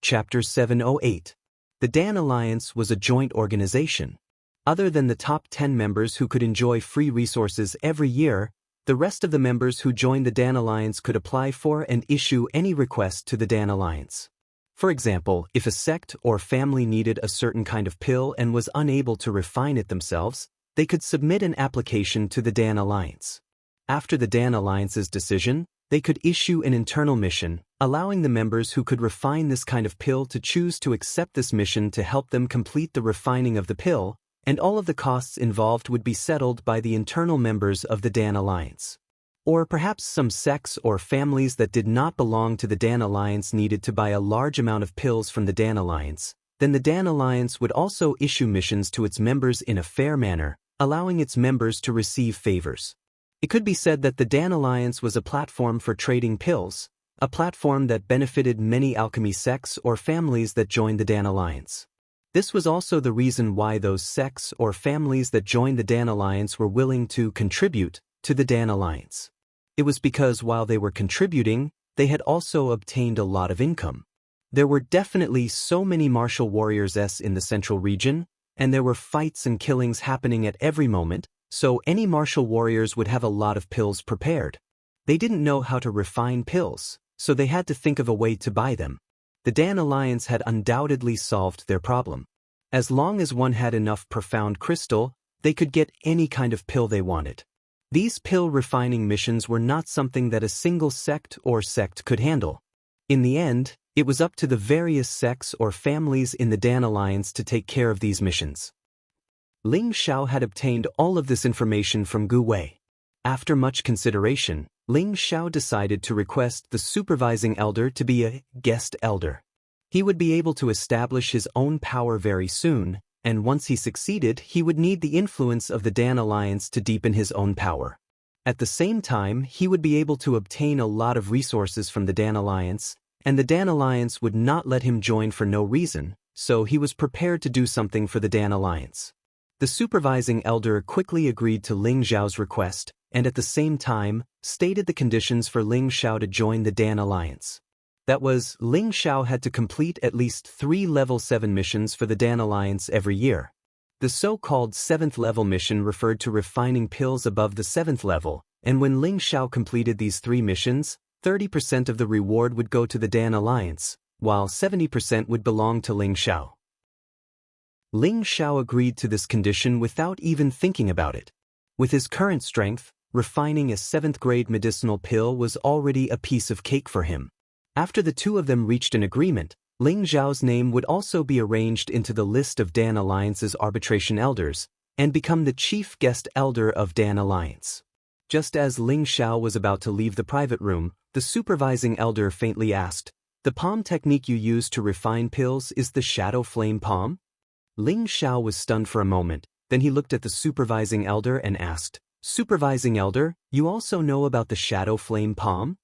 Chapter 708. The Dan Alliance was a joint organization. Other than the top 10 members who could enjoy free resources every year, the rest of the members who joined the Dan Alliance could apply for and issue any request to the Dan Alliance. For example, if a sect or family needed a certain kind of pill and was unable to refine it themselves, they could submit an application to the Dan Alliance. After the Dan Alliance's decision, they could issue an internal mission, allowing the members who could refine this kind of pill to choose to accept this mission to help them complete the refining of the pill, and all of the costs involved would be settled by the internal members of the Dan Alliance. Or perhaps some sects or families that did not belong to the Dan Alliance needed to buy a large amount of pills from the Dan Alliance, then the Dan Alliance would also issue missions to its members in a fair manner, allowing its members to receive favors. It could be said that the Dan Alliance was a platform for trading pills, a platform that benefited many alchemy sects or families that joined the Dan Alliance. This was also the reason why those sects or families that joined the Dan Alliance were willing to contribute to the Dan Alliance. It was because while they were contributing, they had also obtained a lot of income. There were definitely so many martial warriors in the central region, and there were fights and killings happening at every moment, so any martial warriors would have a lot of pills prepared. They didn't know how to refine pills, so they had to think of a way to buy them. The Dan Alliance had undoubtedly solved their problem. As long as one had enough profound crystal, they could get any kind of pill they wanted. These pill refining missions were not something that a single sect could handle. In the end, it was up to the various sects or families in the Dan Alliance to take care of these missions. Ling Xiao had obtained all of this information from Gu Wei. After much consideration, Ling Xiao decided to request the supervising elder to be a guest elder. He would be able to establish his own power very soon, and once he succeeded, he would need the influence of the Dan Alliance to deepen his own power. At the same time, he would be able to obtain a lot of resources from the Dan Alliance, and the Dan Alliance would not let him join for no reason, so he was prepared to do something for the Dan Alliance. The supervising elder quickly agreed to Ling Xiao's request, and at the same time, stated the conditions for Ling Xiao to join the Dan Alliance. That was, Ling Xiao had to complete at least 3 level 7 missions for the Dan Alliance every year. The so-called 7th level mission referred to refining pills above the 7th level, and when Ling Xiao completed these 3 missions, 30% of the reward would go to the Dan Alliance, while 70% would belong to Ling Xiao. Ling Xiao agreed to this condition without even thinking about it. With his current strength, refining a 7th-grade medicinal pill was already a piece of cake for him. After the two of them reached an agreement, Ling Xiao's name would also be arranged into the list of Dan Alliance's arbitration elders, and become the chief guest elder of Dan Alliance. Just as Ling Xiao was about to leave the private room, the supervising elder faintly asked, "The palm technique you use to refine pills is the shadow flame palm?" Ling Xiao was stunned for a moment, then he looked at the supervising elder and asked, "Supervising elder, you also know about the shadow flame palm?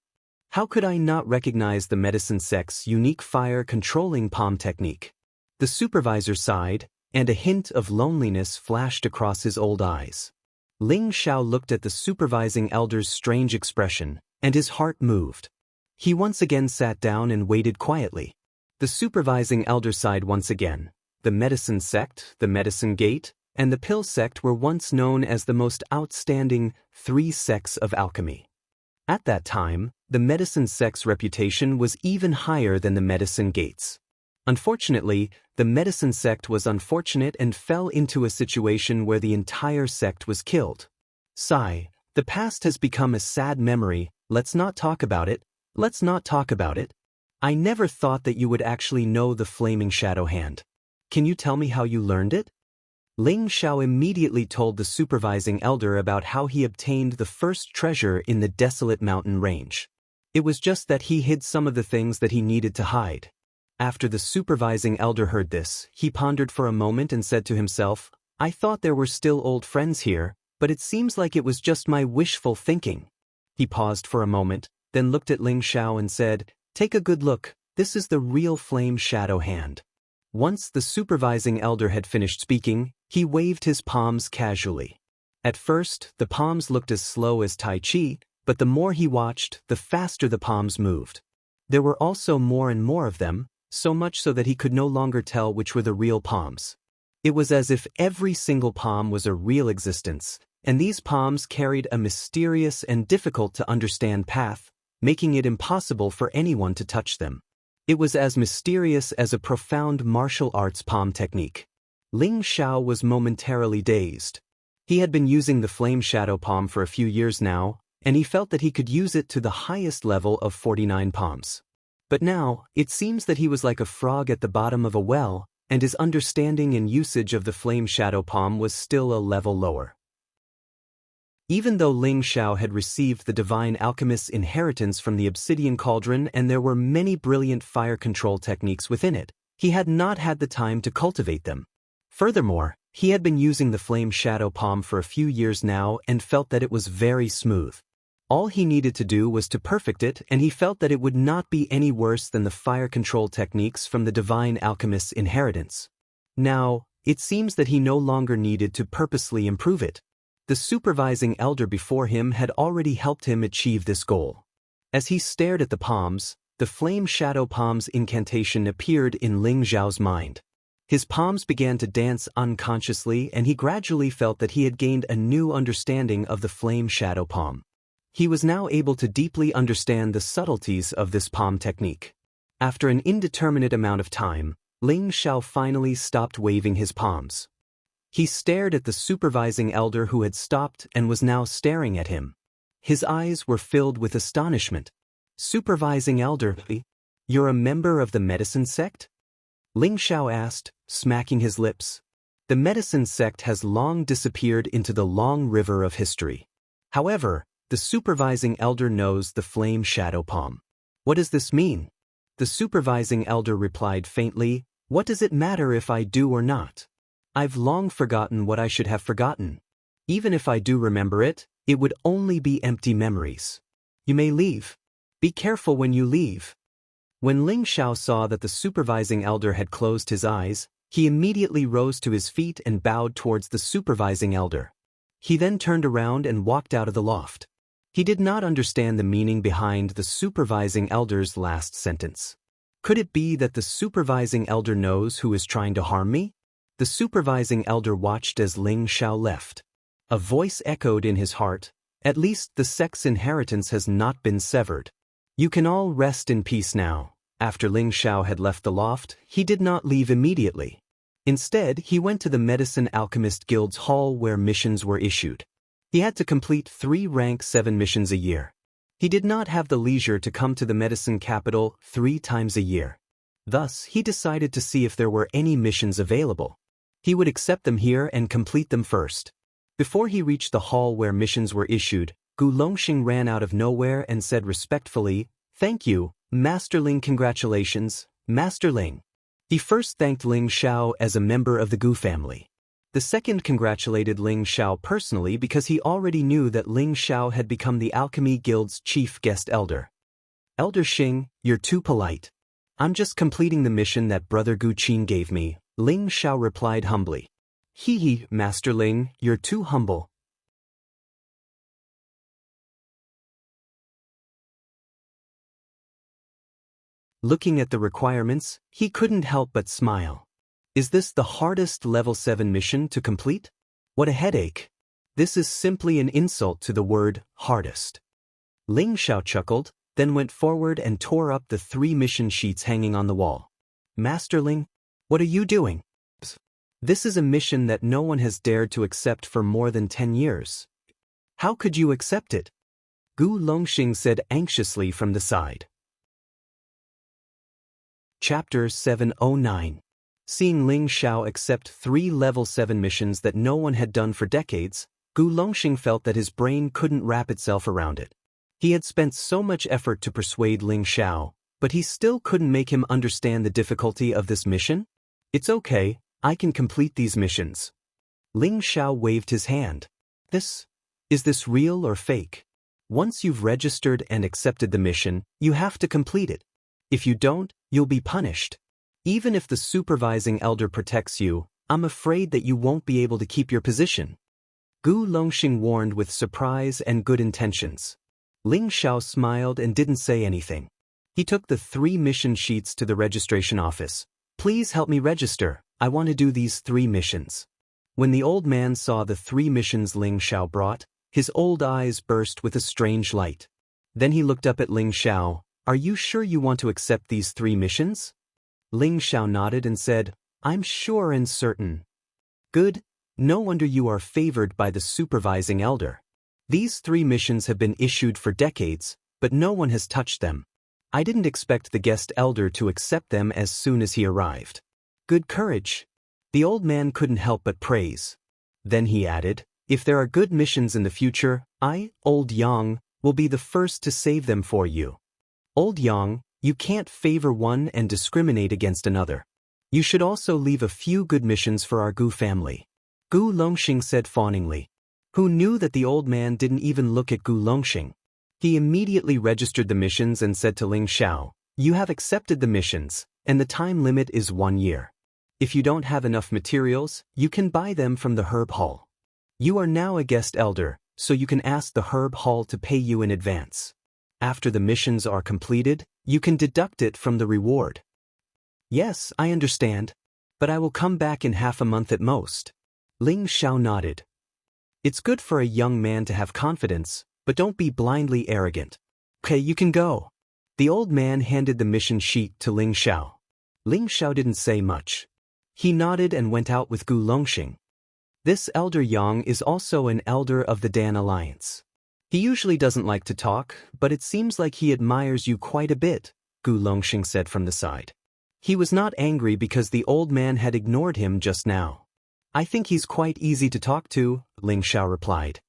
How could I not recognize the medicine sect's unique fire-controlling palm technique?" The supervisor sighed, and a hint of loneliness flashed across his old eyes. Ling Xiao looked at the supervising elder's strange expression, and his heart moved. He once again sat down and waited quietly. The supervising elder sighed once again. The medicine sect, the medicine gate, and the pill sect were once known as the most outstanding 3 sects of alchemy. At that time, the medicine sect's reputation was even higher than the medicine gate's. Unfortunately, the medicine sect was unfortunate and fell into a situation where the entire sect was killed. Sigh, the past has become a sad memory, let's not talk about it, let's not talk about it. I never thought that you would actually know the flaming shadow hand. Can you tell me how you learned it? Ling Xiao immediately told the supervising elder about how he obtained the first treasure in the desolate mountain range. It was just that he hid some of the things that he needed to hide. After the supervising elder heard this, he pondered for a moment and said to himself, "I thought there were still old friends here, but it seems like it was just my wishful thinking." He paused for a moment, then looked at Ling Xiao and said, "Take a good look, this is the real flame shadow hand." Once the supervising elder had finished speaking, he waved his palms casually. At first, the palms looked as slow as Tai Chi, but the more he watched, the faster the palms moved. There were also more and more of them, so much so that he could no longer tell which were the real palms. It was as if every single palm was a real existence, and these palms carried a mysterious and difficult-to-understand path, making it impossible for anyone to touch them. It was as mysterious as a profound martial arts palm technique. Ling Xiao was momentarily dazed. He had been using the flame shadow palm for a few years now, and he felt that he could use it to the highest level of 49 palms. But now, it seems that he was like a frog at the bottom of a well, and his understanding and usage of the flame shadow palm was still a level lower. Even though Ling Xiao had received the divine alchemist's inheritance from the obsidian cauldron and there were many brilliant fire control techniques within it, he had not had the time to cultivate them. Furthermore, he had been using the flame shadow palm for a few years now and felt that it was very smooth. All he needed to do was to perfect it, and he felt that it would not be any worse than the fire control techniques from the divine alchemist's inheritance. Now, it seems that he no longer needed to purposely improve it. The supervising elder before him had already helped him achieve this goal. As he stared at the palms, the flame shadow palm's incantation appeared in Ling Xiao's mind. His palms began to dance unconsciously, and he gradually felt that he had gained a new understanding of the flame shadow palm. He was now able to deeply understand the subtleties of this palm technique. After an indeterminate amount of time, Ling Xiao finally stopped waving his palms. He stared at the supervising elder who had stopped and was now staring at him. His eyes were filled with astonishment. "Supervising elder, you're a member of the medicine sect?" Ling Xiao asked, smacking his lips. The medicine sect has long disappeared into the long river of history. However, the supervising elder knows the flame shadow palm. "What does this mean?" The supervising elder replied faintly, "What does it matter if I do or not? I've long forgotten what I should have forgotten. Even if I do remember it, it would only be empty memories. You may leave. Be careful when you leave." When Ling Xiao saw that the supervising elder had closed his eyes, he immediately rose to his feet and bowed towards the supervising elder. He then turned around and walked out of the loft. He did not understand the meaning behind the supervising elder's last sentence. Could it be that the supervising elder knows who is trying to harm me? The supervising elder watched as Ling Xiao left. A voice echoed in his heart, "At least the sect's inheritance has not been severed. You can all rest in peace now." After Ling Xiao had left the loft, he did not leave immediately. Instead, he went to the Medicine Alchemist Guild's hall where missions were issued. He had to complete 3 rank 7 missions a year. He did not have the leisure to come to the medicine capital 3 times a year. Thus, he decided to see if there were any missions available. He would accept them here and complete them first. Before he reached the hall where missions were issued, Gu Longxing ran out of nowhere and said respectfully, "Thank you, Master Ling. Congratulations, Master Ling." He first thanked Ling Xiao as a member of the Gu family. The second congratulated Ling Xiao personally because he already knew that Ling Xiao had become the Alchemy Guild's chief guest elder. "Elder Xing, you're too polite. I'm just completing the mission that Brother Gu Qin gave me," Ling Xiao replied humbly. "Hee, Master Ling, you're too humble." Looking at the requirements, he couldn't help but smile. Is this the hardest level 7 mission to complete? What a headache. This is simply an insult to the word hardest. Ling Xiao chuckled, then went forward and tore up the 3 mission sheets hanging on the wall. "Master Ling, what are you doing? This is a mission that no one has dared to accept for more than 10 years. How could you accept it?" Gu Longxing said anxiously from the side. Chapter 709. Seeing Ling Xiao accept 3 level 7 missions that no one had done for decades, Gu Longxing felt that his brain couldn't wrap itself around it. He had spent so much effort to persuade Ling Xiao, but he still couldn't make him understand the difficulty of this mission. "It's okay, I can complete these missions." Ling Xiao waved his hand. Is this real or fake? Once you've registered and accepted the mission, you have to complete it. If you don't, you'll be punished. Even if the supervising elder protects you, I'm afraid that you won't be able to keep your position. Gu Longxing warned with surprise and good intentions. Ling Xiao smiled and didn't say anything. He took the 3 mission sheets to the registration office. "Please help me register. I want to do these 3 missions." When the old man saw the 3 missions Ling Xiao brought, his old eyes burst with a strange light. Then he looked up at Ling Xiao. "Are you sure you want to accept these 3 missions?" Ling Xiao nodded and said, "I'm sure and certain." "Good. No wonder you are favored by the supervising elder. These 3 missions have been issued for decades, but no one has touched them. I didn't expect the guest elder to accept them as soon as he arrived." "Good courage." The old man couldn't help but praise. Then he added, "If there are good missions in the future, I, Old Yang, will be the first to save them for you." "Old Yang, you can't favor one and discriminate against another. You should also leave a few good missions for our Gu family," Gu Longxing said fawningly. Who knew that the old man didn't even look at Gu Longxing? He immediately registered the missions and said to Ling Xiao, "You have accepted the missions, and the time limit is 1 year. If you don't have enough materials, you can buy them from the herb hall. You are now a guest elder, so you can ask the herb hall to pay you in advance. After the missions are completed, you can deduct it from the reward." "Yes, I understand. But I will come back in half a month at most." Ling Xiao nodded. "It's good for a young man to have confidence, but don't be blindly arrogant. Okay, you can go." The old man handed the mission sheet to Ling Xiao. Ling Xiao didn't say much. He nodded and went out with Gu Longxing. This elder Yang is also an elder of the Dan Alliance. He usually doesn't like to talk, but it seems like he admires you quite a bit, Gu Longxing said from the side. He was not angry because the old man had ignored him just now. "I think he's quite easy to talk to," Ling Xiao replied.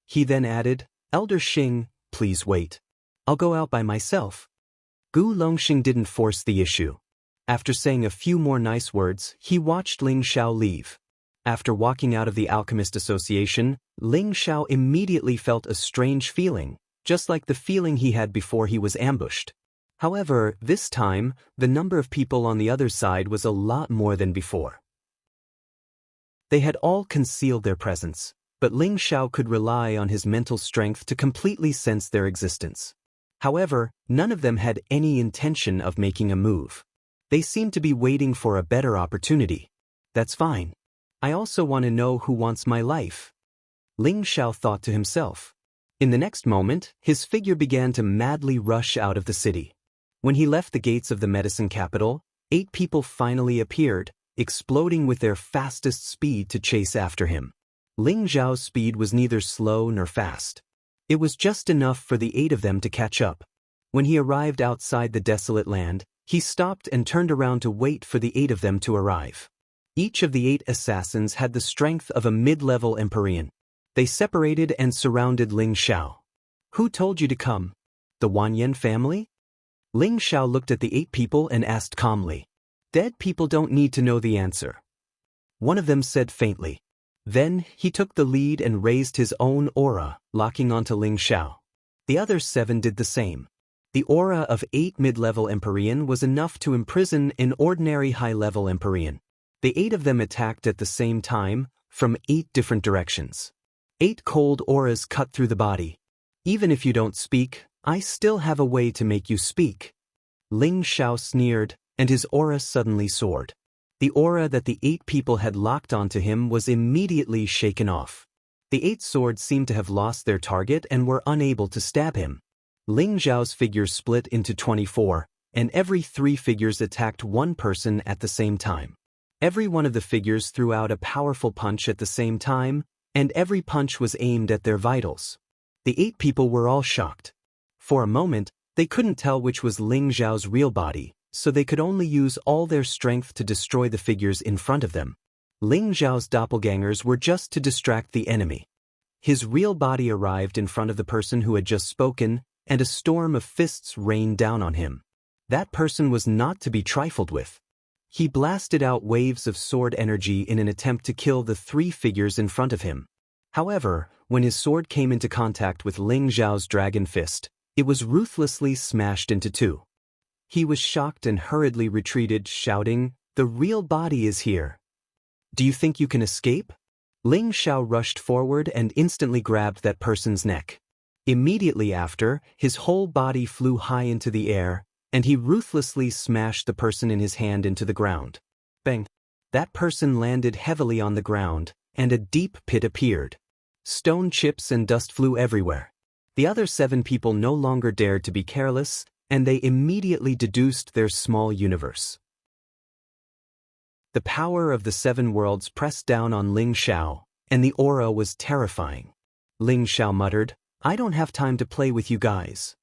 He then added, "Elder Xing, please wait. I'll go out by myself." Gu Longxing didn't force the issue. After saying a few more nice words, he watched Ling Xiao leave. After walking out of the Alchemist Association, Ling Xiao immediately felt a strange feeling, just like the feeling he had before he was ambushed. However, this time, the number of people on the other side was a lot more than before. They had all concealed their presence, but Ling Xiao could rely on his mental strength to completely sense their existence. However, none of them had any intention of making a move. They seemed to be waiting for a better opportunity. "That's fine. I also want to know who wants my life," Ling Xiao thought to himself. In the next moment, his figure began to madly rush out of the city. When he left the gates of the medicine capital, 8 people finally appeared, exploding with their fastest speed to chase after him. Ling Xiao's speed was neither slow nor fast. It was just enough for the 8 of them to catch up. When he arrived outside the desolate land, he stopped and turned around to wait for the 8 of them to arrive. Each of the 8 assassins had the strength of a mid-level Empyrean. They separated and surrounded Ling Xiao. "Who told you to come? The Wanyan family?" Ling Xiao looked at the 8 people and asked calmly. "Dead people don't need to know the answer," one of them said faintly. Then, he took the lead and raised his own aura, locking onto Ling Xiao. The other 7 did the same. The aura of 8 mid-level Empyrean was enough to imprison an ordinary high-level Empyrean. The 8 of them attacked at the same time, from 8 different directions. 8 cold auras cut through the body. "Even if you don't speak, I still have a way to make you speak." Ling Xiao sneered, and his aura suddenly soared. The aura that the 8 people had locked onto him was immediately shaken off. The 8 swords seemed to have lost their target and were unable to stab him. Ling Xiao's figures split into 24, and every 3 figures attacked one person at the same time. Every one of the figures threw out a powerful punch at the same time, and every punch was aimed at their vitals. The 8 people were all shocked. For a moment, they couldn't tell which was Ling Xiao's real body, so they could only use all their strength to destroy the figures in front of them. Ling Xiao's doppelgangers were just to distract the enemy. His real body arrived in front of the person who had just spoken, and a storm of fists rained down on him. That person was not to be trifled with. He blasted out waves of sword energy in an attempt to kill the 3 figures in front of him. However, when his sword came into contact with Ling Xiao's dragon fist, it was ruthlessly smashed into 2. He was shocked and hurriedly retreated, shouting, "The real body is here. Do you think you can escape?" Ling Xiao rushed forward and instantly grabbed that person's neck. Immediately after, his whole body flew high into the air, and he ruthlessly smashed the person in his hand into the ground. Bang! That person landed heavily on the ground, and a deep pit appeared. Stone chips and dust flew everywhere. The other 7 people no longer dared to be careless, and they immediately deduced their small universe. The power of the 7 worlds pressed down on Ling Xiao, and the aura was terrifying. Ling Xiao muttered, "I don't have time to play with you guys."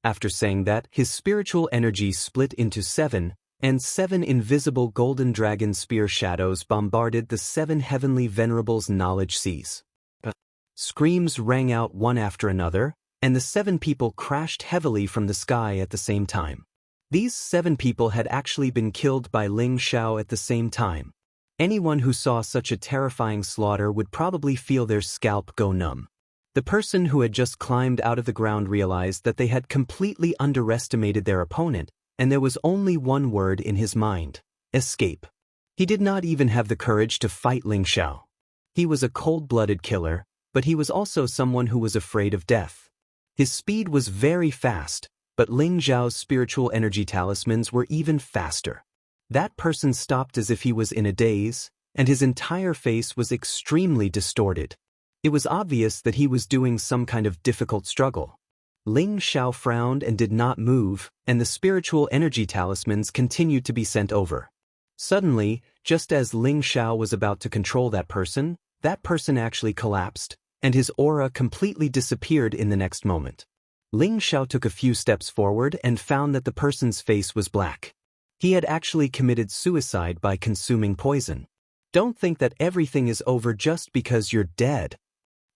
After saying that, his spiritual energy split into 7, and 7 invisible golden dragon spear shadows bombarded the 7 heavenly venerables' knowledge seas. Screams rang out one after another, and the 7 people crashed heavily from the sky at the same time. These 7 people had actually been killed by Ling Xiao at the same time. Anyone who saw such a terrifying slaughter would probably feel their scalp go numb. The person who had just climbed out of the ground realized that they had completely underestimated their opponent, and there was only one word in his mind: escape. He did not even have the courage to fight Ling Xiao. He was a cold-blooded killer, but he was also someone who was afraid of death. His speed was very fast, but Ling Xiao's spiritual energy talismans were even faster. That person stopped as if he was in a daze, and his entire face was extremely distorted. It was obvious that he was doing some kind of difficult struggle. Ling Xiao frowned and did not move, and the spiritual energy talismans continued to be sent over. Suddenly, just as Ling Xiao was about to control that person actually collapsed, and his aura completely disappeared in the next moment. Ling Xiao took a few steps forward and found that the person's face was black. He had actually committed suicide by consuming poison. Don't think that everything is over just because you're dead.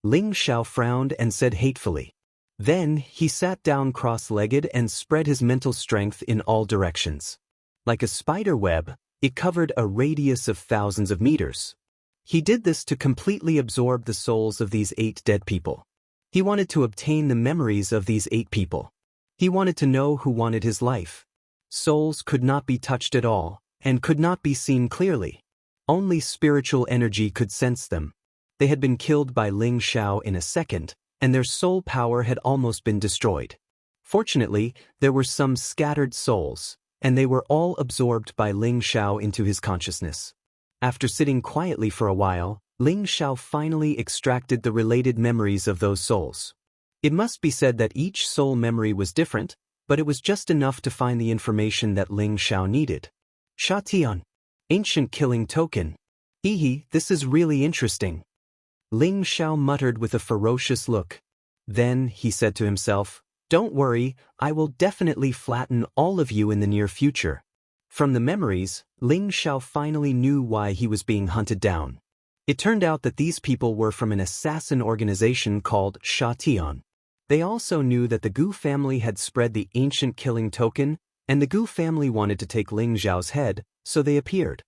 Ling Xiao frowned and said hatefully. Then, he sat down cross-legged and spread his mental strength in all directions. Like a spider web, it covered a radius of thousands of meters. He did this to completely absorb the souls of these 8 dead people. He wanted to obtain the memories of these 8 people. He wanted to know who wanted his life. Souls could not be touched at all, and could not be seen clearly. Only spiritual energy could sense them. They had been killed by Ling Xiao in a second, and their soul power had almost been destroyed. Fortunately, there were some scattered souls, and they were all absorbed by Ling Xiao into his consciousness. After sitting quietly for a while, Ling Xiao finally extracted the related memories of those souls. It must be said that each soul memory was different, but it was just enough to find the information that Ling Xiao needed. Xiatian. Ancient killing token. Hehe, this is really interesting. Ling Xiao muttered with a ferocious look. Then, he said to himself, "Don't worry, I will definitely flatten all of you in the near future." From the memories, Ling Xiao finally knew why he was being hunted down. It turned out that these people were from an assassin organization called Xiatian. They also knew that the Gu family had spread the ancient killing token, and the Gu family wanted to take Ling Xiao's head, so they appeared.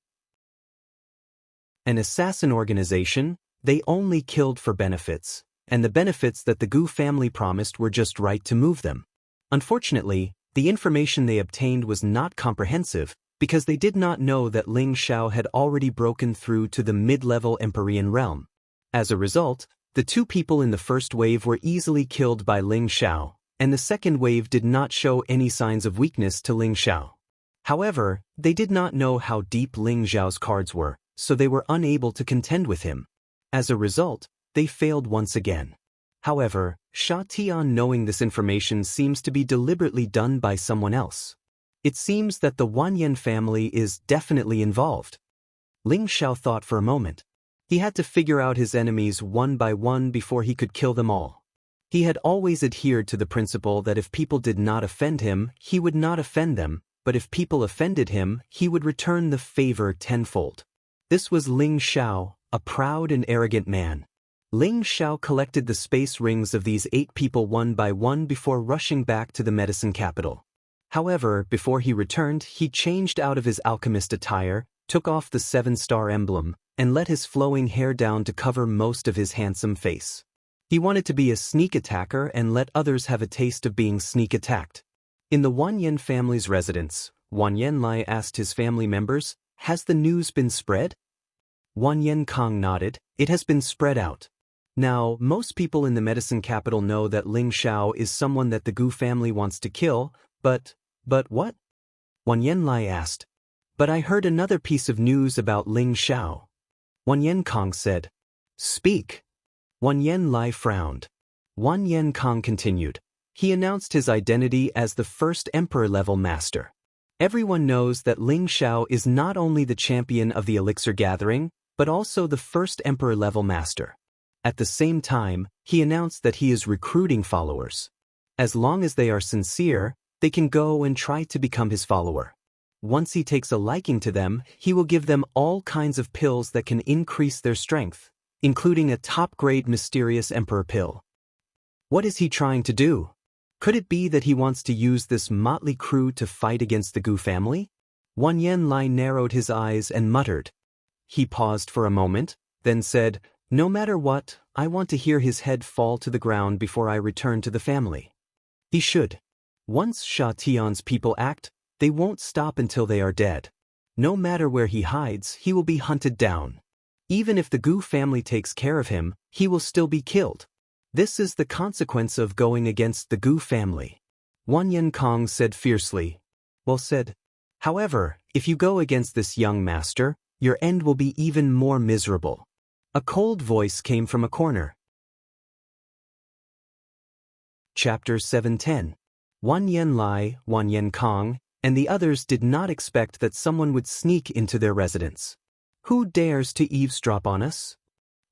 An assassin organization, they only killed for benefits, and the benefits that the Gu family promised were just right to move them. Unfortunately, the information they obtained was not comprehensive, because they did not know that Ling Xiao had already broken through to the mid-level Empyrean realm. As a result, the 2 people in the first wave were easily killed by Ling Xiao, and the second wave did not show any signs of weakness to Ling Xiao. However, they did not know how deep Ling Xiao's cards were, so they were unable to contend with him. As a result, they failed once again. However, Xiatian knowing this information seems to be deliberately done by someone else. It seems that the Wanyan family is definitely involved. Ling Xiao thought for a moment. He had to figure out his enemies one by one before he could kill them all. He had always adhered to the principle that if people did not offend him, he would not offend them, but if people offended him, he would return the favor tenfold. This was Ling Xiao, a proud and arrogant man. Ling Xiao collected the space rings of these 8 people one by one before rushing back to the medicine capital. However, before he returned, he changed out of his alchemist attire, took off the 7-star emblem, and let his flowing hair down to cover most of his handsome face. He wanted to be a sneak attacker and let others have a taste of being sneak attacked. In the Wanyan family's residence, Wanyan Lai asked his family members, "Has the news been spread?" Wanyan Kong nodded, "It has been spread out." Now, most people in the medicine capital know that Ling Xiao is someone that the Gu family wants to kill, but But what? Wan Yanlai asked. But I heard another piece of news about Ling Xiao. Wan Yenkong said. Speak. Wan Yanlai frowned. Wan Yenkong continued. He announced his identity as the first emperor-level master. Everyone knows that Ling Xiao is not only the champion of the elixir gathering, but also the first emperor-level master. At the same time, he announced that he is recruiting followers. As long as they are sincere, they can go and try to become his follower. Once he takes a liking to them, he will give them all kinds of pills that can increase their strength, including a top-grade mysterious emperor pill. What is he trying to do? Could it be that he wants to use this motley crew to fight against the Gu family? Wan Yanlai narrowed his eyes and muttered. He paused for a moment, then said, No matter what, I want to hear his head fall to the ground before I return to the family. He should. Once Sha Tian's people act, they won't stop until they are dead. No matter where he hides, he will be hunted down. Even if the Gu family takes care of him, he will still be killed. This is the consequence of going against the Gu family. Wan Yenkong said fiercely. Well said. However, if you go against this young master, your end will be even more miserable. A cold voice came from a corner. Chapter 710. Wan Yanlai, Wan Yenkong, and the others did not expect that someone would sneak into their residence. Who dares to eavesdrop on us?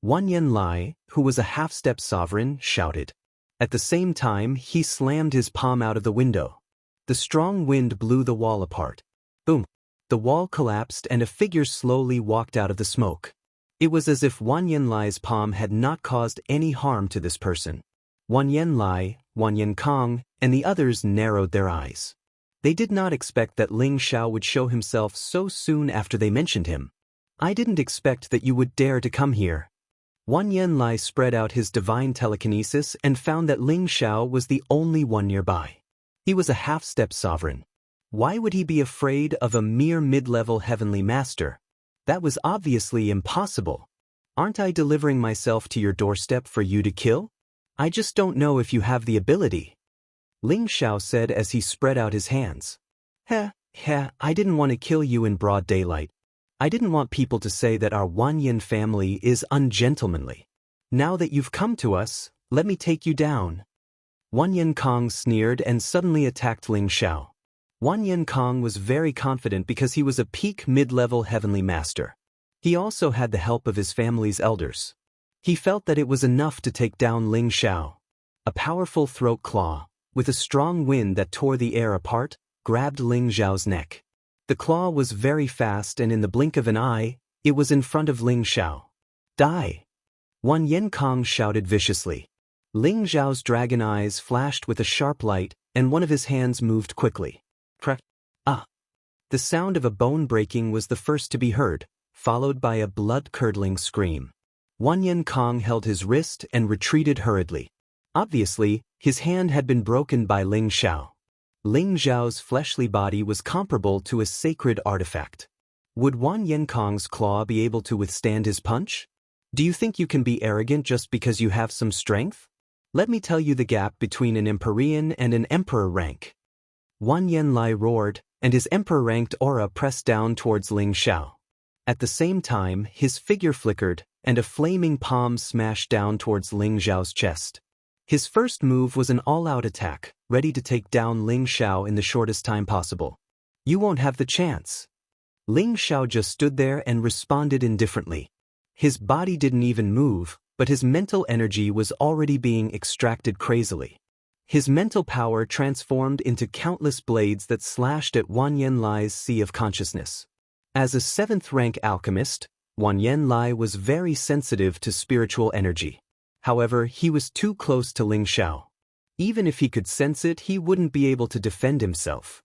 Wan Yanlai, who was a half-step sovereign, shouted. At the same time, he slammed his palm out of the window. The strong wind blew the wall apart. Boom! The wall collapsed and a figure slowly walked out of the smoke. It was as if Wan Yanlai's palm had not caused any harm to this person. Wan Yanlai, Wan Yenkong, and the others narrowed their eyes. They did not expect that Ling Xiao would show himself so soon after they mentioned him. I didn't expect that you would dare to come here. Wan Yanlai spread out his divine telekinesis and found that Ling Xiao was the only one nearby. He was a half-step sovereign. Why would he be afraid of a mere mid-level heavenly master? That was obviously impossible. Aren't I delivering myself to your doorstep for you to kill? I just don't know if you have the ability. Ling Xiao said as he spread out his hands. I didn't want to kill you in broad daylight. I didn't want people to say that our Wan Yin family is ungentlemanly. Now that you've come to us, let me take you down. Wan Yenkong sneered and suddenly attacked Ling Xiao. Wan Yenkong was very confident because he was a peak mid-level heavenly master. He also had the help of his family's elders. He felt that it was enough to take down Ling Xiao. A powerful throat claw, with a strong wind that tore the air apart, grabbed Ling Xiao's neck. The claw was very fast and in the blink of an eye, it was in front of Ling Xiao. Die! Wan Yenkong shouted viciously. Ling Xiao's dragon eyes flashed with a sharp light, and one of his hands moved quickly. Crack! Ah! The sound of a bone breaking was the first to be heard, followed by a blood-curdling scream. Wan Yenkong held his wrist and retreated hurriedly. Obviously, his hand had been broken by Ling Xiao. Ling Xiao's fleshly body was comparable to a sacred artifact. Would Wan Yenkong's claw be able to withstand his punch? Do you think you can be arrogant just because you have some strength? Let me tell you the gap between an Empyrean and an Emperor rank. Wan Yanlai roared, and his Emperor-ranked aura pressed down towards Ling Xiao. At the same time, his figure flickered, and a flaming palm smashed down towards Ling Xiao's chest. His first move was an all-out attack, ready to take down Ling Xiao in the shortest time possible. You won't have the chance. Ling Xiao just stood there and responded indifferently. His body didn't even move, but his mental energy was already being extracted crazily. His mental power transformed into countless blades that slashed at Wan Yanlai's sea of consciousness. As a 7th-rank alchemist, Wan Yanlai was very sensitive to spiritual energy. However, he was too close to Ling Xiao. Even if he could sense it, he wouldn't be able to defend himself.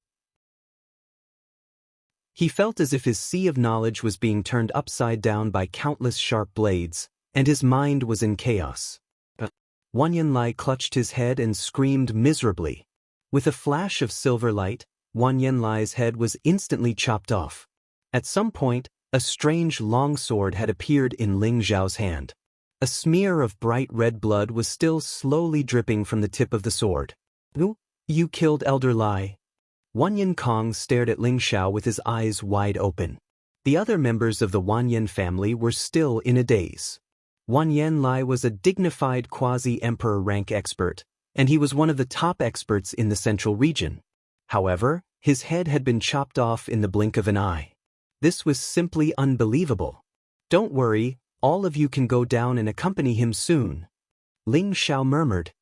He felt as if his sea of knowledge was being turned upside down by countless sharp blades, and his mind was in chaos. Wan Yanlai clutched his head and screamed miserably. With a flash of silver light, Wan Yanlai's head was instantly chopped off. At some point, a strange long sword had appeared in Ling Xiao's hand. A smear of bright red blood was still slowly dripping from the tip of the sword. You killed Elder Lai. Wanyan Kong stared at Ling Xiao with his eyes wide open. The other members of the Wanyan family were still in a daze. Wanyan Lai was a dignified quasi-emperor rank expert, and he was one of the top experts in the central region. However, his head had been chopped off in the blink of an eye. This was simply unbelievable. "Don't worry, all of you can go down and accompany him soon," Ling Xiao murmured.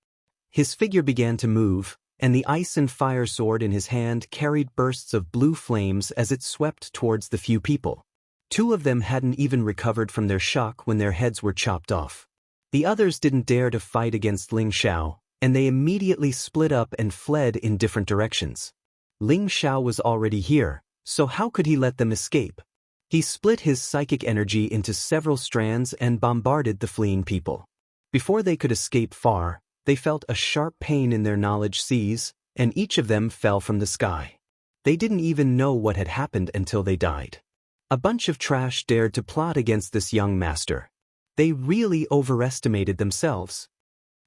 His figure began to move, and the ice and fire sword in his hand carried bursts of blue flames as it swept towards the few people. Two of them hadn't even recovered from their shock when their heads were chopped off. The others didn't dare to fight against Ling Xiao, and they immediately split up and fled in different directions. Ling Xiao was already here, so how could he let them escape? He split his psychic energy into several strands and bombarded the fleeing people. Before they could escape far, they felt a sharp pain in their knowledge seas, and each of them fell from the sky. They didn't even know what had happened until they died. A bunch of trash dared to plot against this young master. They really overestimated themselves.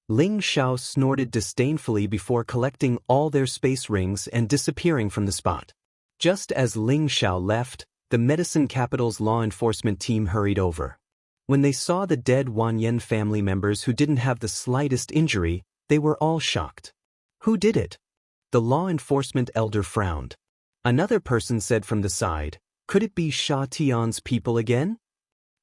Ling Xiao snorted disdainfully before collecting all their space rings and disappearing from the spot. Just as Ling Xiao left, the medicine capital's law enforcement team hurried over. When they saw the dead Wanyan family members who didn't have the slightest injury, they were all shocked. "Who did it?" The law enforcement elder frowned. Another person said from the side, "Could it be Sha Tian's people again?"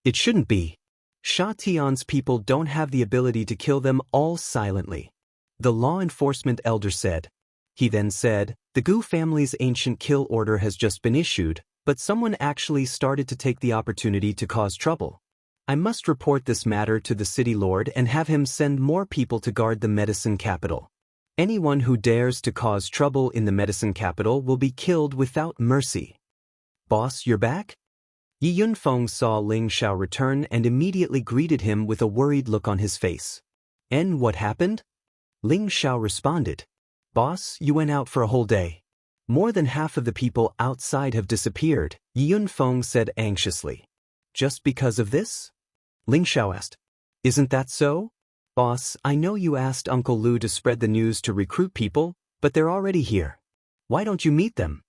"It shouldn't be. Sha Tian's people don't have the ability to kill them all silently," the law enforcement elder said. He then said, "The Gu family's ancient kill order has just been issued, but someone actually started to take the opportunity to cause trouble. I must report this matter to the city lord and have him send more people to guard the medicine capital. Anyone who dares to cause trouble in the medicine capital will be killed without mercy." "Boss, you're back?" Yi Yunfeng saw Ling Xiao return and immediately greeted him with a worried look on his face. "And what happened?" Ling Xiao responded. "Boss, you went out for a whole day. More than half of the people outside have disappeared," Yi Yunfeng said anxiously. "Just because of this?" Ling Xiao asked. "Isn't that so?" "Boss, I know you asked Uncle Lu to spread the news to recruit people, but they're already here. Why don't you meet them?"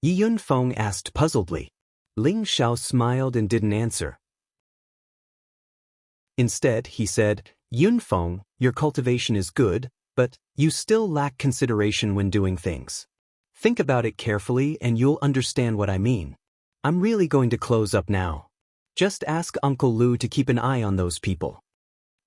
Yi Yunfeng asked puzzledly. Ling Xiao smiled and didn't answer. Instead, he said, "Yunfeng, your cultivation is good, but you still lack consideration when doing things. Think about it carefully and you'll understand what I mean. I'm really going to close up now. Just ask Uncle Lu to keep an eye on those people."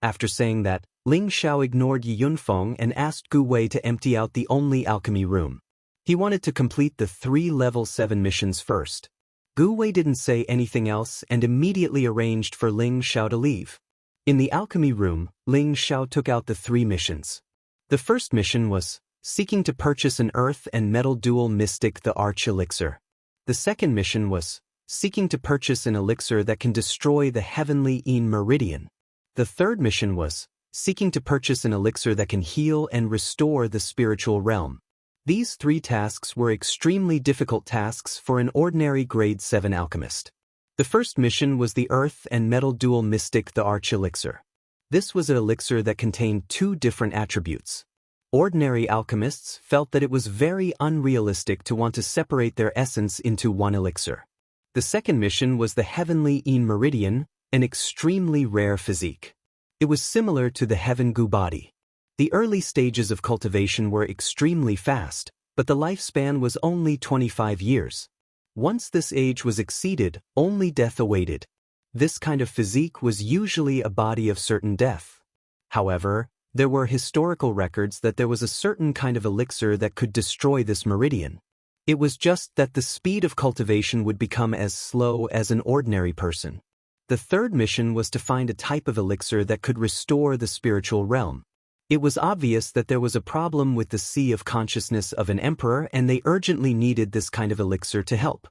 After saying that, Ling Xiao ignored Yi Yunfeng and asked Gu Wei to empty out the only alchemy room. He wanted to complete the 3 level 7 missions first. Gu Wei didn't say anything else and immediately arranged for Ling Xiao to leave. In the alchemy room, Ling Xiao took out the 3 missions. The first mission was seeking to purchase an earth and metal dual mystic the Arch Elixir. The second mission was seeking to purchase an elixir that can destroy the heavenly Yin Meridian. The third mission was seeking to purchase an elixir that can heal and restore the spiritual realm. These 3 tasks were extremely difficult tasks for an ordinary grade 7 alchemist. The first mission was the earth and metal dual mystic the Arch Elixir. This was an elixir that contained 2 different attributes. Ordinary alchemists felt that it was very unrealistic to want to separate their essence into one elixir. The second mission was the heavenly Yin Meridian, an extremely rare physique. It was similar to the Heaven Gu body. The early stages of cultivation were extremely fast, but the lifespan was only 25 years. Once this age was exceeded, only death awaited. This kind of physique was usually a body of certain death. However, there were historical records that there was a certain kind of elixir that could destroy this meridian. It was just that the speed of cultivation would become as slow as an ordinary person. The third mission was to find a type of elixir that could restore the spiritual realm. It was obvious that there was a problem with the sea of consciousness of an emperor and they urgently needed this kind of elixir to help.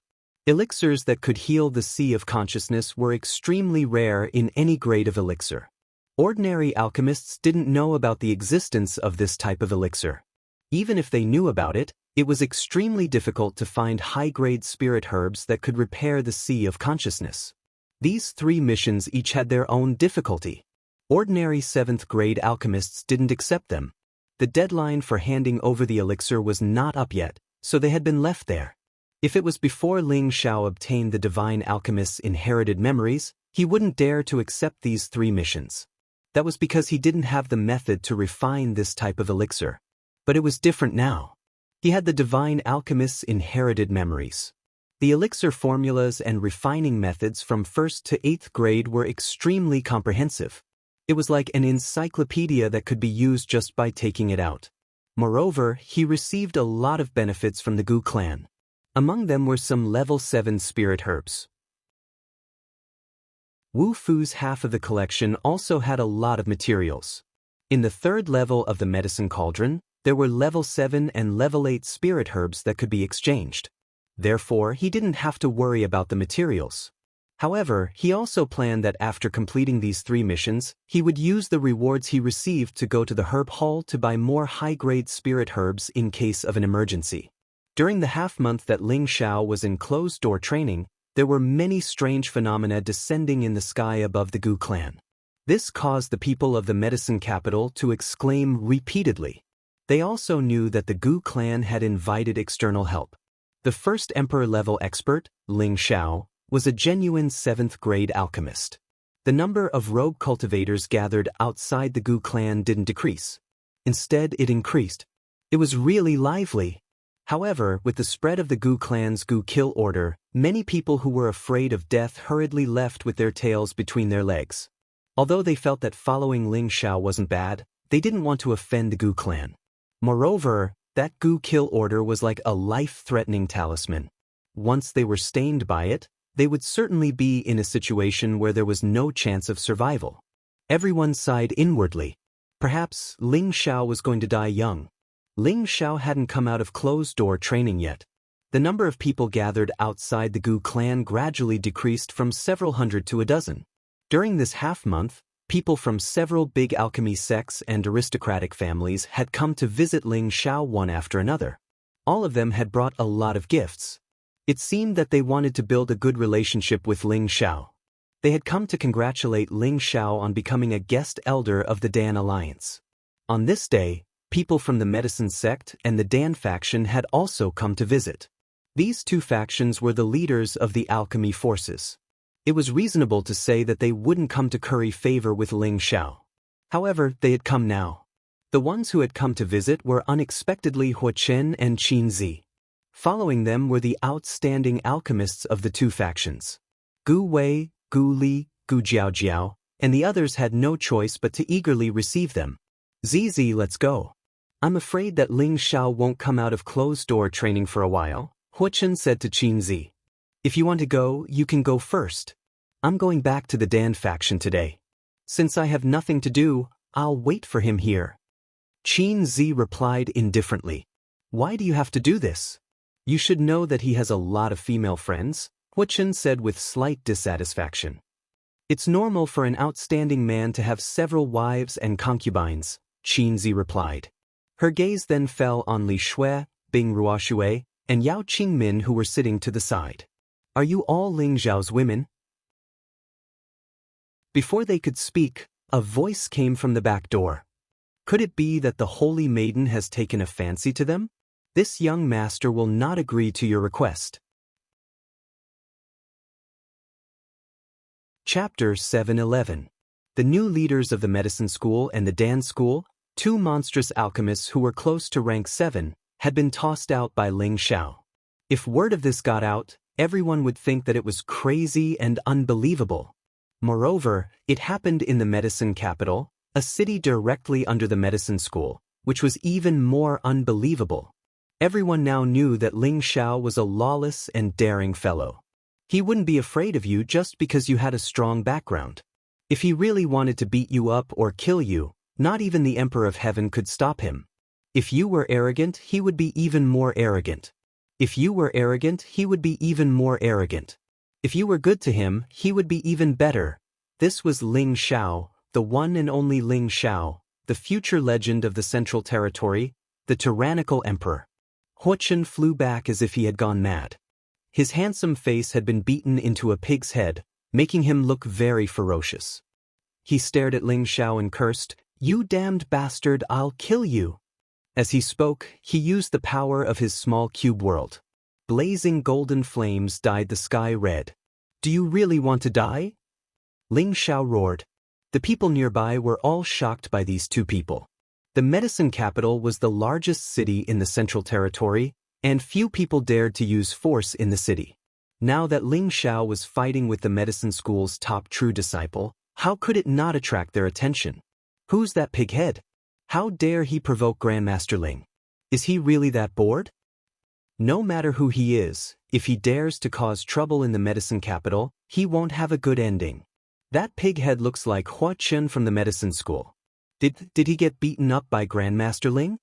Elixirs that could heal the sea of consciousness were extremely rare in any grade of elixir. Ordinary alchemists didn't know about the existence of this type of elixir. Even if they knew about it, it was extremely difficult to find high-grade spirit herbs that could repair the sea of consciousness. These 3 missions each had their own difficulty. Ordinary 7th grade alchemists didn't accept them. The deadline for handing over the elixir was not up yet, so they had been left there. If it was before Ling Xiao obtained the divine alchemist's inherited memories, he wouldn't dare to accept these 3 missions. That was because he didn't have the method to refine this type of elixir. But it was different now. He had the divine alchemist's inherited memories. The elixir formulas and refining methods from 1st to 8th grade were extremely comprehensive. It was like an encyclopedia that could be used just by taking it out. Moreover, he received a lot of benefits from the Gu clan. Among them were some level 7 spirit herbs. Wu Fu's half of the collection also had a lot of materials. In the 3rd level of the medicine cauldron, there were level 7 and level 8 spirit herbs that could be exchanged. Therefore, he didn't have to worry about the materials. However, he also planned that after completing these 3 missions, he would use the rewards he received to go to the herb hall to buy more high-grade spirit herbs in case of an emergency. During the half-month that Ling Xiao was in closed-door training, there were many strange phenomena descending in the sky above the Gu clan. This caused the people of the medicine capital to exclaim repeatedly. They also knew that the Gu clan had invited external help. The first emperor-level expert, Ling Xiao, was a genuine 7th-grade alchemist. The number of rogue cultivators gathered outside the Gu clan didn't decrease. Instead, it increased. It was really lively. However, with the spread of the Gu clan's Gu kill order, many people who were afraid of death hurriedly left with their tails between their legs. Although they felt that following Ling Xiao wasn't bad, they didn't want to offend the Gu clan. Moreover, that Gu kill order was like a life-threatening talisman. Once they were stained by it, they would certainly be in a situation where there was no chance of survival. Everyone sighed inwardly. Perhaps Ling Xiao was going to die young. Ling Xiao hadn't come out of closed-door training yet. The number of people gathered outside the Gu clan gradually decreased from several hundred to a dozen. During this half-month, people from several big alchemy sects and aristocratic families had come to visit Ling Xiao one after another. All of them had brought a lot of gifts. It seemed that they wanted to build a good relationship with Ling Xiao. They had come to congratulate Ling Xiao on becoming a guest elder of the Dan Alliance. On this day, people from the medicine sect and the Dan faction had also come to visit. These 2 factions were the leaders of the alchemy forces. It was reasonable to say that they wouldn't come to curry favor with Ling Xiao. However, they had come now. The ones who had come to visit were unexpectedly Huo Chen and Qin Zi. Following them were the outstanding alchemists of the 2 factions. Gu Wei, Gu Li, Gu Jiaojiao, and the others had no choice but to eagerly receive them. Zizi, let's go. I'm afraid that Ling Xiao won't come out of closed-door training for a while, Huo Chen said to Qin Zi. If you want to go, you can go first. I'm going back to the Dan faction today. Since I have nothing to do, I'll wait for him here. Qin Zi replied indifferently. Why do you have to do this? You should know that he has a lot of female friends, Huo Chen said with slight dissatisfaction. It's normal for an outstanding man to have several wives and concubines, Qin Zi replied. Her gaze then fell on Li Shui, Bing Ruoshui, and Yao Qingmin who were sitting to the side. Are you all Ling Xiao's women? Before they could speak, a voice came from the back door. Could it be that the holy maiden has taken a fancy to them? This young master will not agree to your request. Chapter 7:11. The new leaders of the medicine school and the Dan school, 2 monstrous alchemists who were close to rank 7, had been tossed out by Ling Xiao. If word of this got out, everyone would think that it was crazy and unbelievable. Moreover, it happened in the medicine capital, a city directly under the medicine school, which was even more unbelievable. Everyone now knew that Ling Xiao was a lawless and daring fellow. He wouldn't be afraid of you just because you had a strong background. If he really wanted to beat you up or kill you, not even the Emperor of Heaven could stop him. If you were arrogant, he would be even more arrogant. If you were arrogant, he would be even more arrogant. If you were good to him, he would be even better. This was Ling Xiao, the one and only Ling Xiao, the future legend of the Central Territory, the tyrannical emperor. Huo Chen flew back as if he had gone mad. His handsome face had been beaten into a pig's head, making him look very ferocious. He stared at Ling Xiao and cursed, "You damned bastard, I'll kill you." As he spoke, he used the power of his small cube world. Blazing golden flames dyed the sky red. "Do you really want to die?" Ling Xiao roared. The people nearby were all shocked by these two people. The medicine capital was the largest city in the Central Territory, and few people dared to use force in the city. Now that Ling Xiao was fighting with the medicine school's top true disciple, how could it not attract their attention? Who's that pighead? How dare he provoke Grandmaster Ling? Is he really that bored? No matter who he is, if he dares to cause trouble in the medicine capital, he won't have a good ending. That pighead looks like Hua Chen from the medicine school. Did he get beaten up by Grandmaster Ling?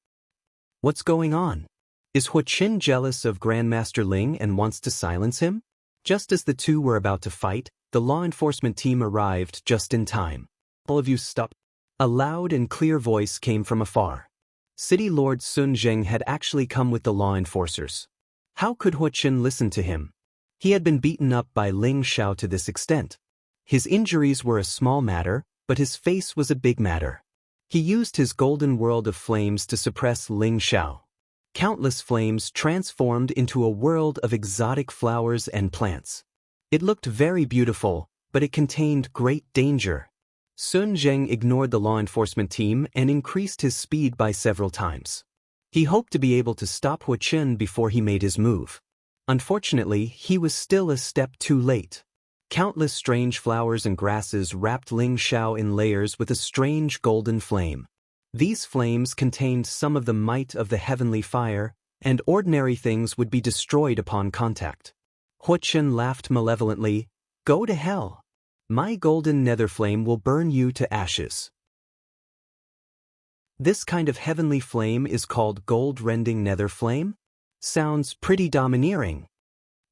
What's going on? Is Hua Chen jealous of Grandmaster Ling and wants to silence him? Just as the two were about to fight, the law enforcement team arrived just in time. "All of you stop." A loud and clear voice came from afar. City Lord Sun Zheng had actually come with the law enforcers. How could Hua Chen listen to him? He had been beaten up by Ling Xiao to this extent. His injuries were a small matter, but his face was a big matter. He used his golden world of flames to suppress Ling Xiao. Countless flames transformed into a world of exotic flowers and plants. It looked very beautiful, but it contained great danger. Sun Zheng ignored the law enforcement team and increased his speed by several times. He hoped to be able to stop Hua Chen before he made his move. Unfortunately, he was still a step too late. Countless strange flowers and grasses wrapped Ling Xiao in layers with a strange golden flame. These flames contained some of the might of the heavenly fire, and ordinary things would be destroyed upon contact. Hua Chen laughed malevolently. "Go to hell. My golden nether flame will burn you to ashes." This kind of heavenly flame is called gold-rending nether flame? Sounds pretty domineering.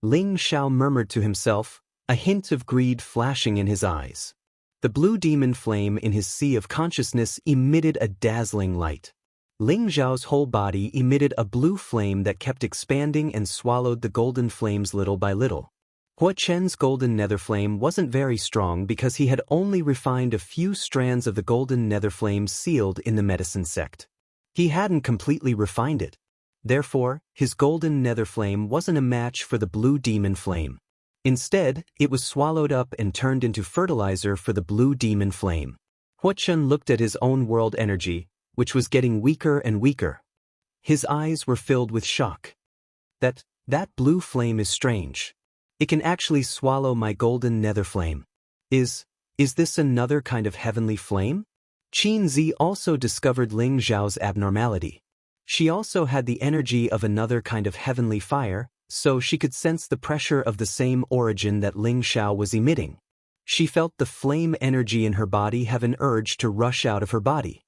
Ling Xiao murmured to himself, a hint of greed flashing in his eyes. The blue demon flame in his sea of consciousness emitted a dazzling light. Ling Xiao's whole body emitted a blue flame that kept expanding and swallowed the golden flames little by little. Hua Chen's golden nether flame wasn't very strong because he had only refined a few strands of the golden nether flame sealed in the medicine sect. He hadn't completely refined it. Therefore, his golden nether flame wasn't a match for the blue demon flame. Instead, it was swallowed up and turned into fertilizer for the blue demon flame. Hua Chen looked at his own world energy, which was getting weaker and weaker. His eyes were filled with shock. That blue flame is strange. It can actually swallow my golden nether flame. Is this another kind of heavenly flame? Qin Zi also discovered Ling Xiao's abnormality. She also had the energy of another kind of heavenly fire, so she could sense the pressure of the same origin that Ling Xiao was emitting. She felt the flame energy in her body have an urge to rush out of her body.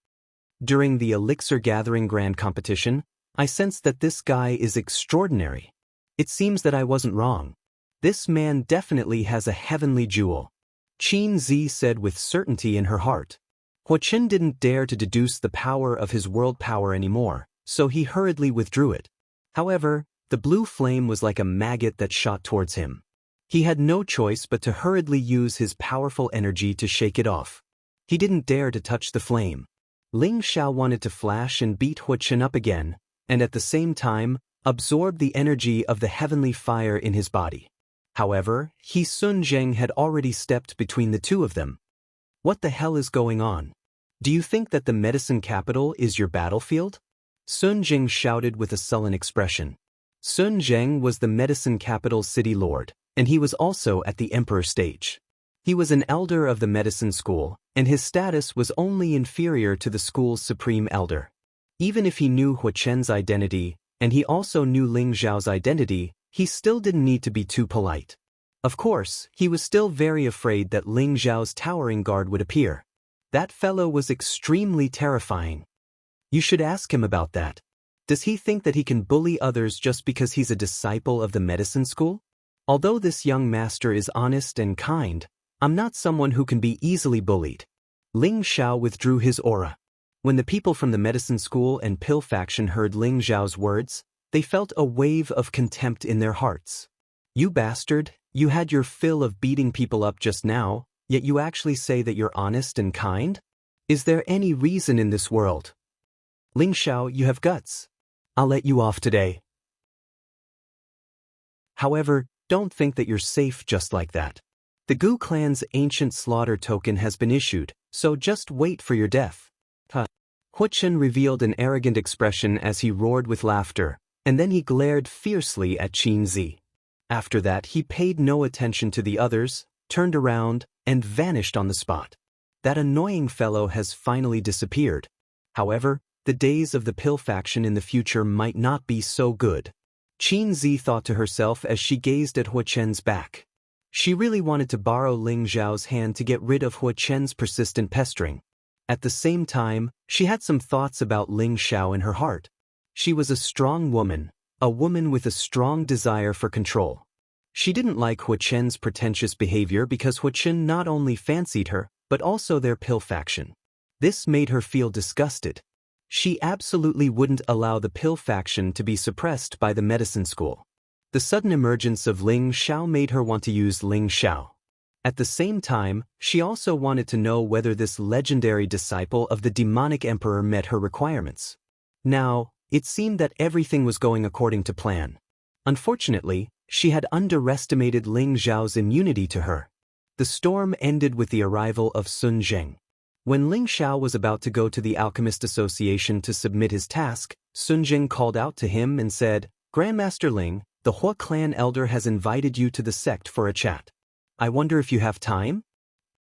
During the elixir gathering grand competition, I sensed that this guy is extraordinary. It seems that I wasn't wrong. This man definitely has a heavenly jewel. Qin Zi said with certainty in her heart. Hua Chen didn't dare to deduce the power of his world power anymore, so he hurriedly withdrew it. However, the blue flame was like a maggot that shot towards him. He had no choice but to hurriedly use his powerful energy to shake it off. He didn't dare to touch the flame. Ling Xiao wanted to flash and beat Hua Chen up again, and at the same time, absorb the energy of the heavenly fire in his body. However, Sun Zheng had already stepped between the two of them. What the hell is going on? Do you think that the medicine capital is your battlefield? Sun Zheng shouted with a sullen expression. Sun Zheng was the medicine capital's city lord, and he was also at the emperor stage. He was an elder of the medicine school, and his status was only inferior to the school's supreme elder. Even if he knew Hua Chen's identity, and he also knew Ling Xiao's identity, he still didn't need to be too polite. Of course, he was still very afraid that Ling Xiao's towering guard would appear. That fellow was extremely terrifying. You should ask him about that. Does he think that he can bully others just because he's a disciple of the medicine school? Although this young master is honest and kind, I'm not someone who can be easily bullied. Ling Xiao withdrew his aura. When the people from the medicine school and pill faction heard Ling Xiao's words, they felt a wave of contempt in their hearts. You bastard, you had your fill of beating people up just now, yet you actually say that you're honest and kind? Is there any reason in this world? Ling Xiao, you have guts. I'll let you off today. However, don't think that you're safe just like that. The Gu clan's ancient slaughter token has been issued, so just wait for your death. Wuxia revealed an arrogant expression as he roared with laughter, and then he glared fiercely at Xianxia. After that, he paid no attention to the others, turned around, and vanished on the spot. That annoying fellow has finally disappeared. However, the days of the pill faction in the future might not be so good. Xianxia thought to herself as she gazed at Wuxia's back. She really wanted to borrow Ling Xiao's hand to get rid of Wuxia's persistent pestering. At the same time, she had some thoughts about Ling Xiao in her heart. She was a strong woman, a woman with a strong desire for control. She didn't like Wuxia's pretentious behavior because Wuxia not only fancied her, but also their pill faction. This made her feel disgusted. She absolutely wouldn't allow the pill faction to be suppressed by the medicine school. The sudden emergence of Ling Xiao made her want to use Ling Xiao. At the same time, she also wanted to know whether this legendary disciple of the demonic emperor met her requirements. Now, it seemed that everything was going according to plan. Unfortunately, she had underestimated Ling Xiao's immunity to her. The storm ended with the arrival of Sun Zheng. When Ling Xiao was about to go to the Alchemist Association to submit his task, Sun Zheng called out to him and said, "Grandmaster Ling, the Hua clan elder has invited you to the sect for a chat. I wonder if you have time?"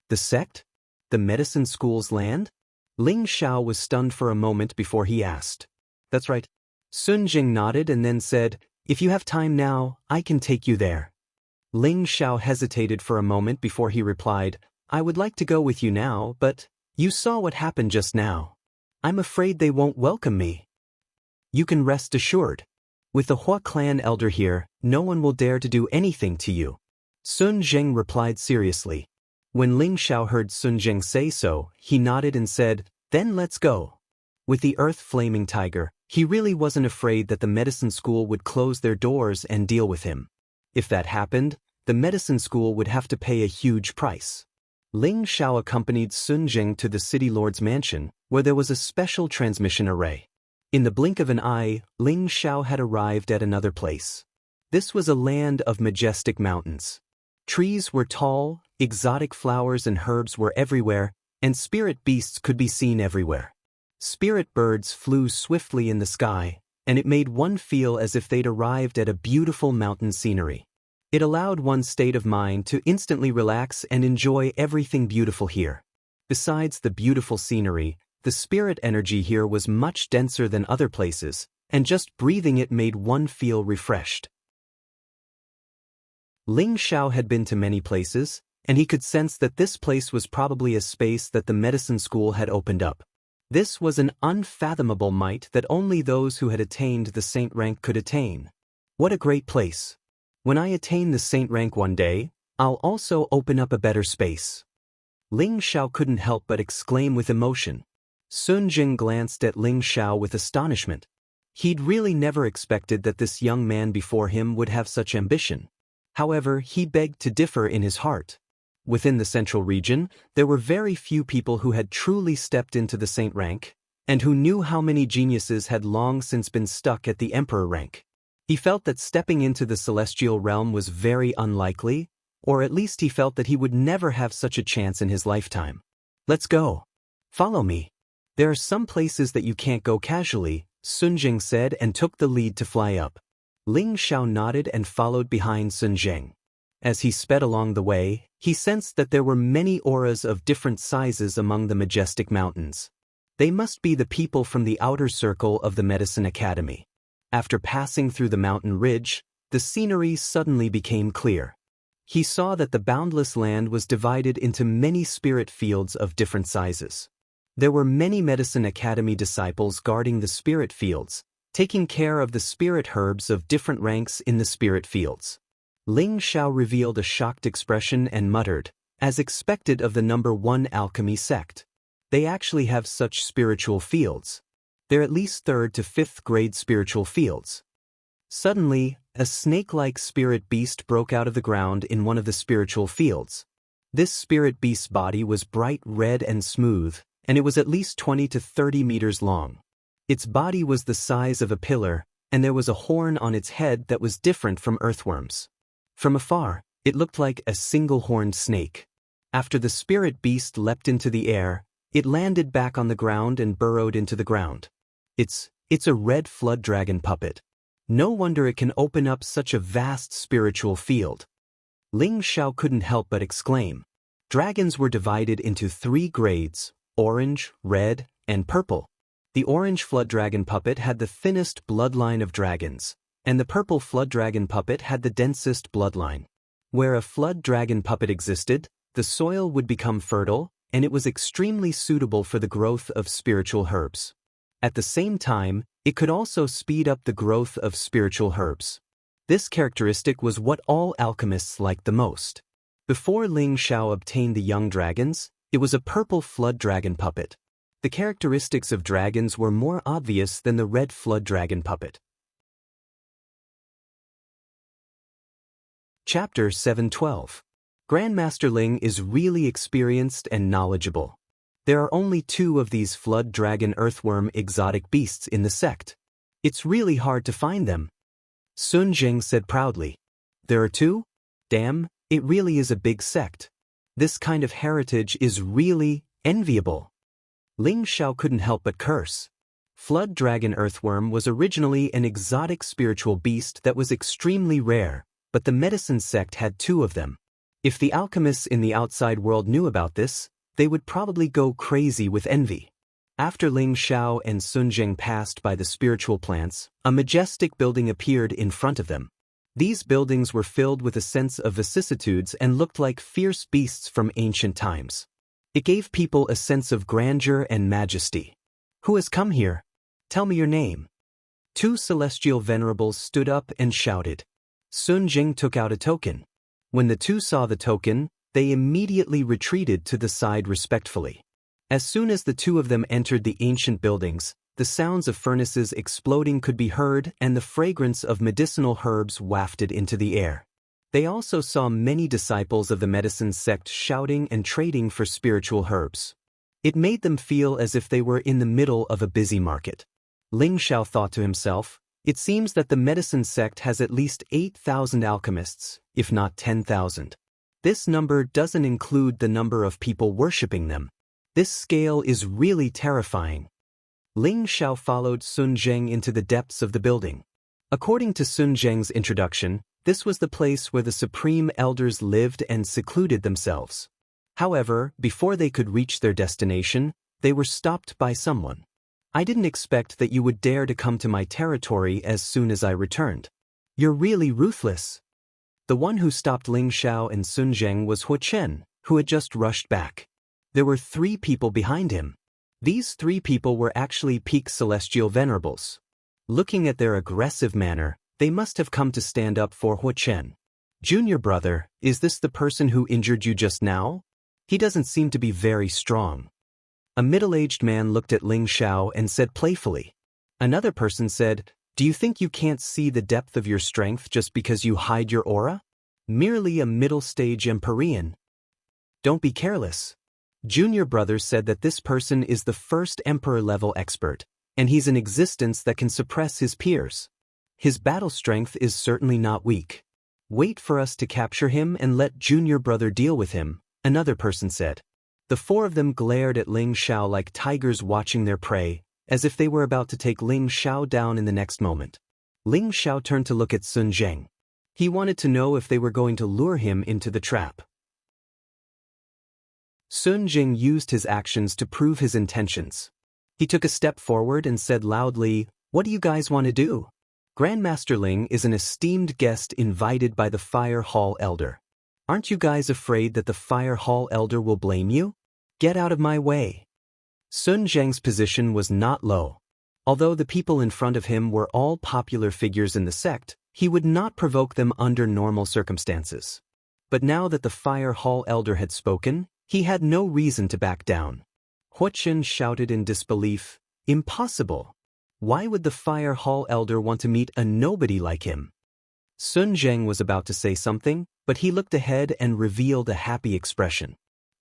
The sect? The medicine school's land? Ling Xiao was stunned for a moment before he asked. "That's right." Sun Jing nodded and then said, "If you have time now, I can take you there." Ling Xiao hesitated for a moment before he replied, "I would like to go with you now, but you saw what happened just now. I'm afraid they won't welcome me." "You can rest assured. With the Hua clan elder here, no one will dare to do anything to you." Sun Zheng replied seriously. When Ling Xiao heard Sun Zheng say so, he nodded and said, "Then let's go." With the earth-flaming tiger, he really wasn't afraid that the medicine school would close their doors and deal with him. If that happened, the medicine school would have to pay a huge price. Ling Xiao accompanied Sun Zheng to the city lord's mansion, where there was a special transmission array. In the blink of an eye, Ling Xiao had arrived at another place. This was a land of majestic mountains. Trees were tall, exotic flowers and herbs were everywhere, and spirit beasts could be seen everywhere. Spirit birds flew swiftly in the sky, and it made one feel as if they'd arrived at a beautiful mountain scenery. It allowed one's state of mind to instantly relax and enjoy everything beautiful here. Besides the beautiful scenery, the spirit energy here was much denser than other places, and just breathing it made one feel refreshed. Ling Xiao had been to many places, and he could sense that this place was probably a space that the medicine school had opened up. This was an unfathomable might that only those who had attained the saint rank could attain. What a great place! When I attain the saint rank one day, I'll also open up a better space. Ling Xiao couldn't help but exclaim with emotion. Sun Jing glanced at Ling Xiao with astonishment. He'd really never expected that this young man before him would have such ambition. However, he begged to differ in his heart. Within the central region, there were very few people who had truly stepped into the saint rank, and who knew how many geniuses had long since been stuck at the emperor rank. He felt that stepping into the celestial realm was very unlikely, or at least he felt that he would never have such a chance in his lifetime. "Let's go. Follow me. There are some places that you can't go casually," Sun Jing said and took the lead to fly up. Ling Xiao nodded and followed behind Sun Jing. As he sped along the way, he sensed that there were many auras of different sizes among the majestic mountains. They must be the people from the outer circle of the Medicine Academy. After passing through the mountain ridge, the scenery suddenly became clear. He saw that the boundless land was divided into many spirit fields of different sizes. There were many Medicine Academy disciples guarding the spirit fields, taking care of the spirit herbs of different ranks in the spirit fields. Ling Xiao revealed a shocked expression and muttered, "As expected of the number 1 alchemy sect. They actually have such spiritual fields. They're at least 3rd to 5th grade spiritual fields." Suddenly, a snake-like spirit beast broke out of the ground in one of the spiritual fields. This spirit beast's body was bright red and smooth, and it was at least 20 to 30 meters long. Its body was the size of a pillar, and there was a horn on its head that was different from earthworms. From afar, it looked like a single-horned snake. After the spirit beast leapt into the air, it landed back on the ground and burrowed into the ground. It's a red flood dragon puppet. No wonder it can open up such a vast spiritual field. Ling Xiao couldn't help but exclaim. Dragons were divided into 3 grades: orange, red, and purple. The orange flood dragon puppet had the thinnest bloodline of dragons, and the purple flood dragon puppet had the densest bloodline. Where a flood dragon puppet existed, the soil would become fertile, and it was extremely suitable for the growth of spiritual herbs. At the same time, it could also speed up the growth of spiritual herbs. This characteristic was what all alchemists liked the most. Before Ling Xiao obtained the young dragons, it was a purple flood dragon puppet. The characteristics of dragons were more obvious than the red flood dragon puppet. Chapter 712. Grandmaster Ling is really experienced and knowledgeable. There are only 2 of these flood dragon earthworm exotic beasts in the sect. It's really hard to find them. Sun Jing said proudly. There are 2? Damn, it really is a big sect. This kind of heritage is really enviable. Ling Xiao couldn't help but curse. Flood dragon earthworm was originally an exotic spiritual beast that was extremely rare, but the medicine sect had 2 of them. If the alchemists in the outside world knew about this, they would probably go crazy with envy. After Ling Xiao and Sun Jing passed by the spiritual plants, a majestic building appeared in front of them. These buildings were filled with a sense of vicissitudes and looked like fierce beasts from ancient times. It gave people a sense of grandeur and majesty. Who has come here? Tell me your name. 2 celestial venerables stood up and shouted. Sun Jing took out a token. When the 2 saw the token, they immediately retreated to the side respectfully. As soon as the 2 of them entered the ancient buildings, the sounds of furnaces exploding could be heard and the fragrance of medicinal herbs wafted into the air. They also saw many disciples of the medicine sect shouting and trading for spiritual herbs. It made them feel as if they were in the middle of a busy market. Ling Xiao thought to himself, it seems that the medicine sect has at least 8,000 alchemists, if not 10,000. This number doesn't include the number of people worshipping them. This scale is really terrifying. Ling Xiao followed Sun Jing into the depths of the building. According to Sun Jing's introduction, this was the place where the supreme elders lived and secluded themselves. However, before they could reach their destination, they were stopped by someone. I didn't expect that you would dare to come to my territory as soon as I returned. You're really ruthless. The one who stopped Ling Xiao and Sun Jing was Wuxia, who had just rushed back. There were 3 people behind him. These 3 people were actually peak celestial venerables. Looking at their aggressive manner, they must have come to stand up for Wuxia. Junior brother, is this the person who injured you just now? He doesn't seem to be very strong. A middle-aged man looked at Ling Xiao and said playfully. Another person said, do you think you can't see the depth of your strength just because you hide your aura? Merely a middle-stage Empyrean. Don't be careless. Junior brother said that this person is the first Emperor-level expert, and he's an existence that can suppress his peers. His battle strength is certainly not weak. Wait for us to capture him and let Junior brother deal with him, another person said. The 4 of them glared at Ling Xiao like tigers watching their prey, as if they were about to take Ling Xiao down in the next moment. Ling Xiao turned to look at Sun Jing. He wanted to know if they were going to lure him into the trap. Sun Jing used his actions to prove his intentions. He took a step forward and said loudly, what do you guys want to do? Grandmaster Ling is an esteemed guest invited by the Fire Hall Elder. Aren't you guys afraid that the Fire Hall Elder will blame you? Get out of my way. Sun Jing's position was not low. Although the people in front of him were all popular figures in the sect, he would not provoke them under normal circumstances. But now that the Fire Hall Elder had spoken, he had no reason to back down. Wuxia shouted in disbelief, impossible. Why would the Fire Hall Elder want to meet a nobody like him? Sun Jing was about to say something, but he looked ahead and revealed a happy expression.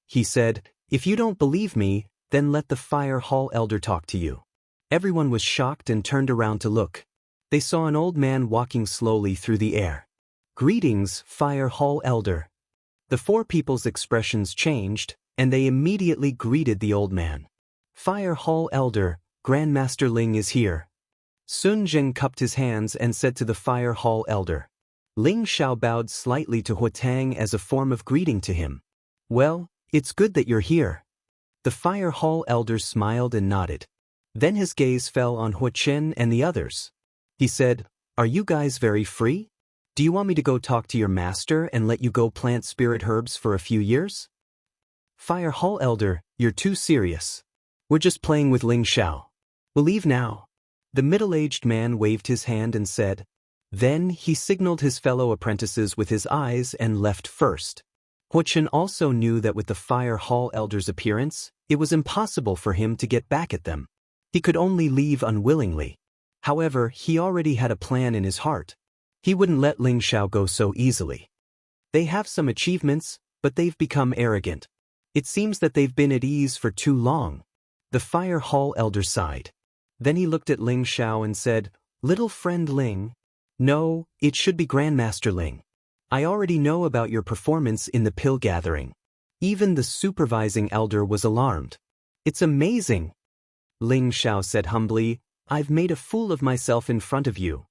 He said, if you don't believe me, then let the Fire Hall Elder talk to you. Everyone was shocked and turned around to look. They saw an old man walking slowly through the air. "Greetings, Fire Hall Elder." The four people's expressions changed, and they immediately greeted the old man. "Fire Hall Elder, Grandmaster Ling is here." Sun Zheng cupped his hands and said to the Fire Hall Elder. Ling Xiao bowed slightly to Huatang as a form of greeting to him. "Well, it's good that you're here." The Fire Hall Elder smiled and nodded. Then his gaze fell on Huachen and the others. He said, "Are you guys very free? Do you want me to go talk to your master and let you go plant spirit herbs for a few years?" "Fire Hall Elder, you're too serious. We're just playing with Ling Xiao. We'll leave now." The middle-aged man waved his hand and said. Then he signaled his fellow apprentices with his eyes and left first. Huachen also knew that with the Fire Hall Elder's appearance, it was impossible for him to get back at them. He could only leave unwillingly. However, he already had a plan in his heart. He wouldn't let Ling Xiao go so easily. They have some achievements, but they've become arrogant. It seems that they've been at ease for too long. The Fire Hall Elder sighed. Then he looked at Ling Xiao and said, "Little friend Ling." "No, it should be Grandmaster Ling. I already know about your performance in the pill gathering." Even the supervising elder was alarmed. "It's amazing." Ling Xiao said humbly, "I've made a fool of myself in front of you."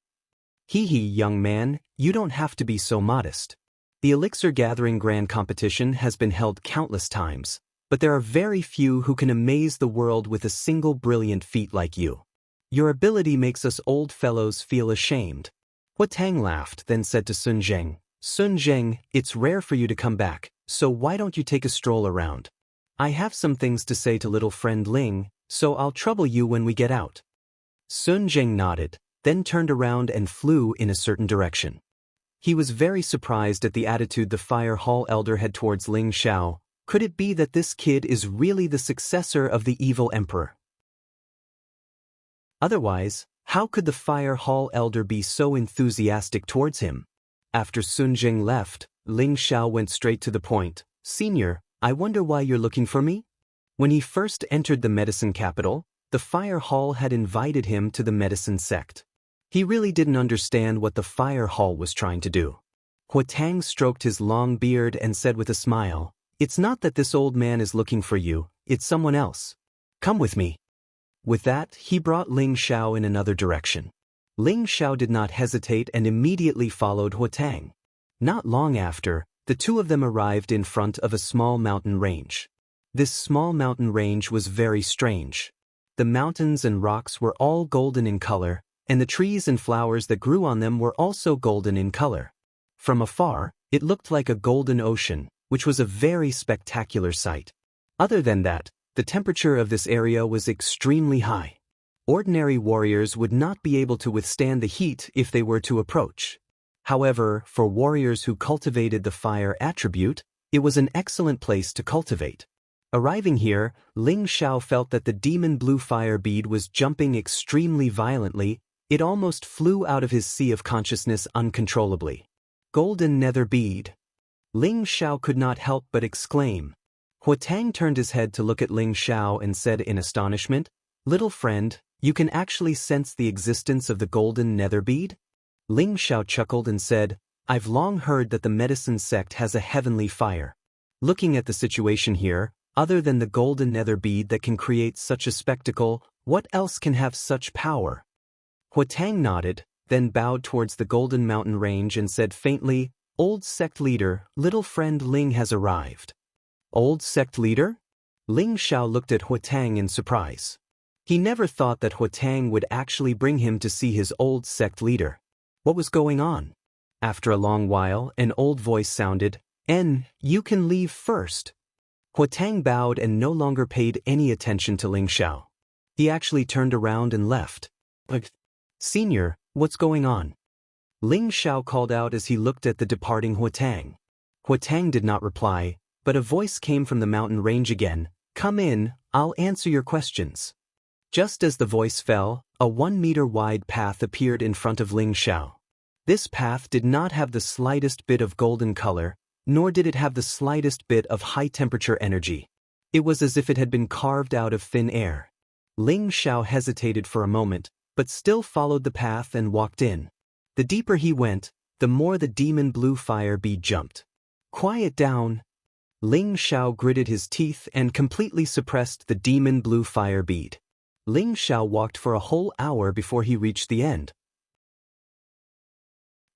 "Hee hee, young man, you don't have to be so modest. The elixir gathering grand competition has been held countless times, but there are very few who can amaze the world with a single brilliant feat like you. Your ability makes us old fellows feel ashamed." Huatang laughed, then said to Sun Zheng, "Sun Zheng, it's rare for you to come back, so why don't you take a stroll around? I have some things to say to little friend Ling, so I'll trouble you when we get out." Sun Zheng nodded, then turned around and flew in a certain direction. He was very surprised at the attitude the Fire Hall Elder had towards Ling Xiao. Could it be that this kid is really the successor of the evil emperor? Otherwise, how could the Fire Hall Elder be so enthusiastic towards him? After Sun Zheng left, Ling Xiao went straight to the point. "Senior, I wonder why you're looking for me?" When he first entered the medicine capital, the Fire Hall had invited him to the medicine sect. He really didn't understand what the Fire Hall was trying to do. Huatang stroked his long beard and said with a smile, "It's not that this old man is looking for you, it's someone else. Come with me." With that, he brought Ling Xiao in another direction. Ling Xiao did not hesitate and immediately followed Huatang. Not long after, the two of them arrived in front of a small mountain range. This small mountain range was very strange. The mountains and rocks were all golden in color, and the trees and flowers that grew on them were also golden in color. From afar, it looked like a golden ocean, which was a very spectacular sight. Other than that, the temperature of this area was extremely high. Ordinary warriors would not be able to withstand the heat if they were to approach. However, for warriors who cultivated the fire attribute, it was an excellent place to cultivate. Arriving here, Ling Xiao felt that the demon blue fire bead was jumping extremely violently. It almost flew out of his sea of consciousness uncontrollably. "Golden nether bead." Ling Xiao could not help but exclaim. Huatang turned his head to look at Ling Xiao and said in astonishment, "Little friend, you can actually sense the existence of the golden nether bead?" Ling Xiao chuckled and said, "I've long heard that the medicine sect has a heavenly fire. Looking at the situation here, other than the golden nether bead that can create such a spectacle, what else can have such power?" Huatang nodded, then bowed towards the golden mountain range and said faintly, "Old sect leader, little friend Ling has arrived." "Old sect leader?" Ling Xiao looked at Huatang in surprise. He never thought that Huatang would actually bring him to see his old sect leader. What was going on? After a long while, an old voice sounded, "You can leave first." Huatang bowed and no longer paid any attention to Ling Xiao. He actually turned around and left. "Senior, what's going on?" Ling Xiao called out as he looked at the departing Huatang. Huatang did not reply, but a voice came from the mountain range again, "Come in, I'll answer your questions." Just as the voice fell, a 1-meter wide path appeared in front of Ling Xiao. This path did not have the slightest bit of golden color, nor did it have the slightest bit of high-temperature energy. It was as if it had been carved out of thin air. Ling Xiao hesitated for a moment, but still followed the path and walked in. The deeper he went, the more the demon blue fire bead jumped. Quiet down. Ling Xiao gritted his teeth and completely suppressed the demon blue fire bead. Ling Xiao walked for a whole hour before he reached the end.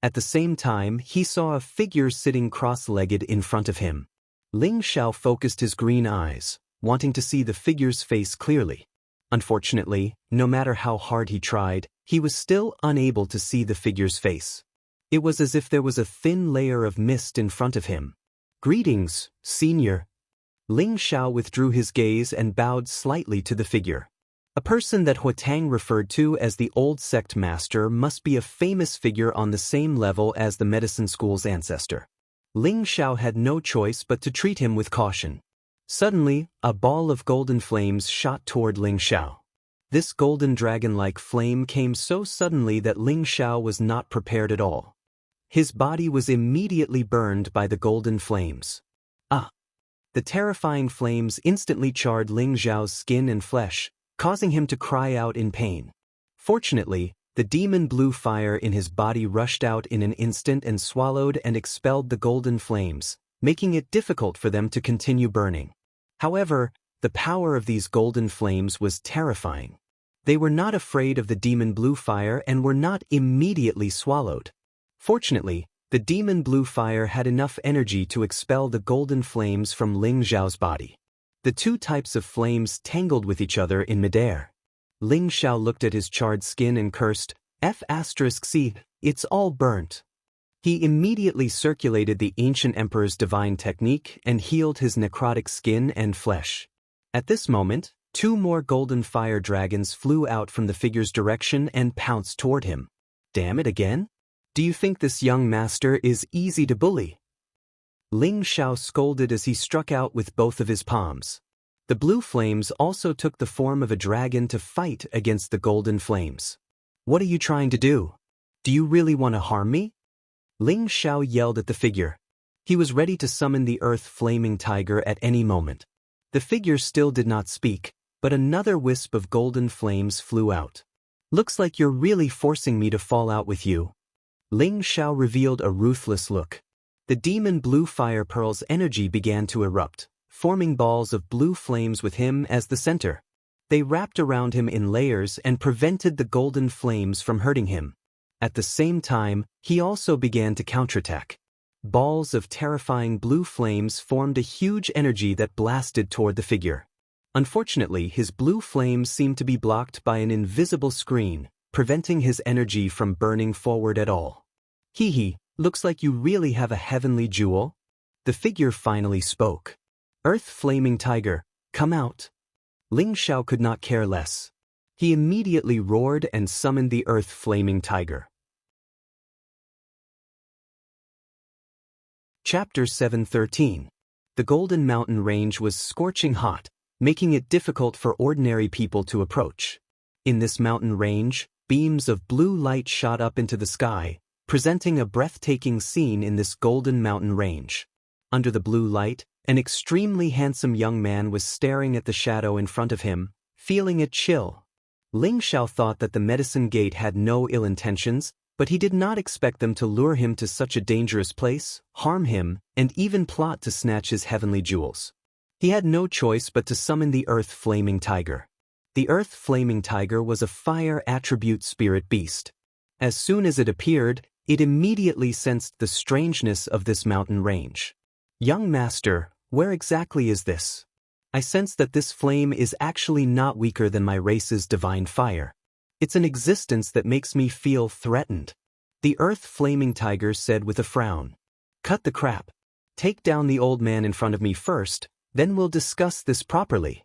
At the same time, he saw a figure sitting cross-legged in front of him. Ling Xiao focused his green eyes, wanting to see the figure's face clearly. Unfortunately, no matter how hard he tried, he was still unable to see the figure's face. It was as if there was a thin layer of mist in front of him. "Greetings, senior." Ling Xiao withdrew his gaze and bowed slightly to the figure. A person that Huatang referred to as the old sect master must be a famous figure on the same level as the medicine school's ancestor. Ling Xiao had no choice but to treat him with caution. Suddenly, a ball of golden flames shot toward Ling Xiao. This golden dragon-like flame came so suddenly that Ling Xiao was not prepared at all. His body was immediately burned by the golden flames. Ah! The terrifying flames instantly charred Ling Xiao's skin and flesh, causing him to cry out in pain. Fortunately, the demon blue fire in his body rushed out in an instant and swallowed and expelled the golden flames, making it difficult for them to continue burning. However, the power of these golden flames was terrifying. They were not afraid of the demon blue fire and were not immediately swallowed. Fortunately, the demon blue fire had enough energy to expel the golden flames from Ling Xiao's body. The two types of flames tangled with each other in midair. Ling Xiao looked at his charred skin and cursed, "F***C, it's all burnt." He immediately circulated the ancient emperor's divine technique and healed his necrotic skin and flesh. At this moment, two more golden fire dragons flew out from the figure's direction and pounced toward him. "Damn it again? Do you think this young master is easy to bully?" Ling Xiao scolded as he struck out with both of his palms. The blue flames also took the form of a dragon to fight against the golden flames. "What are you trying to do? Do you really want to harm me?" Ling Xiao yelled at the figure. He was ready to summon the earth-flaming tiger at any moment. The figure still did not speak, but another wisp of golden flames flew out. "Looks like you're really forcing me to fall out with you." Ling Xiao revealed a ruthless look. The demon blue fire pearl's energy began to erupt, forming balls of blue flames with him as the center. They wrapped around him in layers and prevented the golden flames from hurting him. At the same time, he also began to counterattack. Balls of terrifying blue flames formed a huge energy that blasted toward the figure. Unfortunately, his blue flames seemed to be blocked by an invisible screen, preventing his energy from burning forward at all. "Hee hee, looks like you really have a heavenly jewel." The figure finally spoke. "Earth-flaming tiger, come out." Ling Xiao could not care less. He immediately roared and summoned the earth-flaming tiger. Chapter 713. The Golden Mountain Range was scorching hot, making it difficult for ordinary people to approach. In this mountain range, beams of blue light shot up into the sky, presenting a breathtaking scene in this golden mountain range. Under the blue light, an extremely handsome young man was staring at the shadow in front of him, feeling a chill. Ling Xiao thought that the medicine gate had no ill intentions, but he did not expect them to lure him to such a dangerous place, harm him, and even plot to snatch his heavenly jewels. He had no choice but to summon the earth-flaming tiger. The earth-flaming tiger was a fire attribute spirit beast. As soon as it appeared, it immediately sensed the strangeness of this mountain range. "Young master, where exactly is this? I sense that this flame is actually not weaker than my race's divine fire. It's an existence that makes me feel threatened." The earth-flaming tiger said with a frown. "Cut the crap. Take down the old man in front of me first, then we'll discuss this properly."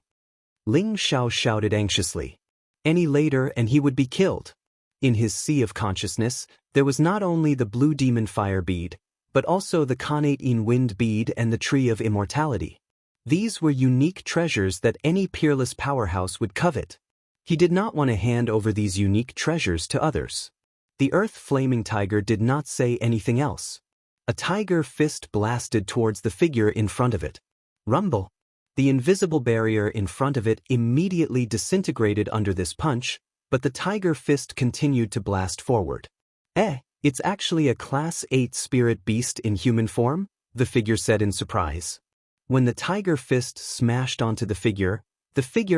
Ling Xiao shouted anxiously. Any later and he would be killed. In his sea of consciousness, there was not only the blue demon fire bead, but also the Khanate in wind bead and the tree of immortality. These were unique treasures that any peerless powerhouse would covet. He did not want to hand over these unique treasures to others. The earth-flaming tiger did not say anything else. A tiger fist blasted towards the figure in front of it. Rumble. The invisible barrier in front of it immediately disintegrated under this punch, but the tiger fist continued to blast forward. It's actually a Class 8 spirit beast in human form, the figure said in surprise. When the tiger fist smashed onto the figure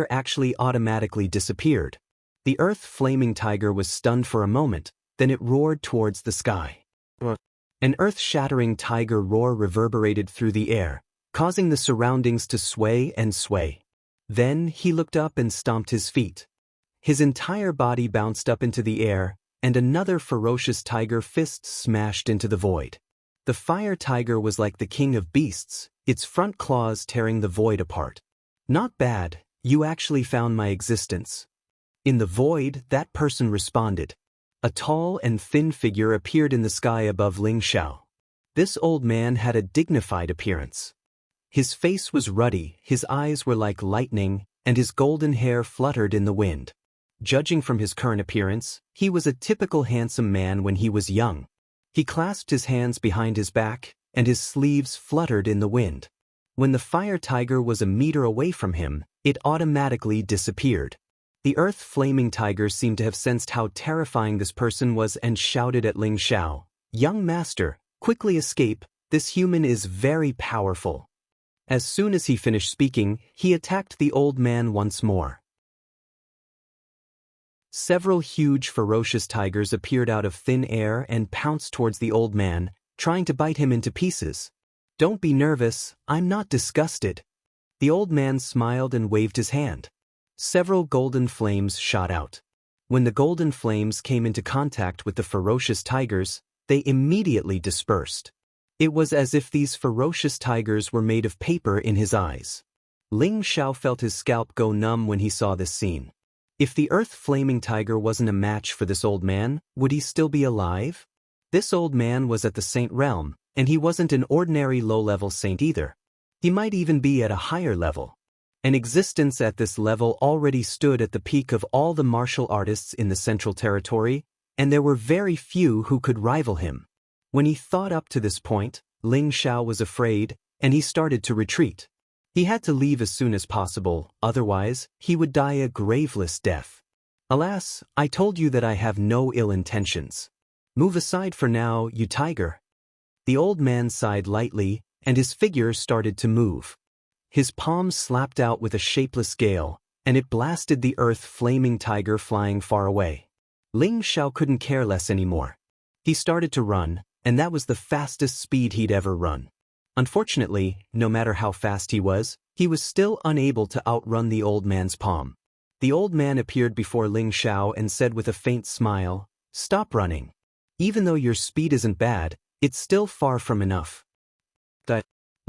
actually automatically disappeared. The earth-flaming tiger was stunned for a moment, then it roared towards the sky. An earth-shattering tiger roar reverberated through the air, causing the surroundings to sway and sway. Then he looked up and stomped his feet. His entire body bounced up into the air, and another ferocious tiger fist smashed into the void. The fire tiger was like the king of beasts, its front claws tearing the void apart. Not bad, you actually found my existence. In the void, that person responded. A tall and thin figure appeared in the sky above Ling Xiao. This old man had a dignified appearance. His face was ruddy, his eyes were like lightning, and his golden hair fluttered in the wind. Judging from his current appearance, he was a typical handsome man when he was young. He clasped his hands behind his back, and his sleeves fluttered in the wind. When the fire tiger was a meter away from him, it automatically disappeared. The earth-flaming tiger seemed to have sensed how terrifying this person was and shouted at Ling Xiao, "Young master, quickly escape, this human is very powerful." As soon as he finished speaking, he attacked the old man once more. Several huge ferocious tigers appeared out of thin air and pounced towards the old man, trying to bite him into pieces. "Don't be nervous, I'm not disgusted." The old man smiled and waved his hand. Several golden flames shot out. When the golden flames came into contact with the ferocious tigers, they immediately dispersed. It was as if these ferocious tigers were made of paper in his eyes. Ling Xiao felt his scalp go numb when he saw this scene. If the earth-flaming tiger wasn't a match for this old man, would he still be alive? This old man was at the saint realm, and he wasn't an ordinary low-level saint either. He might even be at a higher level. An existence at this level already stood at the peak of all the martial artists in the Central Territory, and there were very few who could rival him. When he thought up to this point, Ling Xiao was afraid, and he started to retreat. He had to leave as soon as possible, otherwise, he would die a graveless death. "Alas, I told you that I have no ill intentions. Move aside for now, you tiger." The old man sighed lightly, and his figure started to move. His palm slapped out with a shapeless gale, and it blasted the earth-flaming tiger flying far away. Ling Xiao couldn't care less anymore. He started to run, and that was the fastest speed he'd ever run. Unfortunately, no matter how fast he was still unable to outrun the old man's palm. The old man appeared before Ling Xiao and said with a faint smile, "Stop running. Even though your speed isn't bad, it's still far from enough."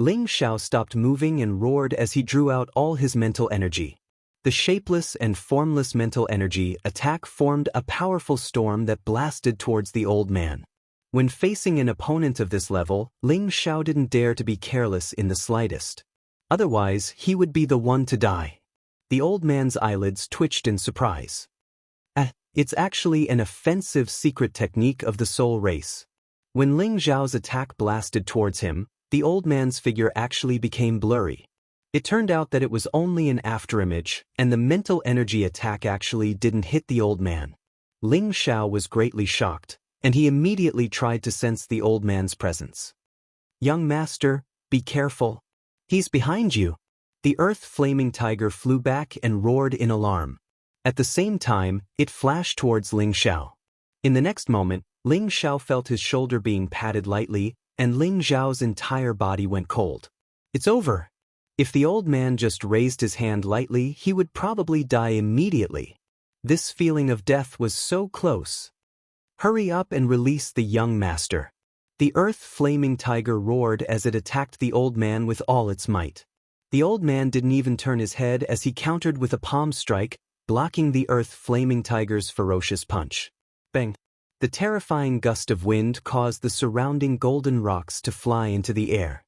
Ling Xiao stopped moving and roared as he drew out all his mental energy. The shapeless and formless mental energy attack formed a powerful storm that blasted towards the old man. When facing an opponent of this level, Ling Xiao didn't dare to be careless in the slightest. Otherwise, he would be the one to die. The old man's eyelids twitched in surprise. It's actually an offensive secret technique of the soul race. When Ling Xiao's attack blasted towards him, the old man's figure actually became blurry. It turned out that it was only an afterimage, and the mental energy attack actually didn't hit the old man. Ling Xiao was greatly shocked, and he immediately tried to sense the old man's presence. "Young master, be careful. He's behind you." The earth-flaming tiger flew back and roared in alarm. At the same time, it flashed towards Ling Xiao. In the next moment, Ling Xiao felt his shoulder being patted lightly, and Ling Xiao's entire body went cold. "It's over." If the old man just raised his hand lightly, he would probably die immediately. This feeling of death was so close. "Hurry up and release the young master." The earth-flaming tiger roared as it attacked the old man with all its might. The old man didn't even turn his head as he countered with a palm strike, blocking the earth-flaming tiger's ferocious punch. Bang! The terrifying gust of wind caused the surrounding golden rocks to fly into the air.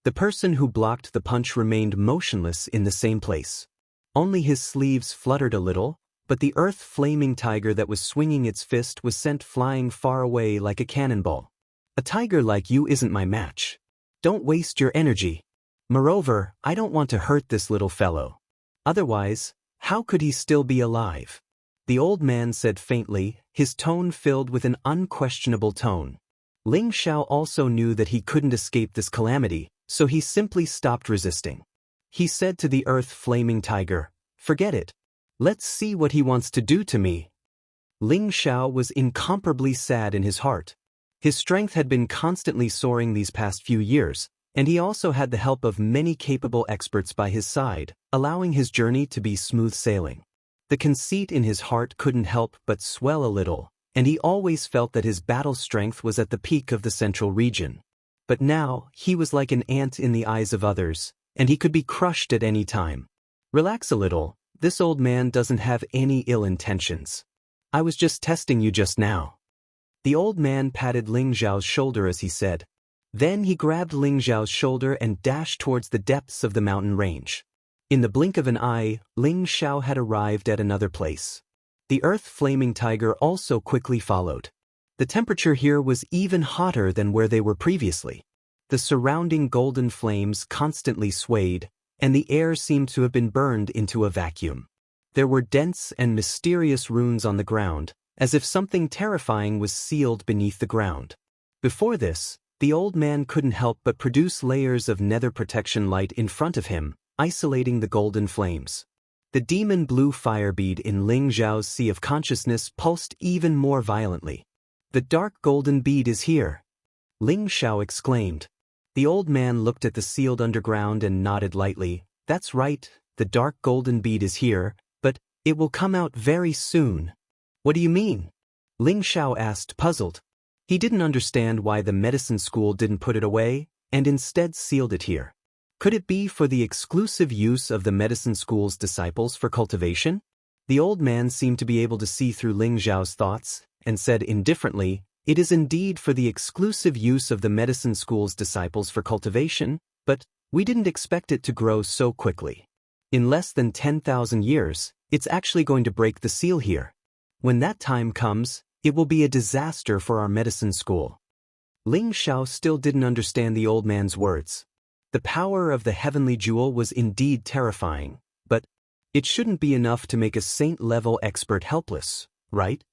The person who blocked the punch remained motionless in the same place. Only his sleeves fluttered a little, but the earth-flaming tiger that was swinging its fist was sent flying far away like a cannonball. "A tiger like you isn't my match. Don't waste your energy." Moreover, I don't want to hurt this little fellow. Otherwise, how could he still be alive? The old man said faintly, his tone filled with an unquestionable tone. Ling Xiao also knew that he couldn't escape this calamity, so he simply stopped resisting. He said to the earth-flaming tiger, "Forget it. Let's see what he wants to do to me." Ling Xiao was incomparably sad in his heart. His strength had been constantly soaring these past few years, and he also had the help of many capable experts by his side, allowing his journey to be smooth sailing. The conceit in his heart couldn't help but swell a little, and he always felt that his battle strength was at the peak of the central region. But now, he was like an ant in the eyes of others, and he could be crushed at any time. Relax a little, this old man doesn't have any ill intentions. I was just testing you just now. The old man patted Ling Xiao's shoulder as he said. Then he grabbed Ling Xiao's shoulder and dashed towards the depths of the mountain range. In the blink of an eye, Ling Xiao had arrived at another place. The earth-flaming tiger also quickly followed. The temperature here was even hotter than where they were previously. The surrounding golden flames constantly swayed, and the air seemed to have been burned into a vacuum. There were dense and mysterious runes on the ground, as if something terrifying was sealed beneath the ground. Before this, the old man couldn't help but produce layers of nether protection light in front of him, isolating the golden flames. The demon blue fire bead in Ling Xiao's sea of consciousness pulsed even more violently. The dark golden bead is here, Ling Xiao exclaimed. The old man looked at the sealed underground and nodded lightly. That's right, the dark golden bead is here, but it will come out very soon. What do you mean? Ling Xiao asked, puzzled. He didn't understand why the medicine school didn't put it away, and instead sealed it here. Could it be for the exclusive use of the medicine school's disciples for cultivation? The old man seemed to be able to see through Ling Xiao's thoughts, and said indifferently, "It is indeed for the exclusive use of the medicine school's disciples for cultivation, but we didn't expect it to grow so quickly. In less than 10,000 years, it's actually going to break the seal here. When that time comes, it will be a disaster for our medicine school." Ling Xiao still didn't understand the old man's words. The power of the heavenly jewel was indeed terrifying, but it shouldn't be enough to make a saint-level expert helpless, right?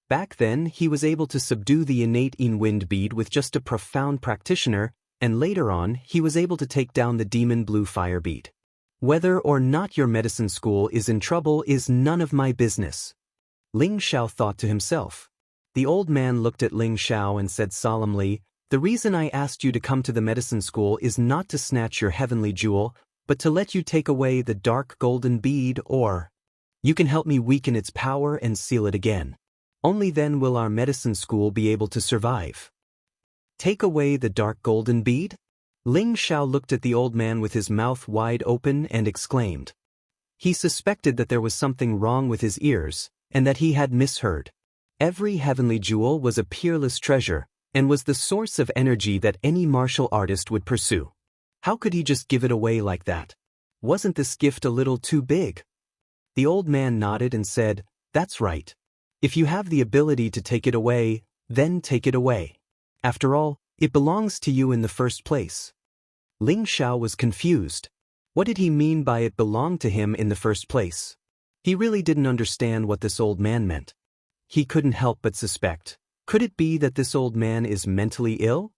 Back then, he was able to subdue the innate in-wind bead with just a profound practitioner, and later on, he was able to take down the demon blue fire bead. Whether or not your medicine school is in trouble is none of my business, Ling Xiao thought to himself. The old man looked at Ling Xiao and said solemnly, "The reason I asked you to come to the medicine school is not to snatch your heavenly jewel, but to let you take away the dark golden bead, or you can help me weaken its power and seal it again. Only then will our medicine school be able to survive." Take away the dark golden bead? Ling Xiao looked at the old man with his mouth wide open and exclaimed. He suspected that there was something wrong with his ears, and that he had misheard. Every heavenly jewel was a peerless treasure, and was the source of energy that any martial artist would pursue. How could he just give it away like that? Wasn't this gift a little too big? The old man nodded and said, "That's right. If you have the ability to take it away, then take it away. After all, it belongs to you in the first place." Ling Xiao was confused. What did he mean by it belonged to him in the first place? He really didn't understand what this old man meant. He couldn't help but suspect. Could it be that this old man is mentally ill?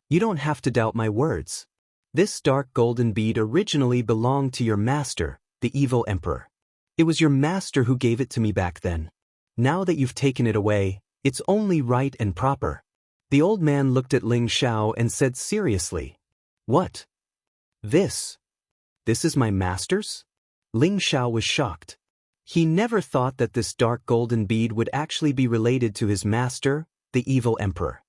You don't have to doubt my words. This dark golden bead originally belonged to your master, the evil emperor. It was your master who gave it to me back then. Now that you've taken it away, it's only right and proper. The old man looked at Ling Xiao and said seriously, "What? This is my master's?" Ling Xiao was shocked. He never thought that this dark golden bead would actually be related to his master, the evil emperor.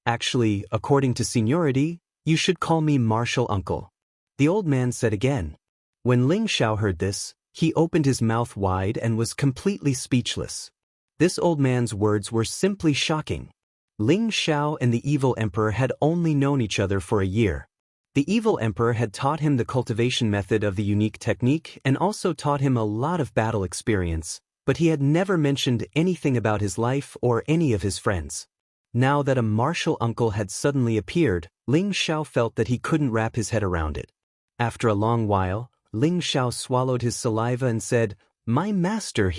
"Actually, according to seniority, you should call me martial uncle," the old man said again. When Ling Xiao heard this, he opened his mouth wide and was completely speechless. This old man's words were simply shocking. Ling Xiao and the evil emperor had only known each other for a year. The evil emperor had taught him the cultivation method of the unique technique and also taught him a lot of battle experience, but he had never mentioned anything about his life or any of his friends. Now that a martial uncle had suddenly appeared, Ling Xiao felt that he couldn't wrap his head around it. After a long while, Ling Xiao swallowed his saliva and said, "My master,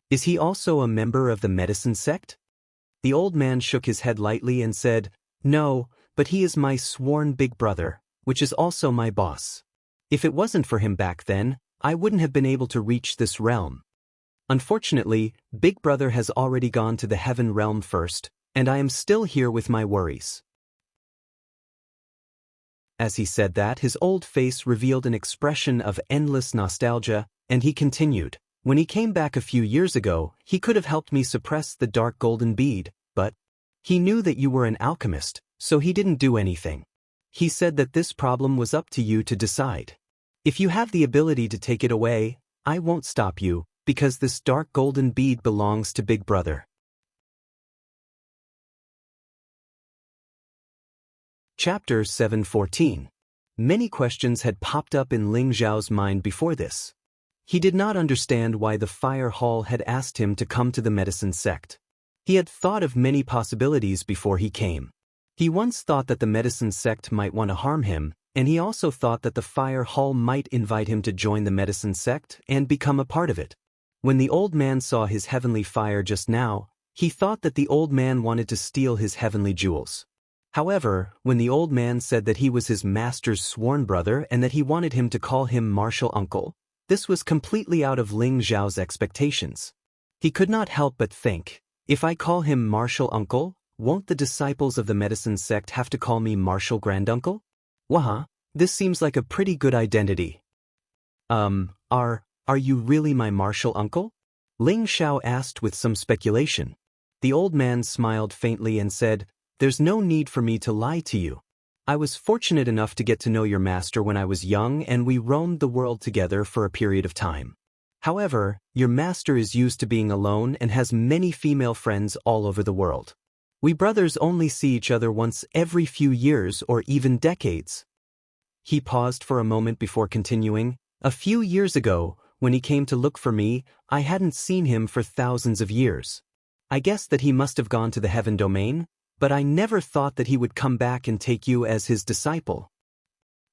is he also a member of the medicine sect?" The old man shook his head lightly and said, "No, but he is my sworn big brother, which is also my boss. If it wasn't for him back then, I wouldn't have been able to reach this realm. Unfortunately, Big Brother has already gone to the heaven realm first, and I am still here with my worries." As he said that, his old face revealed an expression of endless nostalgia, and he continued, "When he came back a few years ago, he could have helped me suppress the dark golden bead, but he knew that you were an alchemist, so he didn't do anything. He said that this problem was up to you to decide. If you have the ability to take it away, I won't stop you, because this dark golden bead belongs to Big Brother." Chapter 714. Many questions had popped up in Ling Xiao's mind before this. He did not understand why the Fire Hall had asked him to come to the medicine sect. He had thought of many possibilities before he came. He once thought that the medicine sect might want to harm him, and he also thought that the Fire Hall might invite him to join the medicine sect and become a part of it. When the old man saw his heavenly fire just now, he thought that the old man wanted to steal his heavenly jewels. However, when the old man said that he was his master's sworn brother and that he wanted him to call him martial uncle, this was completely out of Ling Xiao's expectations. He could not help but think, if I call him martial uncle, won't the disciples of the medicine sect have to call me martial granduncle? Waha, this seems like a pretty good identity. Are you really my martial uncle? Ling Xiao asked with some speculation. The old man smiled faintly and said, "There's no need for me to lie to you. I was fortunate enough to get to know your master when I was young, and we roamed the world together for a period of time. However, your master is used to being alone and has many female friends all over the world. We brothers only see each other once every few years or even decades." He paused for a moment before continuing, "A few years ago, when he came to look for me, I hadn't seen him for thousands of years. I guessed that he must have gone to the heaven domain, but I never thought that he would come back and take you as his disciple.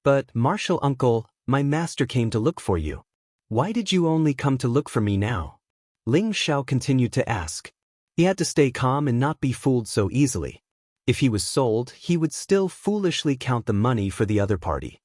But, martial uncle, my master came to look for you. Why did you only come to look for me now?" Ling Xiao continued to ask. He had to stay calm and not be fooled so easily. If he was sold, he would still foolishly count the money for the other party.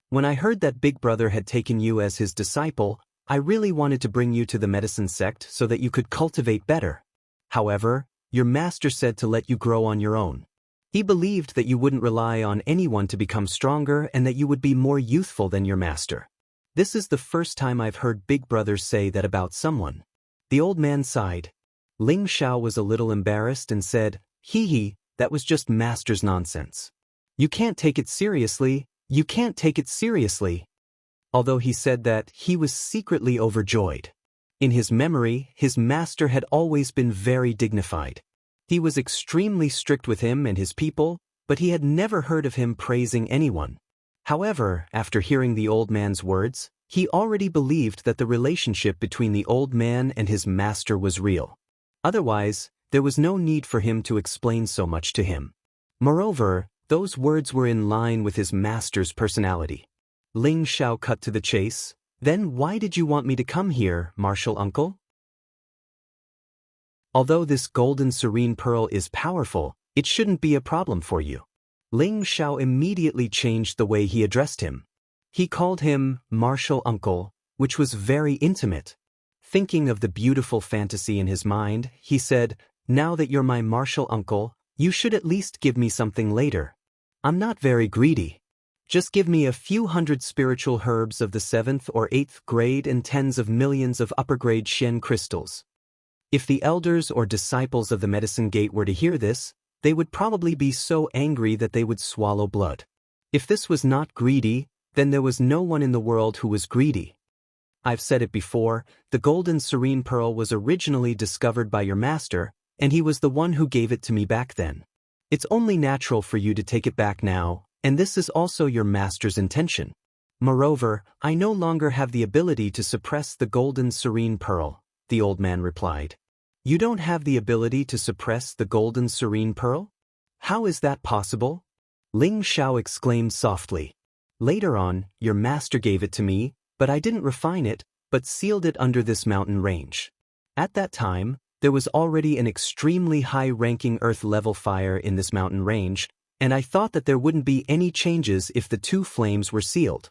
"When I heard that Big Brother had taken you as his disciple, I really wanted to bring you to the medicine sect so that you could cultivate better. However, your master said to let you grow on your own. He believed that you wouldn't rely on anyone to become stronger and that you would be more youthful than your master. This is the first time I've heard Big Brother say that about someone." The old man sighed. Ling Xiao was a little embarrassed and said, That was just master's nonsense. You can't take it seriously. Although he said that, he was secretly overjoyed. In his memory, his master had always been very dignified. He was extremely strict with him and his people, but he had never heard of him praising anyone. However, after hearing the old man's words, he already believed that the relationship between the old man and his master was real. Otherwise, there was no need for him to explain so much to him. Moreover, those words were in line with his master's personality. Ling Xiao cut to the chase. "Then why did you want me to come here, martial uncle?" "Although this golden serene pearl is powerful, it shouldn't be a problem for you." Ling Xiao immediately changed the way he addressed him. He called him martial uncle, which was very intimate. Thinking of the beautiful fantasy in his mind, he said, "Now that you're my martial uncle, you should at least give me something later. I'm not very greedy. Just give me a few hundred spiritual herbs of the 7th or 8th grade and tens of millions of upper-grade Xian crystals." If the elders or disciples of the Medicine Gate were to hear this, they would probably be so angry that they would swallow blood. If this was not greedy, then there was no one in the world who was greedy. I've said it before, the golden serene pearl was originally discovered by your master, and he was the one who gave it to me back then. It's only natural for you to take it back now, and this is also your master's intention. Moreover, I no longer have the ability to suppress the golden serene pearl," the old man replied. You don't have the ability to suppress the golden serene pearl? How is that possible? Ling Xiao exclaimed softly. Later on, your master gave it to me, but I didn't refine it, but sealed it under this mountain range. At that time, there was already an extremely high-ranking earth-level fire in this mountain range, and I thought that there wouldn't be any changes if the two flames were sealed.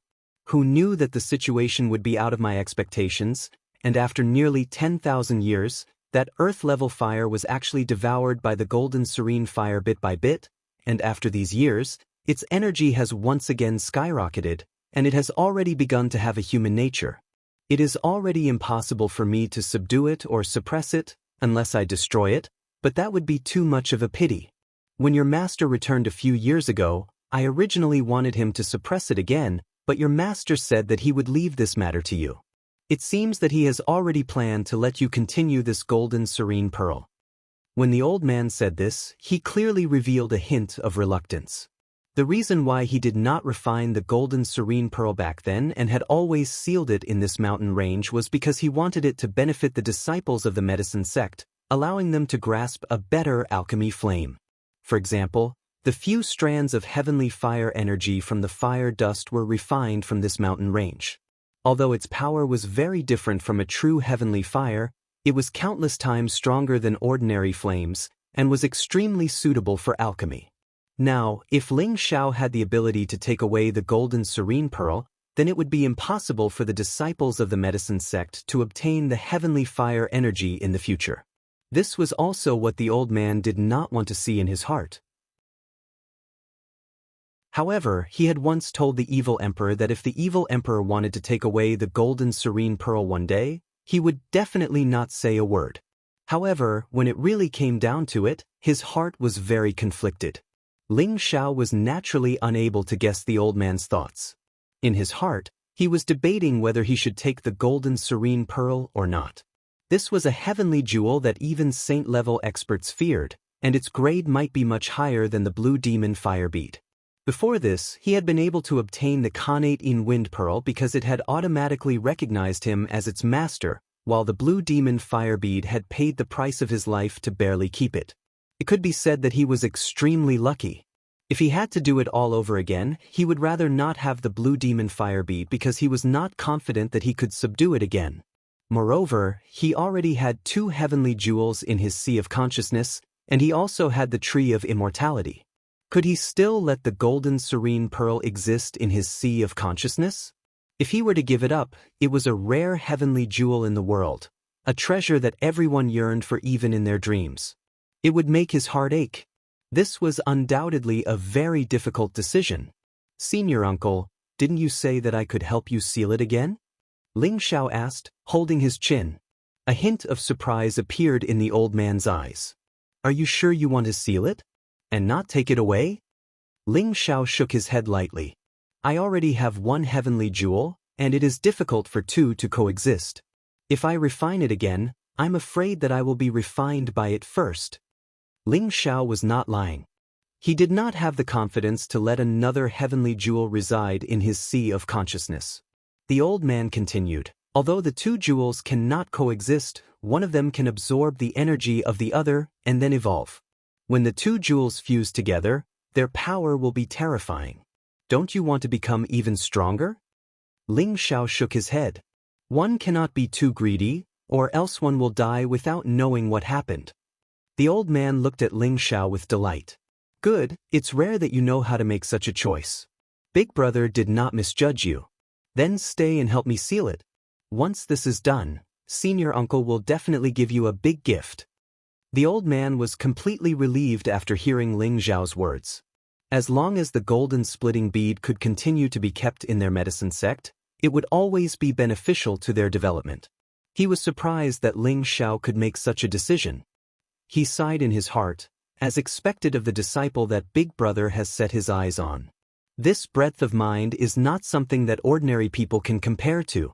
Who knew that the situation would be out of my expectations, and after nearly 10,000 years, that earth-level fire was actually devoured by the golden serene fire bit by bit, and after these years, its energy has once again skyrocketed, and it has already begun to have a human nature. It is already impossible for me to subdue it or suppress it, unless I destroy it, but that would be too much of a pity. When your master returned a few years ago, I originally wanted him to suppress it again, but your master said that he would leave this matter to you. It seems that he has already planned to let you continue this golden serene pearl. When the old man said this, he clearly revealed a hint of reluctance. The reason why he did not refine the golden serene pearl back then and had always sealed it in this mountain range was because he wanted it to benefit the disciples of the medicine sect, allowing them to grasp a better alchemy flame. For example, the few strands of heavenly fire energy from the fire dust were refined from this mountain range. Although its power was very different from a true heavenly fire, it was countless times stronger than ordinary flames, and was extremely suitable for alchemy. Now, if Ling Xiao had the ability to take away the golden serene pearl, then it would be impossible for the disciples of the medicine sect to obtain the heavenly fire energy in the future. This was also what the old man did not want to see in his heart. However, he had once told the evil emperor that if the evil emperor wanted to take away the golden serene pearl one day, he would definitely not say a word. However, when it really came down to it, his heart was very conflicted. Ling Xiao was naturally unable to guess the old man's thoughts. In his heart, he was debating whether he should take the golden serene pearl or not. This was a heavenly jewel that even saint-level experts feared, and its grade might be much higher than the blue demon fire bead. Before this, he had been able to obtain the Khanate in Wind Pearl because it had automatically recognized him as its master, while the blue demon fire bead had paid the price of his life to barely keep it. It could be said that he was extremely lucky. If he had to do it all over again, he would rather not have the blue demon fire bead because he was not confident that he could subdue it again. Moreover, he already had 2 heavenly jewels in his Sea of Consciousness, and he also had the Tree of Immortality. Could he still let the golden serene pearl exist in his Sea of Consciousness? If he were to give it up, it was a rare heavenly jewel in the world, a treasure that everyone yearned for even in their dreams. It would make his heart ache. This was undoubtedly a very difficult decision. Senior uncle, didn't you say that I could help you seal it again? Ling Xiao asked, holding his chin. A hint of surprise appeared in the old man's eyes. Are you sure you want to seal it? And not take it away? Ling Xiao shook his head lightly. I already have 1 heavenly jewel, and it is difficult for 2 to coexist. If I refine it again, I'm afraid that I will be refined by it first. Ling Xiao was not lying. He did not have the confidence to let another heavenly jewel reside in his Sea of Consciousness. The old man continued, although the 2 jewels cannot coexist, one of them can absorb the energy of the other and then evolve. When the 2 jewels fuse together, their power will be terrifying. Don't you want to become even stronger? Ling Xiao shook his head. One cannot be too greedy, or else one will die without knowing what happened. The old man looked at Ling Xiao with delight. Good, it's rare that you know how to make such a choice. Big brother did not misjudge you. Then stay and help me seal it. Once this is done, senior uncle will definitely give you a big gift. The old man was completely relieved after hearing Ling Xiao's words. As long as the golden splitting bead could continue to be kept in their medicine sect, it would always be beneficial to their development. He was surprised that Ling Xiao could make such a decision. He sighed in his heart, as expected of the disciple that Big Brother has set his eyes on. This breadth of mind is not something that ordinary people can compare to.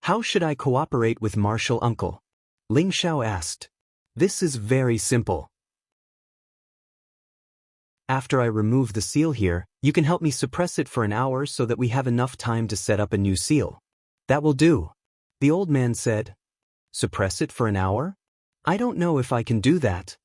How should I cooperate with Martial Uncle? Ling Xiao asked. This is very simple. After I remove the seal here, you can help me suppress it for an hour so that we have enough time to set up a new seal. That will do, the old man said. Suppress it for an hour? I don't know if I can do that.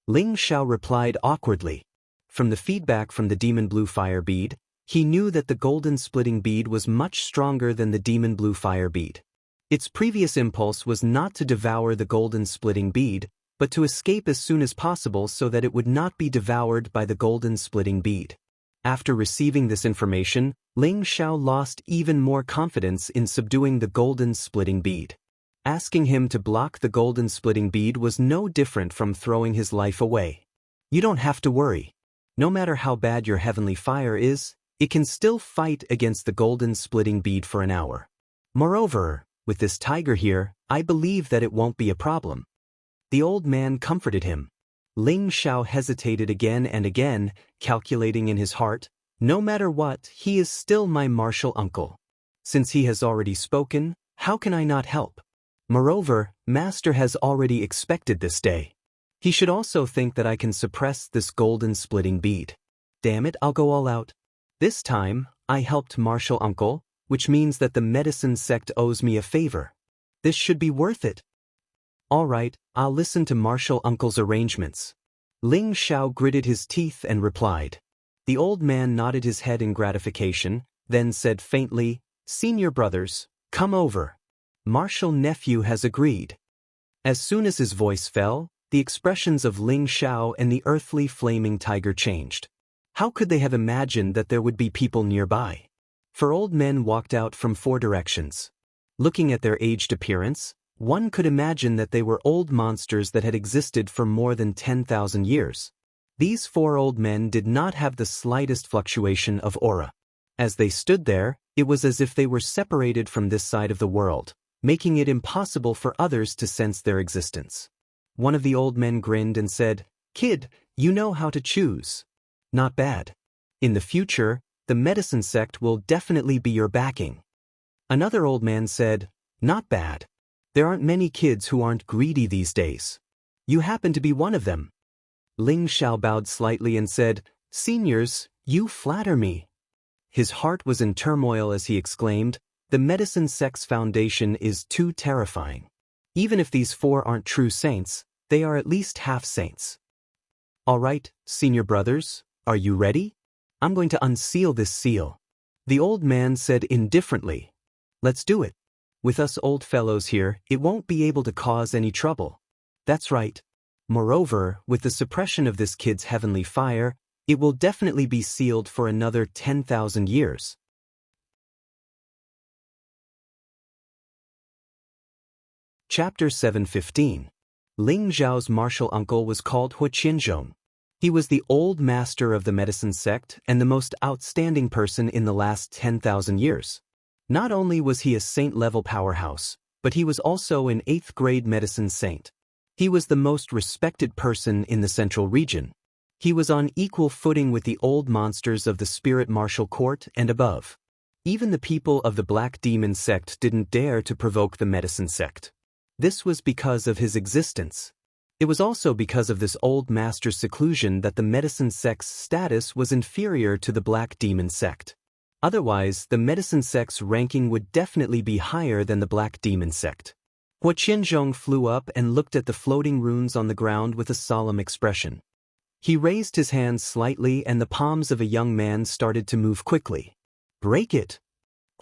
Ling Xiao replied awkwardly. From the feedback from the demon blue fire bead, he knew that the golden splitting bead was much stronger than the demon blue fire bead. Its previous impulse was not to devour the golden splitting bead, but to escape as soon as possible so that it would not be devoured by the golden splitting bead. After receiving this information, Ling Xiao lost even more confidence in subduing the golden splitting bead. Asking him to block the golden splitting bead was no different from throwing his life away. You don't have to worry. No matter how bad your heavenly fire is, it can still fight against the golden splitting bead for an hour. Moreover, with this tiger here, I believe that it won't be a problem. The old man comforted him. Ling Xiao hesitated again and again, calculating in his heart, no matter what, he is still my martial uncle. Since he has already spoken, how can I not help? Moreover, Master has already expected this day. He should also think that I can suppress this golden splitting bead. Damn it, I'll go all out. This time, I helped martial uncle, which means that the medicine sect owes me a favor. This should be worth it. All right, I'll listen to martial uncle's arrangements. Ling Xiao gritted his teeth and replied. The old man nodded his head in gratification, then said faintly, Senior brothers, come over. Martial nephew has agreed. As soon as his voice fell, the expressions of Ling Xiao and the earthly flaming tiger changed. How could they have imagined that there would be people nearby? 4 old men walked out from 4 directions. Looking at their aged appearance, one could imagine that they were old monsters that had existed for more than 10,000 years. These 4 old men did not have the slightest fluctuation of aura. As they stood there, it was as if they were separated from this side of the world, making it impossible for others to sense their existence. One of the old men grinned and said, Kid, you know how to choose. Not bad. In the future, the medicine sect will definitely be your backing. Another old man said, Not bad. There aren't many kids who aren't greedy these days. You happen to be one of them. Ling Xiao bowed slightly and said, Seniors, you flatter me. His heart was in turmoil as he exclaimed, The medicine sect's foundation is too terrifying. Even if these 4 aren't true saints, they are at least half saints. All right, senior brothers, are you ready? I'm going to unseal this seal. The old man said indifferently, Let's do it. With us old fellows here, it won't be able to cause any trouble. That's right. Moreover, with the suppression of this kid's heavenly fire, it will definitely be sealed for another 10,000 years. Chapter 7:15. Ling Zhao's martial uncle was called Huqianzhong. He was the old master of the medicine sect and the most outstanding person in the last 10,000 years. Not only was he a saint-level powerhouse, but he was also an 8th-grade medicine saint. He was the most respected person in the central region. He was on equal footing with the old monsters of the spirit martial court and above. Even the people of the Black Demon sect didn't dare to provoke the medicine sect. This was because of his existence. It was also because of this old master's seclusion that the medicine sect's status was inferior to the Black Demon sect. Otherwise, the medicine sect's ranking would definitely be higher than the Black Demon sect. Huqianzhong flew up and looked at the floating runes on the ground with a solemn expression. He raised his hands slightly and the palms of a young man started to move quickly. Break it!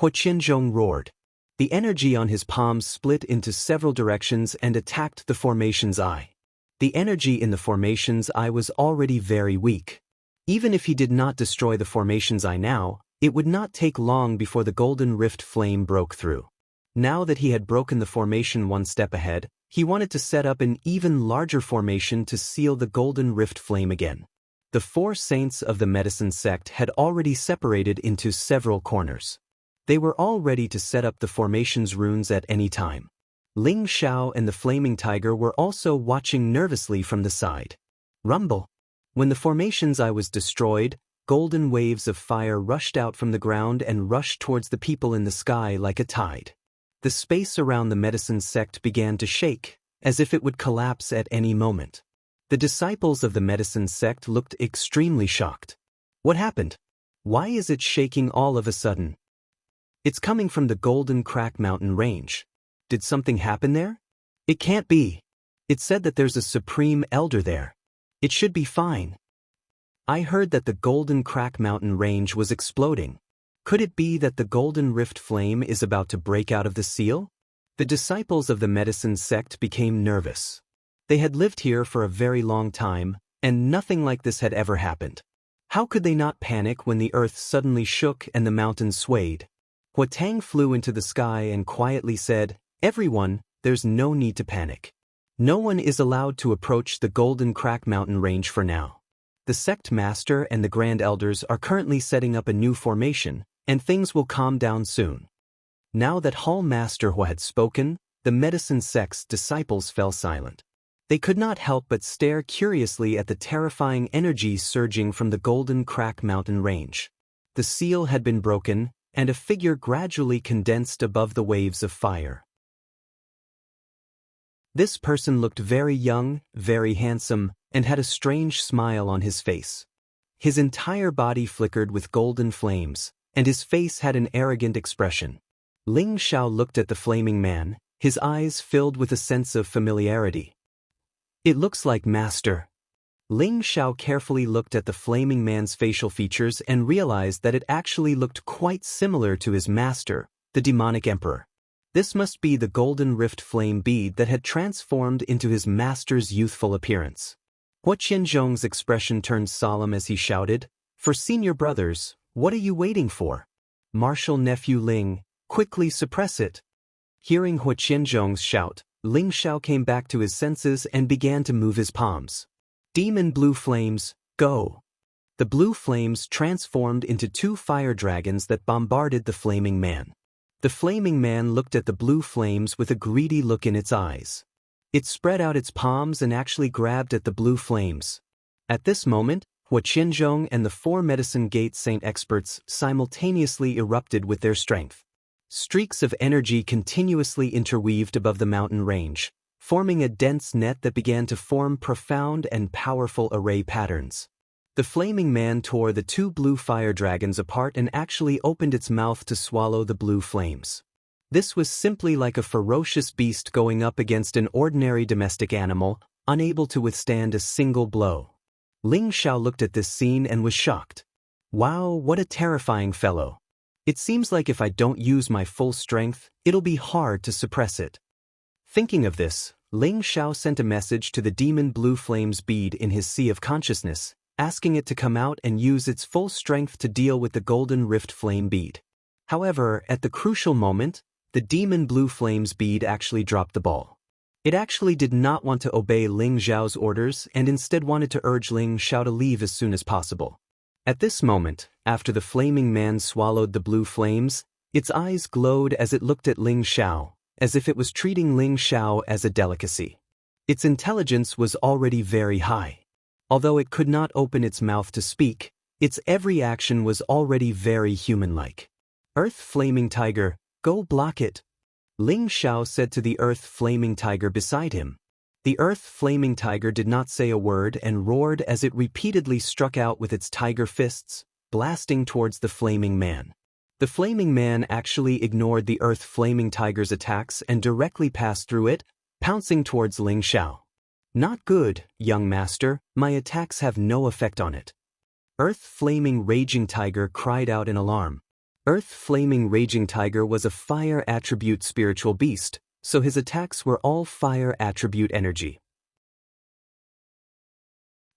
Huqianzhong roared. The energy on his palms split into several directions and attacked the formation's eye. The energy in the formation's eye was already very weak. Even if he did not destroy the formation's eye now, it would not take long before the golden rift flame broke through. Now that he had broken the formation one step ahead, he wanted to set up an even larger formation to seal the golden rift flame again. The 4 saints of the medicine sect had already separated into several corners. They were all ready to set up the formation's runes at any time. Ling Xiao and the flaming tiger were also watching nervously from the side. Rumble! When the formation's eye was destroyed, golden waves of fire rushed out from the ground and rushed towards the people in the sky like a tide. The space around the medicine sect began to shake, as if it would collapse at any moment. The disciples of the medicine sect looked extremely shocked. What happened? Why is it shaking all of a sudden? It's coming from the Golden Crack Mountain range. Did something happen there? It can't be. It said that there's a supreme elder there. It should be fine. I heard that the Golden Crack Mountain range was exploding. Could it be that the Golden Rift flame is about to break out of the seal? The disciples of the medicine sect became nervous. They had lived here for a very long time, and nothing like this had ever happened. How could they not panic when the earth suddenly shook and the mountains swayed? Huatang flew into the sky and quietly said, "Everyone, there's no need to panic. No one is allowed to approach the Golden Crack Mountain range for now. The sect master and the grand elders are currently setting up a new formation, and things will calm down soon." Now that Hall Master Hua had spoken, the medicine sect's disciples fell silent. They could not help but stare curiously at the terrifying energy surging from the Golden Crack Mountain range. The seal had been broken, and a figure gradually condensed above the waves of fire. This person looked very young, very handsome, and had a strange smile on his face. His entire body flickered with golden flames, and his face had an arrogant expression. Ling Xiao looked at the flaming man, his eyes filled with a sense of familiarity. "It looks like Master." Ling Xiao carefully looked at the flaming man's facial features and realized that it actually looked quite similar to his master, the demonic emperor. This must be the golden rift flame bead that had transformed into his master's youthful appearance. Hua Qianzhong's expression turned solemn as he shouted, "For senior brothers, what are you waiting for? Martial nephew Ling, quickly suppress it." Hearing Hua Qianzhong's shout, Ling Xiao came back to his senses and began to move his palms. "Demon blue flames, go!" The blue flames transformed into 2 fire dragons that bombarded the flaming man. The flaming man looked at the blue flames with a greedy look in its eyes. It spread out its palms and actually grabbed at the blue flames. At this moment, Hua Qianzhong and the 4 Medicine Gate Saint experts simultaneously erupted with their strength. Streaks of energy continuously interweaved above the mountain range, forming a dense net that began to form profound and powerful array patterns. The flaming man tore the 2 blue fire dragons apart and actually opened its mouth to swallow the blue flames. This was simply like a ferocious beast going up against an ordinary domestic animal, unable to withstand a single blow. Ling Xiao looked at this scene and was shocked. "Wow, what a terrifying fellow. It seems like if I don't use my full strength, it'll be hard to suppress it." Thinking of this, Ling Xiao sent a message to the demon blue flames bead in his sea of consciousness, asking it to come out and use its full strength to deal with the golden rift flame bead. However, at the crucial moment, the demon blue flames bead actually dropped the ball. It actually did not want to obey Ling Xiao's orders and instead wanted to urge Ling Xiao to leave as soon as possible. At this moment, after the flaming man swallowed the blue flames, its eyes glowed as it looked at Ling Xiao, as if it was treating Ling Xiao as a delicacy. Its intelligence was already very high. Although it could not open its mouth to speak, its every action was already very human-like. "Earth Flaming Tiger, go block it," Ling Xiao said to the Earth Flaming Tiger beside him. The Earth Flaming Tiger did not say a word and roared as it repeatedly struck out with its tiger fists, blasting towards the flaming man. The flaming man actually ignored the Earth Flaming Tiger's attacks and directly passed through it, pouncing towards Ling Xiao. "Not good, young master, my attacks have no effect on it." Earth Flaming Raging Tiger cried out in alarm. Earth Flaming Raging Tiger was a fire attribute spiritual beast, so his attacks were all fire attribute energy.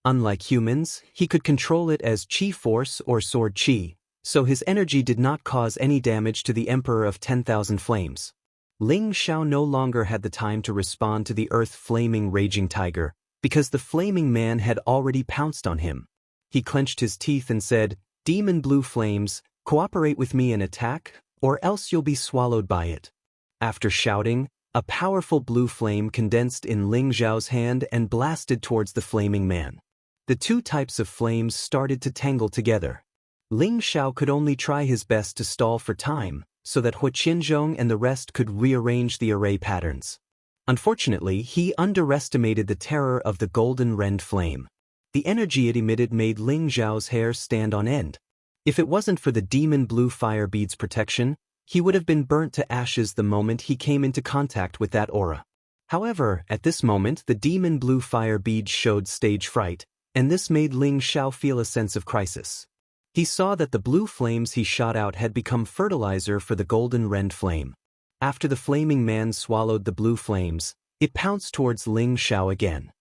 Unlike humans, he could control it as Qi Force or Sword Qi, so his energy did not cause any damage to the Emperor of 10,000 Flames. Ling Xiao no longer had the time to respond to the Earth Flaming Raging Tiger, because the flaming man had already pounced on him. He clenched his teeth and said, "Demon Blue Flames, cooperate with me and attack, or else you'll be swallowed by it." After shouting, a powerful blue flame condensed in Ling Xiao's hand and blasted towards the flaming man. The 2 types of flames started to tangle together. Ling Xiao could only try his best to stall for time, so that Hua Qianzhong and the rest could rearrange the array patterns. Unfortunately, he underestimated the terror of the golden rend flame. The energy it emitted made Ling Xiao's hair stand on end. If it wasn't for the demon blue fire bead's protection, he would have been burnt to ashes the moment he came into contact with that aura. However, at this moment the demon blue fire bead showed stage fright, and this made Ling Xiao feel a sense of crisis. He saw that the blue flames he shot out had become fertilizer for the golden rend flame. After the flaming man swallowed the blue flames, it pounced towards Ling Xiao again.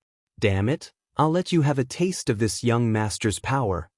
"Damn it, I'll let you have a taste of this young master's power."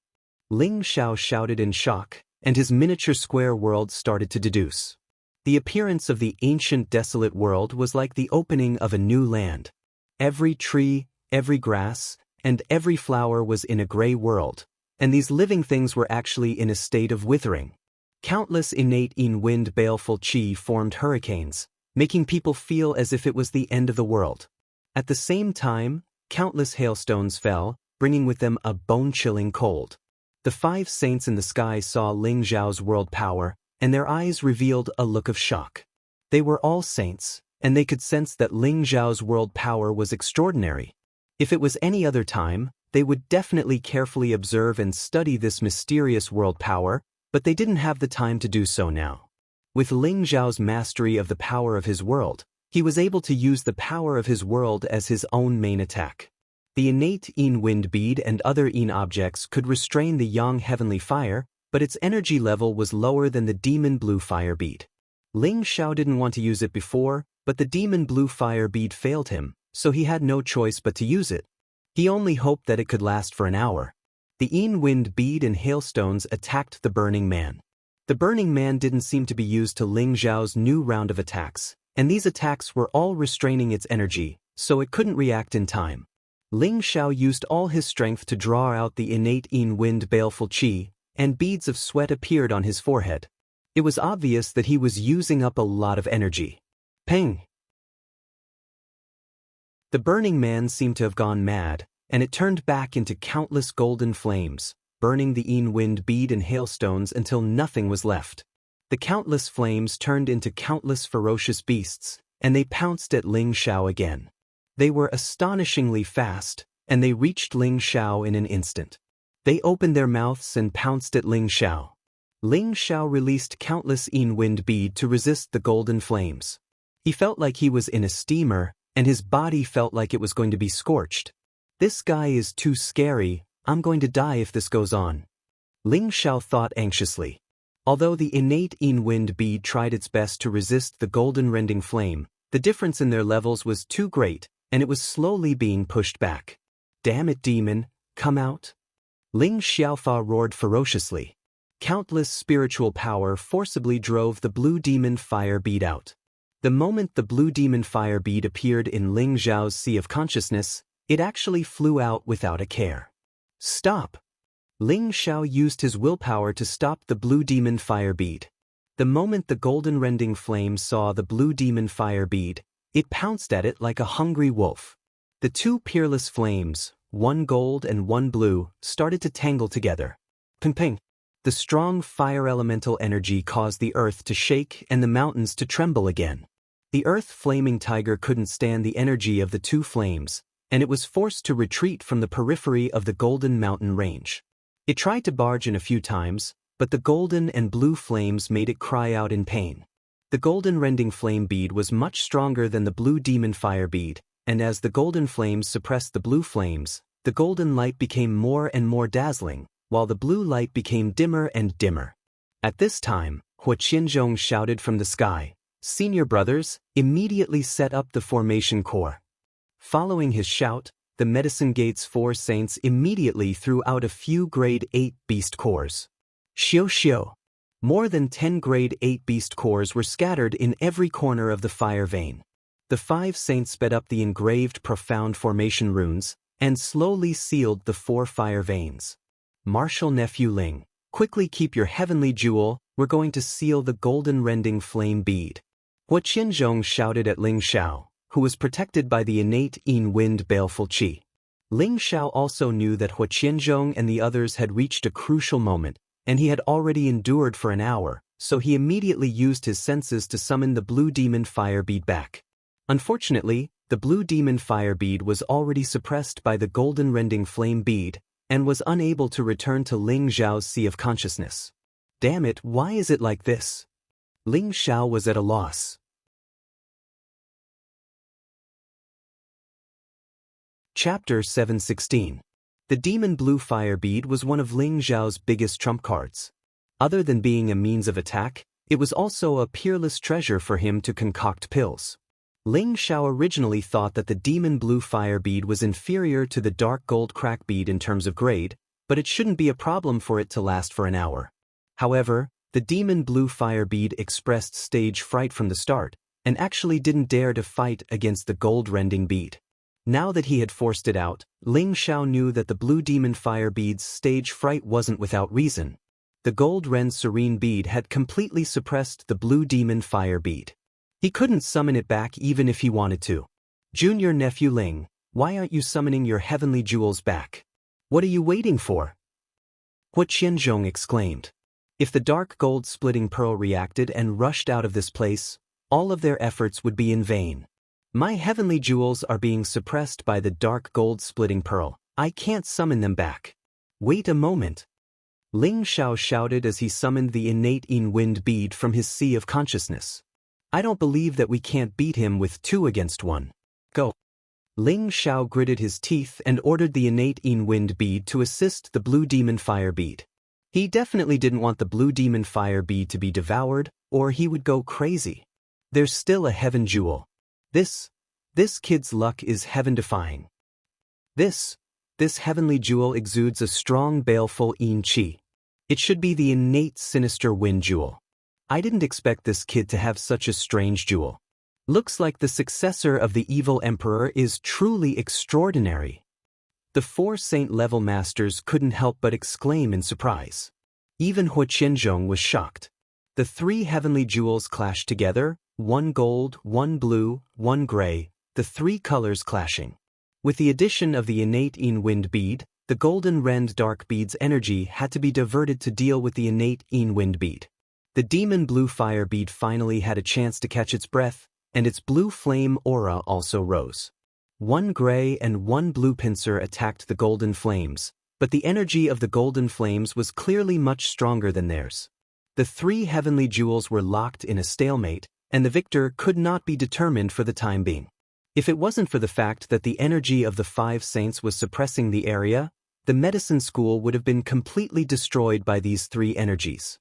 Ling Xiao shouted in shock, and his miniature square world started to deduce. The appearance of the ancient desolate world was like the opening of a new land. Every tree, every grass, and every flower was in a gray world, and these living things were actually in a state of withering. Countless innate in-wind baleful qi formed hurricanes, making people feel as if it was the end of the world. At the same time, countless hailstones fell, bringing with them a bone-chilling cold. The 5 saints in the sky saw Ling Xiao's world power, and their eyes revealed a look of shock. They were all saints, and they could sense that Ling Xiao's world power was extraordinary. If it was any other time, they would definitely carefully observe and study this mysterious world power, but they didn't have the time to do so now. With Ling Xiao's mastery of the power of his world, he was able to use the power of his world as his own main attack. The innate Yin wind bead and other Yin objects could restrain the yang heavenly fire, but its energy level was lower than the demon blue fire bead. Ling Xiao didn't want to use it before, but the demon blue fire bead failed him, so he had no choice but to use it. He only hoped that it could last for an hour. The Yin wind bead and hailstones attacked the Burning Man. The Burning Man didn't seem to be used to Ling Xiao's new round of attacks, and these attacks were all restraining its energy, so it couldn't react in time. Ling Xiao used all his strength to draw out the innate Yin wind baleful qi, and beads of sweat appeared on his forehead. It was obvious that he was using up a lot of energy. Ping! The Burning Man seemed to have gone mad, and it turned back into countless golden flames, burning the Yin wind bead and hailstones until nothing was left. The countless flames turned into countless ferocious beasts, and they pounced at Ling Xiao again. They were astonishingly fast, and they reached Ling Xiao in an instant. They opened their mouths and pounced at Ling Xiao. Ling Xiao released countless Yin wind bead to resist the golden flames. He felt like he was in a steamer, and his body felt like it was going to be scorched. "This guy is too scary, I'm going to die if this goes on." Ling Xiao thought anxiously. Although the innate Yin wind bead tried its best to resist the golden rending flame, the difference in their levels was too great, and it was slowly being pushed back. "Damn it, demon, come out!" Ling Xiaofa roared ferociously. Countless spiritual power forcibly drove the blue demon fire bead out. The moment the blue demon fire bead appeared in Ling Xiao's sea of consciousness, it actually flew out without a care. "Stop!" Ling Xiao used his willpower to stop the blue demon fire bead. The moment the golden rending flame saw the blue demon fire bead, it pounced at it like a hungry wolf. The 2 peerless flames, one gold and one blue, started to tangle together. Ping ping! The strong fire elemental energy caused the earth to shake and the mountains to tremble again. The earth-flaming tiger couldn't stand the energy of the 2 flames, and it was forced to retreat from the periphery of the Golden Mountain Range. It tried to barge in a few times, but the golden and blue flames made it cry out in pain. The golden rending flame bead was much stronger than the blue demon fire bead, and as the golden flames suppressed the blue flames, the golden light became more and more dazzling, while the blue light became dimmer and dimmer. At this time, Xianxia shouted from the sky, "Senior brothers, immediately set up the formation core." Following his shout, the Medicine Gate's 4 saints immediately threw out a few grade 8 beast cores. Xiao. More than 10 grade 8 beast cores were scattered in every corner of the fire vein. The 5 saints sped up the engraved profound formation runes, and slowly sealed the 4 fire veins. "Martial nephew Ling, quickly keep your heavenly jewel, we're going to seal the golden rending flame bead." Xianxia shouted at Ling Xiao, who was protected by the innate Yin wind baleful qi. Ling Xiao also knew that Xianxia and the others had reached a crucial moment, and he had already endured for an hour, so he immediately used his senses to summon the blue demon fire bead back. Unfortunately, the blue demon fire bead was already suppressed by the golden rending flame bead, and was unable to return to Ling Xiao's sea of consciousness. "Damn it, why is it like this?" Ling Xiao was at a loss. Chapter 716. The Demon Blue Fire Bead was one of Ling Xiao's biggest trump cards. Other than being a means of attack, it was also a peerless treasure for him to concoct pills. Ling Xiao originally thought that the Demon Blue Fire Bead was inferior to the Dark Gold Crack Bead in terms of grade, but it shouldn't be a problem for it to last for an hour. However, the Demon Blue Fire Bead expressed stage fright from the start, and actually didn't dare to fight against the gold-rending bead. Now that he had forced it out, Ling Xiao knew that the Blue Demon Fire Bead's stage fright wasn't without reason. The gold-rend serene bead had completely suppressed the Blue Demon Fire Bead. He couldn't summon it back even if he wanted to. Junior nephew Ling, why aren't you summoning your heavenly jewels back? What are you waiting for? Xianxia exclaimed. If the dark gold splitting pearl reacted and rushed out of this place, all of their efforts would be in vain. My heavenly jewels are being suppressed by the dark gold splitting pearl. I can't summon them back. Wait a moment. Ling Xiao shouted as he summoned the innate wind bead from his sea of consciousness. I don't believe that we can't beat him with 2 against 1. Go. Ling Xiao gritted his teeth and ordered the innate wind bead to assist the Blue Demon Fire Bead. He definitely didn't want the Blue Demon Fire Bead to be devoured, or he would go crazy. There's still a heaven jewel. This kid's luck is heaven-defying. This heavenly jewel exudes a strong baleful qi. It should be the innate sinister wind jewel. I didn't expect this kid to have such a strange jewel. Looks like the successor of the evil emperor is truly extraordinary. The 4 saint-level masters couldn't help but exclaim in surprise. Even Xianxia was shocked. The 3 heavenly jewels clashed together, 1 gold, 1 blue, 1 gray, the 3 colors clashing. With the addition of the innate wind bead, the golden rend dark bead's energy had to be diverted to deal with the innate wind bead. The Demon Blue Fire Bead finally had a chance to catch its breath, and its blue flame aura also rose. 1 gray and 1 blue pincer attacked the golden flames, but the energy of the golden flames was clearly much stronger than theirs. The 3 heavenly jewels were locked in a stalemate, and the victor could not be determined for the time being. If it wasn't for the fact that the energy of the 5 saints was suppressing the area, the medicine school would have been completely destroyed by these 3 energies.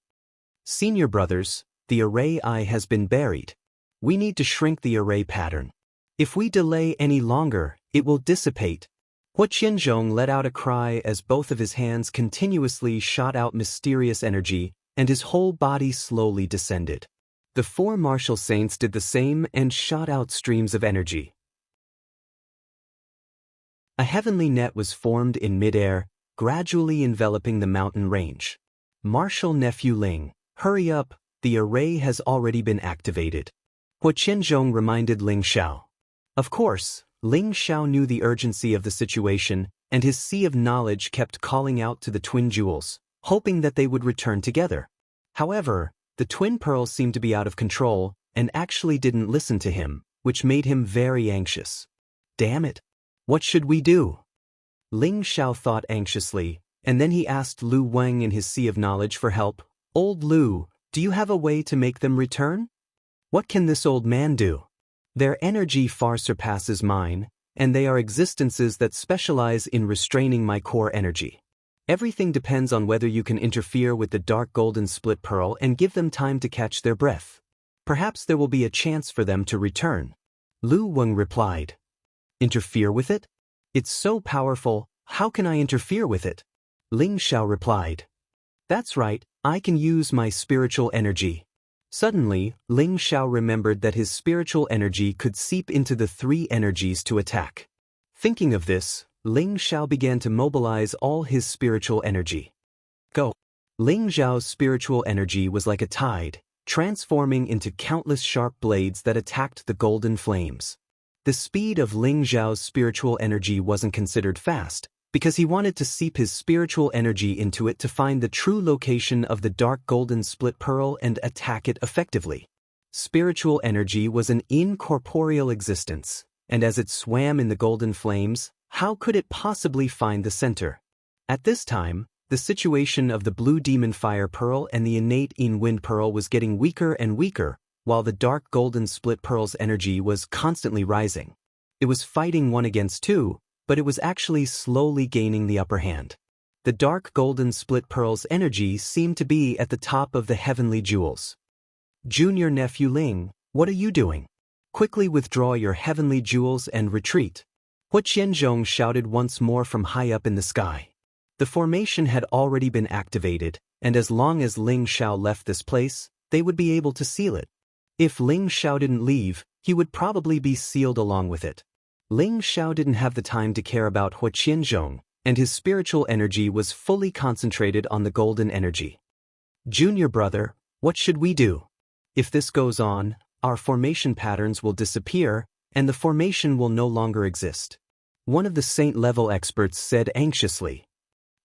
Senior brothers, the array eye has been buried. We need to shrink the array pattern. If we delay any longer, it will dissipate. Xianxia let out a cry as both of his hands continuously shot out mysterious energy, and his whole body slowly descended. The 4 martial saints did the same and shot out streams of energy. A heavenly net was formed in midair, gradually enveloping the mountain range. Martial nephew Ling, hurry up, the array has already been activated. Xianxia reminded Ling Xiao. Of course, Ling Xiao knew the urgency of the situation, and his sea of knowledge kept calling out to the twin jewels, hoping that they would return together. However, the twin pearls seemed to be out of control, and actually didn't listen to him, which made him very anxious. Damn it! What should we do? Ling Xiao thought anxiously, and then he asked Lu Wang in his sea of knowledge for help. Old Lu, do you have a way to make them return? What can this old man do? Their energy far surpasses mine, and they are existences that specialize in restraining my core energy. Everything depends on whether you can interfere with the dark golden split pearl and give them time to catch their breath. Perhaps there will be a chance for them to return. Lu Wang replied. Interfere with it? It's so powerful, how can I interfere with it? Ling Xiao replied. That's right, I can use my spiritual energy. Suddenly, Ling Xiao remembered that his spiritual energy could seep into the 3 energies to attack. Thinking of this, Ling Xiao began to mobilize all his spiritual energy. Go! Ling Xiao's spiritual energy was like a tide, transforming into countless sharp blades that attacked the golden flames. The speed of Ling Xiao's spiritual energy wasn't considered fast, because he wanted to seep his spiritual energy into it to find the true location of the dark golden split pearl and attack it effectively. Spiritual energy was an incorporeal existence, and as it swam in the golden flames, how could it possibly find the center? At this time, the situation of the Blue Demon Fire Pearl and the innate Wind Pearl was getting weaker and weaker, while the dark golden split pearl's energy was constantly rising. It was fighting 1 against 2, but it was actually slowly gaining the upper hand. The dark golden split pearl's energy seemed to be at the top of the heavenly jewels. Junior nephew Ling, what are you doing? Quickly withdraw your heavenly jewels and retreat. Xianxia shouted once more from high up in the sky. The formation had already been activated, and as long as Ling Xiao left this place, they would be able to seal it. If Ling Xiao didn't leave, he would probably be sealed along with it. Ling Xiao didn't have the time to care about Xianxia, and his spiritual energy was fully concentrated on the golden energy. Junior brother, what should we do? If this goes on, our formation patterns will disappear, and the formation will no longer exist. One of the saint-level experts said anxiously.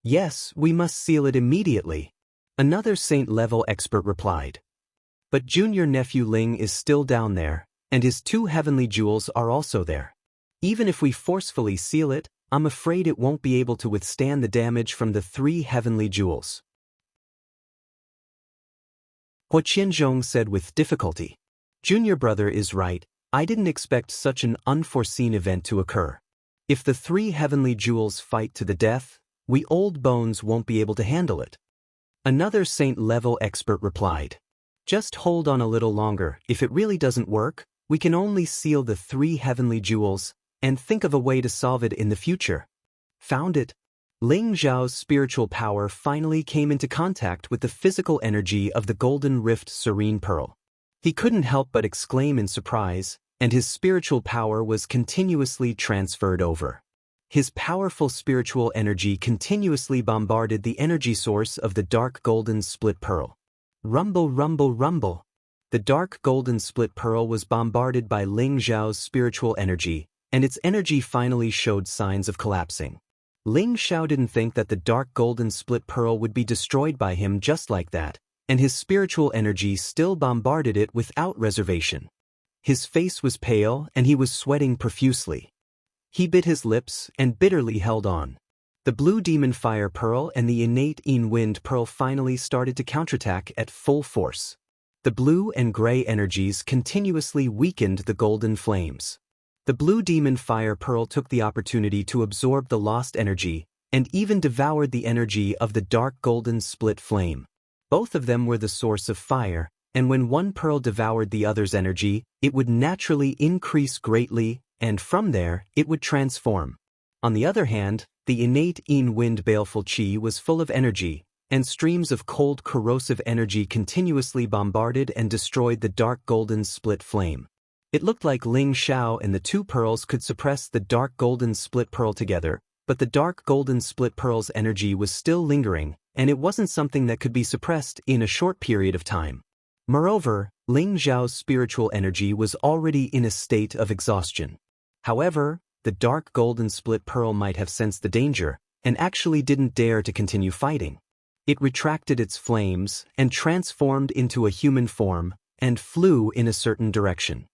Yes, we must seal it immediately. Another saint-level expert replied. But junior nephew Ling is still down there, and his 2 heavenly jewels are also there. Even if we forcefully seal it, I'm afraid it won't be able to withstand the damage from the 3 heavenly jewels. Xianxia said with difficulty. Junior brother is right, I didn't expect such an unforeseen event to occur. If the 3 heavenly jewels fight to the death, we old bones won't be able to handle it. Another saint-level expert replied. Just hold on a little longer. If it really doesn't work, we can only seal the 3 heavenly jewels, and think of a way to solve it in the future. Found it. Ling Xiao's spiritual power finally came into contact with the physical energy of the Golden Rift Serene Pearl. He couldn't help but exclaim in surprise, and his spiritual power was continuously transferred over. His powerful spiritual energy continuously bombarded the energy source of the dark golden split pearl. Rumble, rumble, rumble. The dark golden split pearl was bombarded by Ling Xiao's spiritual energy, and its energy finally showed signs of collapsing. Ling Xiao didn't think that the dark golden split pearl would be destroyed by him just like that, and his spiritual energy still bombarded it without reservation. His face was pale and he was sweating profusely. He bit his lips and bitterly held on. The blue demon fire pearl and the innate Yin wind pearl finally started to counterattack at full force. The blue and gray energies continuously weakened the golden flames. The blue demon fire pearl took the opportunity to absorb the lost energy and even devoured the energy of the dark golden split flame. Both of them were the source of fire, and when one pearl devoured the other's energy, it would naturally increase greatly, and from there, it would transform. On the other hand, the innate Yin wind baleful qi was full of energy, and streams of cold corrosive energy continuously bombarded and destroyed the dark golden split flame. It looked like Ling Xiao and the 2 pearls could suppress the dark golden split pearl together, but the dark golden split pearl's energy was still lingering, and it wasn't something that could be suppressed in a short period of time. Moreover, Ling Xiao's spiritual energy was already in a state of exhaustion. However, the dark golden split pearl might have sensed the danger, and actually didn't dare to continue fighting. It retracted its flames and transformed into a human form, and flew in a certain direction.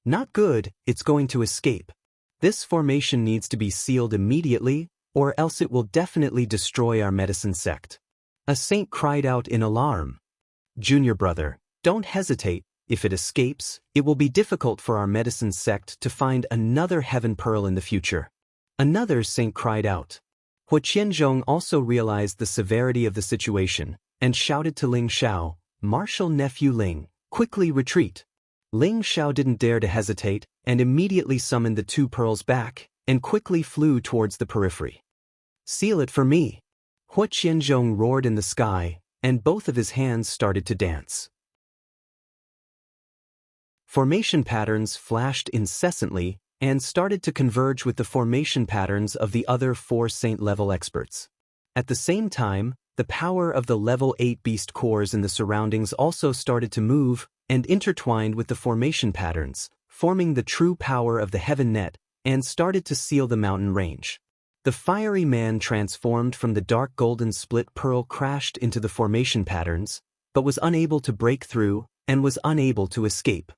Not good, it's going to escape. This formation needs to be sealed immediately, or else it will definitely destroy our medicine sect. A saint cried out in alarm. Junior brother, don't hesitate. If it escapes, it will be difficult for our medicine sect to find another heaven pearl in the future. Another saint cried out. Xianxia also realized the severity of the situation, and shouted to Ling Xiao, Martial nephew Ling, quickly retreat. Ling Xiao didn't dare to hesitate, and immediately summoned the 2 pearls back, and quickly flew towards the periphery. Seal it for me. Xianxia roared in the sky, and both of his hands started to dance. Formation patterns flashed incessantly, and started to converge with the formation patterns of the other 4 saint-level experts. At the same time, the power of the level 8 beast cores in the surroundings also started to move, and intertwined with the formation patterns, forming the true power of the heaven net, and started to seal the mountain range. The fiery man transformed from the dark golden split pearl crashed into the formation patterns, but was unable to break through, and was unable to escape.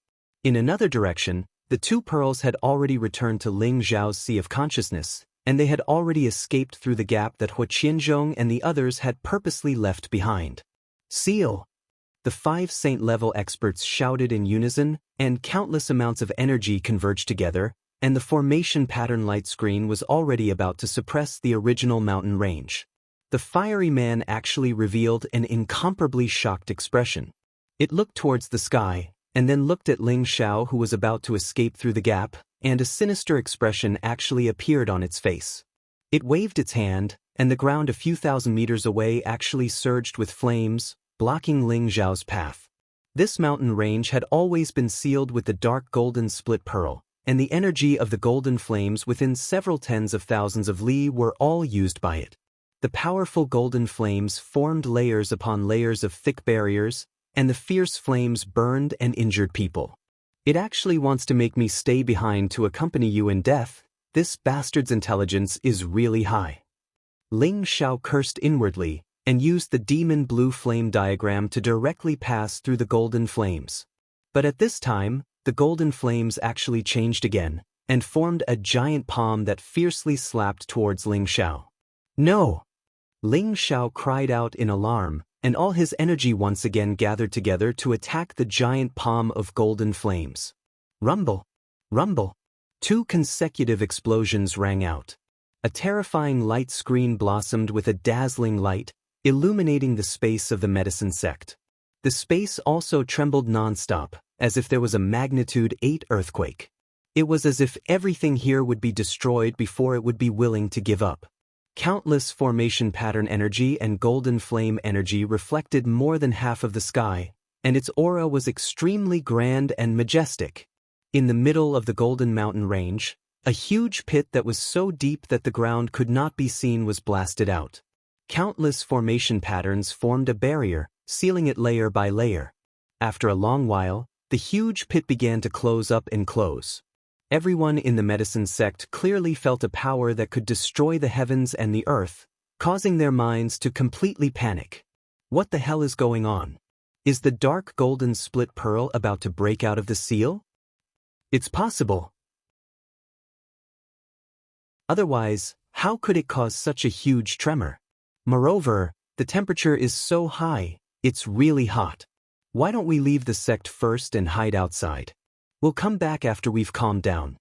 In another direction, the 2 pearls had already returned to Ling Xiao's sea of consciousness, and they had already escaped through the gap that Xianxia and the others had purposely left behind. Seal! The 5 saint-level experts shouted in unison, and countless amounts of energy converged together, and the formation pattern light screen was already about to suppress the original mountain range. The fiery man actually revealed an incomparably shocked expression. It looked towards the sky, and then looked at Ling Xiao, who was about to escape through the gap, and a sinister expression actually appeared on its face. It waved its hand, and the ground a few thousand meters away actually surged with flames, blocking Ling Xiao's path. This mountain range had always been sealed with the dark golden split pearl, and the energy of the golden flames within several tens of thousands of li were all used by it. The powerful golden flames formed layers upon layers of thick barriers, and the fierce flames burned and injured people. It actually wants to make me stay behind to accompany you in death. This bastard's intelligence is really high. Ling Xiao cursed inwardly, and used the demon blue flame diagram to directly pass through the golden flames. But at this time, the golden flames actually changed again, and formed a giant palm that fiercely slapped towards Ling Xiao. No! Ling Xiao cried out in alarm, and all his energy once again gathered together to attack the giant palm of golden flames. Rumble! Rumble! 2 consecutive explosions rang out. A terrifying light screen blossomed with a dazzling light, illuminating the space of the medicine sect. The space also trembled non-stop, as if there was a magnitude 8 earthquake. It was as if everything here would be destroyed before it would be willing to give up. Countless formation pattern energy and golden flame energy reflected more than half of the sky, and its aura was extremely grand and majestic. In the middle of the golden mountain range, a huge pit that was so deep that the ground could not be seen was blasted out. Countless formation patterns formed a barrier, sealing it layer by layer. After a long while, the huge pit began to close up and close. Everyone in the medicine sect clearly felt a power that could destroy the heavens and the earth, causing their minds to completely panic. What the hell is going on? Is the dark golden split pearl about to break out of the seal? It's possible. Otherwise, how could it cause such a huge tremor? Moreover, the temperature is so high, it's really hot. Why don't we leave the sect first and hide outside? We'll come back after we've calmed down.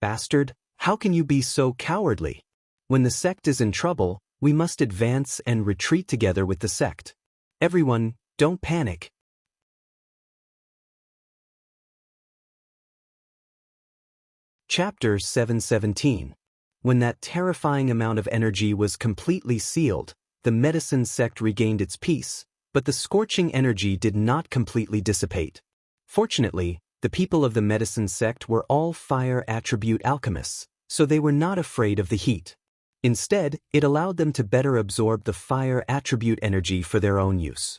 Bastard, how can you be so cowardly? When the sect is in trouble, we must advance and retreat together with the sect. Everyone, don't panic. Chapter 717. When that terrifying amount of energy was completely sealed, the medicine sect regained its peace, but the scorching energy did not completely dissipate. Fortunately, the people of the medicine sect were all fire attribute alchemists, so they were not afraid of the heat. Instead, it allowed them to better absorb the fire attribute energy for their own use.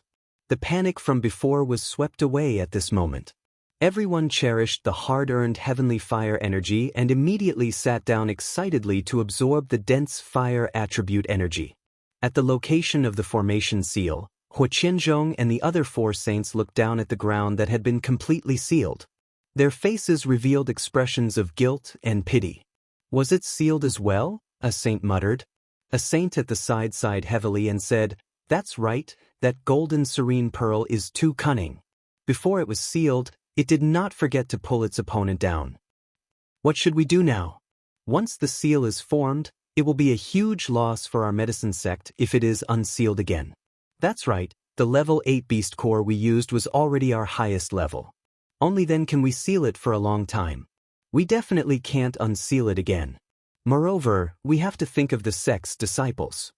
The panic from before was swept away at this moment. Everyone cherished the hard-earned heavenly fire energy and immediately sat down excitedly to absorb the dense fire attribute energy. At the location of the formation seal, Huqianzhong and the other 4 saints looked down at the ground that had been completely sealed. Their faces revealed expressions of guilt and pity. Was it sealed as well? A saint muttered. A saint at the side sighed heavily and said, "That's right, that golden serene pearl is too cunning." Before it was sealed, it did not forget to pull its opponent down. What should we do now? Once the seal is formed, it will be a huge loss for our medicine sect if it is unsealed again. That's right, the level 8 beast core we used was already our highest level. Only then can we seal it for a long time. We definitely can't unseal it again. Moreover, we have to think of the sect's disciples.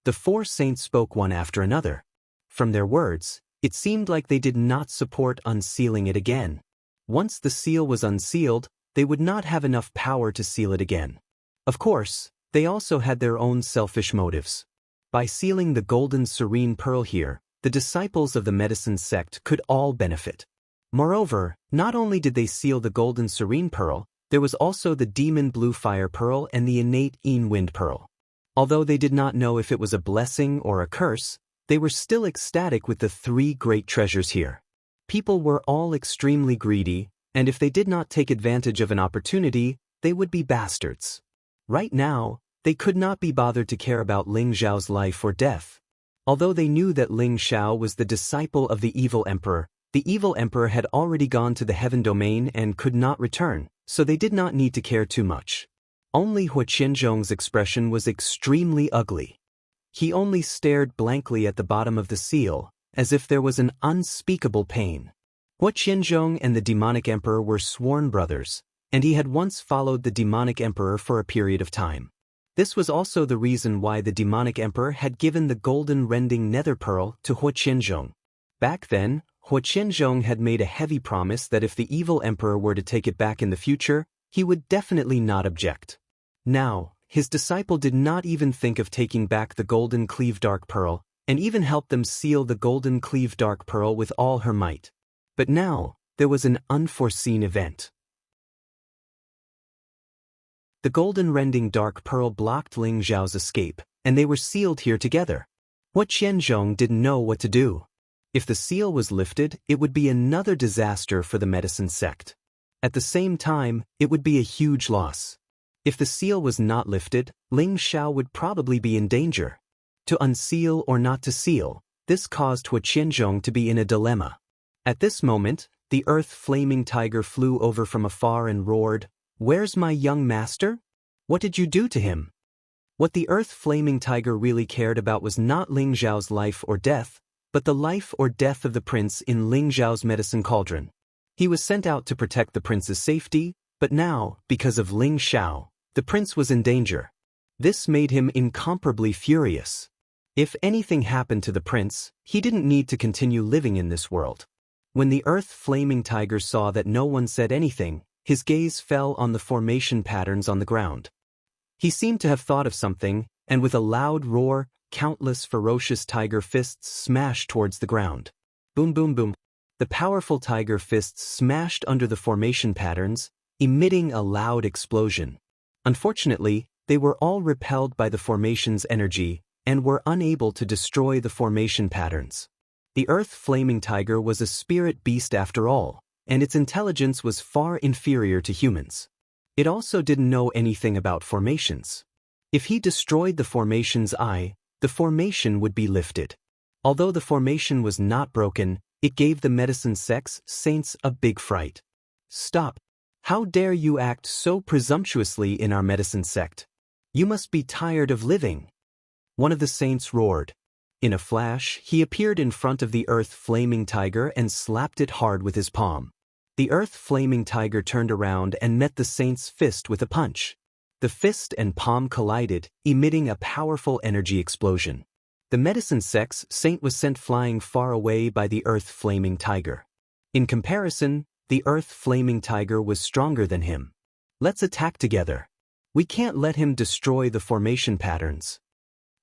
The 4 saints spoke one after another. From their words, it seemed like they did not support unsealing it again. Once the seal was unsealed, they would not have enough power to seal it again. Of course, they also had their own selfish motives. By sealing the golden serene pearl here, the disciples of the medicine sect could all benefit. Moreover, not only did they seal the golden serene pearl, there was also the demon blue fire pearl and the innate Yin wind pearl. Although they did not know if it was a blessing or a curse, they were still ecstatic with the 3 great treasures here. People were all extremely greedy, and if they did not take advantage of an opportunity, they would be bastards. Right now, they could not be bothered to care about Ling Xiao's life or death. Although they knew that Ling Xiao was the disciple of the evil emperor had already gone to the heaven domain and could not return, so they did not need to care too much. Only Hua Qianzhong's expression was extremely ugly. He only stared blankly at the bottom of the seal, as if there was an unspeakable pain. Hua Qianzhong and the demonic emperor were sworn brothers, and he had once followed the demonic emperor for a period of time. This was also the reason why the demonic emperor had given the golden rending nether pearl to Hua Qianzhong. Back then, Hua Qianzhong had made a heavy promise that if the evil emperor were to take it back in the future, he would definitely not object. Now, his disciple did not even think of taking back the golden cleave dark pearl, and even helped them seal the golden cleave dark pearl with all her might. But now, there was an unforeseen event. The golden rending dark pearl blocked Ling Zhao's escape, and they were sealed here together. Hua Qianzhong didn't know what to do. If the seal was lifted, it would be another disaster for the medicine sect. At the same time, it would be a huge loss. If the seal was not lifted, Ling Zhao would probably be in danger. To unseal or not to seal, this caused Hua Qianzhong to be in a dilemma. At this moment, the earth-flaming tiger flew over from afar and roared, "Where's my young master? What did you do to him?" What the earth-flaming tiger really cared about was not Ling Zhao's life or death, but the life or death of the prince in Ling Zhao's medicine cauldron. He was sent out to protect the prince's safety, but now, because of Ling Zhao, the prince was in danger. This made him incomparably furious. If anything happened to the prince, he didn't need to continue living in this world. When the earth-flaming tiger saw that no one said anything, his gaze fell on the formation patterns on the ground. He seemed to have thought of something, and with a loud roar, countless ferocious tiger fists smashed towards the ground. Boom boom boom. The powerful tiger fists smashed under the formation patterns, emitting a loud explosion. Unfortunately, they were all repelled by the formation's energy, and were unable to destroy the formation patterns. The earth-flaming tiger was a spirit beast after all, and its intelligence was far inferior to humans. It also didn't know anything about formations. If he destroyed the formation's eye, the formation would be lifted. Although the formation was not broken, it gave the medicine sect's saints a big fright. "Stop! How dare you act so presumptuously in our medicine sect? You must be tired of living!" One of the saints roared. In a flash, he appeared in front of the earth-flaming tiger and slapped it hard with his palm. The earth-flaming tiger turned around and met the saint's fist with a punch. The fist and palm collided, emitting a powerful energy explosion. The medicine sect's saint was sent flying far away by the earth-flaming tiger. In comparison, the earth-flaming tiger was stronger than him. "Let's attack together. We can't let him destroy the formation patterns,"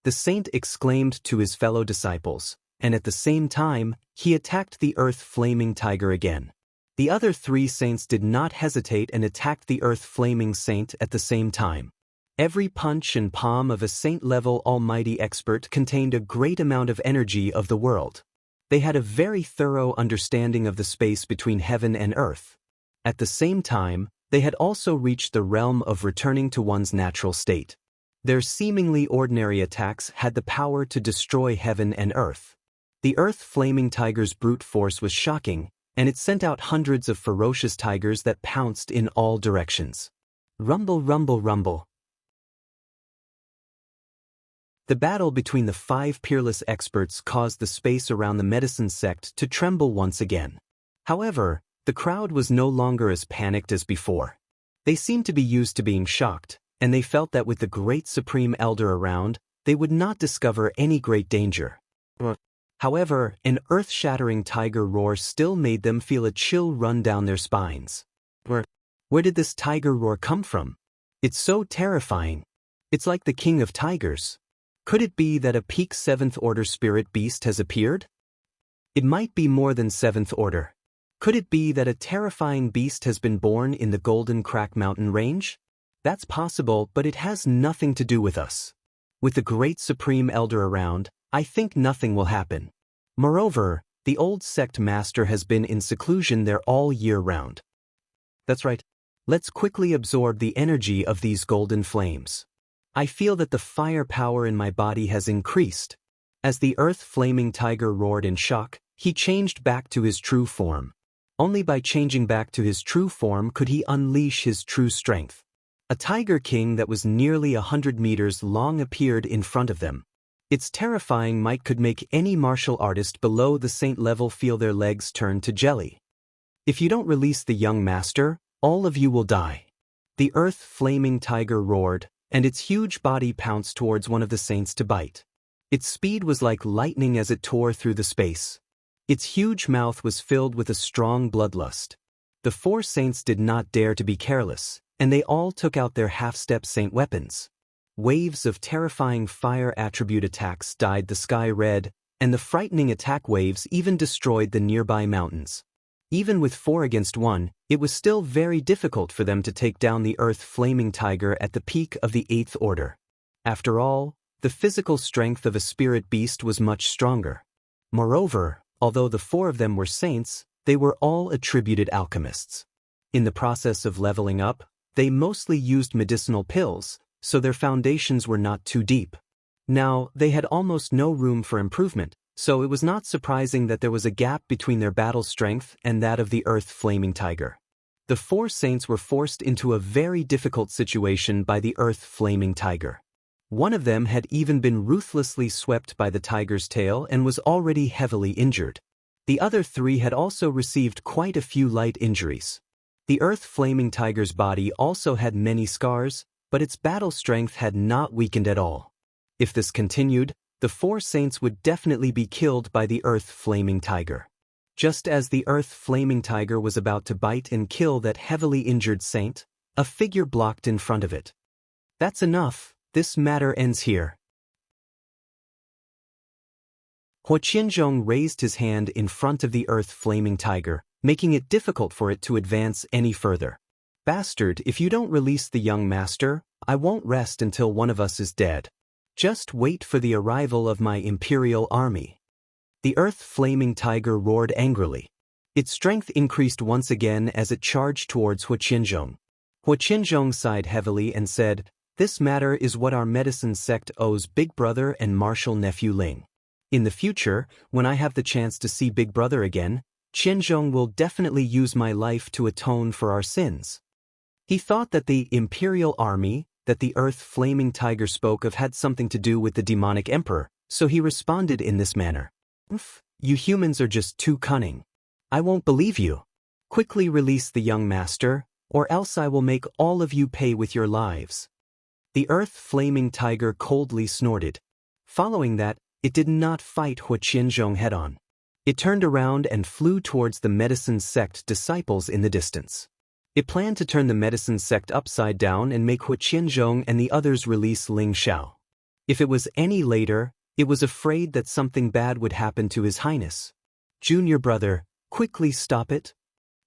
the saint exclaimed to his fellow disciples, and at the same time, he attacked the earth-flaming tiger again. The other three saints did not hesitate and attacked the earth-flaming saint at the same time. Every punch and palm of a saint-level almighty expert contained a great amount of energy of the world. They had a very thorough understanding of the space between heaven and earth. At the same time, they had also reached the realm of returning to one's natural state. Their seemingly ordinary attacks had the power to destroy heaven and earth. The earth-flaming tiger's brute force was shocking, and it sent out hundreds of ferocious tigers that pounced in all directions. Rumble, rumble, rumble. The battle between the 5 peerless experts caused the space around the medicine sect to tremble once again. However, the crowd was no longer as panicked as before. They seemed to be used to being shocked, and they felt that with the great supreme elder around, they would not discover any great danger. However, an earth-shattering tiger roar still made them feel a chill run down their spines. Where did this tiger roar come from? It's so terrifying. It's like the king of tigers. Could it be that a peak 7th order spirit beast has appeared? It might be more than 7th order. Could it be that a terrifying beast has been born in the Golden Crack Mountain range? That's possible, but it has nothing to do with us. With the great supreme elder around, I think nothing will happen. Moreover, the old sect master has been in seclusion there all year round. That's right. Let's quickly absorb the energy of these golden flames. I feel that the firepower in my body has increased. As the earth-flaming tiger roared in shock, he changed back to his true form. Only by changing back to his true form could he unleash his true strength. A tiger king that was nearly 100 meters long appeared in front of them. Its terrifying might could make any martial artist below the saint level feel their legs turn to jelly. If you don't release the young master, all of you will die. The earth-flaming tiger roared, and its huge body pounced towards one of the saints to bite. Its speed was like lightning as it tore through the space. Its huge mouth was filled with a strong bloodlust. The 4 saints did not dare to be careless, and they all took out their half-step saint weapons. Waves of terrifying fire attribute attacks dyed the sky red, and the frightening attack waves even destroyed the nearby mountains. Even with 4 against 1, it was still very difficult for them to take down the earth-flaming tiger at the peak of the 8th order. After all, the physical strength of a spirit beast was much stronger. Moreover, although the 4 of them were saints, they were all attributed alchemists. In the process of leveling up, they mostly used medicinal pills, so their foundations were not too deep. Now, they had almost no room for improvement, so it was not surprising that there was a gap between their battle strength and that of the earth-flaming tiger. The 4 saints were forced into a very difficult situation by the earth-flaming tiger. One of them had even been ruthlessly swept by the tiger's tail and was already heavily injured. The other 3 had also received quite a few light injuries. The earth-flaming tiger's body also had many scars, but its battle strength had not weakened at all. If this continued, the 4 saints would definitely be killed by the earth-flaming tiger. Just as the earth-flaming tiger was about to bite and kill that heavily injured saint, a figure blocked in front of it. That's enough, this matter ends here. Qianzhong raised his hand in front of the earth-flaming tiger, making it difficult for it to advance any further. Bastard, if you don't release the young master, I won't rest until one of us is dead. Just wait for the arrival of my imperial army. The earth-flaming tiger roared angrily. Its strength increased once again as it charged towards Qianzhong. Qianzhong sighed heavily and said, "This matter is what our medicine sect owes Big Brother and martial nephew Ling. In the future, when I have the chance to see Big Brother again, Qianzhong will definitely use my life to atone for our sins." He thought that the imperial army that the earth-flaming tiger spoke of had something to do with the demonic emperor, so he responded in this manner. "You humans are just too cunning. I won't believe you. Quickly release the young master, or else I will make all of you pay with your lives." The earth-flaming tiger coldly snorted. Following that, it did not fight Qianzhong head-on. It turned around and flew towards the medicine sect disciples in the distance. It planned to turn the medicine sect upside down and make Qianzhong and the others release Ling Xiao. If it was any later, it was afraid that something bad would happen to His Highness. "Junior brother, quickly stop it."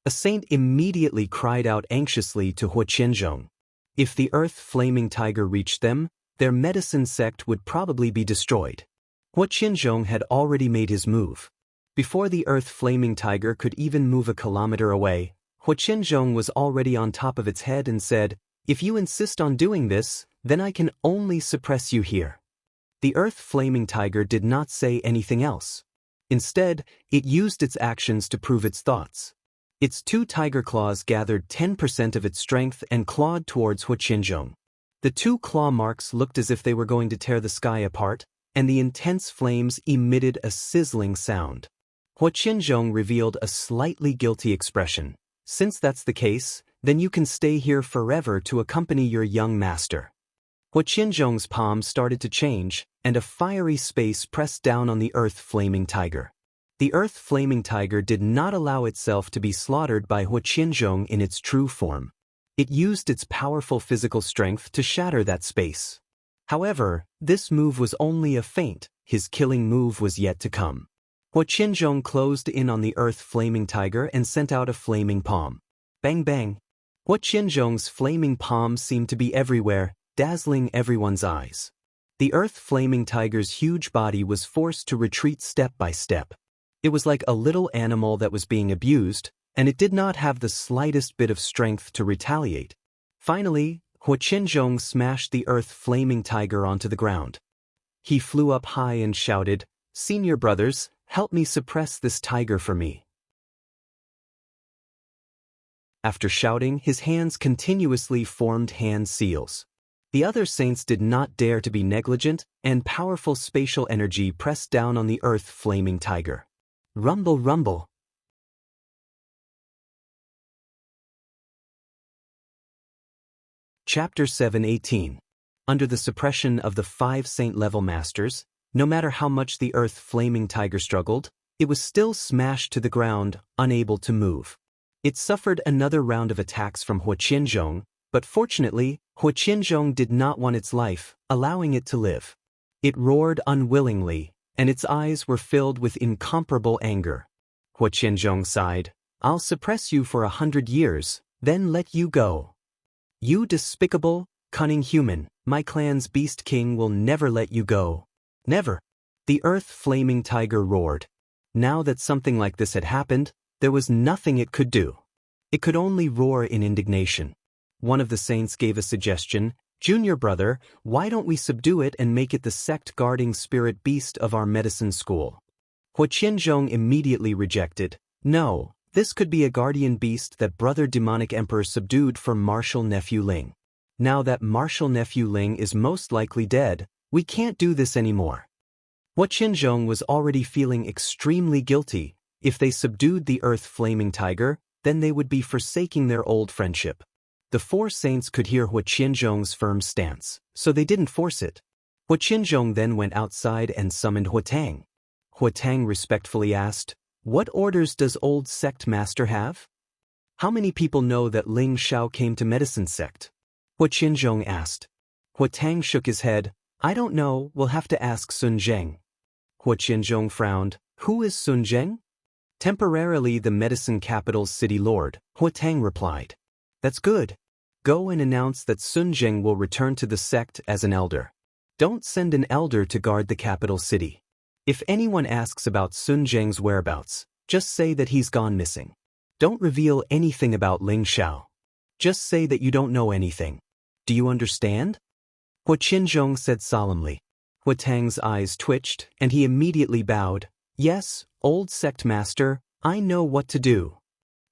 A saint immediately cried out anxiously to Qianzhong. If the earth-flaming tiger reached them, their medicine sect would probably be destroyed. Qianzhong had already made his move. Before the earth-flaming tiger could even move a kilometer away, Qianzhong was already on top of its head and said, "If you insist on doing this, then I can only suppress you here." The earth-flaming tiger did not say anything else. Instead, it used its actions to prove its thoughts. Its 2 tiger claws gathered 10% of its strength and clawed towards Qianzhong. The 2 claw marks looked as if they were going to tear the sky apart, and the intense flames emitted a sizzling sound. Qianzhong revealed a slightly guilty expression. "Since that's the case, then you can stay here forever to accompany your young master." Qianzhong's palm started to change, and a fiery space pressed down on the earth-flaming tiger. The earth-flaming tiger did not allow itself to be slaughtered by Qianzhong in its true form. It used its powerful physical strength to shatter that space. However, this move was only a feint. His killing move was yet to come. Qianzhong closed in on the earth-flaming tiger and sent out a flaming palm. Bang bang. Qianzhong's flaming palm seemed to be everywhere, dazzling everyone's eyes. The earth-flaming tiger's huge body was forced to retreat step by step. It was like a little animal that was being abused, and it did not have the slightest bit of strength to retaliate. Finally, Qianzhong smashed the earth-flaming tiger onto the ground. He flew up high and shouted, "Senior brothers, help me suppress this tiger for me." After shouting, his hands continuously formed hand seals. The other saints did not dare to be negligent, and powerful spatial energy pressed down on the earth flaming tiger. Rumble, rumble. Chapter 7:18. Under the suppression of the 5 saint-level masters, no matter how much the earth flaming tiger struggled, it was still smashed to the ground, unable to move. It suffered another round of attacks from Huqianzhong, but fortunately, Huqianzhong did not want its life, allowing it to live. It roared unwillingly, and its eyes were filled with incomparable anger. Huqianzhong sighed, "I'll suppress you for 100 years, then let you go. You despicable, cunning human, my clan's beast king will never let you go. Never." The earth-flaming tiger roared. Now that something like this had happened, there was nothing it could do. It could only roar in indignation. One of the saints gave a suggestion, "Junior brother, why don't we subdue it and make it the sect-guarding spirit beast of our medicine school?" Huqianzhong immediately rejected. "No, this could be a guardian beast that brother demonic emperor subdued for martial nephew Ling. Now that martial nephew Ling is most likely dead, we can't do this anymore." Huqianzhong was already feeling extremely guilty. If they subdued the earth-flaming tiger, then they would be forsaking their old friendship. The 4 saints could hear Huqianzhong's firm stance, so they didn't force it. Huqianzhong then went outside and summoned Huatang. Huatang respectfully asked, "What orders does old sect master have? How many people know that Ling Shao came to medicine sect?" Huqianzhong asked. Huatang shook his head. "I don't know, we'll have to ask Sun Zheng." Huqianzhong frowned. "Who is Sun Zheng?" "Temporarily the medicine capital's city lord," Huatang replied. "That's good. Go and announce that Sun Zheng will return to the sect as an elder. Don't send an elder to guard the capital city. If anyone asks about Sun Zheng's whereabouts, just say that he's gone missing. Don't reveal anything about Ling Shao. Just say that you don't know anything. Do you understand?" Huqianzhong said solemnly. Huatang's eyes twitched, and he immediately bowed. "Yes, old sect master, I know what to do."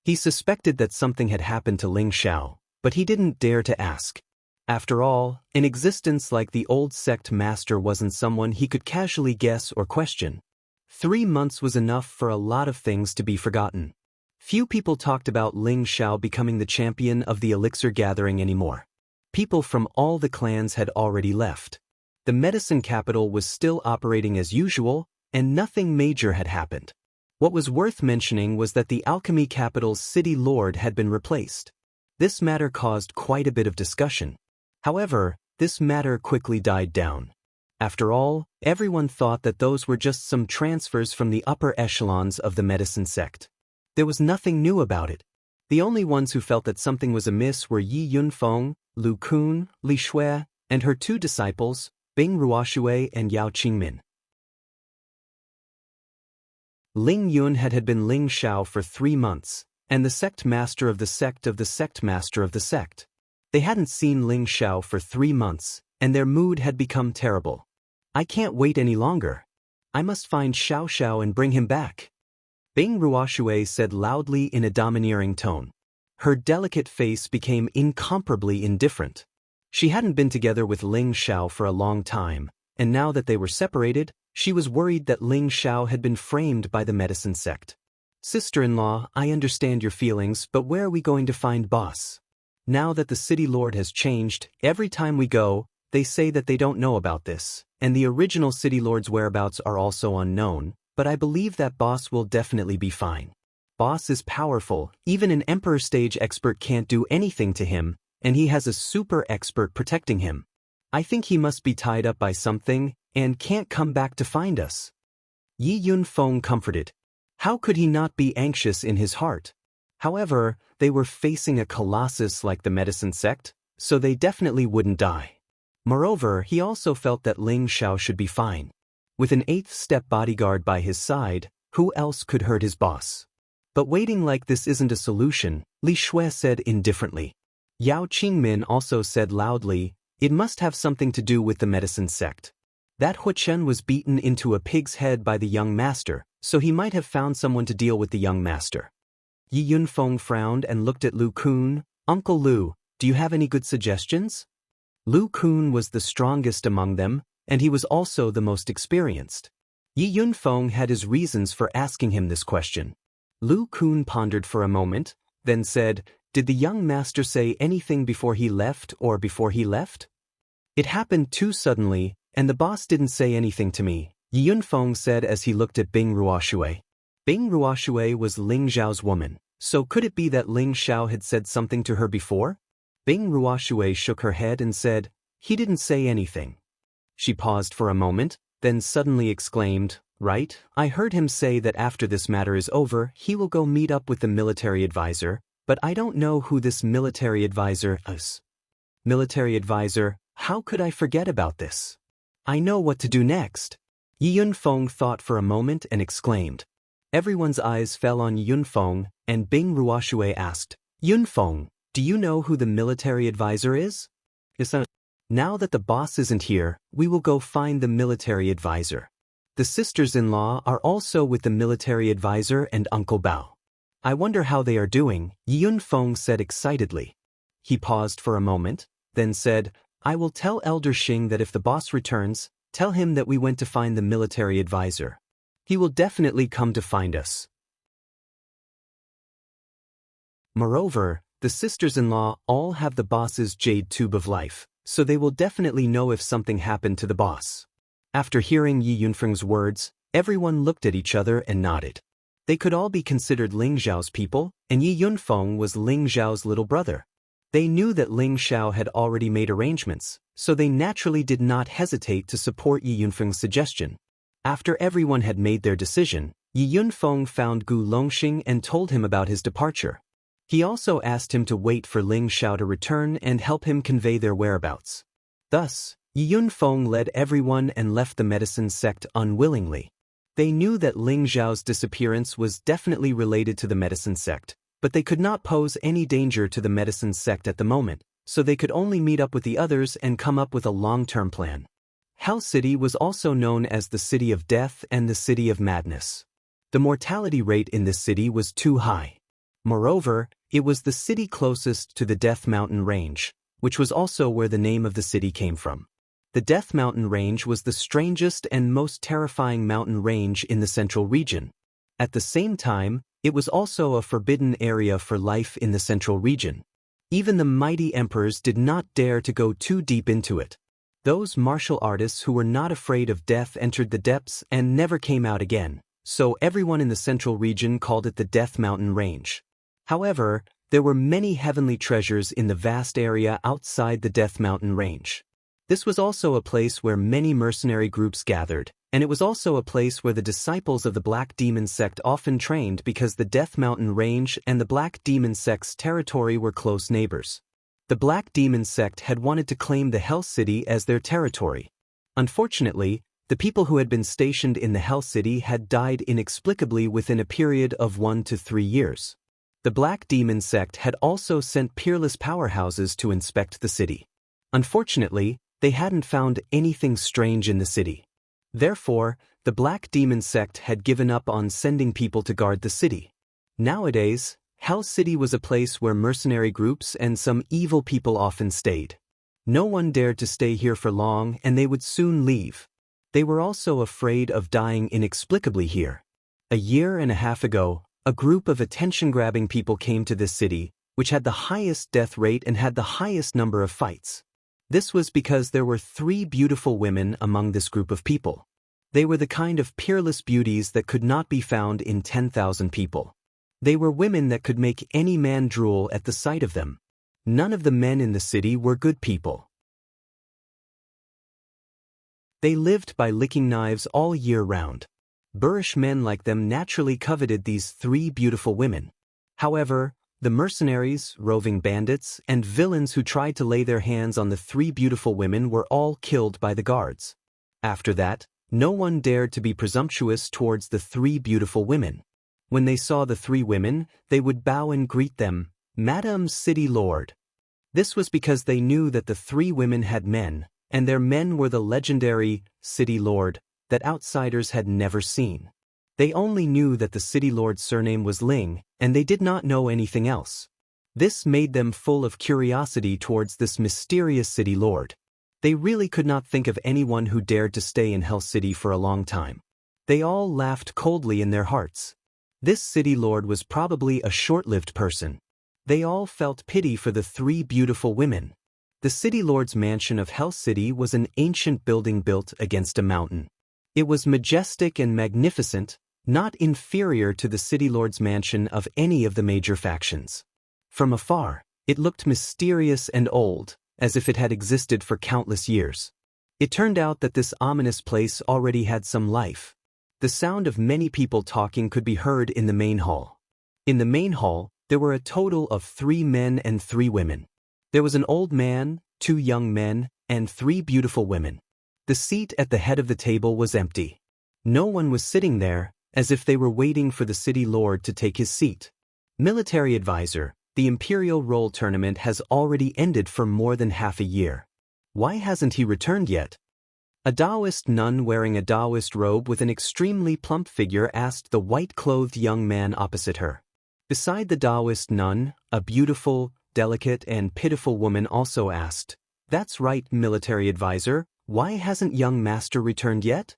He suspected that something had happened to Ling Shao, but he didn't dare to ask. After all, an existence like the old sect master wasn't someone he could casually guess or question. 3 months was enough for a lot of things to be forgotten. Few people talked about Ling Shao becoming the champion of the elixir gathering anymore. People from all the clans had already left. The medicine capital was still operating as usual, and nothing major had happened. What was worth mentioning was that the alchemy capital's city lord had been replaced. This matter caused quite a bit of discussion. However, this matter quickly died down. After all, everyone thought that those were just some transfers from the upper echelons of the medicine sect. There was nothing new about it. The only ones who felt that something was amiss were Yi Yunfeng, Lu Kun, Li Shui, and her 2 disciples, Bing Ruoshui and Yao Qingmin. Ling Yun had been Ling Shao for 3 months, and the sect master of the sect of the sect master of the sect. They hadn't seen Ling Shao for 3 months, and their mood had become terrible. "I can't wait any longer. I must find Xiao Xiao and bring him back," Bing Ruoshui said loudly in a domineering tone. Her delicate face became incomparably indifferent. She hadn't been together with Ling Shao for a long time, and now that they were separated, she was worried that Ling Shao had been framed by the medicine sect. "Sister-in-law, I understand your feelings, but where are we going to find boss? Now that the city lord has changed, every time we go, they say that they don't know about this, and the original city lord's whereabouts are also unknown, but I believe that boss will definitely be fine. Boss is powerful, even an emperor stage expert can't do anything to him, and he has a super expert protecting him. I think he must be tied up by something, and can't come back to find us." Yi Yunfeng comforted. How could he not be anxious in his heart? However, they were facing a colossus like the medicine sect, so they definitely wouldn't die. Moreover, he also felt that Ling Shao should be fine. With an 8th-step bodyguard by his side, who else could hurt his boss? But waiting like this isn't a solution, Li Shui said indifferently. Yao Qingmin also said loudly, "It must have something to do with the medicine sect. That Huchen was beaten into a pig's head by the young master, so he might have found someone to deal with the young master." Yi Yunfeng frowned and looked at Lu Kun. Uncle Lu, do you have any good suggestions? Lu Kun was the strongest among them, and he was also the most experienced. Yi Yunfeng had his reasons for asking him this question. Lu Kun pondered for a moment, then said, "Did the young master say anything before he left or before he left?" "It happened too suddenly, and the boss didn't say anything to me," Yi Yunfeng said as he looked at Bing Ruoshui. Bing Ruoshui was Ling Zhao's woman, so could it be that Ling Xiao had said something to her before? Bing Ruoshui shook her head and said, "He didn't say anything." She paused for a moment, then suddenly exclaimed, "Right, I heard him say that after this matter is over, he will go meet up with the military advisor, but I don't know who this military advisor is." "Military advisor, how could I forget about this? I know what to do next." Yi Yunfeng thought for a moment and exclaimed. Everyone's eyes fell on Yi Yunfeng, and Bing Ruoshui asked, "Yunfeng, do you know who the military advisor is?" "Now that the boss isn't here, we will go find the military advisor. The sisters-in-law are also with the military advisor and Uncle Bao. I wonder how they are doing," Yi Yunfeng said excitedly. He paused for a moment, then said, "I will tell Elder Xing that if the boss returns, tell him that we went to find the military advisor. He will definitely come to find us." Moreover, the sisters-in-law all have the boss's jade tube of life, so they will definitely know if something happened to the boss. After hearing Yi Yunfeng's words, everyone looked at each other and nodded. They could all be considered Ling Zhao's people, and Yi Yunfeng was Ling Zhao's little brother. They knew that Ling Xiao had already made arrangements, so they naturally did not hesitate to support Yi Yunfeng's suggestion. After everyone had made their decision, Yi Yunfeng found Gu Longxing and told him about his departure. He also asked him to wait for Ling Xiao to return and help him convey their whereabouts. Thus, Yi Yunfeng led everyone and left the medicine sect unwillingly. They knew that Ling Zhao's disappearance was definitely related to the medicine sect, but they could not pose any danger to the medicine sect at the moment, so they could only meet up with the others and come up with a long-term plan. Hell City was also known as the City of Death and the City of Madness. The mortality rate in this city was too high. Moreover, it was the city closest to the Death Mountain Range, which was also where the name of the city came from. The Death Mountain Range was the strangest and most terrifying mountain range in the central region. At the same time, it was also a forbidden area for life in the central region. Even the mighty emperors did not dare to go too deep into it. Those martial artists who were not afraid of death entered the depths and never came out again, so everyone in the central region called it the Death Mountain Range. However, there were many heavenly treasures in the vast area outside the Death Mountain Range. This was also a place where many mercenary groups gathered, and it was also a place where the disciples of the Black Demon sect often trained because the Death Mountain Range and the Black Demon sect's territory were close neighbors. The Black Demon sect had wanted to claim the Hell City as their territory. Unfortunately, the people who had been stationed in the Hell City had died inexplicably within a period of 1 to 3 years. The Black Demon sect had also sent peerless powerhouses to inspect the city. Unfortunately, they hadn't found anything strange in the city. Therefore, the Black Demon sect had given up on sending people to guard the city. Nowadays, Hell City was a place where mercenary groups and some evil people often stayed. No one dared to stay here for long, and they would soon leave. They were also afraid of dying inexplicably here. A year and a half ago, a group of attention-grabbing people came to this city, which had the highest death rate and had the highest number of fights. This was because there were 3 beautiful women among this group of people. They were the kind of peerless beauties that could not be found in 10,000 people. They were women that could make any man drool at the sight of them. None of the men in the city were good people. They lived by licking knives all year round. Boorish men like them naturally coveted these 3 beautiful women. However, the mercenaries, roving bandits, and villains who tried to lay their hands on the 3 beautiful women were all killed by the guards. After that, no one dared to be presumptuous towards the 3 beautiful women. When they saw the 3 women, they would bow and greet them, "Madam City Lord." This was because they knew that the 3 women had men, and their men were the legendary City Lord that outsiders had never seen. They only knew that the city lord's surname was Ling, and they did not know anything else. This made them full of curiosity towards this mysterious city lord. They really could not think of anyone who dared to stay in Hell City for a long time. They all laughed coldly in their hearts. This city lord was probably a short-lived person. They all felt pity for the three beautiful women. The city lord's mansion of Hell City was an ancient building built against a mountain. It was majestic and magnificent, not inferior to the city lord's mansion of any of the major factions. From afar, it looked mysterious and old, as if it had existed for countless years. It turned out that this ominous place already had some life. The sound of many people talking could be heard in the main hall. In the main hall, there were a total of 3 men and 3 women. There was an old man, 2 young men, and 3 beautiful women. The seat at the head of the table was empty. No one was sitting there, as if they were waiting for the city lord to take his seat. Military advisor, the Imperial Roll Tournament has already ended for more than half a year. Why hasn't he returned yet? A Taoist nun wearing a Taoist robe with an extremely plump figure asked the white-clothed young man opposite her. Beside the Taoist nun, a beautiful, delicate and pitiful woman also asked, "That's right, military advisor, why hasn't young master returned yet?"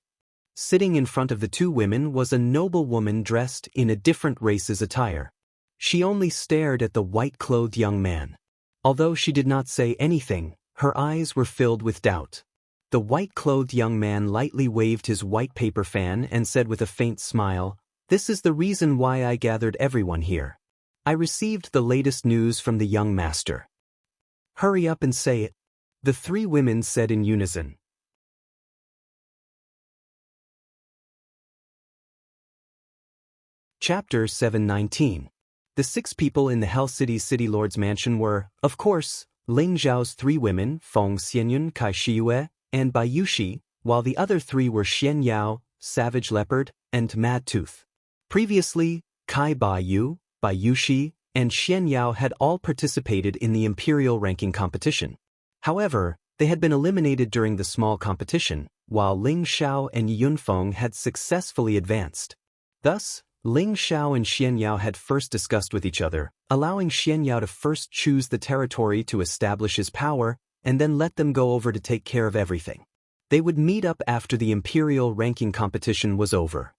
Sitting in front of the 2 women was a noble woman dressed in a different race's attire. She only stared at the white-clothed young man. Although she did not say anything, her eyes were filled with doubt. The white-clothed young man lightly waved his white paper fan and said with a faint smile, "This is the reason why I gathered everyone here. I received the latest news from the young master." "Hurry up and say it," the 3 women said in unison. Chapter 719. The 6 people in the Hell City's City Lord's mansion were, of course, Ling Zhao's 3 women, Feng Xianyun, Kai Shiyue, and Bai Yushi, while the other 3 were Xianyao, Savage Leopard, and Mad Tooth. Previously, Kai Baiyu, Bai Yushi, and Xianyao had all participated in the Imperial ranking competition. However, they had been eliminated during the small competition, while Ling Xiao and Yunfeng had successfully advanced. Thus, Ling Xiao and Xianyao had first discussed with each other, allowing Xianyao to first choose the territory to establish his power, and then let them go over to take care of everything. They would meet up after the Imperial ranking competition was over.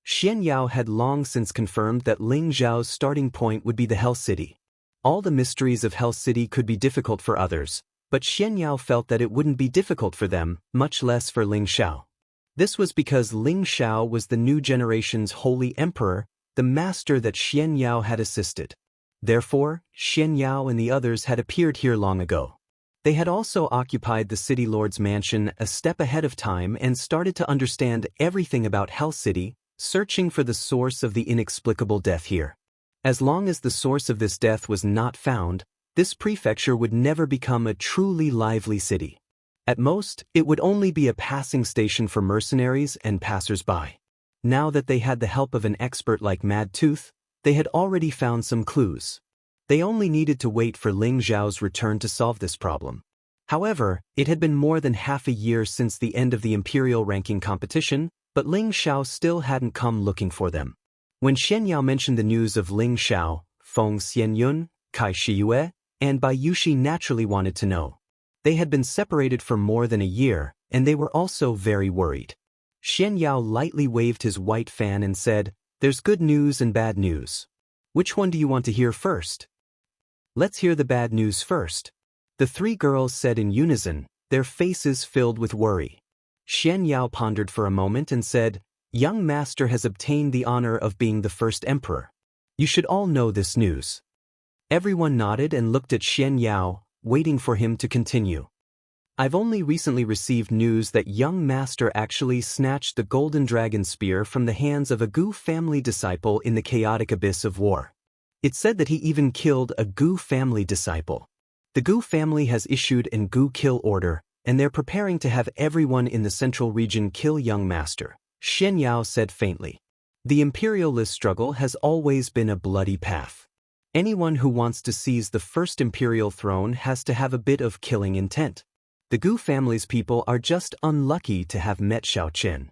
Xianyao had long since confirmed that Ling Zhao's starting point would be the Hell City. All the mysteries of Hell City could be difficult for others, but Xianyao felt that it wouldn't be difficult for them, much less for Ling Xiao. This was because Ling Xiao was the new generation's holy emperor, the master that Xianyao had assisted. Therefore, Xianyao and the others had appeared here long ago. They had also occupied the city lord's mansion a step ahead of time and started to understand everything about Hell City, searching for the source of the inexplicable death here. As long as the source of this death was not found, this prefecture would never become a truly lively city. At most, it would only be a passing station for mercenaries and passers-by. Now that they had the help of an expert like Mad Tooth, they had already found some clues. They only needed to wait for Ling Zhao's return to solve this problem. However, it had been more than half a year since the end of the Imperial ranking competition, but Ling Xiao still hadn't come looking for them. When Xianyao mentioned the news of Ling Xiao, Feng Xianyun, Kai Shiyue, and Bai Yushi naturally wanted to know. They had been separated for more than a year, and they were also very worried. Xianyao lightly waved his white fan and said, "There's good news and bad news. Which one do you want to hear first?" "Let's hear the bad news first," the 3 girls said in unison, their faces filled with worry. Xianyao pondered for a moment and said, "Young master has obtained the honor of being the first emperor. You should all know this news." Everyone nodded and looked at Xianyao, waiting for him to continue. "I've only recently received news that young master actually snatched the golden dragon spear from the hands of a Gu family disciple in the chaotic abyss of war. It's said that he even killed a Gu family disciple. The Gu family has issued an Gu kill order, and they're preparing to have everyone in the central region kill young master," Xianyao said faintly. "The imperialist struggle has always been a bloody path. Anyone who wants to seize the first imperial throne has to have a bit of killing intent. The Gu family's people are just unlucky to have met Xiao Qin."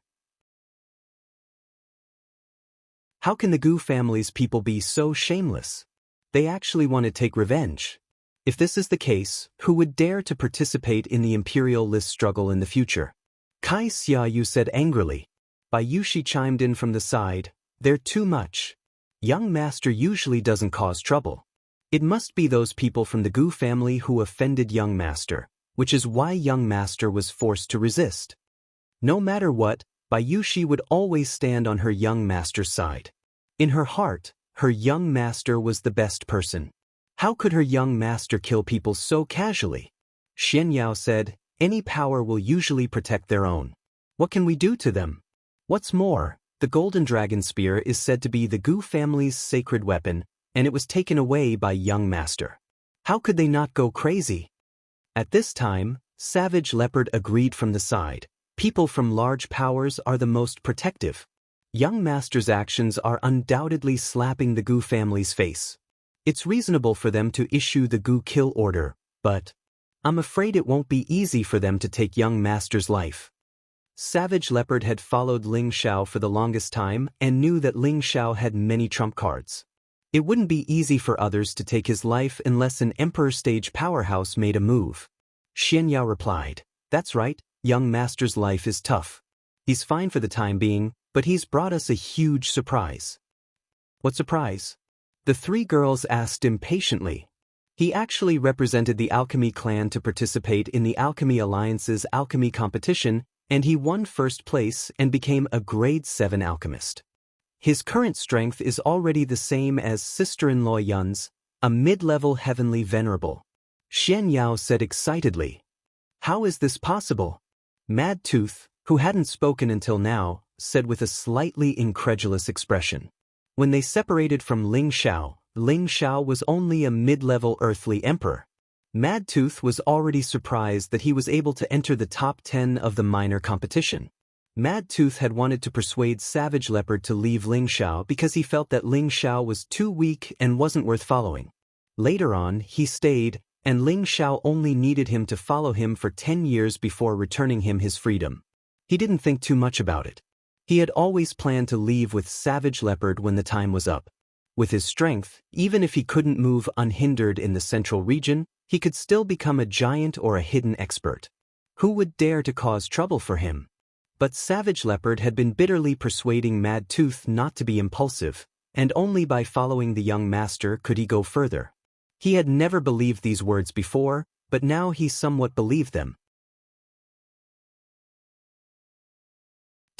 How can the Gu family's people be so shameless? They actually want to take revenge. If this is the case, who would dare to participate in the imperial list struggle in the future? Kai Xiaoyu said angrily. Bai Yushi chimed in from the side, they're too much. Young master usually doesn't cause trouble. It must be those people from the Gu family who offended young master, which is why young master was forced to resist. No matter what, Bai Yushi would always stand on her young master's side. In her heart, her young master was the best person. How could her young master kill people so casually? Xianxia said, any power will usually protect their own. What can we do to them? What's more, the golden dragon spear is said to be the Gu family's sacred weapon, and it was taken away by young master. How could they not go crazy? At this time, Savage Leopard agreed from the side. People from large powers are the most protective. Young master's actions are undoubtedly slapping the Gu family's face. It's reasonable for them to issue the Gu kill order, but I'm afraid it won't be easy for them to take young master's life. Savage Leopard had followed Ling Xiao for the longest time and knew that Ling Xiao had many trump cards. It wouldn't be easy for others to take his life unless an emperor stage powerhouse made a move. Xianxia replied, that's right, young master's life is tough. He's fine for the time being, but he's brought us a huge surprise. What surprise? The three girls asked impatiently. He actually represented the Alchemy clan to participate in the Alchemy Alliance's alchemy competition, and he won first place and became a grade 7 alchemist. His current strength is already the same as sister-in-law Yun's, a mid-level heavenly venerable. Xianxia said excitedly. How is this possible? Mad Tooth, who hadn't spoken until now, said with a slightly incredulous expression. When they separated from Ling Xiao was only a mid-level earthly emperor. Mad Tooth was already surprised that he was able to enter the top 10 of the minor competition. Mad Tooth had wanted to persuade Savage Leopard to leave Ling Xiao because he felt that Ling Xiao was too weak and wasn't worth following. Later on, he stayed, and Ling Xiao only needed him to follow him for 10 years before returning him his freedom. He didn't think too much about it. He had always planned to leave with Savage Leopard when the time was up. With his strength, even if he couldn't move unhindered in the central region, he could still become a giant or a hidden expert. Who would dare to cause trouble for him? But Savage Leopard had been bitterly persuading Mad Tooth not to be impulsive, and only by following the young master could he go further. He had never believed these words before, but now he somewhat believed them.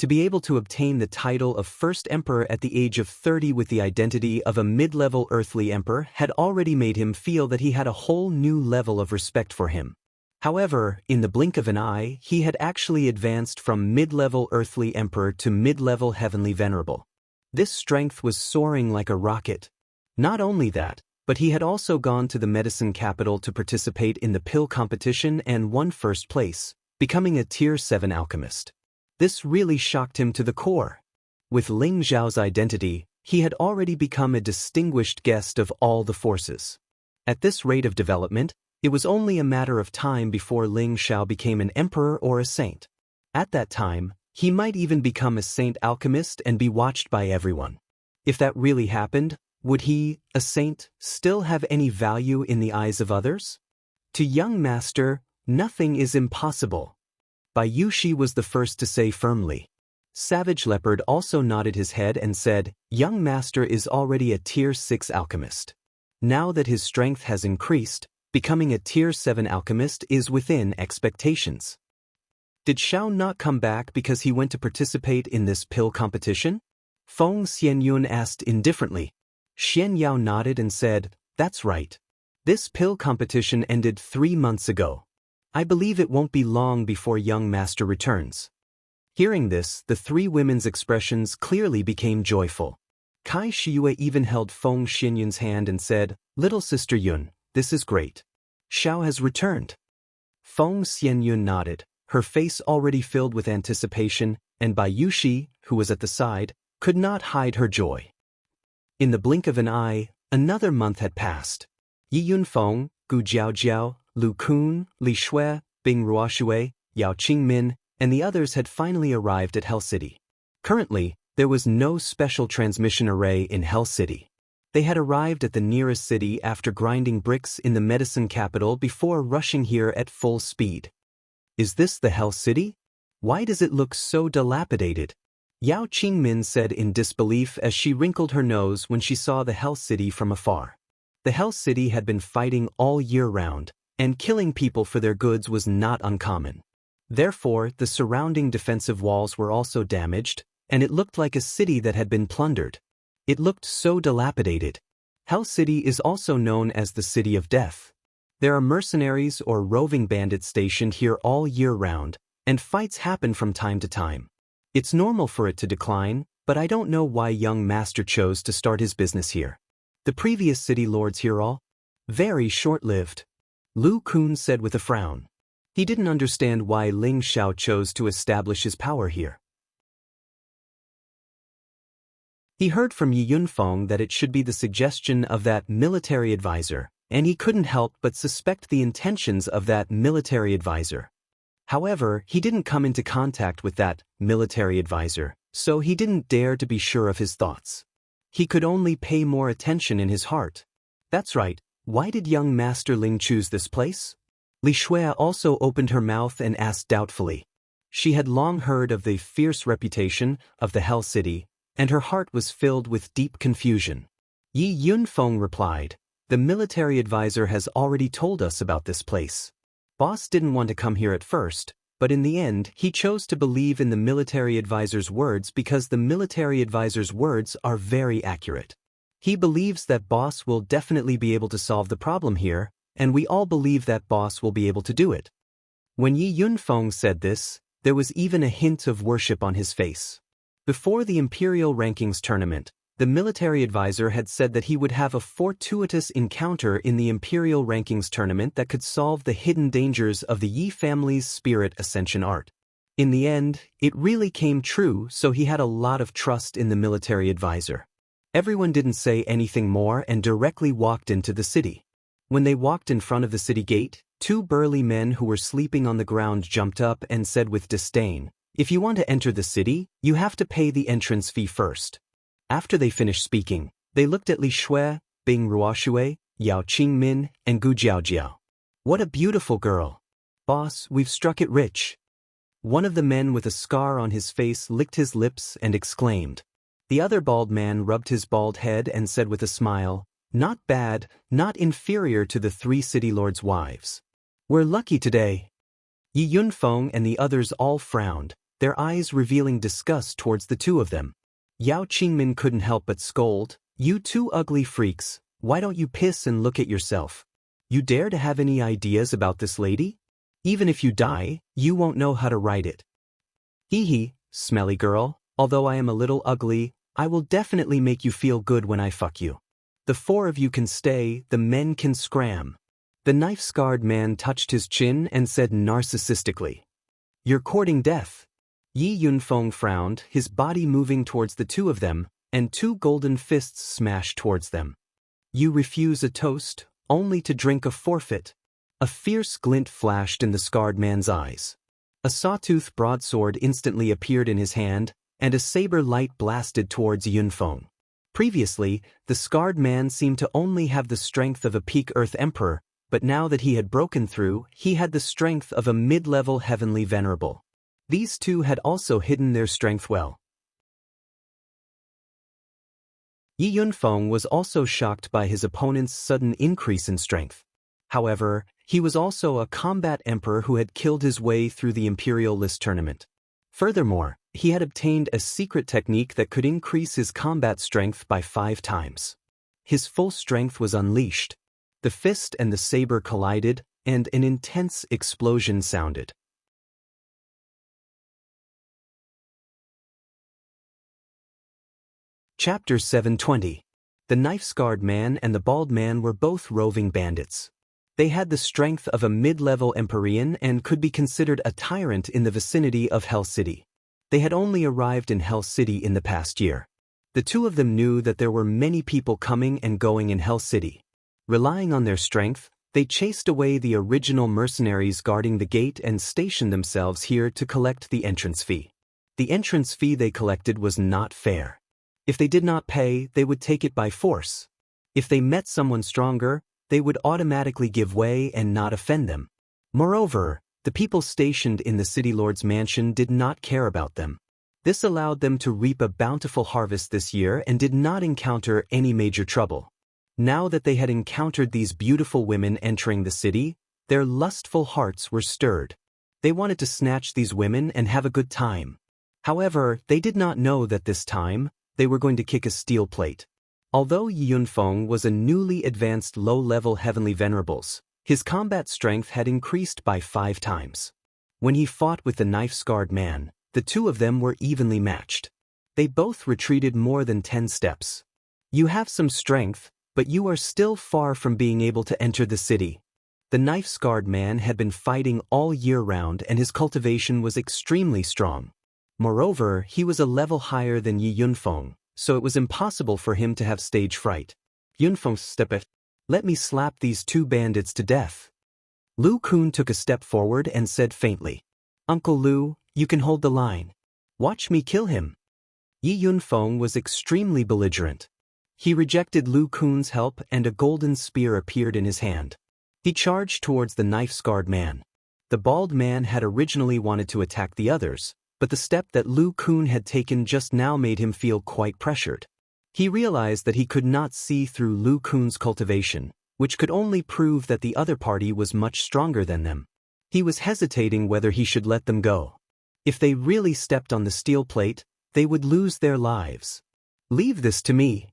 To be able to obtain the title of First Emperor at the age of 30 with the identity of a mid-level earthly emperor had already made him feel that he had a whole new level of respect for him. However, in the blink of an eye, he had actually advanced from mid-level earthly emperor to mid-level heavenly venerable. This strength was soaring like a rocket. Not only that, but he had also gone to the medicine capital to participate in the pill competition and won first place, becoming a tier 7 alchemist. This really shocked him to the core. With Ling Xiao's identity, he had already become a distinguished guest of all the forces. At this rate of development, it was only a matter of time before Ling Xiao became an emperor or a saint. At that time, he might even become a saint alchemist and be watched by everyone. If that really happened, would he, a saint, still have any value in the eyes of others? To young master, nothing is impossible. Bai Yushi was the first to say firmly. Savage Leopard also nodded his head and said, young master is already a tier 6 alchemist. Now that his strength has increased, becoming a tier 7 alchemist is within expectations. Did Xiao not come back because he went to participate in this pill competition? Feng Xianyun asked indifferently. Xianxia nodded and said, that's right. This pill competition ended 3 months ago. I believe it won't be long before young master returns. Hearing this, the three women's expressions clearly became joyful. Kai Shiyue even held Feng Xianyun's hand and said, little sister Yun, this is great. Xiao has returned. Feng Xianyun nodded, her face already filled with anticipation, and Bai Yushi, who was at the side, could not hide her joy. In the blink of an eye, another month had passed. Yi Yunfeng, Gu Jiaojiao, Lu Kun, Li Shui, Bing Ruoxue, Yao Qingmin, and the others had finally arrived at Hell City. Currently, There was no special transmission array in Hell City. They had arrived at the nearest city after grinding bricks in the medicine capital before rushing here at full speed. Is this the Hell City? Why does it look so dilapidated? Yao Qingmin said in disbelief as she wrinkled her nose when she saw the Hell City from afar. The Hell City had been fighting all year round, and killing people for their goods was not uncommon. Therefore, the surrounding defensive walls were also damaged, and it looked like a city that had been plundered. It looked so dilapidated. Hell City is also known as the City of Death. There are mercenaries or roving bandits stationed here all year round, and fights happen from time to time. It's normal for it to decline, but I don't know why young master chose to start his business here. The previous city lords here all very short-lived. Lu Kun said with a frown. He didn't understand why Ling Xiao chose to establish his power here. He heard from Yi Yunfeng that it should be the suggestion of that military advisor, and he couldn't help but suspect the intentions of that military advisor. However, he didn't come into contact with that military advisor, so he didn't dare to be sure of his thoughts. He could only pay more attention in his heart. That's right, why did young Master Ling choose this place? Li Shuai also opened her mouth and asked doubtfully. She had long heard of the fierce reputation of the Hell City, and her heart was filled with deep confusion. Yi Yunfeng replied, "The military advisor has already told us about this place. Boss didn't want to come here at first, but in the end he chose to believe in the military advisor's words because the military advisor's words are very accurate. He believes that boss will definitely be able to solve the problem here, and we all believe that boss will be able to do it." When Yi Yunfeng said this, there was even a hint of worship on his face. Before the Imperial Rankings tournament, the military advisor had said that he would have a fortuitous encounter in the Imperial Rankings tournament that could solve the hidden dangers of the Yi family's spirit ascension art. In the end, it really came true, so he had a lot of trust in the military advisor. Everyone didn't say anything more and directly walked into the city. When they walked in front of the city gate, two burly men who were sleeping on the ground jumped up and said with disdain, "If you want to enter the city, you have to pay the entrance fee first." After they finished speaking, they looked at Li Shuai, Bing Ruoshui, Yao Qingmin, and Gu Jiaojiao. "What a beautiful girl. Boss, we've struck it rich." One of the men with a scar on his face licked his lips and exclaimed. The other bald man rubbed his bald head and said with a smile, "Not bad, not inferior to the 3 city lords' wives. We're lucky today." Yi Yunfeng and the others all frowned, their eyes revealing disgust towards the two of them. Yao Qingmin couldn't help but scold, "You two ugly freaks, why don't you piss and look at yourself? You dare to have any ideas about this lady? Even if you die, you won't know how to write it. Hee hee, smelly girl, although I am a little ugly, I will definitely make you feel good when I fuck you. The 4 of you can stay, the men can scram." The knife-scarred man touched his chin and said narcissistically, "You're courting death." Yi Yunfeng frowned, his body moving towards the two of them, and 2 golden fists smashed towards them. "You refuse a toast, only to drink a forfeit." A fierce glint flashed in the scarred man's eyes. A sawtooth broadsword instantly appeared in his hand, and a saber light blasted towards Yunfeng. Previously, the scarred man seemed to only have the strength of a peak Earth Emperor, but now that he had broken through, he had the strength of a mid-level heavenly venerable. These two had also hidden their strength well. Yi Yunfeng was also shocked by his opponent's sudden increase in strength. However, he was also a combat emperor who had killed his way through the Imperial List tournament. Furthermore, he had obtained a secret technique that could increase his combat strength by 5 times. His full strength was unleashed. The fist and the saber collided, and an intense explosion sounded. Chapter 720. The knife-scarred man and the bald man were both roving bandits. They had the strength of a mid-level Empyrean and could be considered a tyrant in the vicinity of Hell City. They had only arrived in Hell City in the past year. The two of them knew that there were many people coming and going in Hell City. Relying on their strength, they chased away the original mercenaries guarding the gate and stationed themselves here to collect the entrance fee. The entrance fee they collected was not fair. If they did not pay, they would take it by force. If they met someone stronger, they would automatically give way and not offend them. Moreover, the people stationed in the city lord's mansion did not care about them. This allowed them to reap a bountiful harvest this year and did not encounter any major trouble. Now that they had encountered these beautiful women entering the city, their lustful hearts were stirred. They wanted to snatch these women and have a good time. However, they did not know that this time, they were going to kick a steel plate. Although Yi Yunfeng was a newly advanced low-level heavenly venerables, his combat strength had increased by 5 times. When he fought with the knife-scarred man, the two of them were evenly matched. They both retreated more than 10 steps. You have some strength, but you are still far from being able to enter the city. The knife-scarred man had been fighting all year round and his cultivation was extremely strong. Moreover, he was a level higher than Yi Yunfeng, so it was impossible for him to have stage fright. Yunfeng stepped. Let me slap these 2 bandits to death. Lu Kun took a step forward and said faintly, Uncle Lu, you can hold the line. Watch me kill him. Yi Yunfeng was extremely belligerent. He rejected Lu Kun's help and a golden spear appeared in his hand. He charged towards the knife-scarred man. The bald man had originally wanted to attack the others, but the step that Lu Kun had taken just now made him feel quite pressured. He realized that he could not see through Lu Kun's cultivation, which could only prove that the other party was much stronger than them. He was hesitating whether he should let them go. If they really stepped on the steel plate, they would lose their lives. Leave this to me,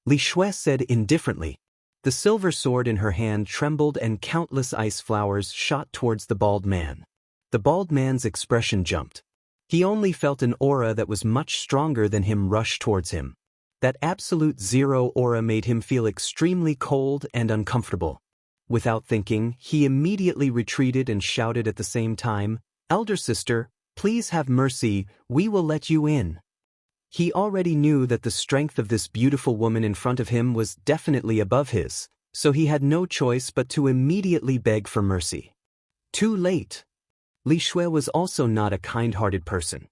Li Shui said indifferently. The silver sword in her hand trembled and countless ice flowers shot towards the bald man. The bald man's expression jumped. He only felt an aura that was much stronger than him rush towards him. That absolute zero aura made him feel extremely cold and uncomfortable. Without thinking, he immediately retreated and shouted at the same time, Elder sister, please have mercy, we will let you in. He already knew that the strength of this beautiful woman in front of him was definitely above his, so he had no choice but to immediately beg for mercy. Too late. Li Shui was also not a kind-hearted person.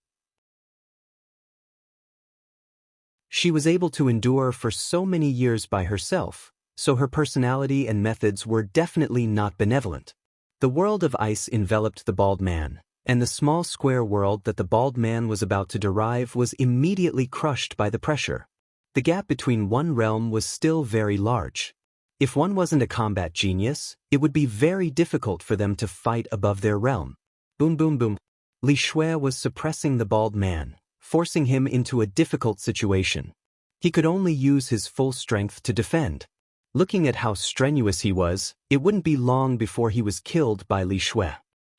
She was able to endure for so many years by herself, so her personality and methods were definitely not benevolent. The world of ice enveloped the bald man, and the small square world that the bald man was about to derive was immediately crushed by the pressure. The gap between one realm was still very large. If one wasn't a combat genius, it would be very difficult for them to fight above their realm. Boom boom boom. Li Shui was suppressing the bald man, forcing him into a difficult situation. He could only use his full strength to defend. Looking at how strenuous he was, it wouldn't be long before he was killed by Li Shui.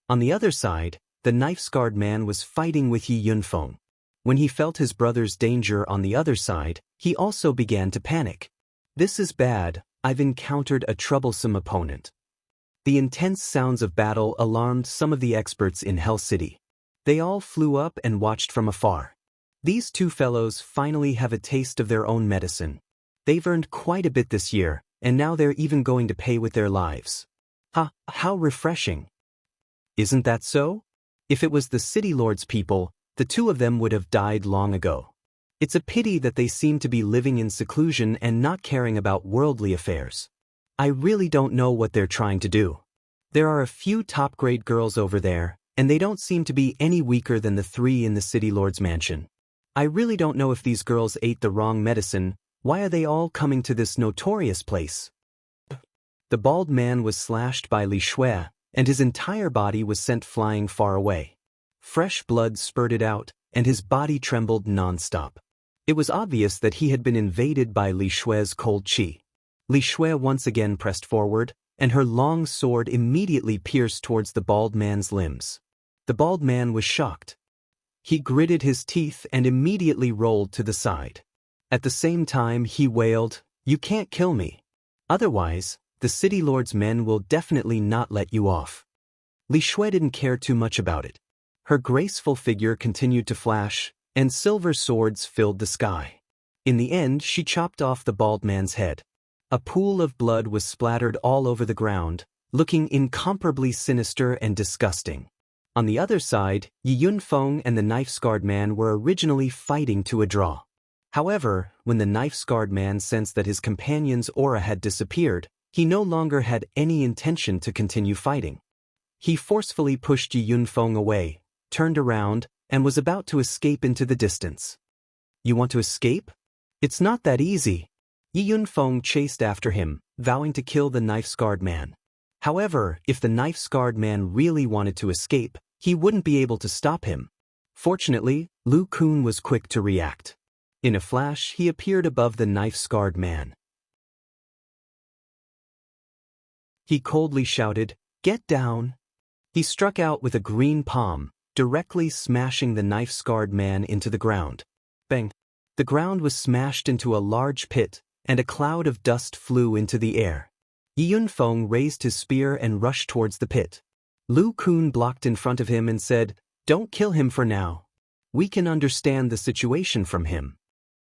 On the other side, the knife-scarred man was fighting with Yi Yunfeng. When he felt his brother's danger on the other side, he also began to panic. This is bad, I've encountered a troublesome opponent. The intense sounds of battle alarmed some of the experts in Hell City. They all flew up and watched from afar. These 2 fellows finally have a taste of their own medicine. They've earned quite a bit this year, and now they're even going to pay with their lives. How refreshing. Isn't that so? If it was the city lord's people, the 2 of them would have died long ago. It's a pity that they seem to be living in seclusion and not caring about worldly affairs. I really don't know what they're trying to do. There are a few top-grade girls over there, and they don't seem to be any weaker than the 3 in the city lord's mansion. I really don't know if these girls ate the wrong medicine. Why are they all coming to this notorious place? The bald man was slashed by Li Shui, and his entire body was sent flying far away. Fresh blood spurted out, and his body trembled non-stop. It was obvious that he had been invaded by Li Shui's cold qi. Li Shui once again pressed forward, and her long sword immediately pierced towards the bald man's limbs. The bald man was shocked. He gritted his teeth and immediately rolled to the side. At the same time he wailed, "You can't kill me. Otherwise, the city lord's men will definitely not let you off." Li Shui didn't care too much about it. Her graceful figure continued to flash, and silver swords filled the sky. In the end she chopped off the bald man's head. A pool of blood was splattered all over the ground, looking incomparably sinister and disgusting. On the other side, Yi Yunfeng and the knife-scarred man were originally fighting to a draw. However, when the knife-scarred man sensed that his companion's aura had disappeared, he no longer had any intention to continue fighting. He forcefully pushed Yi Yunfeng away, turned around, and was about to escape into the distance. You want to escape? It's not that easy. Yi Yunfeng chased after him, vowing to kill the knife-scarred man. However, if the knife-scarred man really wanted to escape, he wouldn't be able to stop him. Fortunately, Lu Kun was quick to react. In a flash, he appeared above the knife-scarred man. He coldly shouted, "Get down!" He struck out with a green palm, directly smashing the knife-scarred man into the ground. Bang! The ground was smashed into a large pit, and a cloud of dust flew into the air. Yi Yunfeng raised his spear and rushed towards the pit. Lu Kun blocked in front of him and said, "Don't kill him for now. We can understand the situation from him."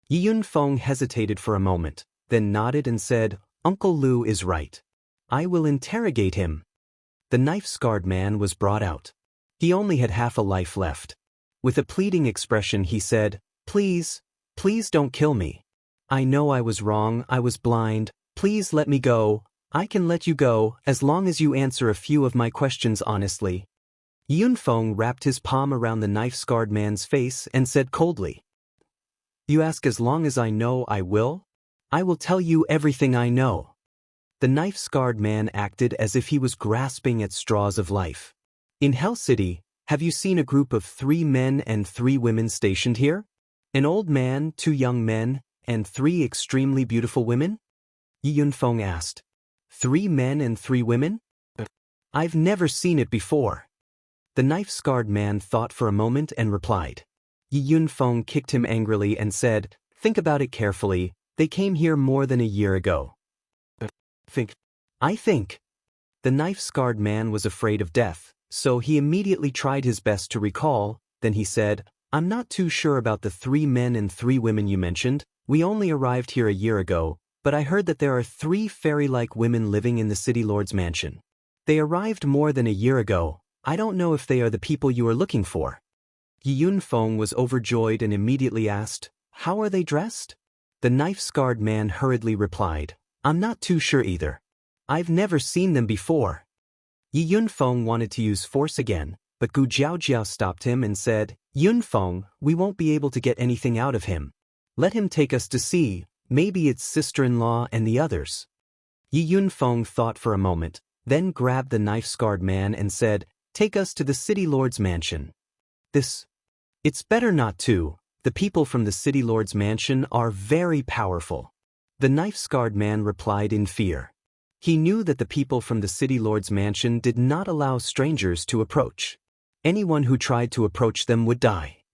Yi Yunfeng hesitated for a moment, then nodded and said, "Uncle Lu is right. I will interrogate him." The knife-scarred man was brought out. He only had half a life left. With a pleading expression he said, "Please, please don't kill me. I know I was wrong, I was blind. Please let me go. I can let you go as long as you answer a few of my questions honestly." Yi Yunfeng wrapped his palm around the knife-scarred man's face and said coldly, "You ask as long as I know I will? I will tell you everything I know." The knife-scarred man acted as if he was grasping at straws of life. "In Hell City, have you seen a group of 3 men and 3 women stationed here? An old man, 2 young men, and 3 extremely beautiful women?" Yi Yunfeng asked. 3 men and 3 women? I've never seen it before. The knife-scarred man thought for a moment and replied. Yi Yunfeng kicked him angrily and said, "Think about it carefully. They came here more than a year ago." I think. The knife-scarred man was afraid of death, so he immediately tried his best to recall. Then he said, "I'm not too sure about the 3 men and 3 women you mentioned. We only arrived here a year ago, but I heard that there are 3 fairy-like women living in the city lord's mansion. They arrived more than a year ago. I don't know if they are the people you are looking for." Yi Yunfeng was overjoyed and immediately asked, "How are they dressed?" The knife-scarred man hurriedly replied, "I'm not too sure either. I've never seen them before." Yi Yunfeng wanted to use force again, but Gu Jiaojiao stopped him and said, "Yunfeng, we won't be able to get anything out of him. Let him take us to see, maybe it's sister-in-law and the others." Yi Yunfeng thought for a moment, then grabbed the knife-scarred man and said, "Take us to the city lord's mansion." It's better not to. The people from the city lord's mansion are very powerful." The knife-scarred man replied in fear. He knew that the people from the city lord's mansion did not allow strangers to approach. Anyone who tried to approach them would die.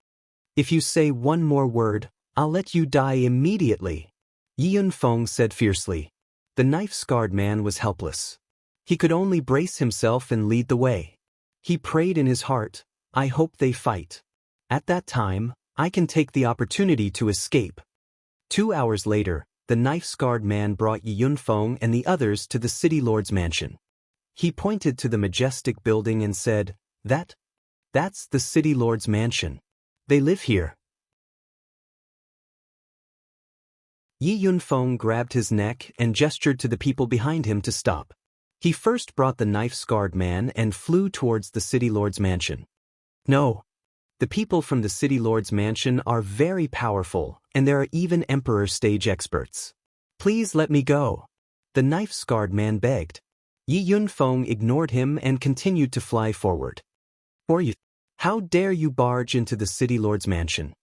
"If you say one more word, I'll let you die immediately," Yi Yunfeng said fiercely. The knife-scarred man was helpless. He could only brace himself and lead the way. He prayed in his heart, "I hope they fight. At that time, I can take the opportunity to escape." 2 hours later, the knife-scarred man brought Yi Yunfeng and the others to the city lord's mansion. He pointed to the majestic building and said, That's the city lord's mansion. They live here." Yi Yunfeng grabbed his neck and gestured to the people behind him to stop. He first brought the knife-scarred man and flew towards the city lord's mansion. "No. The people from the city lord's mansion are very powerful, and there are even emperor stage experts. Please let me go." The knife-scarred man begged. Yi Yunfeng ignored him and continued to fly forward. How dare you barge into the city lord's mansion?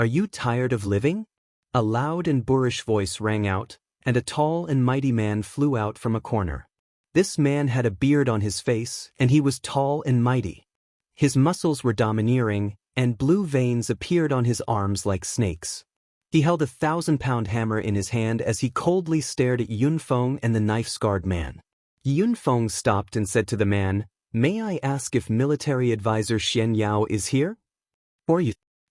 Are you tired of living?" A loud and boorish voice rang out, and a tall and mighty man flew out from a corner. This man had a beard on his face, and he was tall and mighty. His muscles were domineering, and blue veins appeared on his arms like snakes. He held a 1,000-pound hammer in his hand as he coldly stared at Yunfeng and the knife-scarred man. Yunfeng stopped and said to the man, "May I ask if military advisor Xianxia is here?"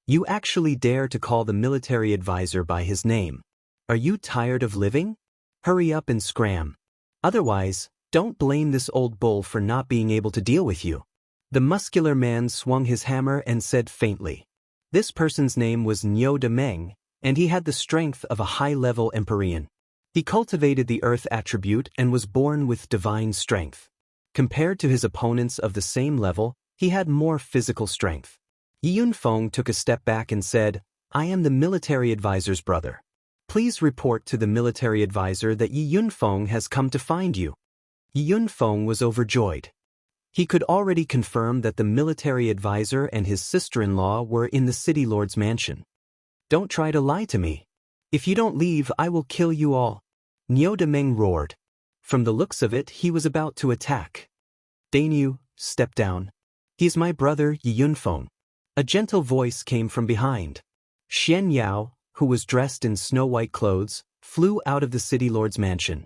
You actually dare to call the military advisor by his name. Are you tired of living? Hurry up and scram. Otherwise, don't blame this old bull for not being able to deal with you." The muscular man swung his hammer and said faintly. This person's name was Niu de Meng, and he had the strength of a high-level Empyrean. He cultivated the earth attribute and was born with divine strength. Compared to his opponents of the same level, he had more physical strength. Yi Yunfeng took a step back and said, I am the military advisor's brother. Please report to the military advisor that Yi Yunfeng has come to find you. Yi Yunfeng was overjoyed. He could already confirm that the military advisor and his sister-in-law were in the city lord's mansion. Don't try to lie to me. If you don't leave, I will kill you all. Niu de Meng roared. From the looks of it, he was about to attack. Dainu, step down. He is my brother, Yi Yunfeng. A gentle voice came from behind. Xianxia, who was dressed in snow-white clothes, flew out of the city lord's mansion.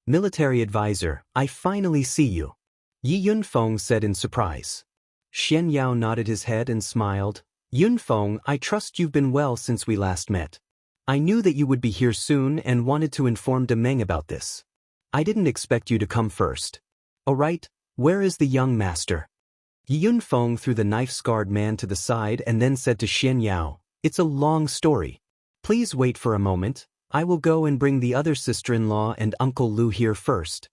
Military advisor, I finally see you. Yi Yunfeng said in surprise. Xianxia nodded his head and smiled. Yunfeng, I trust you've been well since we last met. I knew that you would be here soon and wanted to inform De Meng about this. I didn't expect you to come first. All right, where is the young master? Yi Yunfeng threw the knife-scarred man to the side and then said to Xianxia, It's a long story. Please wait for a moment. I will go and bring the other sister-in-law and Uncle Lu here first.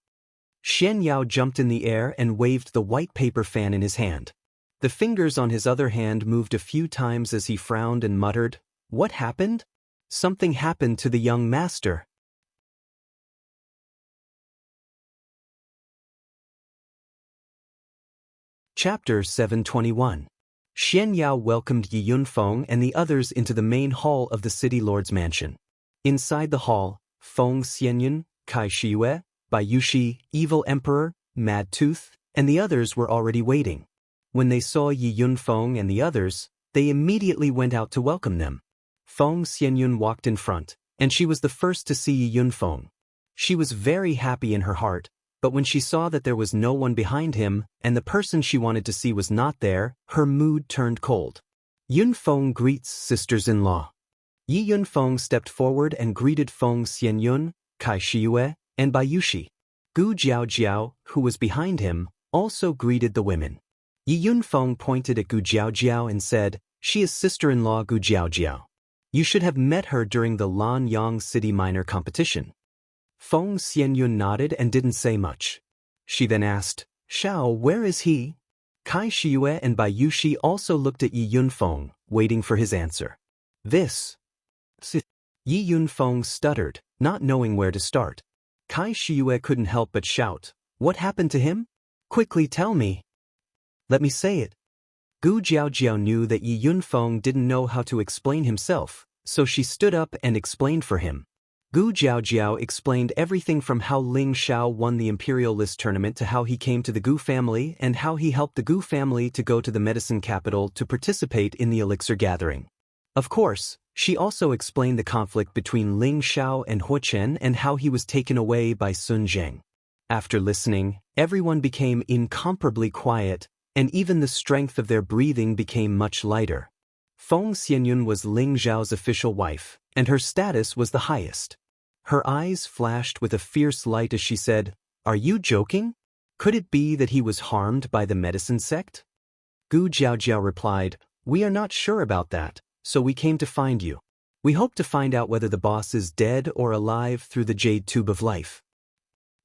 Xianxia jumped in the air and waved the white paper fan in his hand. The fingers on his other hand moved a few times as he frowned and muttered, What happened? Something happened to the young master. Chapter 721. Xianxia welcomed Yi Yunfeng and the others into the main hall of the city lord's mansion. Inside the hall, Feng Xianyun, Kai Shiyue, Bai Yushi, Evil Emperor, Mad Tooth, and the others were already waiting. When they saw Yi Yunfeng and the others, they immediately went out to welcome them. Feng Xianyun walked in front, and she was the first to see Yi Yunfeng. She was very happy in her heart, but when she saw that there was no one behind him, and the person she wanted to see was not there, her mood turned cold. Yunfeng greets sisters-in-law. Yi Yunfeng stepped forward and greeted Feng Xianyun, Kai Shiyue, and Bai Yushi. Gu Jiaojiao, who was behind him, also greeted the women. Yi Yunfeng pointed at Gu Jiaojiao and said, She is sister-in-law Gu Jiaojiao. You should have met her during the Lanyang City Minor competition. Feng Xianyun nodded and didn't say much. She then asked, Shao, where is he? Kai Shiyue and Bai Yushi also looked at Yi Yunfeng, waiting for his answer. Yi Yunfeng stuttered, not knowing where to start. Kai Shiyue couldn't help but shout, What happened to him? Quickly tell me. Let me say it. Gu Jiaojiao knew that Yi Yunfeng didn't know how to explain himself, so she stood up and explained for him. Gu Jiaojiao explained everything from how Ling Xiao won the Imperial List tournament to how he came to the Gu family and how he helped the Gu family to go to the medicine capital to participate in the elixir gathering. Of course, she also explained the conflict between Ling Xiao and Huo Chen and how he was taken away by Sun Zheng. After listening, everyone became incomparably quiet, and even the strength of their breathing became much lighter. Feng Xianyun was Ling Zhao's official wife, and her status was the highest. Her eyes flashed with a fierce light as she said, Are you joking? Could it be that he was harmed by the medicine sect? Gu Jiaojiao replied, We are not sure about that, so we came to find you. We hope to find out whether the boss is dead or alive through the Jade Tube of Life.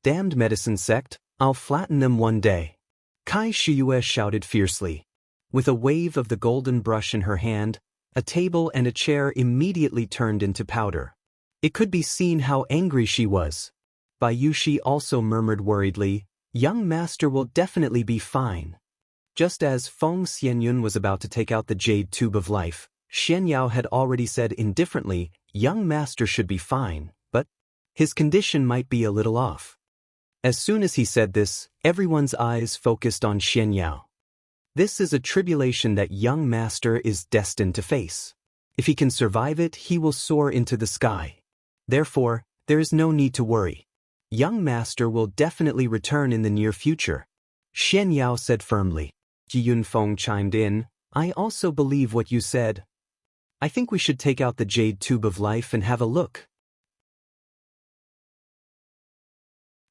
Damned medicine sect, I'll flatten them one day. Kai Shiyue shouted fiercely. With a wave of the golden brush in her hand, a table and a chair immediately turned into powder. It could be seen how angry she was. Bai Yushi also murmured worriedly, Young master will definitely be fine. Just as Feng Xianyun was about to take out the Jade Tube of Life, Xianxia had already said indifferently, Young master should be fine, but his condition might be a little off. As soon as he said this, everyone's eyes focused on Xianxia. This is a tribulation that young master is destined to face. If he can survive it, he will soar into the sky. Therefore, there is no need to worry. Young master will definitely return in the near future. Xianxia said firmly. Yi Yunfeng chimed in, I also believe what you said. I think we should take out the Jade Tube of Life and have a look.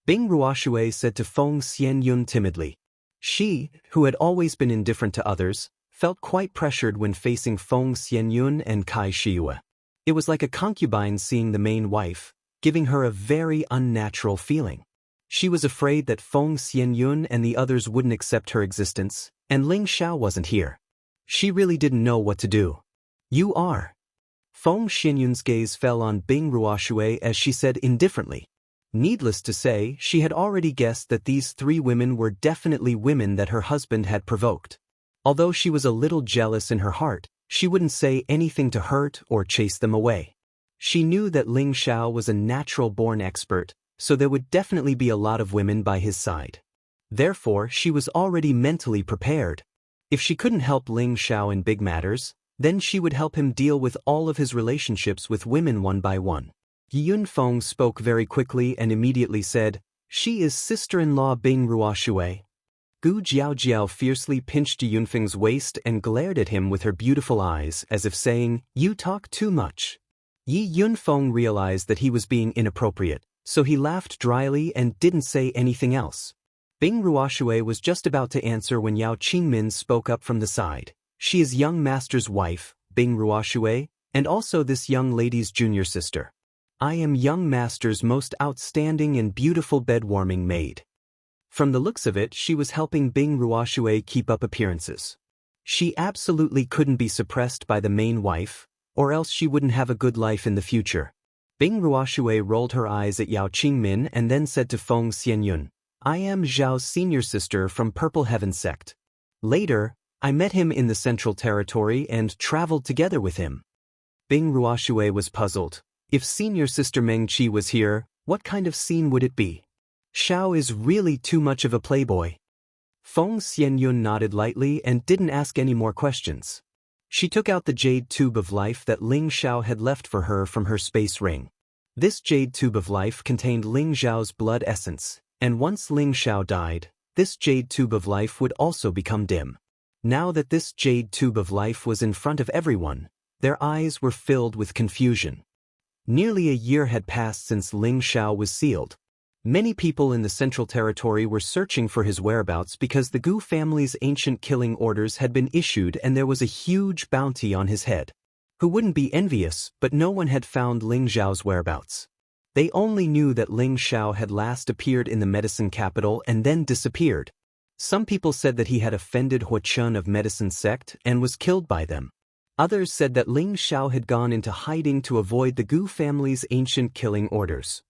Bing Ruoshui said to Feng Xianyun timidly. She, who had always been indifferent to others, felt quite pressured when facing Feng Xianyun and Kai Shiyue. It was like a concubine seeing the main wife, giving her a very unnatural feeling. She was afraid that Feng Xianyun and the others wouldn't accept her existence, and Ling Xiao wasn't here. She really didn't know what to do. You are. Feng Xianyun's gaze fell on Bing Ruoxue as she said indifferently. Needless to say, she had already guessed that these three women were definitely women that her husband had provoked. Although she was a little jealous in her heart, she wouldn't say anything to hurt or chase them away. She knew that Ling Xiao was a natural-born expert, so there would definitely be a lot of women by his side. Therefore, she was already mentally prepared. If she couldn't help Ling Xiao in big matters, then she would help him deal with all of his relationships with women one by one. Yunfeng spoke very quickly and immediately said, "She is sister-in-law Bing Ruoxue." Gu Jiaojiao fiercely pinched Yunfeng's waist and glared at him with her beautiful eyes as if saying, "You talk too much." Yi Yunfeng realized that he was being inappropriate, so he laughed dryly and didn't say anything else. Bing Ruoxue was just about to answer when Yao Qingmin spoke up from the side. "She is young master's wife, Bing Ruoxue, and also this young lady's junior sister. I am young master's most outstanding and beautiful bed-warming maid." From the looks of it, she was helping Bing Ruoxue keep up appearances. She absolutely couldn't be suppressed by the main wife, or else she wouldn't have a good life in the future. Bing Ruoxue rolled her eyes at Yao Qingmin and then said to Feng Xianyun, "I am Zhao's senior sister from Purple Heaven sect. Later, I met him in the Central Territory and traveled together with him." Bing Ruoxue was puzzled. If senior sister Meng Qi was here, what kind of scene would it be? Xiao is really too much of a playboy. Feng Xianyun nodded lightly and didn't ask any more questions. She took out the jade tube of life that Ling Xiao had left for her from her space ring. This jade tube of life contained Ling Xiao's blood essence, and once Ling Xiao died, this jade tube of life would also become dim. Now that this jade tube of life was in front of everyone, their eyes were filled with confusion. Nearly a year had passed since Ling Xiao was sealed. Many people in the Central Territory were searching for his whereabouts because the Gu family's ancient killing orders had been issued and there was a huge bounty on his head. Who wouldn't be envious, but no one had found Ling Xiao's whereabouts. They only knew that Ling Xiao had last appeared in the medicine capital and then disappeared. Some people said that he had offended Huachun of Medicine Sect and was killed by them. Others said that Ling Xiao had gone into hiding to avoid the Gu family's ancient killing orders.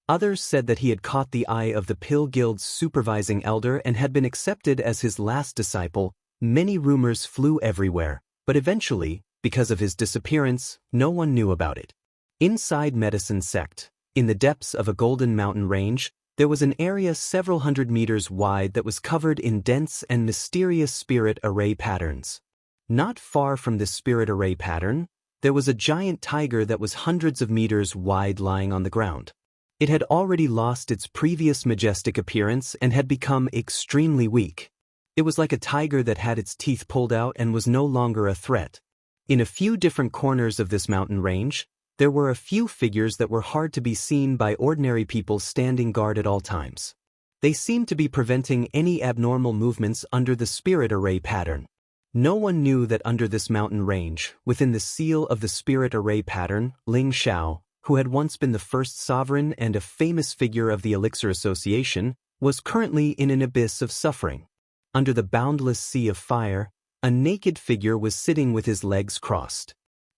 Others said that he had caught the eye of the Pill Guild's supervising elder and had been accepted as his last disciple. Many rumors flew everywhere, but eventually, because of his disappearance, no one knew about it. Inside Medicine Sect, in the depths of a golden mountain range, there was an area several hundred meters wide that was covered in dense and mysterious spirit array patterns. Not far from this spirit array pattern, there was a giant tiger that was hundreds of meters wide lying on the ground. It had already lost its previous majestic appearance and had become extremely weak. It was like a tiger that had its teeth pulled out and was no longer a threat. In a few different corners of this mountain range, there were a few figures that were hard to be seen by ordinary people standing guard at all times. They seemed to be preventing any abnormal movements under the spirit array pattern. No one knew that under this mountain range, within the seal of the spirit array pattern, Ling Xiao, who had once been the first sovereign and a famous figure of the Elixir Association, was currently in an abyss of suffering. Under the boundless sea of fire, a naked figure was sitting with his legs crossed.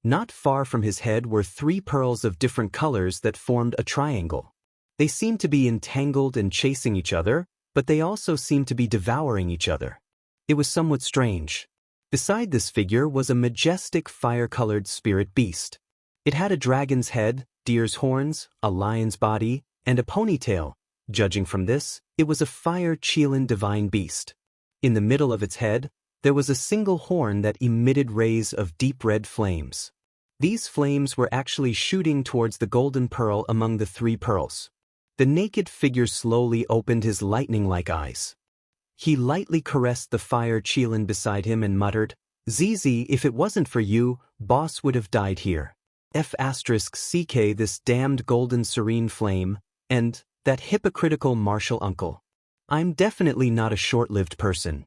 Not far from his head were 3 pearls of different colors that formed a triangle. They seemed to be entangled and chasing each other, but they also seemed to be devouring each other. It was somewhat strange. Beside this figure was a majestic fire-colored spirit beast. It had a dragon's head, deer's horns, a lion's body, and a ponytail. Judging from this, it was a fire-Qilin divine beast. In the middle of its head, there was a single horn that emitted rays of deep red flames. These flames were actually shooting towards the golden pearl among the 3 pearls. The naked figure slowly opened his lightning-like eyes. He lightly caressed the fire-Qilin beside him and muttered, "Zizi, if it wasn't for you, boss would have died here. F***ck this damned golden serene flame," and that hypocritical martial uncle. I'm definitely not a short-lived person.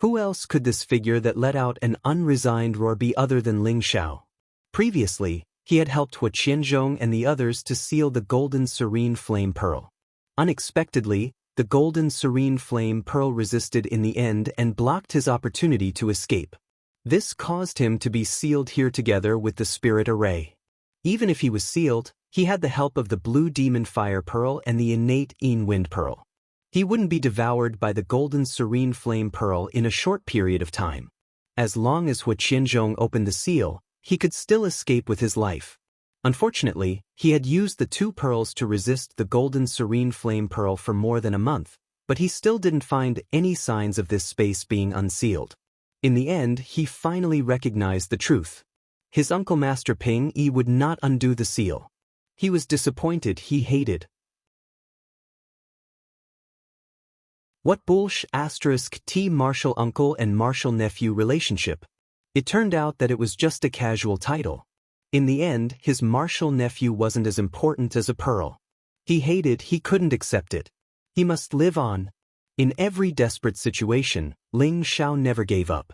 Who else could this figure that let out an unresigned roar be other than Ling Xiao? Previously, he had helped Xianxia and the others to seal the golden serene flame pearl. Unexpectedly, the golden serene flame pearl resisted in the end and blocked his opportunity to escape. This caused him to be sealed here together with the spirit array. Even if he was sealed, he had the help of the blue demon fire pearl and the innate Yin wind pearl. He wouldn't be devoured by the golden serene flame pearl in a short period of time. As long as Xianxia opened the seal, he could still escape with his life. Unfortunately, he had used the two pearls to resist the golden serene flame pearl for more than a month, but he still didn't find any signs of this space being unsealed. In the end, he finally recognized the truth. His uncle Master Ping Yi would not undo the seal. He was disappointed. He hated. What bullsh *T martial uncle and martial nephew relationship? It turned out that it was just a casual title. In the end, his martial nephew wasn't as important as a pearl. He hated. He couldn't accept it. He must live on. In every desperate situation, Ling Xiao never gave up.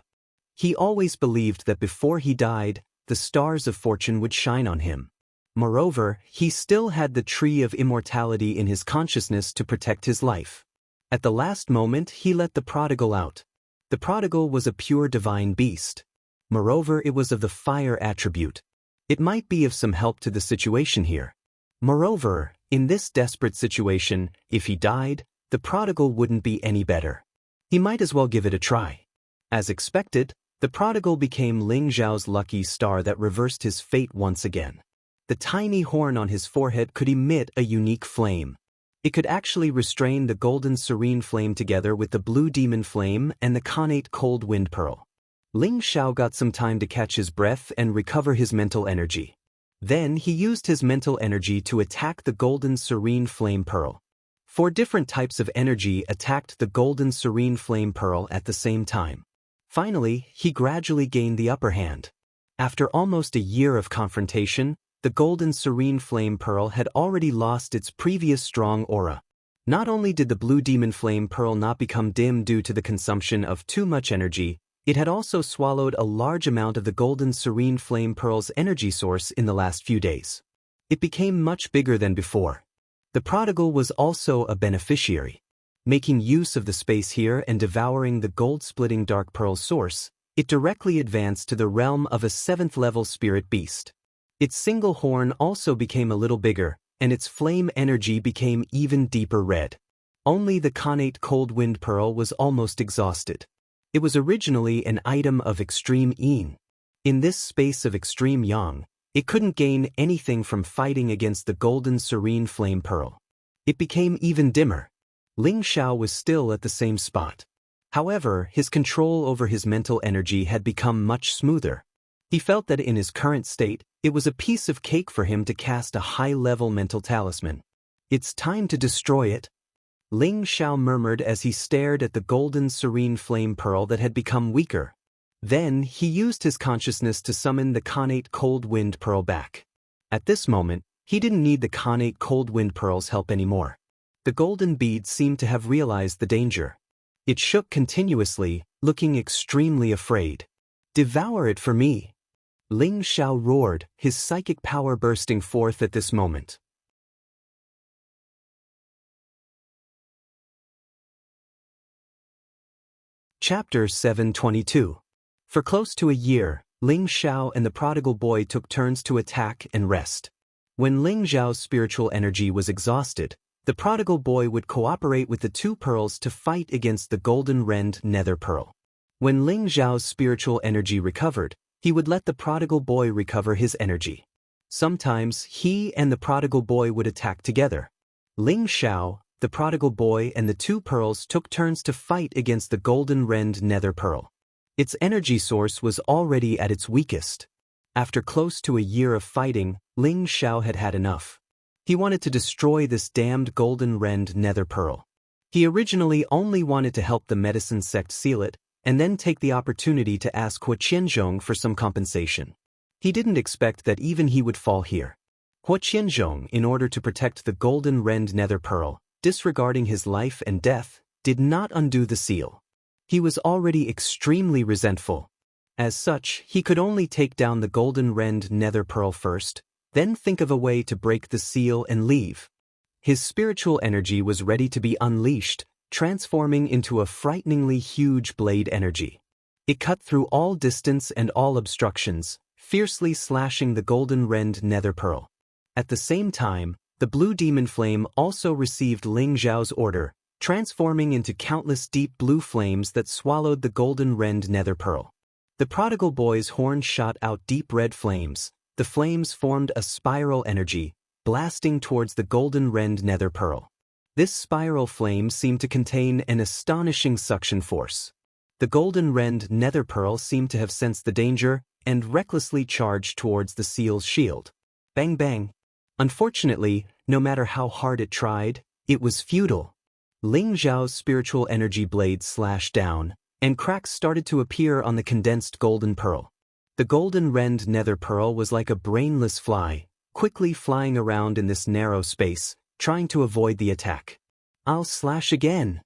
He always believed that before he died, the stars of fortune would shine on him. Moreover, he still had the tree of immortality in his consciousness to protect his life. At the last moment, he let the prodigal out. The prodigal was a pure divine beast. Moreover, it was of the fire attribute. It might be of some help to the situation here. Moreover, in this desperate situation, if he died, the prodigal wouldn't be any better. He might as well give it a try. As expected, the prodigal became Ling Xiao's lucky star that reversed his fate once again. The tiny horn on his forehead could emit a unique flame. It could actually restrain the golden serene flame together with the blue demon flame and the connate cold wind pearl. Ling Xiao got some time to catch his breath and recover his mental energy. Then he used his mental energy to attack the golden serene flame pearl. 4 different types of energy attacked the golden serene flame pearl at the same time. Finally, he gradually gained the upper hand. After almost a year of confrontation, the golden serene flame pearl had already lost its previous strong aura. Not only did the blue demon flame pearl not become dim due to the consumption of too much energy, it had also swallowed a large amount of the golden serene flame pearl's energy source in the last few days. It became much bigger than before. The prodigal was also a beneficiary. Making use of the space here and devouring the gold-splitting dark pearl source, it directly advanced to the realm of a 7th-level spirit beast. Its single horn also became a little bigger, and its flame energy became even deeper red. Only the connate cold wind pearl was almost exhausted. It was originally an item of extreme yin. In this space of extreme yang, it couldn't gain anything from fighting against the golden serene flame pearl. It became even dimmer. Ling Xiao was still at the same spot. However, his control over his mental energy had become much smoother. He felt that in his current state, it was a piece of cake for him to cast a high-level mental talisman. It's time to destroy it. Ling Xiao murmured as he stared at the golden serene flame pearl that had become weaker. Then, he used his consciousness to summon the connate cold wind pearl back. At this moment, he didn't need the connate cold wind pearl's help anymore. The golden bead seemed to have realized the danger. It shook continuously, looking extremely afraid. "Devour it for me!" Ling Xiao roared, his psychic power bursting forth at this moment. Chapter 722. For close to a year, Ling Xiao and the prodigal boy took turns to attack and rest. When Ling Xiao's spiritual energy was exhausted, the prodigal boy would cooperate with the two pearls to fight against the golden rend nether pearl. When Ling Xiao's spiritual energy recovered, he would let the prodigal boy recover his energy. Sometimes he and the prodigal boy would attack together. Ling Xiao, the prodigal boy and the two pearls took turns to fight against the golden rend nether pearl. Its energy source was already at its weakest. After close to a year of fighting, Ling Xiao had had enough. He wanted to destroy this damned golden rend nether pearl. He originally only wanted to help the medicine sect seal it, and then take the opportunity to ask Xianxia for some compensation. He didn't expect that even he would fall here. Huo in order to protect the golden rend nether pearl, disregarding his life and death, did not undo the seal. He was already extremely resentful. As such, he could only take down the golden rend nether pearl first, then think of a way to break the seal and leave. His spiritual energy was ready to be unleashed, transforming into a frighteningly huge blade energy. It cut through all distance and all obstructions, fiercely slashing the golden rend nether pearl. At the same time, the blue demon flame also received Ling Zhao's order, transforming into countless deep blue flames that swallowed the golden rend nether pearl. The prodigal boy's horn shot out deep red flames. The flames formed a spiral energy, blasting towards the golden rend nether pearl. This spiral flame seemed to contain an astonishing suction force. The golden rend nether pearl seemed to have sensed the danger and recklessly charged towards the seal's shield. Bang bang. Unfortunately, no matter how hard it tried, it was futile. Ling Zhao's spiritual energy blade slashed down, and cracks started to appear on the condensed golden pearl. The golden rend nether pearl was like a brainless fly, quickly flying around in this narrow space, trying to avoid the attack. I'll slash again.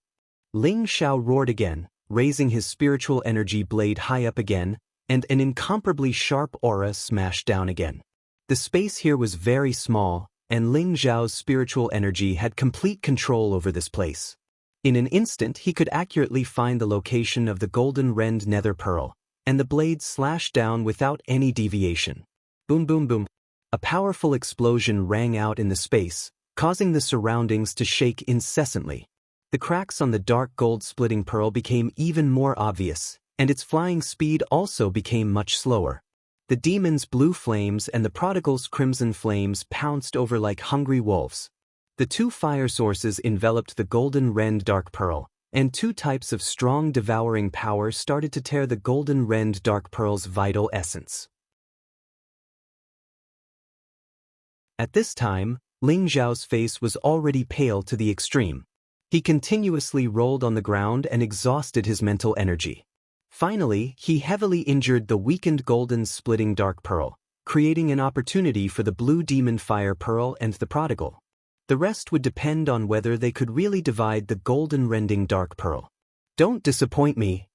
Ling Zhao roared again, raising his spiritual energy blade high up again, and an incomparably sharp aura smashed down again. The space here was very small, and Ling Zhao's spiritual energy had complete control over this place. In an instant he could accurately find the location of the golden rend nether pearl, and the blade slashed down without any deviation. Boom boom boom. A powerful explosion rang out in the space, causing the surroundings to shake incessantly. The cracks on the dark gold splitting pearl became even more obvious, and its flying speed also became much slower. The demon's blue flames and the prodigal's crimson flames pounced over like hungry wolves. The two fire sources enveloped the golden rend dark pearl, and two types of strong devouring power started to tear the golden rend dark pearl's vital essence. At this time, Ling Zhao's face was already pale to the extreme. He continuously rolled on the ground and exhausted his mental energy. Finally, he heavily injured the weakened golden splitting dark pearl, creating an opportunity for the blue demon fire pearl and the prodigal. The rest would depend on whether they could really divide the golden rending dark pearl. Don't disappoint me,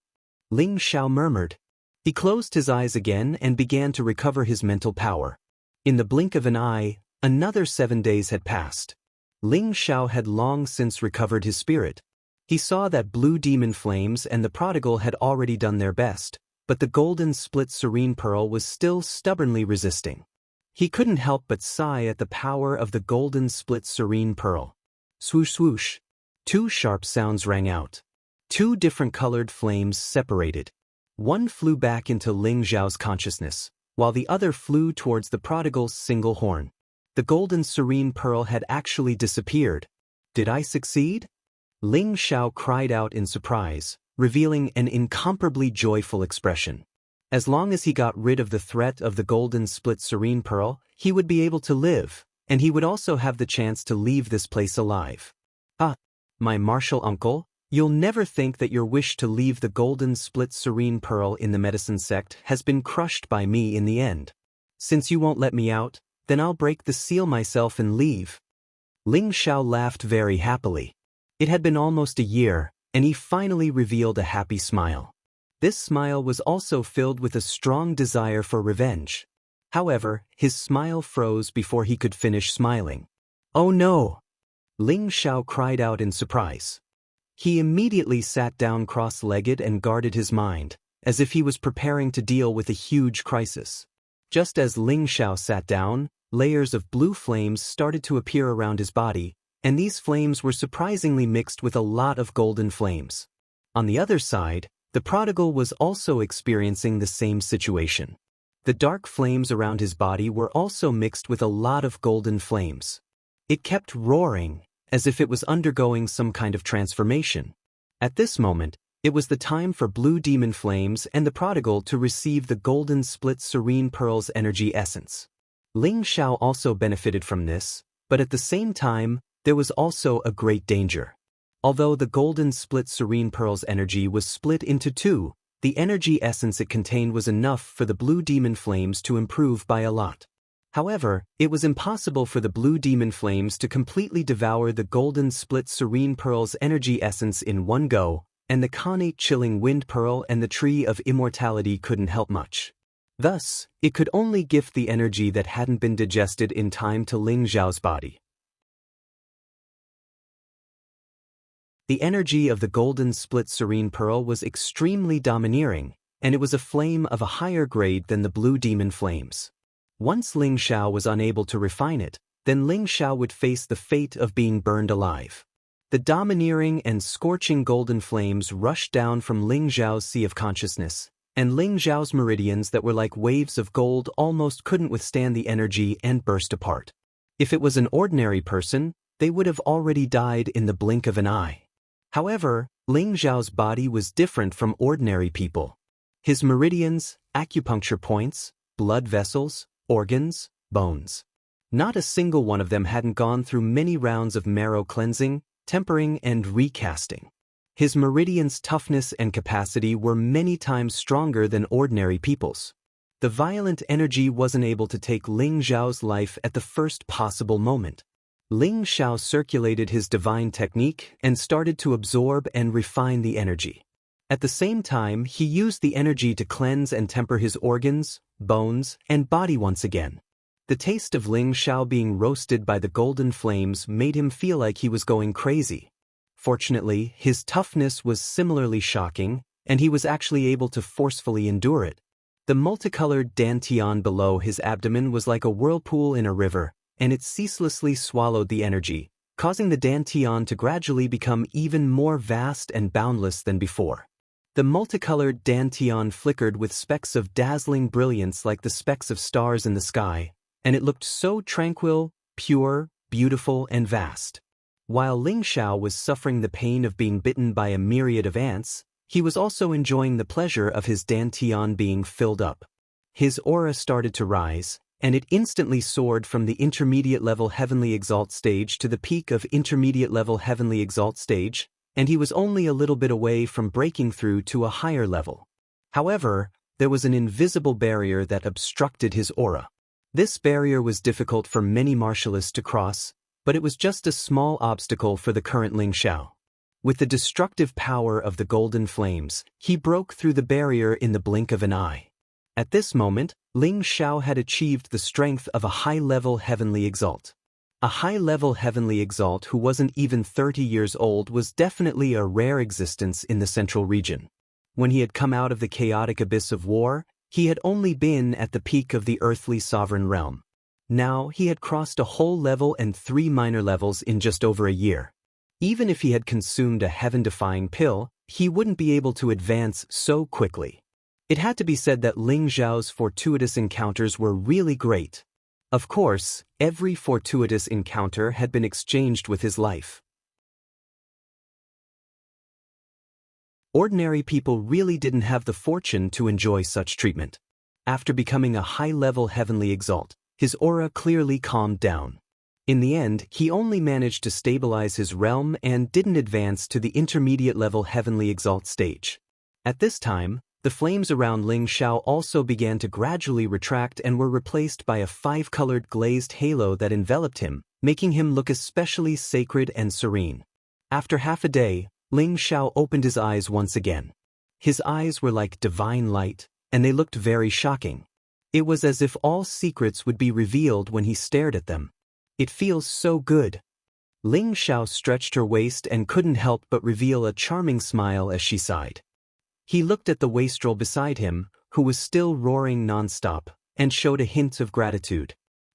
Ling Zhao murmured. He closed his eyes again and began to recover his mental power. In the blink of an eye, another 7 days had passed. Ling Zhao had long since recovered his spirit. He saw that blue demon flames and the prodigal had already done their best, but the golden split serene pearl was still stubbornly resisting. He couldn't help but sigh at the power of the golden split serene pearl. Swoosh swoosh. Two sharp sounds rang out. Two different colored flames separated. One flew back into Ling Zhao's consciousness, while the other flew towards the prodigal's single horn. The golden serene pearl had actually disappeared. Did I succeed? Ling Zhao cried out in surprise, revealing an incomparably joyful expression. As long as he got rid of the threat of the golden split serene pearl, he would be able to live, and he would also have the chance to leave this place alive. Ah, my martial uncle, you'll never think that your wish to leave the golden split serene pearl in the medicine sect has been crushed by me in the end. Since you won't let me out, then I'll break the seal myself and leave. Ling Zhao laughed very happily. It had been almost a year, and he finally revealed a happy smile. This smile was also filled with a strong desire for revenge. However, his smile froze before he could finish smiling. Oh no! Ling Zhao cried out in surprise. He immediately sat down cross-legged and guarded his mind, as if he was preparing to deal with a huge crisis. Just as Ling Zhao sat down, layers of blue flames started to appear around his body, and these flames were surprisingly mixed with a lot of golden flames. On the other side, the prodigal was also experiencing the same situation. The dark flames around his body were also mixed with a lot of golden flames. It kept roaring, as if it was undergoing some kind of transformation. At this moment, it was the time for blue demon flames and the prodigal to receive the golden split serene pearl's energy essence. Ling Zhao also benefited from this, but at the same time, there was also a great danger. Although the golden split serene pearl's energy was split into two, the energy essence it contained was enough for the blue demon flames to improve by a lot. However, it was impossible for the blue demon flames to completely devour the golden split serene pearl's energy essence in one go, and the connate chilling wind pearl and the tree of immortality couldn't help much. Thus, it could only gift the energy that hadn't been digested in time to Ling Xiao's body. The energy of the golden split serene pearl was extremely domineering, and it was a flame of a higher grade than the blue demon flames. Once Ling Xiao was unable to refine it, then Ling Xiao would face the fate of being burned alive. The domineering and scorching golden flames rushed down from Ling Xiao's sea of consciousness, and Ling Xiao's meridians that were like waves of gold almost couldn't withstand the energy and burst apart. If it was an ordinary person, they would have already died in the blink of an eye. However, Ling Xiao's body was different from ordinary people. His meridians, acupuncture points, blood vessels, organs, bones. Not a single one of them hadn't gone through many rounds of marrow cleansing, tempering, and recasting. His meridians' toughness and capacity were many times stronger than ordinary people's. The violent energy wasn't able to take Ling Xiao's life at the first possible moment. Ling Xiao circulated his divine technique and started to absorb and refine the energy. At the same time, he used the energy to cleanse and temper his organs, bones, and body once again. The taste of Ling Xiao being roasted by the golden flames made him feel like he was going crazy. Fortunately, his toughness was similarly shocking, and he was actually able to forcefully endure it. The multicolored dantian below his abdomen was like a whirlpool in a river, and it ceaselessly swallowed the energy, causing the dantian to gradually become even more vast and boundless than before. The multicolored dantian flickered with specks of dazzling brilliance like the specks of stars in the sky, and it looked so tranquil, pure, beautiful, and vast. While Ling Xiao was suffering the pain of being bitten by a myriad of ants, he was also enjoying the pleasure of his dantian being filled up. His aura started to rise, and it instantly soared from the intermediate-level Heavenly Exalt stage to the peak of intermediate-level Heavenly Exalt stage, and he was only a little bit away from breaking through to a higher level. However, there was an invisible barrier that obstructed his aura. This barrier was difficult for many martialists to cross, but it was just a small obstacle for the current Ling Xiao. With the destructive power of the golden flames, he broke through the barrier in the blink of an eye. At this moment, Ling Xiao had achieved the strength of a high-level Heavenly Exalt. A high-level Heavenly Exalt who wasn't even 30 years old was definitely a rare existence in the central region. When he had come out of the chaotic abyss of war, he had only been at the peak of the earthly sovereign realm. Now he had crossed a whole level and 3 minor levels in just over a year. Even if he had consumed a heaven-defying pill, he wouldn't be able to advance so quickly. It had to be said that Ling Xiao's fortuitous encounters were really great. Of course, every fortuitous encounter had been exchanged with his life. Ordinary people really didn't have the fortune to enjoy such treatment. After becoming a high-level Heavenly Exalt, his aura clearly calmed down. In the end, he only managed to stabilize his realm and didn't advance to the intermediate-level Heavenly Exalt stage. At this time, the flames around Ling Xiao also began to gradually retract and were replaced by a 5-colored glazed halo that enveloped him, making him look especially sacred and serene. After half a day, Ling Xiao opened his eyes once again. His eyes were like divine light, and they looked very shocking. It was as if all secrets would be revealed when he stared at them. It feels so good. Ling Xiao stretched her waist and couldn't help but reveal a charming smile as she sighed. He looked at the wastrel beside him, who was still roaring non-stop, and showed a hint of gratitude.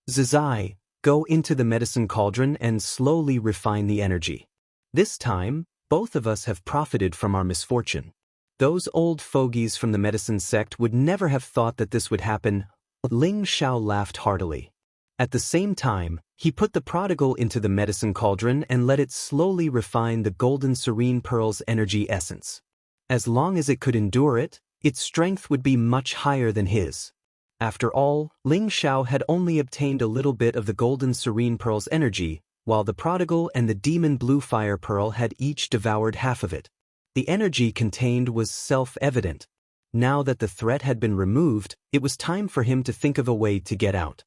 Zizai, go into the medicine cauldron and slowly refine the energy. This time, both of us have profited from our misfortune. Those old fogies from the medicine sect would never have thought that this would happen. Ling Xiao laughed heartily. At the same time, he put the prodigal into the medicine cauldron and let it slowly refine the golden serene pearl's energy essence. As long as it could endure it, its strength would be much higher than his. After all, Ling Xiao had only obtained a little bit of the golden serene pearl's energy, while the prodigal and the demon blue fire pearl had each devoured half of it. The energy contained was self-evident. Now that the threat had been removed, it was time for him to think of a way to get out.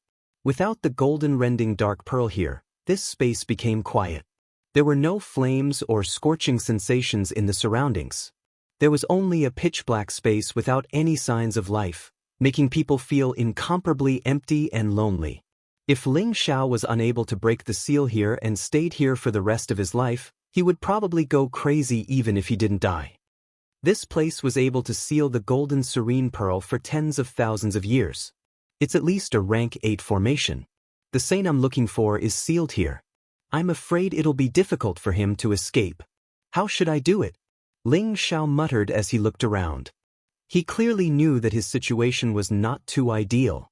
Without the golden rending dark pearl here, this space became quiet. There were no flames or scorching sensations in the surroundings. There was only a pitch-black space without any signs of life, making people feel incomparably empty and lonely. If Ling Xiao was unable to break the seal here and stayed here for the rest of his life, he would probably go crazy even if he didn't die. This place was able to seal the golden serene pearl for tens of thousands of years. It's at least a rank 8 formation. The saint I'm looking for is sealed here. I'm afraid it'll be difficult for him to escape. How should I do it? Ling Xiao muttered as he looked around. He clearly knew that his situation was not too ideal.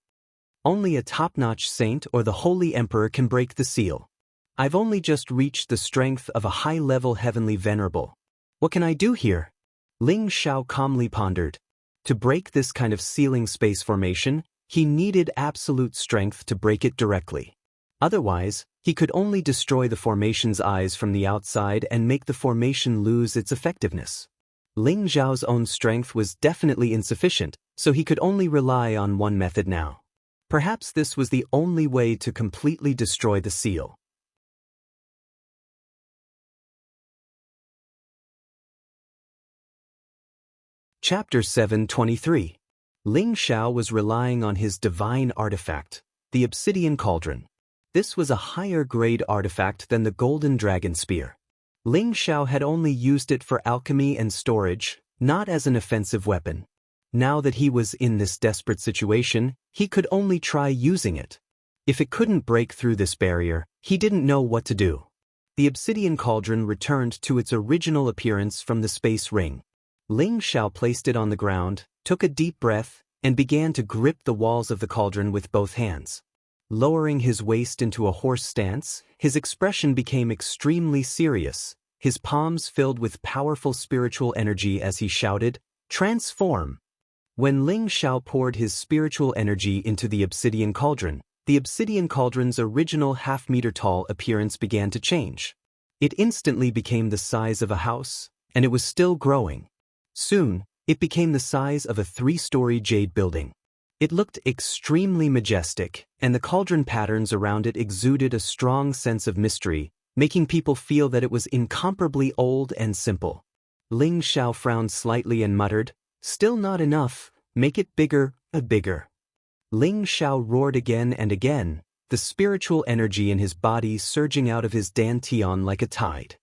Only a top-notch saint or the Holy Emperor can break the seal. I've only just reached the strength of a high-level heavenly venerable. What can I do here? Ling Xiao calmly pondered. To break this kind of sealing space formation, he needed absolute strength to break it directly. Otherwise, he could only destroy the formation's eyes from the outside and make the formation lose its effectiveness. Ling Xiao's own strength was definitely insufficient, so he could only rely on one method now. Perhaps this was the only way to completely destroy the seal. Chapter 723. Ling Xiao was relying on his divine artifact, the obsidian cauldron. This was a higher-grade artifact than the golden dragon spear. Ling Xiao had only used it for alchemy and storage, not as an offensive weapon. Now that he was in this desperate situation, he could only try using it. If it couldn't break through this barrier, he didn't know what to do. The obsidian cauldron returned to its original appearance from the space ring. Ling Xiao placed it on the ground, took a deep breath, and began to grip the walls of the cauldron with both hands. Lowering his waist into a horse stance, his expression became extremely serious, his palms filled with powerful spiritual energy as he shouted, "Transform!" When Ling Xiao poured his spiritual energy into the obsidian cauldron's original half-meter-tall appearance began to change. It instantly became the size of a house, and it was still growing. Soon, it became the size of a 3-story jade building. It looked extremely majestic, and the cauldron patterns around it exuded a strong sense of mystery, making people feel that it was incomparably old and simple. Ling Xiao frowned slightly and muttered, "Still not enough, make it bigger, bigger." Ling Xiao roared again and again, the spiritual energy in his body surging out of his dantian like a tide.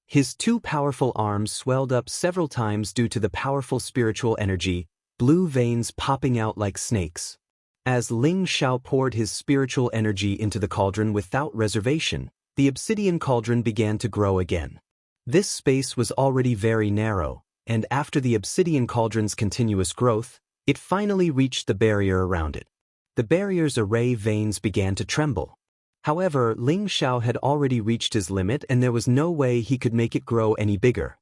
His 2 powerful arms swelled up several times due to the powerful spiritual energy, blue veins popping out like snakes. As Ling Xiao poured his spiritual energy into the cauldron without reservation, the obsidian cauldron began to grow again. This space was already very narrow, and after the obsidian cauldron's continuous growth, it finally reached the barrier around it. The barrier's array veins began to tremble. However, Ling Xiao had already reached his limit and there was no way he could make it grow any bigger.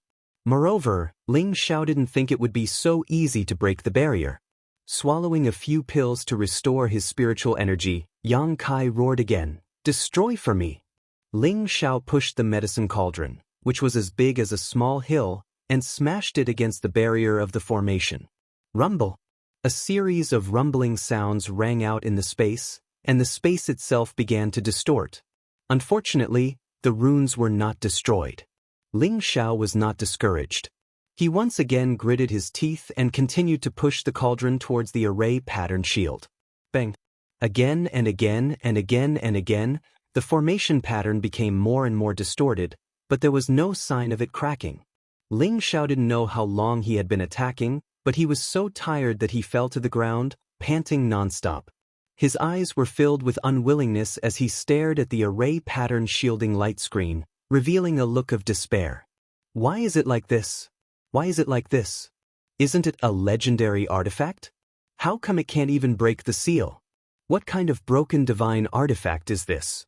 Moreover, Ling Xiao didn't think it would be so easy to break the barrier. Swallowing a few pills to restore his spiritual energy, Yang Kai roared again, "Destroy for me!" Ling Xiao pushed the medicine cauldron, which was as big as a small hill, and smashed it against the barrier of the formation. Rumble! A series of rumbling sounds rang out in the space, and the space itself began to distort. Unfortunately, the runes were not destroyed. Ling Xiao was not discouraged. He once again gritted his teeth and continued to push the cauldron towards the array pattern shield. Bang! Again and again and again and again, the formation pattern became more and more distorted, but there was no sign of it cracking. Ling Xiao didn't know how long he had been attacking, but he was so tired that he fell to the ground, panting nonstop. His eyes were filled with unwillingness as he stared at the array pattern shielding light screen, revealing a look of despair. Why is it like this? Why is it like this? Isn't it a legendary artifact? How come it can't even break the seal? What kind of broken divine artifact is this?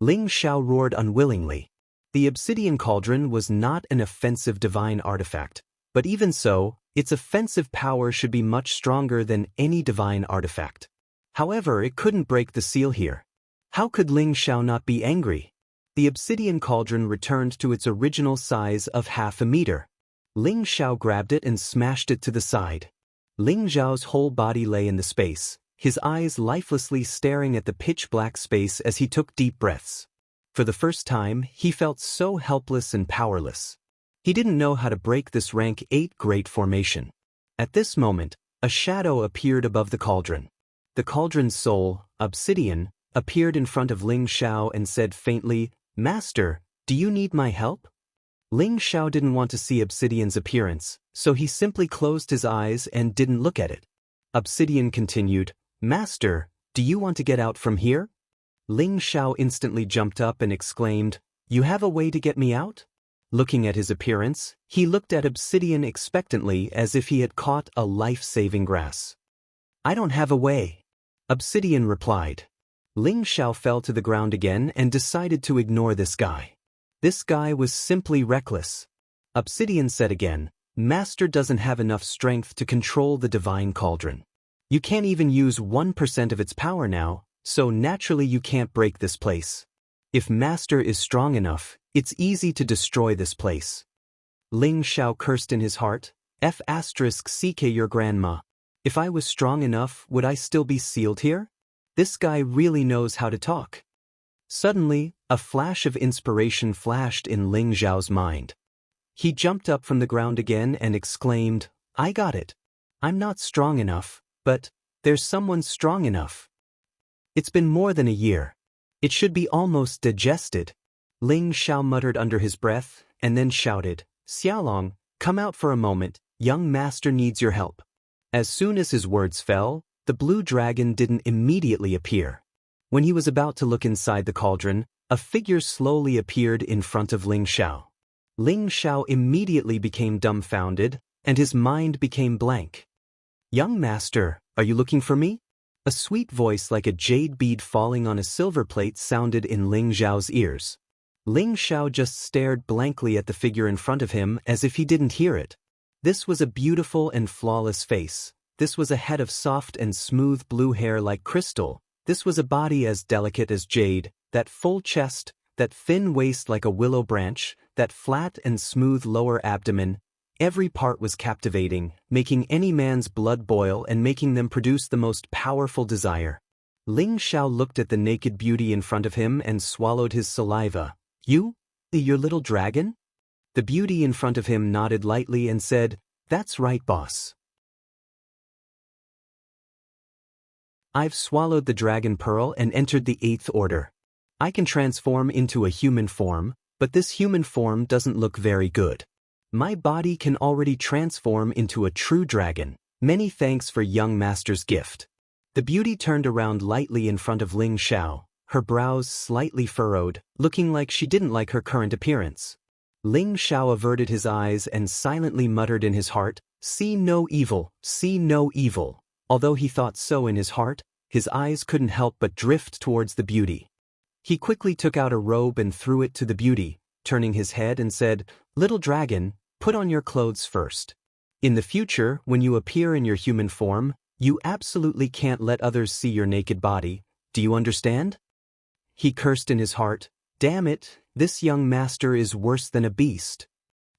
Ling Xiao roared unwillingly. The obsidian cauldron was not an offensive divine artifact, but even so, its offensive power should be much stronger than any divine artifact. However, it couldn't break the seal here. How could Ling Xiao not be angry? The obsidian cauldron returned to its original size of half a meter. Ling Xiao grabbed it and smashed it to the side. Ling Zhao's whole body lay in the space, his eyes lifelessly staring at the pitch-black space as he took deep breaths. For the first time, he felt so helpless and powerless. He didn't know how to break this rank 8 great formation. At this moment, a shadow appeared above the cauldron. The cauldron's soul, Obsidian, appeared in front of Ling Zhao and said faintly, "Master, do you need my help?" Ling Zhao didn't want to see Obsidian's appearance, so he simply closed his eyes and didn't look at it. Obsidian continued, "Master, do you want to get out from here?" Ling Zhao instantly jumped up and exclaimed, "You have a way to get me out?" Looking at his appearance, he looked at Obsidian expectantly as if he had caught a life-saving grass. "I don't have a way," Obsidian replied. Ling Zhao fell to the ground again and decided to ignore this guy. This guy was simply reckless. Obsidian said again, "Master doesn't have enough strength to control the divine cauldron. You can't even use 1% of its power now, so naturally you can't break this place. If Master is strong enough, it's easy to destroy this place." Ling Zhao cursed in his heart, "F***ck your grandma. If I was strong enough, would I still be sealed here? This guy really knows how to talk." Suddenly, a flash of inspiration flashed in Ling Zhao's mind. He jumped up from the ground again and exclaimed, "I got it. I'm not strong enough, but there's someone strong enough. It's been more than a year. It should be almost digested." Ling Zhao muttered under his breath, and then shouted, "Xiaolong, come out for a moment, young master needs your help." As soon as his words fell, the blue dragon didn't immediately appear. When he was about to look inside the cauldron, a figure slowly appeared in front of Ling Zhao. Ling Zhao immediately became dumbfounded, and his mind became blank. "Young master, are you looking for me?" A sweet voice like a jade bead falling on a silver plate sounded in Ling Zhao's ears. Ling Zhao just stared blankly at the figure in front of him as if he didn't hear it. This was a beautiful and flawless face. This was a head of soft and smooth blue hair like crystal. This was a body as delicate as jade, that full chest, that thin waist like a willow branch, that flat and smooth lower abdomen. Every part was captivating, making any man's blood boil and making them produce the most powerful desire. Ling Zhao looked at the naked beauty in front of him and swallowed his saliva. Your little dragon?" The beauty in front of him nodded lightly and said, "That's right, boss. I've swallowed the dragon pearl and entered the 8th order. I can transform into a human form, but this human form doesn't look very good. My body can already transform into a true dragon. Many thanks for young master's gift." The beauty turned around lightly in front of Ling Zhao, her brows slightly furrowed, looking like she didn't like her current appearance. Ling Zhao averted his eyes and silently muttered in his heart, "See no evil, see no evil." Although he thought so in his heart, his eyes couldn't help but drift towards the beauty. He quickly took out a robe and threw it to the beauty, turning his head and said, "Little dragon, put on your clothes first. In the future, when you appear in your human form, you absolutely can't let others see your naked body. Do you understand?" He cursed in his heart, "Damn it, this young master is worse than a beast."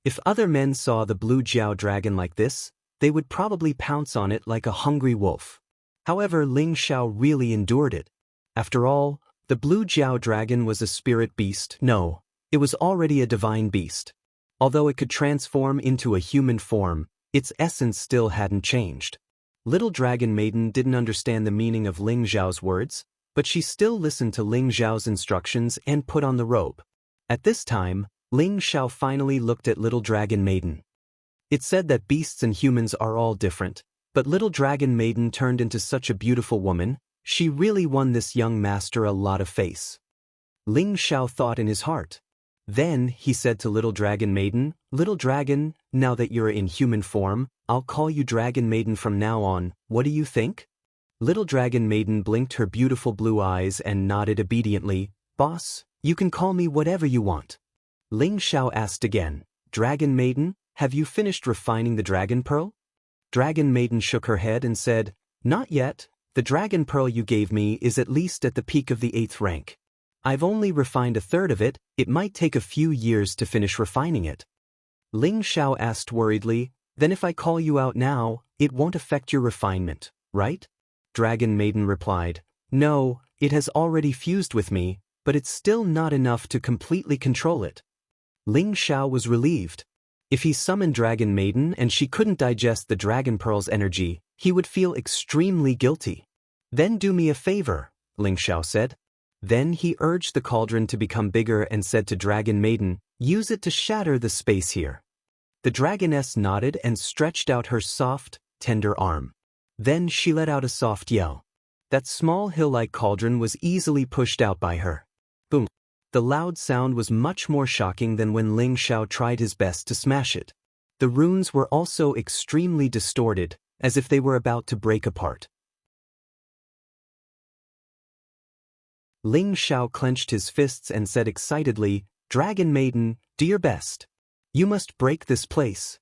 If other men saw the blue Jiao dragon like this, they would probably pounce on it like a hungry wolf. However, Ling Zhao really endured it. After all, the blue Jiao dragon was a spirit beast. No, it was already a divine beast. Although it could transform into a human form, its essence still hadn't changed. Little Dragon Maiden didn't understand the meaning of Ling Zhao's words, but she still listened to Ling Zhao's instructions and put on the robe. At this time, Ling Zhao finally looked at Little Dragon Maiden. It said that beasts and humans are all different, but Little Dragon Maiden turned into such a beautiful woman. She really won this young master a lot of face. Ling Zhao thought in his heart. Then he said to Little Dragon Maiden, "Little Dragon, now that you're in human form, I'll call you Dragon Maiden from now on. What do you think?" Little Dragon Maiden blinked her beautiful blue eyes and nodded obediently. "Boss, you can call me whatever you want." Ling Zhao asked again, "Dragon Maiden, have you finished refining the dragon pearl?" Dragon Maiden shook her head and said, "Not yet. The dragon pearl you gave me is at least at the peak of the 8th rank. I've only refined a third of it. It might take a few years to finish refining it." Ling Zhao asked worriedly, "Then if I call you out now, it won't affect your refinement, right? Dragon Maiden replied, no, it has already fused with me, but it's still not enough to completely control it. Ling Xiao was relieved. If he summoned Dragon Maiden and she couldn't digest the Dragon Pearl's energy, he would feel extremely guilty. Then do me a favor, Ling Xiao said. Then he urged the cauldron to become bigger and said to Dragon Maiden, use it to shatter the space here. The dragoness nodded and stretched out her soft, tender arm. Then she let out a soft yell. That small hill-like cauldron was easily pushed out by her. Boom. The loud sound was much more shocking than when Ling Xiao tried his best to smash it. The runes were also extremely distorted, as if they were about to break apart. Ling Xiao clenched his fists and said excitedly, Dragon Maiden, do your best. You must break this place.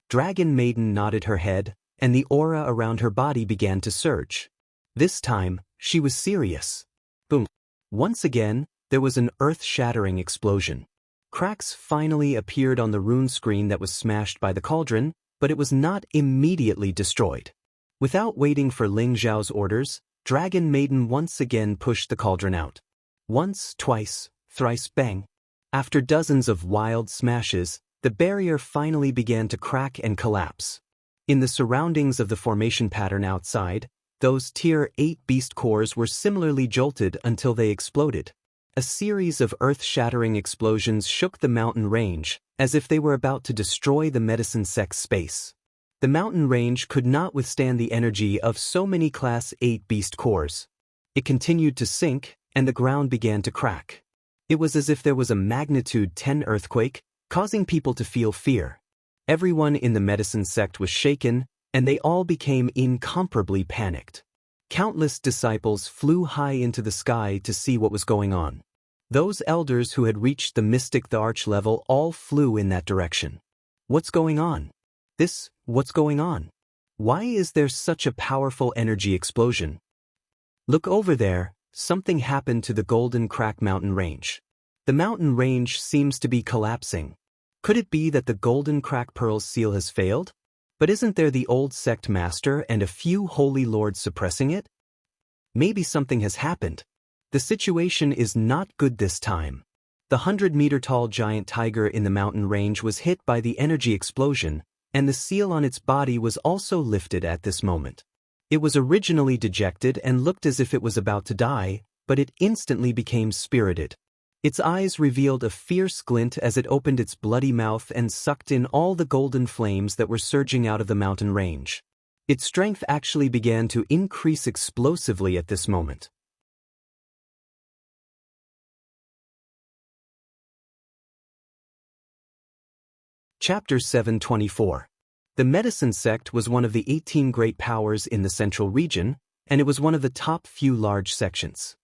Dragon Maiden nodded her head, and the aura around her body began to surge. This time, she was serious. Boom. Once again, there was an earth-shattering explosion. Cracks finally appeared on the rune screen that was smashed by the cauldron, but it was not immediately destroyed. Without waiting for Ling Xiao's orders, Dragon Maiden once again pushed the cauldron out. Once, twice, thrice bang. After dozens of wild smashes, the barrier finally began to crack and collapse. In the surroundings of the formation pattern outside, those Tier 8 beast cores were similarly jolted until they exploded. A series of earth-shattering explosions shook the mountain range, as if they were about to destroy the medicine sect's space. The mountain range could not withstand the energy of so many Class 8 beast cores. It continued to sink, and the ground began to crack. It was as if there was a magnitude 10 earthquake, causing people to feel fear. Everyone in the medicine sect was shaken, and they all became incomparably panicked. Countless disciples flew high into the sky to see what was going on. Those elders who had reached the Mystic the Arch level all flew in that direction. What's going on? What's going on? Why is there such a powerful energy explosion? Look over there, something happened to the Golden Crack mountain range. The mountain range seems to be collapsing. Could it be that the Golden Crack Pearl's seal has failed? But isn't there the old sect master and a few holy lords suppressing it? Maybe something has happened. The situation is not good this time. The 100-meter-tall giant tiger in the mountain range was hit by the energy explosion, and the seal on its body was also lifted at this moment. It was originally dejected and looked as if it was about to die, but it instantly became spirited. Its eyes revealed a fierce glint as it opened its bloody mouth and sucked in all the golden flames that were surging out of the mountain range. Its strength actually began to increase explosively at this moment. Chapter 724. The medicine sect was one of the 18 great powers in the central region, and it was one of the top few large sections.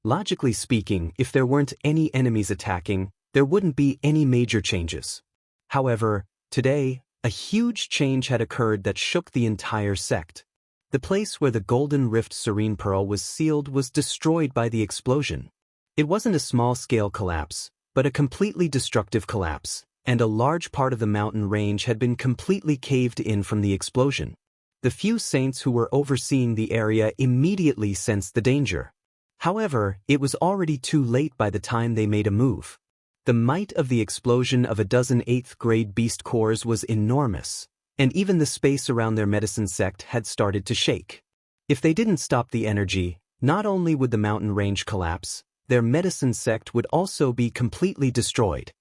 Logically speaking, if there weren't any enemies attacking, there wouldn't be any major changes. However, today, a huge change had occurred that shook the entire sect. The place where the Golden Rift Serene Pearl was sealed was destroyed by the explosion. It wasn't a small-scale collapse, but a completely destructive collapse, and a large part of the mountain range had been completely caved in from the explosion. The few saints who were overseeing the area immediately sensed the danger. However, it was already too late by the time they made a move. The might of the explosion of a dozen 8th-grade beast cores was enormous, and even the space around their medicine sect had started to shake. If they didn't stop the energy, not only would the mountain range collapse, their medicine sect would also be completely destroyed.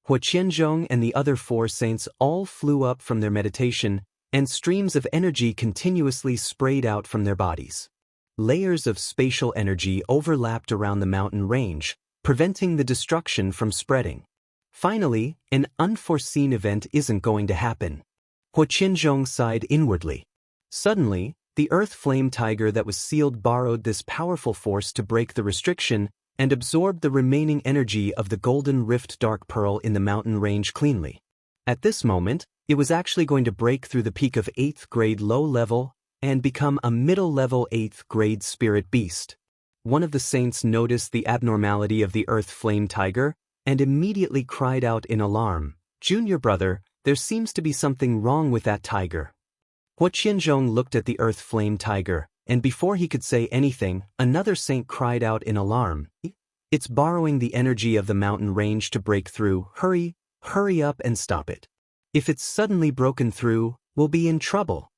Huoqianzhong and the other 4 saints all flew up from their meditation, and streams of energy continuously sprayed out from their bodies. Layers of spatial energy overlapped around the mountain range, preventing the destruction from spreading. Finally, an unforeseen event isn't going to happen. Huoqianzhong sighed inwardly. Suddenly, the earth flame tiger that was sealed borrowed this powerful force to break the restriction and absorbed the remaining energy of the Golden Rift Dark Pearl in the mountain range cleanly. At this moment, it was actually going to break through the peak of 8th grade low level and become a middle-level 8th grade spirit beast. One of the saints noticed the abnormality of the earth flame tiger and immediately cried out in alarm, "Junior brother, there seems to be something wrong with that tiger." Hua Qianzhong looked at the earth flame tiger, and before he could say anything, another saint cried out in alarm. It's borrowing the energy of the mountain range to break through. Hurry, hurry up and stop it. If it's suddenly broken through, we'll be in trouble.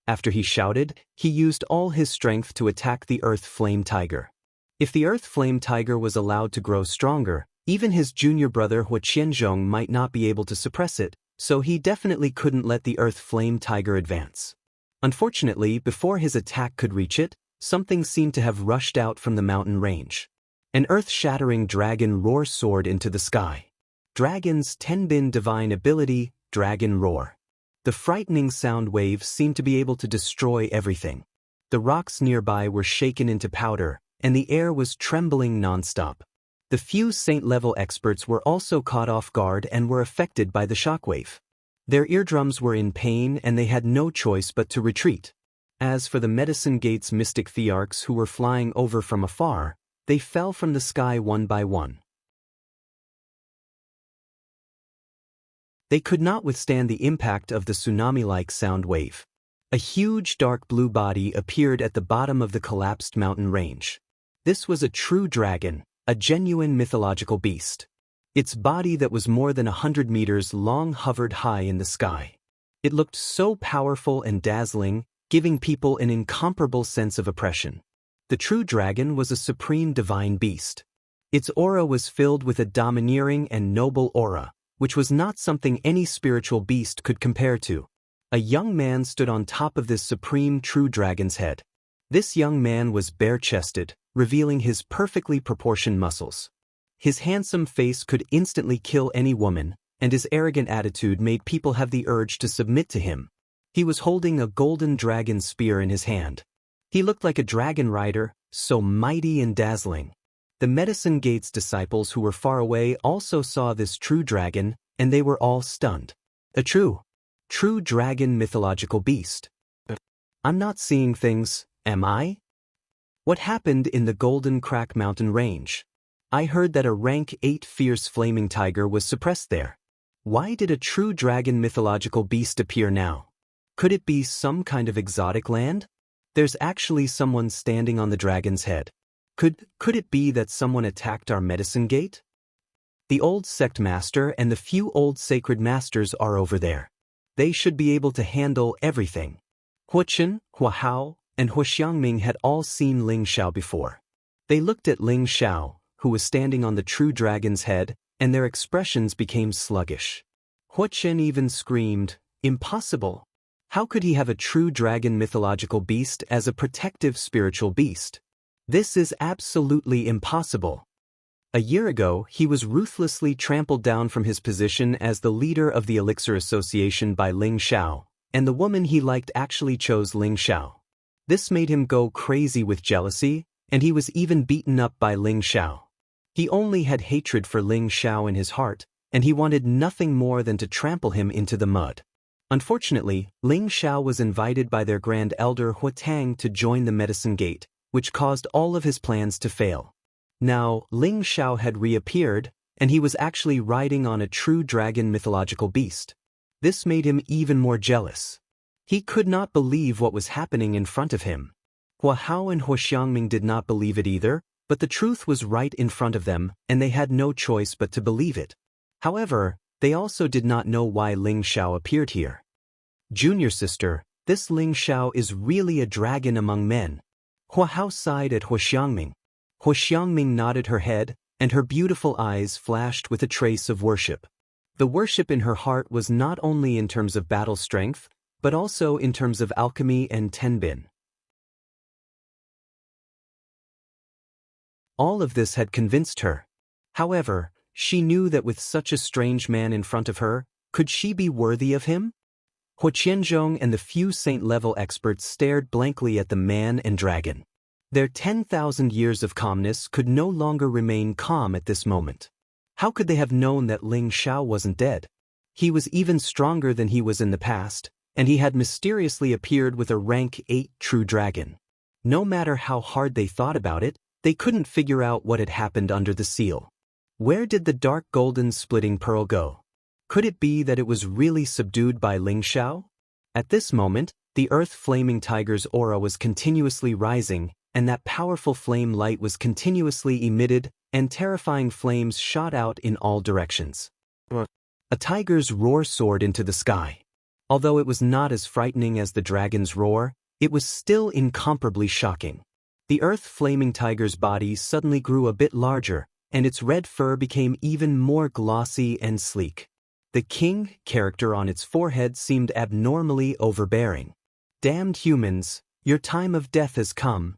After he shouted, he used all his strength to attack the earth flame tiger. If the earth flame tiger was allowed to grow stronger, even his junior brother Hua Qianzhong might not be able to suppress it, so he definitely couldn't let the earth flame tiger advance. Unfortunately, before his attack could reach it, something seemed to have rushed out from the mountain range. An earth-shattering dragon roar soared into the sky. Dragon's Tenbin divine ability, Dragon Roar. The frightening sound waves seemed to be able to destroy everything. The rocks nearby were shaken into powder, and the air was trembling nonstop. The few saint-level experts were also caught off guard and were affected by the shockwave. Their eardrums were in pain and they had no choice but to retreat. As for the Medicine Gate's mystic thearchs who were flying over from afar, they fell from the sky one by one. They could not withstand the impact of the tsunami-like sound wave. A huge dark blue body appeared at the bottom of the collapsed mountain range. This was a true dragon, a genuine mythological beast. Its body that was more than 100 meters long hovered high in the sky. It looked so powerful and dazzling, giving people an incomparable sense of oppression. The true dragon was a supreme divine beast. Its aura was filled with a domineering and noble aura, which was not something any spiritual beast could compare to. A young man stood on top of this supreme true dragon's head. This young man was bare-chested, revealing his perfectly proportioned muscles. His handsome face could instantly kill any woman, and his arrogant attitude made people have the urge to submit to him. He was holding a golden dragon spear in his hand. He looked like a dragon rider, so mighty and dazzling. The Medicine Gate's disciples who were far away also saw this true dragon, and they were all stunned. A true dragon mythological beast. I'm not seeing things, am I? What happened in the Golden Crack Mountain Range? I heard that a rank 8 fierce flaming tiger was suppressed there. Why did a true dragon mythological beast appear now? Could it be some kind of exotic land? There's actually someone standing on the dragon's head. Could it be that someone attacked our Medicine Gate? The old sect master and the few old sacred masters are over there. They should be able to handle everything. Hua Chen, Hua Hao, and Hua Xiangming had all seen Ling Xiao before. They looked at Ling Xiao, who was standing on the true dragon's head, and their expressions became sluggish. Hua Chen even screamed, "Impossible! How could he have a true dragon mythological beast as a protective spiritual beast? This is absolutely impossible." A year ago, he was ruthlessly trampled down from his position as the leader of the Elixir Association by Ling Xiao, and the woman he liked actually chose Ling Xiao. This made him go crazy with jealousy, and he was even beaten up by Ling Xiao. He only had hatred for Ling Xiao in his heart, and he wanted nothing more than to trample him into the mud. Unfortunately, Ling Xiao was invited by their Grand Elder Hua Tang to join the Medicine Gate, which caused all of his plans to fail. Now, Ling Xiao had reappeared, and he was actually riding on a true dragon mythological beast. This made him even more jealous. He could not believe what was happening in front of him. Hua Hao and Hua Xiangming did not believe it either, but the truth was right in front of them, and they had no choice but to believe it. However, they also did not know why Ling Xiao appeared here. "Junior sister, this Ling Xiao is really a dragon among men." Hua Hao sighed at Hua Xiangming. Hua Xiangming nodded her head, and her beautiful eyes flashed with a trace of worship. The worship in her heart was not only in terms of battle strength, but also in terms of alchemy and tenbin. All of this had convinced her. However, she knew that with such a strange man in front of her, could she be worthy of him? Hua Qianzhong and the few saint-level experts stared blankly at the man and dragon. Their 10,000 years of calmness could no longer remain calm at this moment. How could they have known that Ling Xiao wasn't dead? He was even stronger than he was in the past, and he had mysteriously appeared with a rank 8 true dragon. No matter how hard they thought about it, they couldn't figure out what had happened under the seal. Where did the dark golden splitting pearl go? Could it be that it was really subdued by Ling Xiao? At this moment, The Earth Flaming Tiger's aura was continuously rising, and that powerful flame light was continuously emitted, and terrifying flames shot out in all directions. A tiger's roar soared into the sky. Although it was not as frightening as the dragon's roar, it was still incomparably shocking. The Earth Flaming Tiger's body suddenly grew a bit larger, and its red fur became even more glossy and sleek. The king character on its forehead seemed abnormally overbearing. "Damned humans, your time of death has come."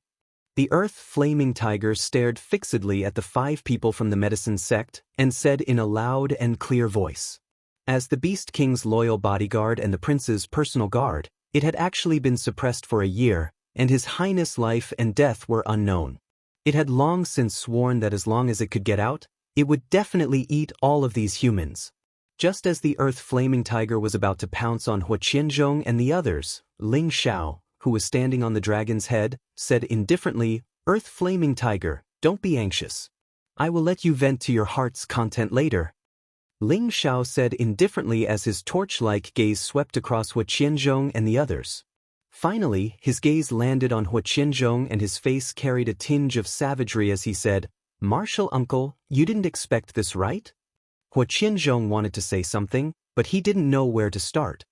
The Earth Flaming Tiger stared fixedly at the 5 people from the medicine sect and said in a loud and clear voice. As the Beast King's loyal bodyguard and the prince's personal guard, it had actually been suppressed for a year, and His Highness' life and death were unknown. It had long since sworn that as long as it could get out, it would definitely eat all of these humans. Just as the Earth Flaming Tiger was about to pounce on Huoqianzhong and the others, Ling Xiao, who was standing on the dragon's head, said indifferently, "Earth Flaming Tiger, don't be anxious. I will let you vent to your heart's content later." Ling Xiao said indifferently as his torch-like gaze swept across Huoqianzhong and the others. Finally, his gaze landed on Huoqianzhong and his face carried a tinge of savagery as he said, "Martial uncle, you didn't expect this, right?" Huoqianzhong wanted to say something, but he didn't know where to start.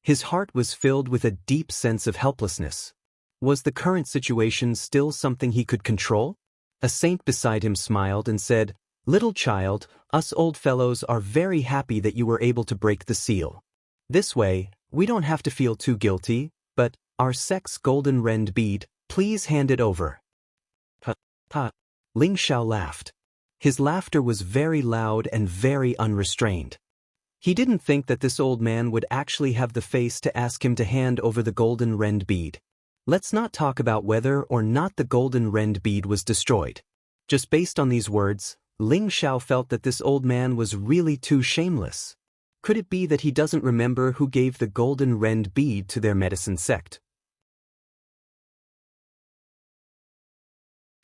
His heart was filled with a deep sense of helplessness. Was the current situation still something he could control? A saint beside him smiled and said, "Little child, us old fellows are very happy that you were able to break the seal. This way, we don't have to feel too guilty, but, our sect's golden rend bead, please hand it over." Ha. Ling Xiao laughed. His laughter was very loud and very unrestrained. He didn't think that this old man would actually have the face to ask him to hand over the golden rend bead. Let's not talk about whether or not the golden rend bead was destroyed. Just based on these words, Ling Xiao felt that this old man was really too shameless. Could it be that he doesn't remember who gave the golden rend bead to their medicine sect?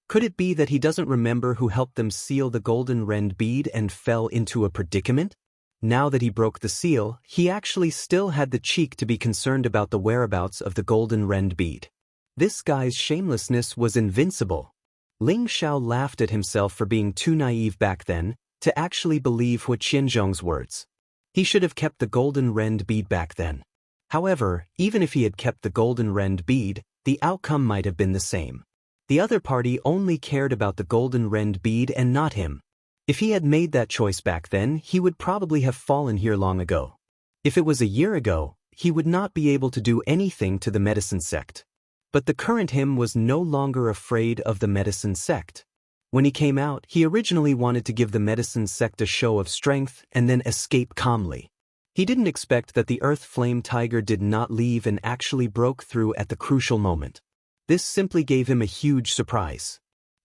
Could it be that he doesn't remember who helped them seal the golden rend bead and fell into a predicament? Now that he broke the seal, he actually still had the cheek to be concerned about the whereabouts of the golden rend bead. This guy's shamelessness was invincible. Ling Xiao laughed at himself for being too naive back then to actually believe Huoqianzhong's words. He should have kept the golden rend bead back then. However, even if he had kept the golden rend bead, the outcome might have been the same. The other party only cared about the golden rend bead and not him. If he had made that choice back then, he would probably have fallen here long ago. If it was a year ago, he would not be able to do anything to the medicine sect. But the current him was no longer afraid of the medicine sect. When he came out, he originally wanted to give the medicine sect a show of strength and then escape calmly. He didn't expect that the Earth Flame Tiger did not leave and actually broke through at the crucial moment. This simply gave him a huge surprise.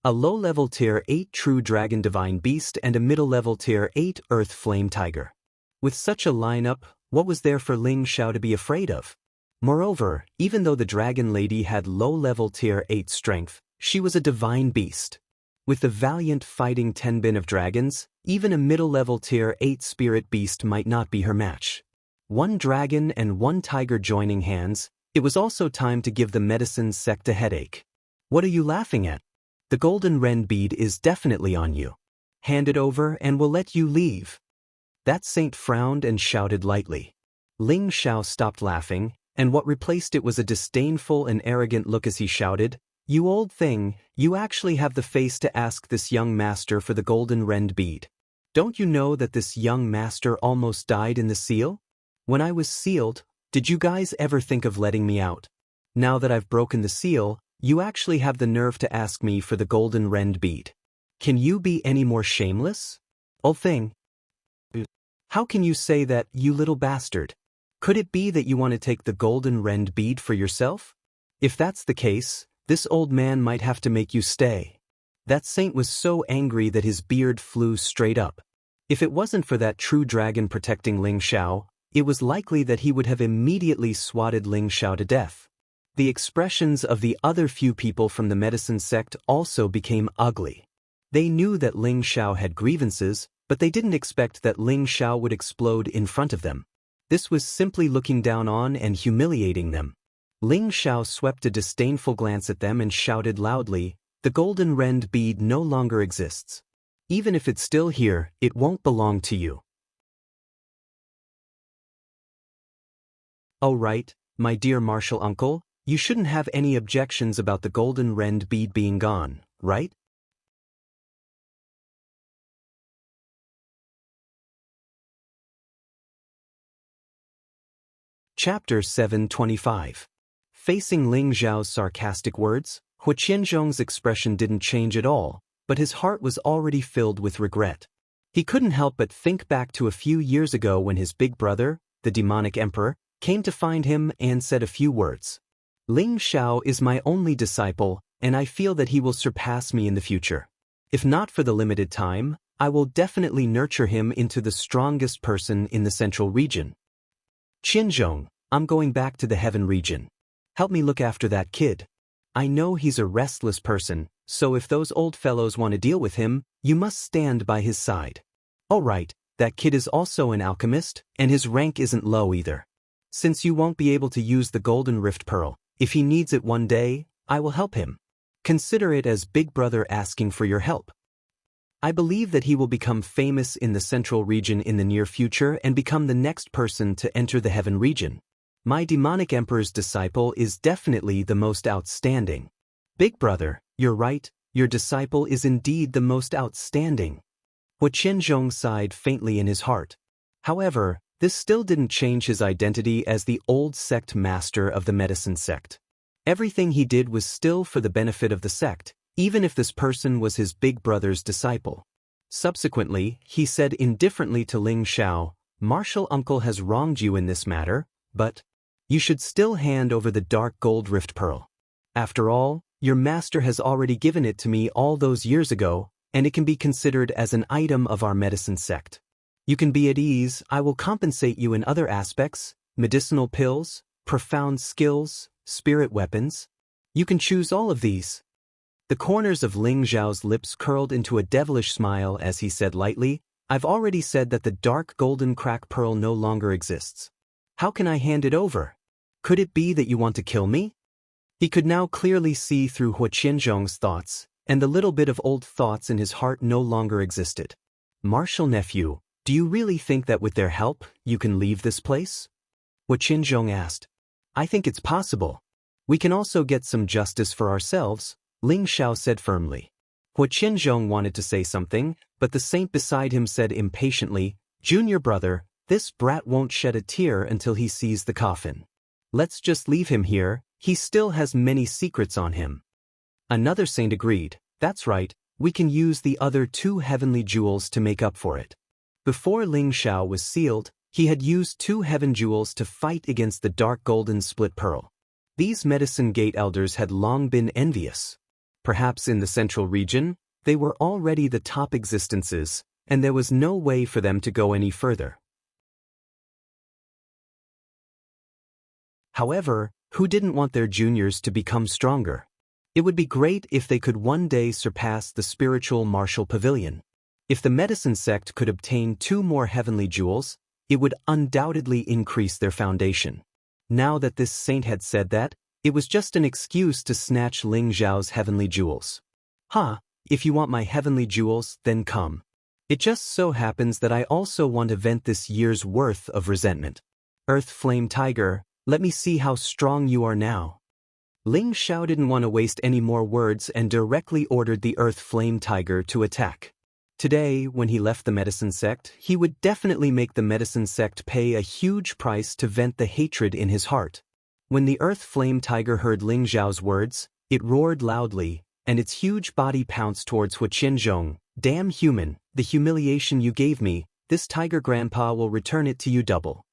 A low-level Tier 8 True Dragon Divine Beast and a middle-level Tier 8 Earth Flame Tiger. With such a lineup, what was there for Ling Xiao to be afraid of? Moreover, even though the Dragon Lady had low-level Tier 8 strength, she was a divine beast. With the valiant fighting Tenbin of dragons, even a middle-level Tier 8 Spirit Beast might not be her match. One dragon and one tiger joining hands, it was also time to give the medicine sect a headache. What are you laughing at? The golden rend bead is definitely on you. Hand it over and we'll let you leave. That saint frowned and shouted lightly. Ling Xiao stopped laughing, and what replaced it was a disdainful and arrogant look as he shouted, "You old thing, you actually have the face to ask this young master for the golden rend bead. Don't you know that this young master almost died in the seal? When I was sealed, did you guys ever think of letting me out? Now that I've broken the seal, you actually have the nerve to ask me for the golden rend bead. Can you be any more shameless? Old thing. How can you say that, you little bastard? Could it be that you want to take the golden rend bead for yourself? If that's the case, this old man might have to make you stay." That saint was so angry that his beard flew straight up. If it wasn't for that true dragon protecting Ling Xiao, it was likely that he would have immediately swatted Ling Xiao to death. The expressions of the other few people from the medicine sect also became ugly. They knew that Ling Xiao had grievances, but they didn't expect that Ling Xiao would explode in front of them. This was simply looking down on and humiliating them. Ling Xiao swept a disdainful glance at them and shouted loudly, "The golden rend bead no longer exists. Even if it's still here, it won't belong to you." "Oh right, my dear martial uncle, you shouldn't have any objections about the golden rend bead being gone, right?" Chapter 725. Facing Ling Zhao's sarcastic words, Hu Qianzhong's expression didn't change at all, but his heart was already filled with regret. He couldn't help but think back to a few years ago when his big brother, the demonic emperor, came to find him and said a few words. "Ling Xiao is my only disciple, and I feel that he will surpass me in the future. If not for the limited time, I will definitely nurture him into the strongest person in the central region. Qianzhong, I'm going back to the heaven region. Help me look after that kid. I know he's a restless person, so if those old fellows want to deal with him, you must stand by his side. Oh right, that kid is also an alchemist, and his rank isn't low either. Since you won't be able to use the golden rift pearl, if he needs it one day, I will help him. Consider it as Big Brother asking for your help. I believe that he will become famous in the central region in the near future and become the next person to enter the heaven region. My demonic emperor's disciple is definitely the most outstanding. Big Brother, you're right, your disciple is indeed the most outstanding." Hu Qianzhong sighed faintly in his heart. However, this still didn't change his identity as the old sect master of the medicine sect. Everything he did was still for the benefit of the sect, even if this person was his big brother's disciple. Subsequently, he said indifferently to Ling Xiao, "Martial uncle has wronged you in this matter, but you should still hand over the dark gold rift pearl. After all, your master has already given it to me all those years ago, and it can be considered as an item of our medicine sect. You can be at ease, I will compensate you in other aspects, medicinal pills, profound skills, spirit weapons. You can choose all of these." The corners of Ling Zhao's lips curled into a devilish smile as he said lightly, "I've already said that the dark golden crack pearl no longer exists. How can I hand it over? Could it be that you want to kill me?" He could now clearly see through Hu Qianzhong's thoughts, and the little bit of old thoughts in his heart no longer existed. "Martial nephew, do you really think that with their help, you can leave this place?" Hu Qianzhong asked. "I think it's possible. We can also get some justice for ourselves," Ling Xiao said firmly. Hu Qianzhong wanted to say something, but the saint beside him said impatiently, "Junior brother, this brat won't shed a tear until he sees the coffin. Let's just leave him here, he still has many secrets on him." Another saint agreed, "That's right, we can use the other 2 heavenly jewels to make up for it." Before Ling Xiao was sealed, he had used 2 heaven jewels to fight against the dark golden split pearl. These medicine gate elders had long been envious. Perhaps in the central region, they were already the top existences, and there was no way for them to go any further. However, who didn't want their juniors to become stronger? It would be great if they could one day surpass the spiritual martial pavilion. If the medicine sect could obtain 2 more heavenly jewels, it would undoubtedly increase their foundation. Now that this saint had said that, it was just an excuse to snatch Ling Zhao's heavenly jewels. If you want my heavenly jewels, then come. It just so happens that I also want to vent this year's worth of resentment. Earth Flame Tiger, let me see how strong you are now." Ling Xiao didn't want to waste any more words and directly ordered the Earth Flame Tiger to attack. Today, when he left the medicine sect, he would definitely make the medicine sect pay a huge price to vent the hatred in his heart. When the Earth Flame Tiger heard Ling Zhao's words, it roared loudly, and its huge body pounced towards Hu Qianzhong. "Damn human, the humiliation you gave me, this tiger grandpa will return it to you double."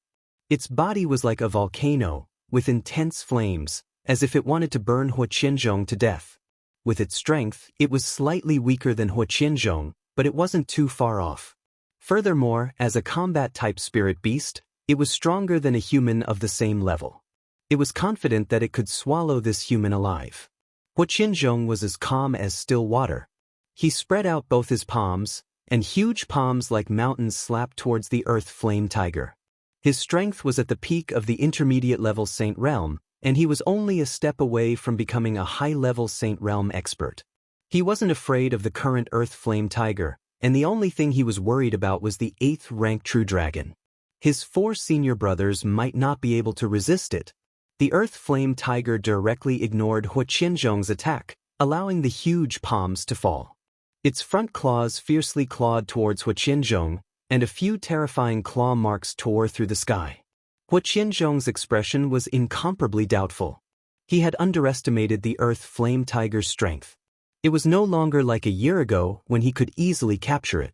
Its body was like a volcano, with intense flames, as if it wanted to burn Hu Qianzhong to death. With its strength, it was slightly weaker than Hu Qianzhong, but it wasn't too far off. Furthermore, as a combat-type spirit beast, it was stronger than a human of the same level. It was confident that it could swallow this human alive. Hu Qianzhong was as calm as still water. He spread out both his palms, and huge palms like mountains slapped towards the Earth Flame Tiger. His strength was at the peak of the intermediate-level Saint Realm, and he was only a step away from becoming a high-level Saint Realm expert. He wasn't afraid of the current Earth Flame Tiger, and the only thing he was worried about was the 8th-rank True Dragon. His 4 senior brothers might not be able to resist it. The Earth Flame Tiger directly ignored Xianxia's attack, allowing the huge palms to fall. Its front claws fiercely clawed towards Xianxia, and a few terrifying claw marks tore through the sky. Xianxia's expression was incomparably doubtful. He had underestimated the Earth Flame Tiger's strength. It was no longer like a year ago when he could easily capture it.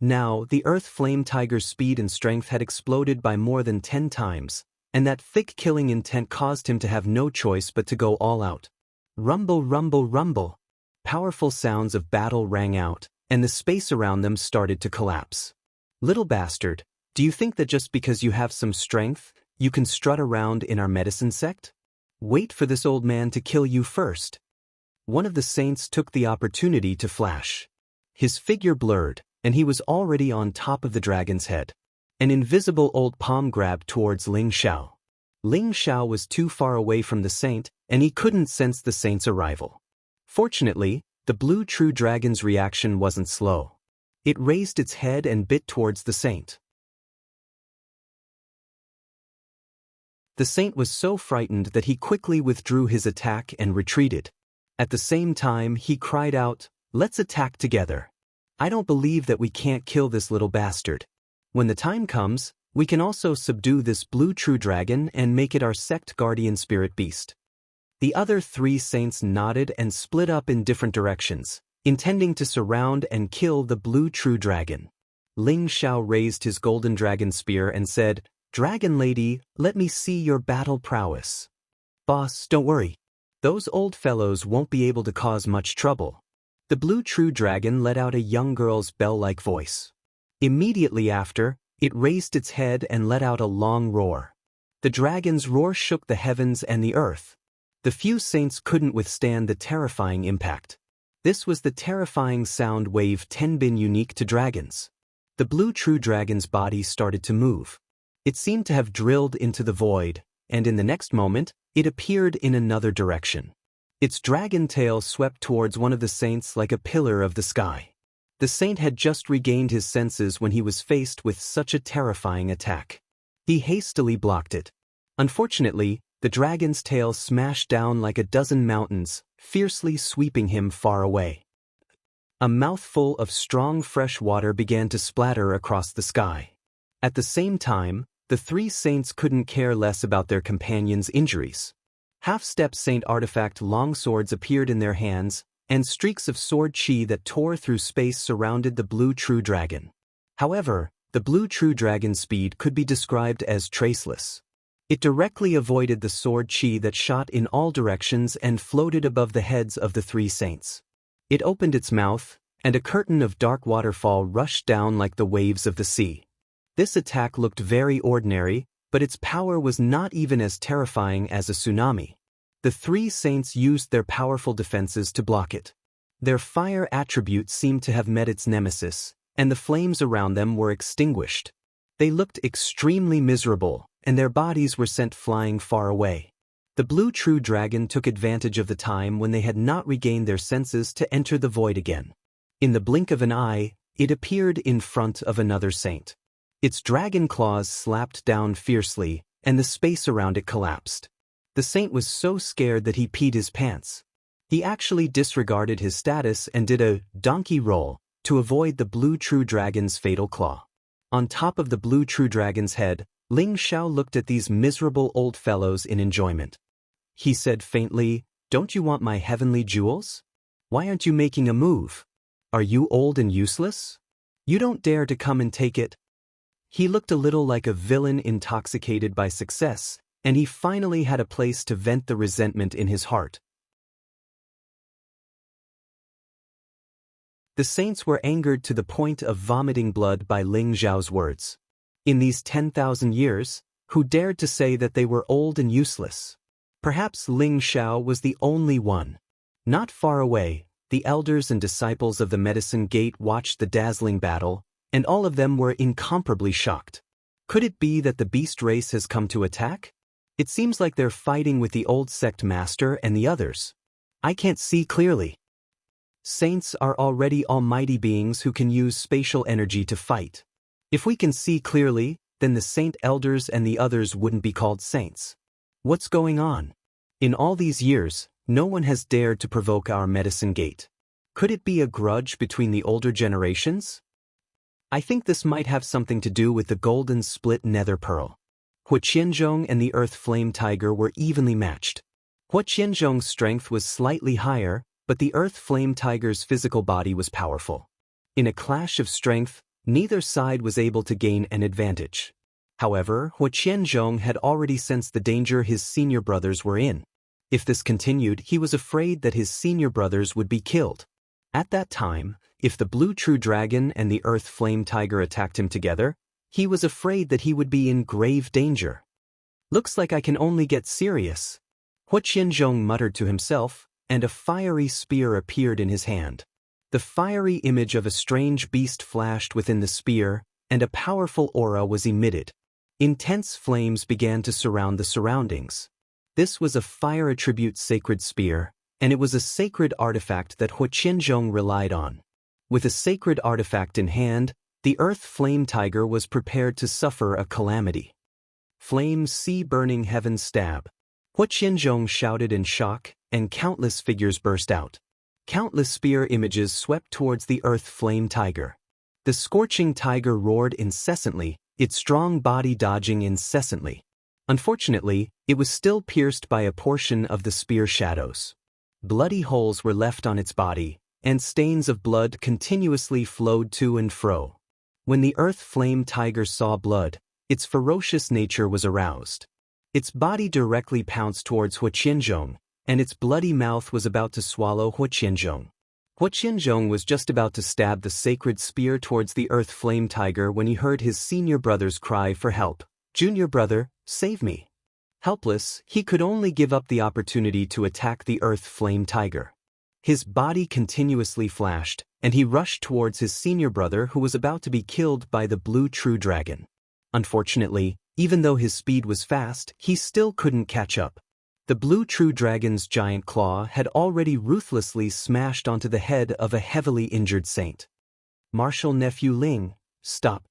Now, the Earth Flame Tiger's speed and strength had exploded by more than 10 times, and that thick killing intent caused him to have no choice but to go all out. Rumble, rumble, rumble. Powerful sounds of battle rang out, and the space around them started to collapse. Little bastard, do you think that just because you have some strength, you can strut around in our medicine sect? Wait for this old man to kill you first. One of the saints took the opportunity to flash. His figure blurred, and he was already on top of the dragon's head. An invisible old palm grabbed towards Ling Xiao. Ling Xiao was too far away from the saint, and he couldn't sense the saint's arrival. Fortunately, the blue true dragon's reaction wasn't slow. It raised its head and bit towards the saint. The saint was so frightened that he quickly withdrew his attack and retreated. At the same time, he cried out, "Let's attack together. I don't believe that we can't kill this little bastard. When the time comes, we can also subdue this blue true dragon and make it our sect guardian spirit beast." The other 3 saints nodded and split up in different directions, intending to surround and kill the blue true dragon. Ling Xiao raised his golden dragon spear and said, "Dragon lady, let me see your battle prowess." "Boss, don't worry. Those old fellows won't be able to cause much trouble." The blue true dragon let out a young girl's bell-like voice. Immediately after, it raised its head and let out a long roar. The dragon's roar shook the heavens and the earth. The few saints couldn't withstand the terrifying impact. This was the terrifying sound wave 10 been unique to dragons. The blue true dragon's body started to move. It seemed to have drilled into the void, and in the next moment, it appeared in another direction. Its dragon tail swept towards one of the saints like a pillar of the sky. The saint had just regained his senses when he was faced with such a terrifying attack. He hastily blocked it. Unfortunately, the dragon's tail smashed down like a dozen mountains, fiercely sweeping him far away. A mouthful of strong fresh water began to splatter across the sky. At the same time, the 3 saints couldn't care less about their companions' injuries. Half-step saint artifact longswords appeared in their hands, and streaks of sword chi that tore through space surrounded the blue true dragon. However, the blue true dragon's speed could be described as traceless. It directly avoided the sword chi that shot in all directions and floated above the heads of the 3 saints. It opened its mouth, and a curtain of dark waterfall rushed down like the waves of the sea. This attack looked very ordinary, but its power was not even as terrifying as a tsunami. The 3 saints used their powerful defenses to block it. Their fire attribute seemed to have met its nemesis, and the flames around them were extinguished. They looked extremely miserable, and their bodies were sent flying far away. The blue true dragon took advantage of the time when they had not regained their senses to enter the void again. In the blink of an eye, it appeared in front of another saint. Its dragon claws slapped down fiercely, and the space around it collapsed. The saint was so scared that he peed his pants. He actually disregarded his status and did a donkey roll to avoid the blue true dragon's fatal claw. On top of the blue true dragon's head, Ling Xiao looked at these miserable old fellows in enjoyment. He said faintly, "Don't you want my heavenly jewels? Why aren't you making a move? Are you old and useless? You don't dare to come and take it." He looked a little like a villain intoxicated by success, and he finally had a place to vent the resentment in his heart. The saints were angered to the point of vomiting blood by Ling Xiao's words. In these 10,000 years, who dared to say that they were old and useless? Perhaps Ling Xiao was the only one. Not far away, the elders and disciples of the Medicine Gate watched the dazzling battle, and all of them were incomparably shocked. Could it be that the beast race has come to attack? It seems like they're fighting with the old sect master and the others. I can't see clearly. Saints are already almighty beings who can use spatial energy to fight. If we can see clearly, then the saint elders and the others wouldn't be called saints. What's going on? In all these years, no one has dared to provoke our medicine gate. Could it be a grudge between the older generations? I think this might have something to do with the golden split nether pearl. Hua Qianzhong and the earth flame tiger were evenly matched. Hua Qianzhong's strength was slightly higher, but the earth flame tiger's physical body was powerful. In a clash of strength, neither side was able to gain an advantage. However, Hua Qianzhong had already sensed the danger his senior brothers were in. If this continued, he was afraid that his senior brothers would be killed. At that time, if the blue true dragon and the earth flame tiger attacked him together, he was afraid that he would be in grave danger. Looks like I can only get serious. Hua Qianzhong muttered to himself, and a fiery spear appeared in his hand. The fiery image of a strange beast flashed within the spear, and a powerful aura was emitted. Intense flames began to surround the surroundings. This was a fire attribute sacred spear, and it was a sacred artifact that Hua Qianzhong relied on. With a sacred artifact in hand, the earth flame tiger was prepared to suffer a calamity. Flames see burning heaven stab. Hua Qianzhong shouted in shock, and countless figures burst out. Countless spear images swept towards the earth flame tiger. The scorching tiger roared incessantly, its strong body dodging incessantly. Unfortunately, it was still pierced by a portion of the spear shadows. Bloody holes were left on its body, and stains of blood continuously flowed to and fro. When the earth flame tiger saw blood, its ferocious nature was aroused. Its body directly pounced towards Hua Qianzhong, and its bloody mouth was about to swallow Hua Qianzhong. Hua Qianzhong was just about to stab the sacred spear towards the earth flame tiger when he heard his senior brother's cry for help. "Junior brother, save me." Helpless, he could only give up the opportunity to attack the earth flame tiger. His body continuously flashed, and he rushed towards his senior brother who was about to be killed by the blue true dragon. Unfortunately, even though his speed was fast, he still couldn't catch up. The blue true dragon's giant claw had already ruthlessly smashed onto the head of a heavily injured saint. "Martial nephew Ling, stop."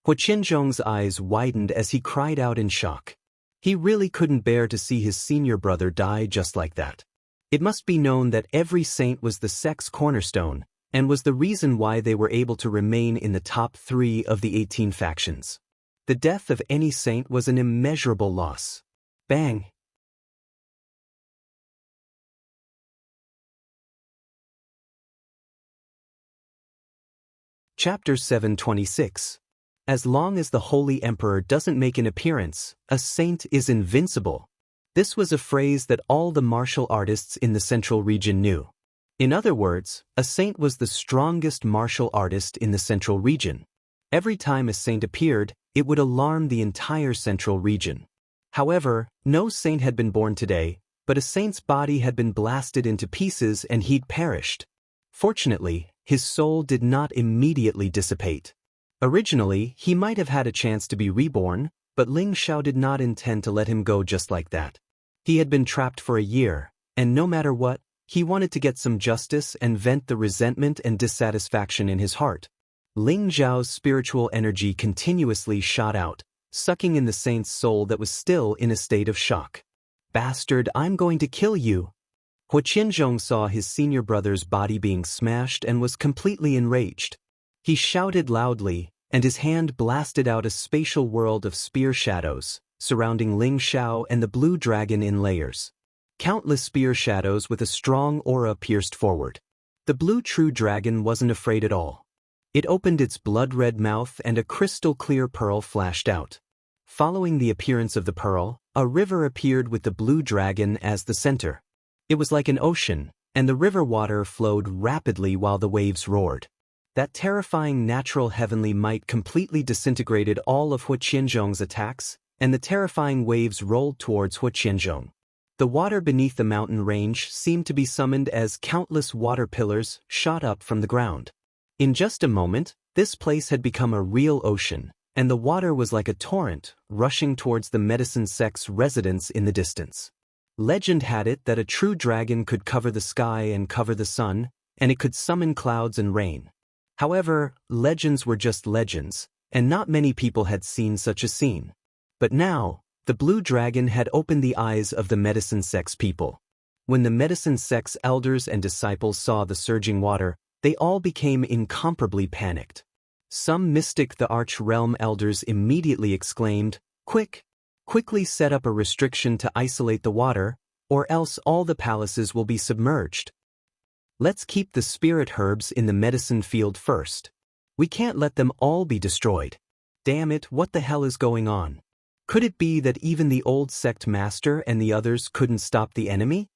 Hua Qianzhong's eyes widened as he cried out in shock. He really couldn't bear to see his senior brother die just like that. It must be known that every saint was the sect's cornerstone, and was the reason why they were able to remain in the top 3 of the 18 factions. The death of any saint was an immeasurable loss. Bang! Chapter 726. As long as the Holy Emperor doesn't make an appearance, a saint is invincible. This was a phrase that all the martial artists in the central region knew. In other words, a saint was the strongest martial artist in the central region. Every time a saint appeared, it would alarm the entire central region. However, no saint had been born today, but a saint's body had been blasted into pieces and he'd perished. Fortunately, his soul did not immediately dissipate. Originally, he might have had a chance to be reborn, but Ling Xiao did not intend to let him go just like that. He had been trapped for a year, and no matter what, he wanted to get some justice and vent the resentment and dissatisfaction in his heart. Ling Zhao's spiritual energy continuously shot out, sucking in the saint's soul that was still in a state of shock. "Bastard, I'm going to kill you." Hua Qianzhong saw his senior brother's body being smashed and was completely enraged. He shouted loudly, and his hand blasted out a spatial world of spear shadows, surrounding Ling Xiao and the blue dragon in layers. Countless spear shadows with a strong aura pierced forward. The blue true dragon wasn't afraid at all. It opened its blood-red mouth and a crystal-clear pearl flashed out. Following the appearance of the pearl, a river appeared with the blue dragon as the center. It was like an ocean, and the river water flowed rapidly while the waves roared. That terrifying natural heavenly might completely disintegrated all of Hua Qianzhong's attacks, and the terrifying waves rolled towards Hua Qianzhong. The water beneath the mountain range seemed to be summoned as countless water pillars shot up from the ground. In just a moment, This place had become a real ocean, and the water was like a torrent, rushing towards the medicine sect's residence in the distance. Legend had it that a true dragon could cover the sky and cover the sun, and it could summon clouds and rain. However, legends were just legends, and not many people had seen such a scene. But now, the blue dragon had opened the eyes of the medicine sect's people. When the medicine sect's elders and disciples saw the surging water, they all became incomparably panicked. Some mystic the Arch-Realm elders immediately exclaimed, Quickly set up a restriction to isolate the water, or else all the palaces will be submerged. Let's keep the spirit herbs in the medicine field first. We can't let them all be destroyed. Damn it, what the hell is going on? Could it be that even the old sect master and the others couldn't stop the enemy?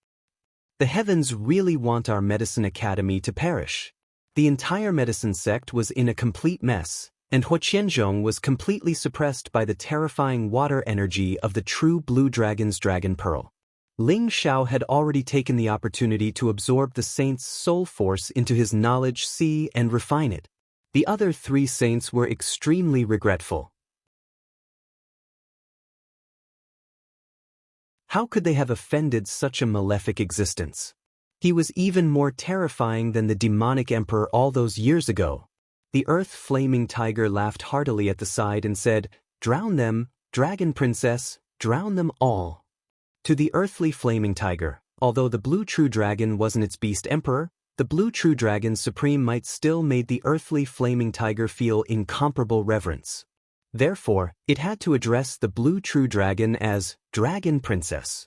The heavens really want our medicine academy to perish. The entire medicine sect was in a complete mess, and Huoqianzhong was completely suppressed by the terrifying water energy of the true blue dragon's dragon pearl. Ling Xiao had already taken the opportunity to absorb the saint's soul force into his knowledge sea and refine it. The other 3 saints were extremely regretful. How could they have offended such a malefic existence? He was even more terrifying than the demonic emperor all those years ago. The earth-flaming tiger laughed heartily at the side and said, "Drown them, dragon princess, drown them all." To the earthly flaming tiger, although the blue true dragon wasn't its beast emperor, the blue true dragon's supreme might still made the earthly flaming tiger feel incomparable reverence. Therefore, it had to address the blue true dragon as Dragon Princess.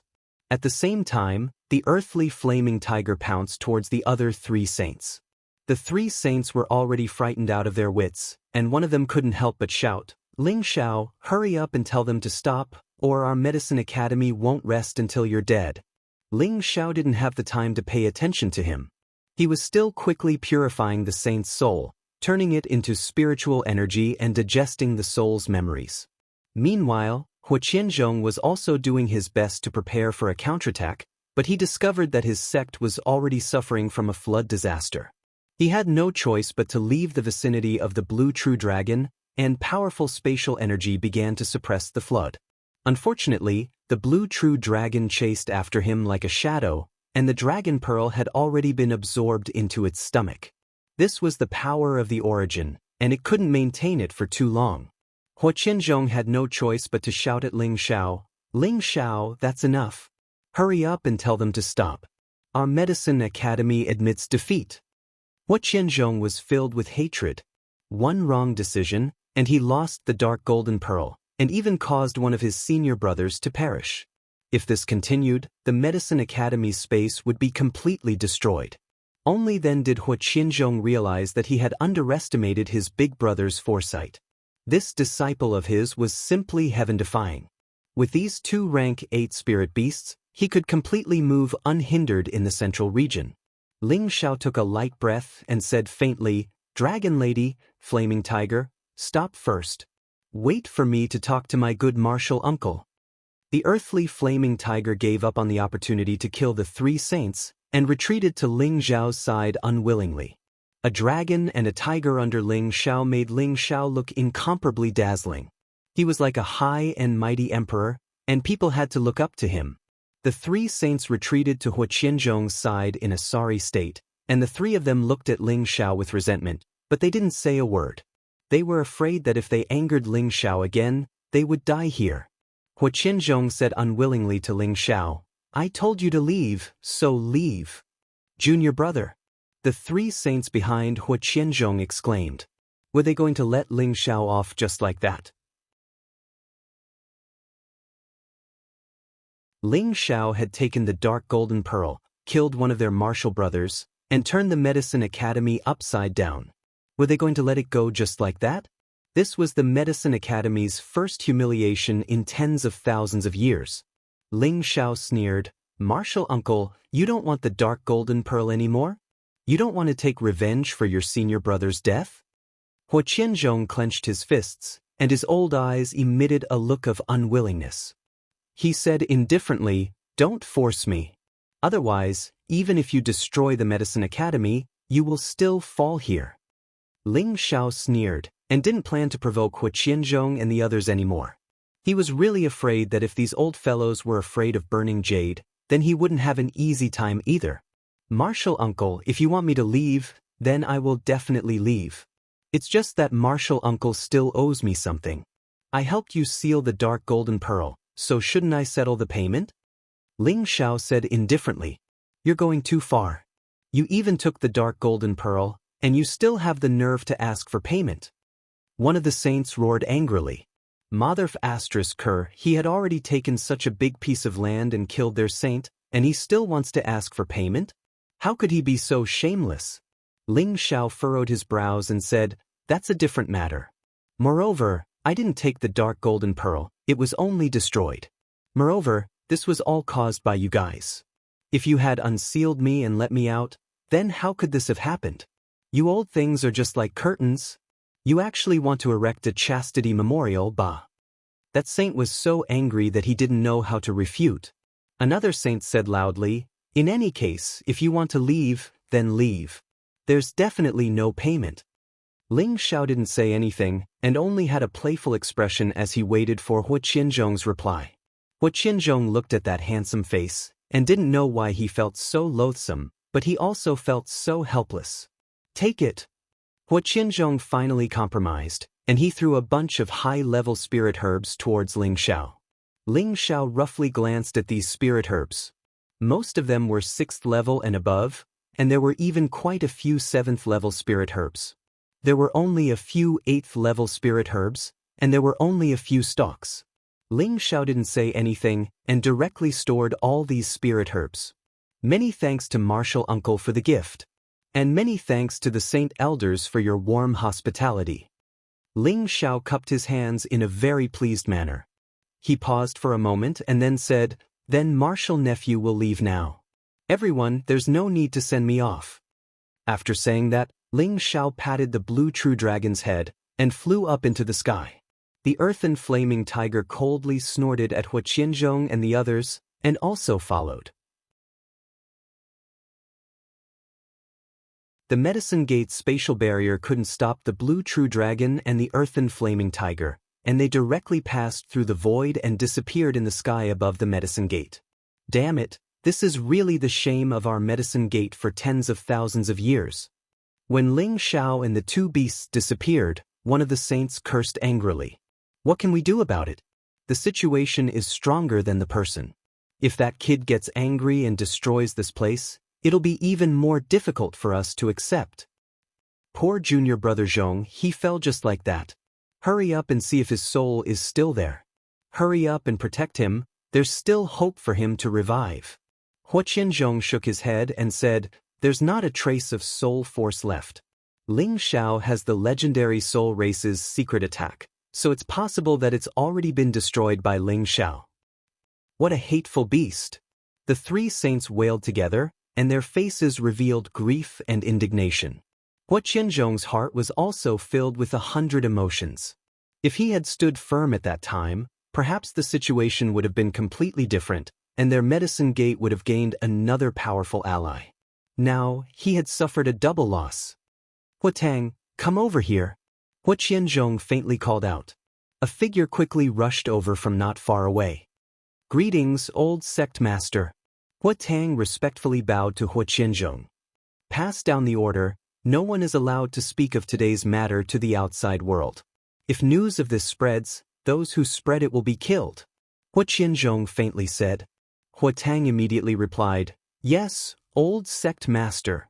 At the same time, the earthly flaming tiger pounced towards the other 3 saints. The 3 saints were already frightened out of their wits, and one of them couldn't help but shout, "Ling Xiao, hurry up and tell them to stop, or our medicine academy won't rest until you're dead." Ling Xiao didn't have the time to pay attention to him. He was still quickly purifying the saint's soul, turning it into spiritual energy and digesting the soul's memories. Meanwhile, Huoqianzhong was also doing his best to prepare for a counterattack, but he discovered that his sect was already suffering from a flood disaster. He had no choice but to leave the vicinity of the blue true dragon, and powerful spatial energy began to suppress the flood. Unfortunately, the blue true dragon chased after him like a shadow, and the dragon pearl had already been absorbed into its stomach. This was the power of the origin, and it couldn't maintain it for too long. Huoqianzhong had no choice but to shout at Ling Xiao, "Ling Xiao, that's enough. Hurry up and tell them to stop. Our medicine academy admits defeat." Huoqianzhong was filled with hatred. One wrong decision, and he lost the dark golden pearl, and even caused one of his senior brothers to perish. If this continued, the medicine academy's space would be completely destroyed. Only then did Huoqianzhong realize that he had underestimated his big brother's foresight. This disciple of his was simply heaven-defying. With these 2 rank 8 spirit beasts, he could completely move unhindered in the central region. Ling Xiao took a light breath and said faintly, "Dragon lady, flaming tiger, stop first. Wait for me to talk to my good martial uncle." The earthly flaming tiger gave up on the opportunity to kill the 3 saints and retreated to Ling Xiao's side unwillingly. A dragon and a tiger under Ling Xiao made Ling Xiao look incomparably dazzling. He was like a high and mighty emperor, and people had to look up to him. The 3 saints retreated to Huoqianzhong's side in a sorry state, and the 3 of them looked at Ling Xiao with resentment, but they didn't say a word. They were afraid that if they angered Ling Xiao again, they would die here. Huoqianzhong said unwillingly to Ling Xiao, "I told you to leave, so leave." "Junior brother." The 3 saints behind Huoqianzhong exclaimed. Were they going to let Ling Xiao off just like that? Ling Xiao had taken the dark golden pearl, killed one of their martial brothers, and turned the medicine academy upside down. Were they going to let it go just like that? This was the medicine academy's first humiliation in tens of thousands of years. Ling Xiao sneered, "Martial uncle, you don't want the dark golden pearl anymore? You don't want to take revenge for your senior brother's death?" Huoqianzhong clenched his fists, and his old eyes emitted a look of unwillingness. He said indifferently, "Don't force me. Otherwise, even if you destroy the medicine academy, you will still fall here." Ling Xiao sneered, and didn't plan to provoke Hu Qianzhong and the others anymore. He was really afraid that if these old fellows were afraid of burning jade, then he wouldn't have an easy time either. Martial uncle, if you want me to leave, then I will definitely leave. It's just that Martial uncle still owes me something. I helped you seal the dark golden pearl, so shouldn't I settle the payment? Ling Xiao said indifferently. You're going too far. You even took the dark golden pearl, and you still have the nerve to ask for payment. One of the saints roared angrily. Motherf Ker, he had already taken such a big piece of land and killed their saint, and he still wants to ask for payment? How could he be so shameless? Ling Xiao furrowed his brows and said, that's a different matter. Moreover, I didn't take the dark golden pearl, it was only destroyed. Moreover, this was all caused by you guys. If you had unsealed me and let me out, then how could this have happened? You old things are just like curtains. You actually want to erect a chastity memorial, bah. That saint was so angry that he didn't know how to refute. Another saint said loudly, in any case, if you want to leave, then leave. There's definitely no payment. Ling Xiao didn't say anything, and only had a playful expression as he waited for Hu Qianzhong's reply. Hu Qianzhong looked at that handsome face, and didn't know why he felt so loathsome, but he also felt so helpless. Take it. Hu Qianzhong finally compromised, and he threw a bunch of high-level spirit herbs towards Ling Xiao. Ling Xiao roughly glanced at these spirit herbs. Most of them were 6th level and above, and there were even quite a few 7th level spirit herbs. There were only a few 8th level spirit herbs, and there were only a few stalks. Ling Xiao didn't say anything, and directly stored all these spirit herbs. Many thanks to Martial Uncle for the gift. And many thanks to the Saint Elders for your warm hospitality. Ling Xiao cupped his hands in a very pleased manner. He paused for a moment and then said, then Martial Nephew will leave now. Everyone, there's no need to send me off. After saying that, Ling Xiao patted the blue true dragon's head and flew up into the sky. The earthen flaming tiger coldly snorted at Hu Qianzhong and the others, and also followed. The Medicine Gate spatial barrier couldn't stop the blue true dragon and the earthen flaming tiger, and they directly passed through the void and disappeared in the sky above the Medicine Gate. Damn it, this is really the shame of our Medicine Gate for tens of thousands of years. When Ling Xiao and the two beasts disappeared, one of the saints cursed angrily. What can we do about it? The situation is stronger than the person. If that kid gets angry and destroys this place, it'll be even more difficult for us to accept. Poor junior brother Zhong, he fell just like that. Hurry up and see if his soul is still there. Hurry up and protect him, there's still hope for him to revive. Hu Qianzhong shook his head and said, there's not a trace of soul force left. Ling Xiao has the legendary soul race's secret attack, so it's possible that it's already been destroyed by Ling Xiao. What a hateful beast! The three saints wailed together, and their faces revealed grief and indignation. Hu Qianzhong's heart was also filled with 100 emotions. If he had stood firm at that time, perhaps the situation would have been completely different, and their Medicine Gate would have gained another powerful ally. Now, he had suffered a double loss. Hu Tang, come over here. Hu Qianzhong faintly called out. A figure quickly rushed over from not far away. Greetings, old sect master. Hu Tang respectfully bowed to Hu Qianzhong. Pass down the order, no one is allowed to speak of today's matter to the outside world. If news of this spreads, those who spread it will be killed. Hu Qianzhong faintly said. Hu Tang immediately replied, yes, old sect master.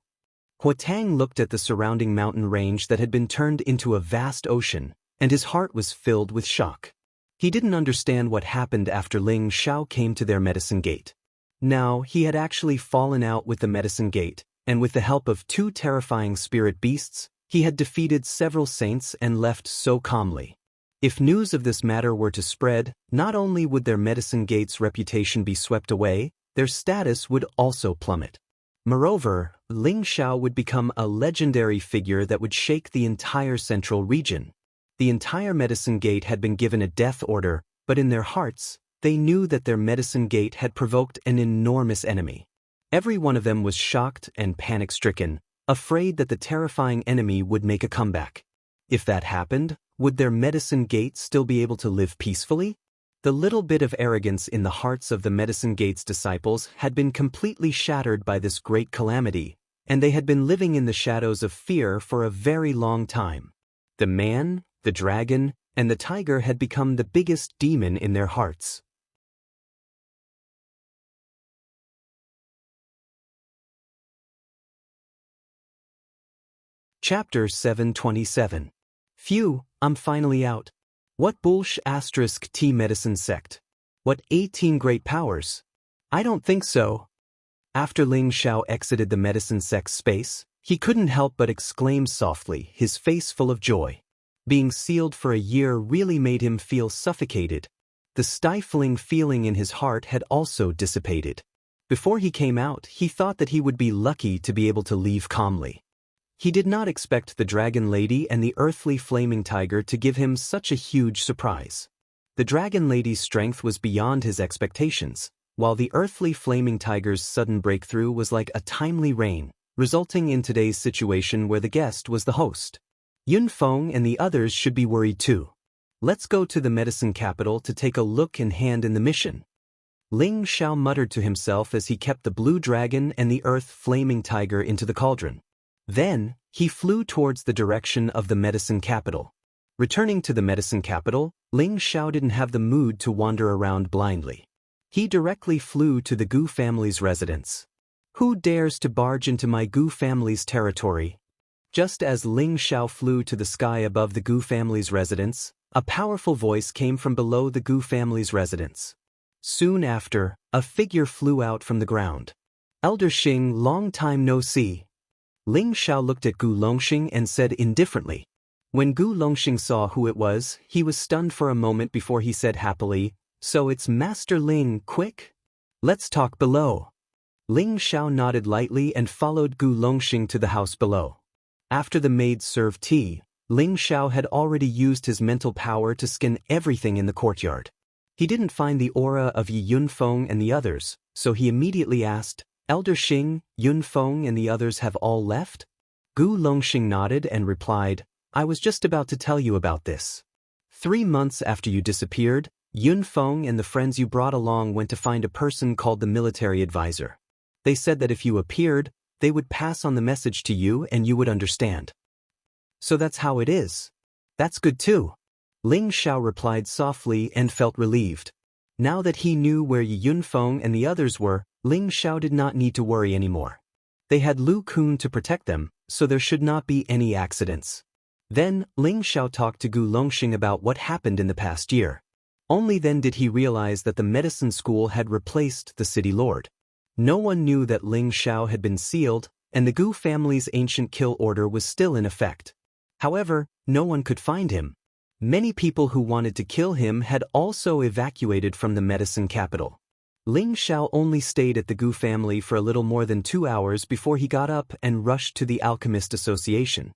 Hu Tang looked at the surrounding mountain range that had been turned into a vast ocean, and his heart was filled with shock. He didn't understand what happened after Ling Xiao came to their Medicine Gate. Now, he had actually fallen out with the Medicine Gate, and with the help of two terrifying spirit beasts, he had defeated several saints and left so calmly. If news of this matter were to spread, not only would their Medicine Gate's reputation be swept away, their status would also plummet. Moreover, Ling Xiao would become a legendary figure that would shake the entire central region. The entire Medicine Gate had been given a death order, but in their hearts, they knew that their Medicine Gate had provoked an enormous enemy. Every one of them was shocked and panic-stricken, afraid that the terrifying enemy would make a comeback. If that happened, would their Medicine Gate still be able to live peacefully? The little bit of arrogance in the hearts of the Medicine Gate's disciples had been completely shattered by this great calamity, and they had been living in the shadows of fear for a very long time. The man, the dragon, and the tiger had become the biggest demon in their hearts. Chapter 727. Phew, I'm finally out. What bullsh asterisk T medicine sect? What 18 great powers? I don't think so. After Ling Xiao exited the medicine sect's space, he couldn't help but exclaim softly, his face full of joy. Being sealed for a year really made him feel suffocated. The stifling feeling in his heart had also dissipated. Before he came out, he thought that he would be lucky to be able to leave calmly. He did not expect the Dragon Lady and the earthly flaming tiger to give him such a huge surprise. The Dragon Lady's strength was beyond his expectations, while the earthly flaming tiger's sudden breakthrough was like a timely rain, resulting in today's situation where the guest was the host. Yun Feng and the others should be worried too. Let's go to the medicine capital to take a look and hand in the mission. Ling Xiao muttered to himself as he kept the blue dragon and the earth flaming tiger into the cauldron. Then, he flew towards the direction of the medicine capital. Returning to the medicine capital, Ling Xiao didn't have the mood to wander around blindly. He directly flew to the Gu family's residence. Who dares to barge into my Gu family's territory? Just as Ling Xiao flew to the sky above the Gu family's residence, a powerful voice came from below the Gu family's residence. Soon after, a figure flew out from the ground. Elder Xing, long time no see. Ling Xiao looked at Gu Longxing and said indifferently. When Gu Longxing saw who it was, he was stunned for a moment before he said happily, "So it's Master Ling, quick? Let's talk below." Ling Xiao nodded lightly and followed Gu Longxing to the house below. After the maids served tea, Ling Xiao had already used his mental power to scan everything in the courtyard. He didn't find the aura of Yi Yunfeng and the others, so he immediately asked, "Elder Xing, Yunfeng and the others have all left?" Gu Longxing nodded and replied, "I was just about to tell you about this. 3 months after you disappeared, Yunfeng and the friends you brought along went to find a person called the military advisor. They said that if you appeared, they would pass on the message to you and you would understand." "So that's how it is. That's good too." Ling Xiao replied softly and felt relieved. Now that he knew where Yi Yunfeng and the others were, Ling Xiao did not need to worry anymore. They had Lu Kun to protect them, so there should not be any accidents. Then, Ling Xiao talked to Gu Longxing about what happened in the past year. Only then did he realize that the medicine school had replaced the city lord. No one knew that Ling Xiao had been sealed, and the Gu family's ancient kill order was still in effect. However, no one could find him. Many people who wanted to kill him had also evacuated from the medicine capital. Ling Xiao only stayed at the Gu family for a little more than 2 hours before he got up and rushed to the Alchemist Association.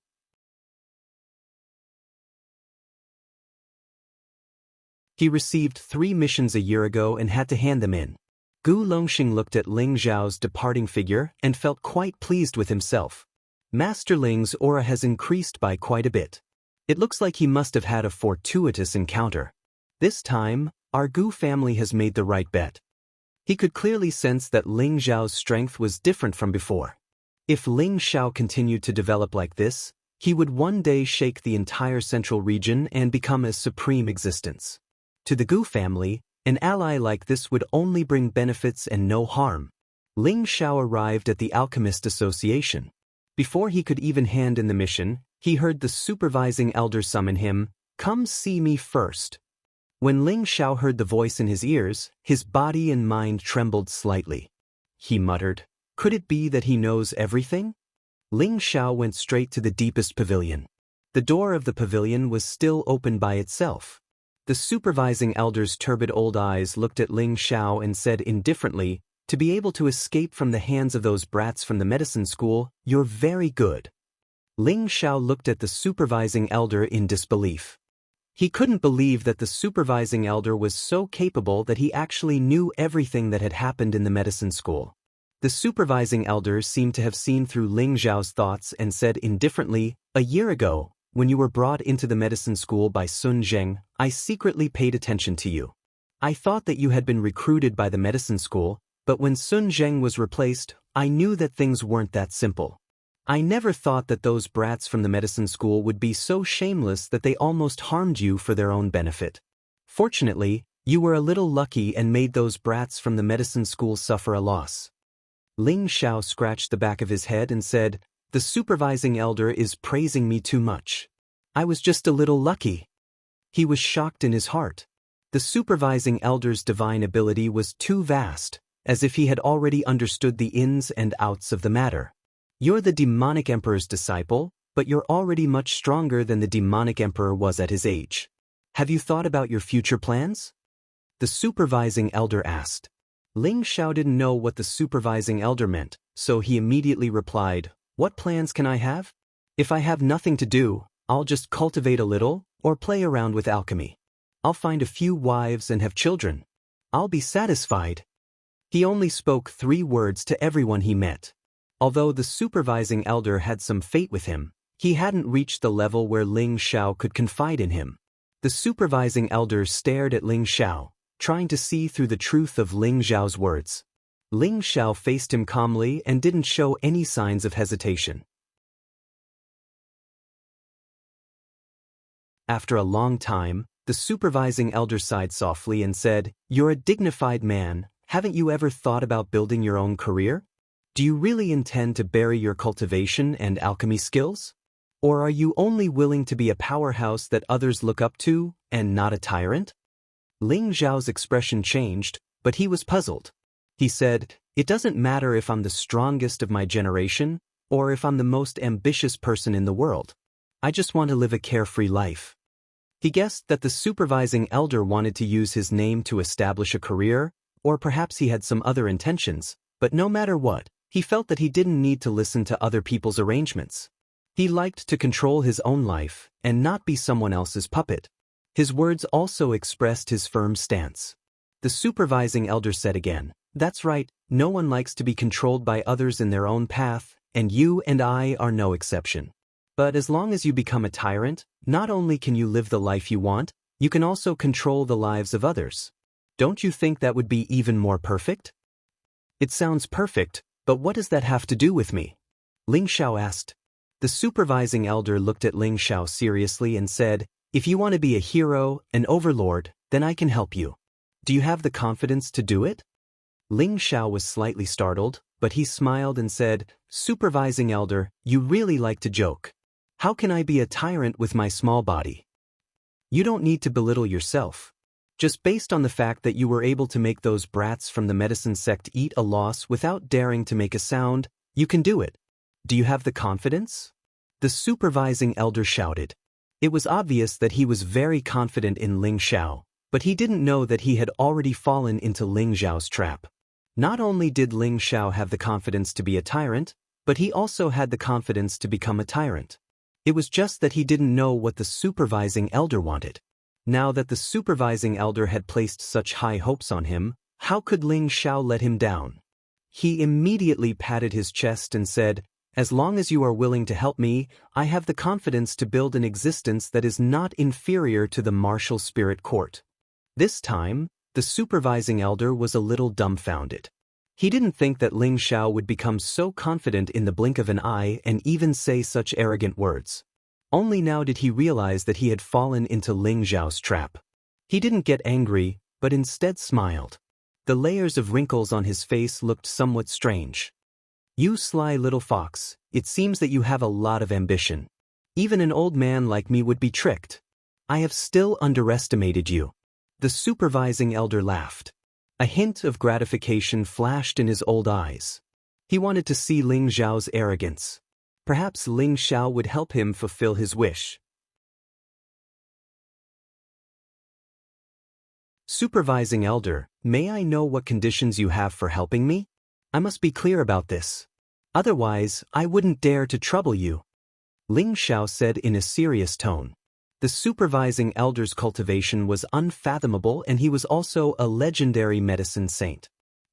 He received 3 missions a year ago and had to hand them in. Gu Longxing looked at Ling Xiao's departing figure and felt quite pleased with himself. Master Ling's aura has increased by quite a bit. It looks like he must have had a fortuitous encounter. This time, our Gu family has made the right bet. He could clearly sense that Ling Xiao's strength was different from before. If Ling Xiao continued to develop like this, he would one day shake the entire central region and become a supreme existence. To the Gu family, an ally like this would only bring benefits and no harm. Ling Xiao arrived at the Alchemist Association. Before he could even hand in the mission, he heard the supervising elder summon him, "Come see me first." When Ling Xiao heard the voice in his ears, his body and mind trembled slightly. He muttered, "Could it be that he knows everything?" Ling Xiao went straight to the deepest pavilion. The door of the pavilion was still open by itself. The supervising elder's turbid old eyes looked at Ling Xiao and said indifferently, "To be able to escape from the hands of those brats from the medicine school, you're very good." Ling Xiao looked at the supervising elder in disbelief. He couldn't believe that the supervising elder was so capable that he actually knew everything that had happened in the medicine school. The supervising elder seemed to have seen through Ling Zhao's thoughts and said indifferently, "A year ago, when you were brought into the medicine school by Sun Zheng, I secretly paid attention to you. I thought that you had been recruited by the medicine school, but when Sun Zheng was replaced, I knew that things weren't that simple. I never thought that those brats from the medicine school would be so shameless that they almost harmed you for their own benefit. Fortunately, you were a little lucky and made those brats from the medicine school suffer a loss." Ling Xiao scratched the back of his head and said, "The supervising elder is praising me too much. I was just a little lucky." He was shocked in his heart. The supervising elder's divine ability was too vast, as if he had already understood the ins and outs of the matter. "You're the demonic emperor's disciple, but you're already much stronger than the demonic emperor was at his age. Have you thought about your future plans?" the supervising elder asked. Ling Xiao didn't know what the supervising elder meant, so he immediately replied, "What plans can I have? If I have nothing to do, I'll just cultivate a little, or play around with alchemy. I'll find a few wives and have children. I'll be satisfied." He only spoke 3 words to everyone he met. Although the supervising elder had some fate with him, he hadn't reached the level where Ling Xiao could confide in him. The supervising elder stared at Ling Xiao, trying to see through the truth of Ling Xiao's words. Ling Xiao faced him calmly and didn't show any signs of hesitation. After a long time, the supervising elder sighed softly and said, "You're a dignified man, haven't you ever thought about building your own career? Do you really intend to bury your cultivation and alchemy skills? Or are you only willing to be a powerhouse that others look up to, and not a tyrant?" Ling Zhao's expression changed, but he was puzzled. He said, "It doesn't matter if I'm the strongest of my generation, or if I'm the most ambitious person in the world. I just want to live a carefree life." He guessed that the supervising elder wanted to use his name to establish a career, or perhaps he had some other intentions, but no matter what, he felt that he didn't need to listen to other people's arrangements. He liked to control his own life, and not be someone else's puppet. His words also expressed his firm stance. The supervising elder said again, "That's right, no one likes to be controlled by others in their own path, and you and I are no exception. But as long as you become a tyrant, not only can you live the life you want, you can also control the lives of others. Don't you think that would be even more perfect?" "It sounds perfect, but what does that have to do with me?" Ling Xiao asked. The supervising elder looked at Ling Xiao seriously and said, "If you want to be a hero, an overlord, then I can help you. Do you have the confidence to do it?" Ling Xiao was slightly startled, but he smiled and said, "Supervising elder, you really like to joke. How can I be a tyrant with my small body? You don't need to belittle yourself. Just based on the fact that you were able to make those brats from the medicine sect eat a loss without daring to make a sound, you can do it. Do you have the confidence?" the supervising elder shouted. It was obvious that he was very confident in Ling Xiao, but he didn't know that he had already fallen into Ling Xiao's trap. Not only did Ling Xiao have the confidence to be a tyrant, but he also had the confidence to become a tyrant. It was just that he didn't know what the supervising elder wanted. Now that the supervising elder had placed such high hopes on him, how could Ling Xiao let him down? He immediately patted his chest and said, "As long as you are willing to help me, I have the confidence to build an existence that is not inferior to the martial spirit court." This time, the supervising elder was a little dumbfounded. He didn't think that Ling Xiao would become so confident in the blink of an eye and even say such arrogant words. Only now did he realize that he had fallen into Ling Xiao's trap. He didn't get angry, but instead smiled. The layers of wrinkles on his face looked somewhat strange. "You sly little fox, it seems that you have a lot of ambition. Even an old man like me would be tricked. I have still underestimated you." The supervising elder laughed. A hint of gratification flashed in his old eyes. He wanted to see Ling Xiao's arrogance. Perhaps Ling Xiao would help him fulfill his wish. "Supervising elder, may I know what conditions you have for helping me? I must be clear about this. Otherwise, I wouldn't dare to trouble you," Ling Xiao said in a serious tone. The supervising elder's cultivation was unfathomable, and he was also a legendary medicine saint.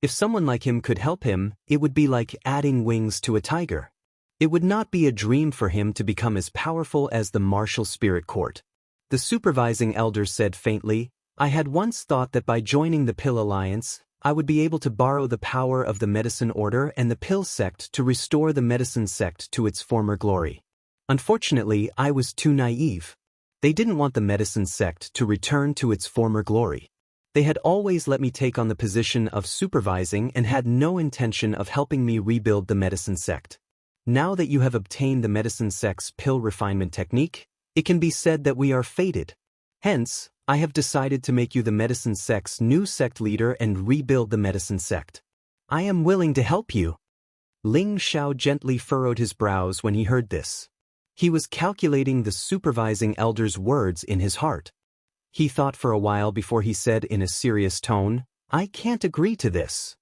If someone like him could help him, it would be like adding wings to a tiger. It would not be a dream for him to become as powerful as the martial spirit court. The supervising elder said faintly, I had once thought that by joining the Pill Alliance, I would be able to borrow the power of the Medicine Order and the Pill Sect to restore the Medicine Sect to its former glory. Unfortunately, I was too naive. They didn't want the Medicine Sect to return to its former glory. They had always let me take on the position of supervising and had no intention of helping me rebuild the Medicine Sect. Now that you have obtained the Medicine Sect's pill refinement technique, it can be said that we are fated. Hence, I have decided to make you the Medicine Sect's new sect leader and rebuild the Medicine Sect. I am willing to help you. Ling Xiao gently furrowed his brows when he heard this. He was calculating the supervising elder's words in his heart. He thought for a while before he said in a serious tone, I can't agree to this.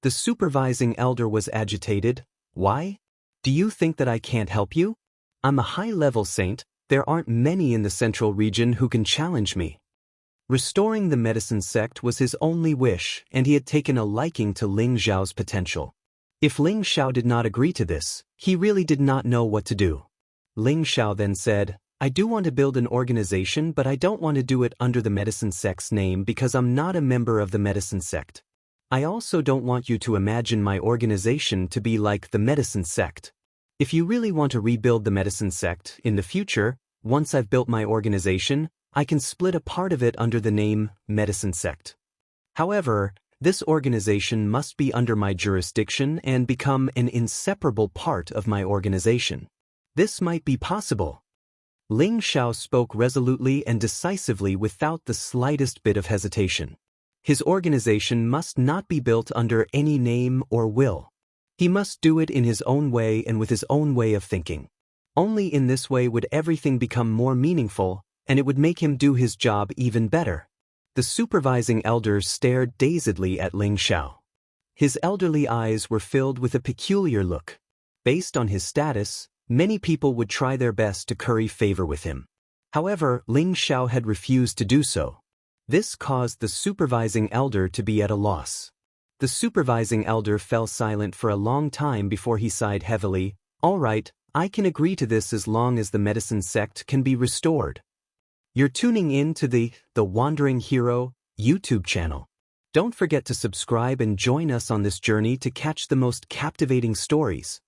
The supervising elder was agitated. Why? Do you think that I can't help you? I'm a high-level saint. There aren't many in the central region who can challenge me. Restoring the Medicine Sect was his only wish, and he had taken a liking to Ling Xiao's potential. If Ling Xiao did not agree to this, he really did not know what to do. Ling Xiao then said, I do want to build an organization, but I don't want to do it under the Medicine Sect's name because I'm not a member of the Medicine Sect. I also don't want you to imagine my organization to be like the Medicine Sect. If you really want to rebuild the Medicine Sect in the future, once I've built my organization, I can split a part of it under the name Medicine Sect. However, this organization must be under my jurisdiction and become an inseparable part of my organization. This might be possible. Ling Xiao spoke resolutely and decisively without the slightest bit of hesitation. His organization must not be built under any name or will. He must do it in his own way and with his own way of thinking. Only in this way would everything become more meaningful, and it would make him do his job even better. The supervising elder stared dazedly at Ling Xiao. His elderly eyes were filled with a peculiar look. Based on his status, many people would try their best to curry favor with him. However, Ling Xiao had refused to do so. This caused the supervising elder to be at a loss. The supervising elder fell silent for a long time before he sighed heavily. All right, I can agree to this as long as the Medicine Sect can be restored. You're tuning in to the Wandering Hero YouTube channel. Don't forget to subscribe and join us on this journey to catch the most captivating stories.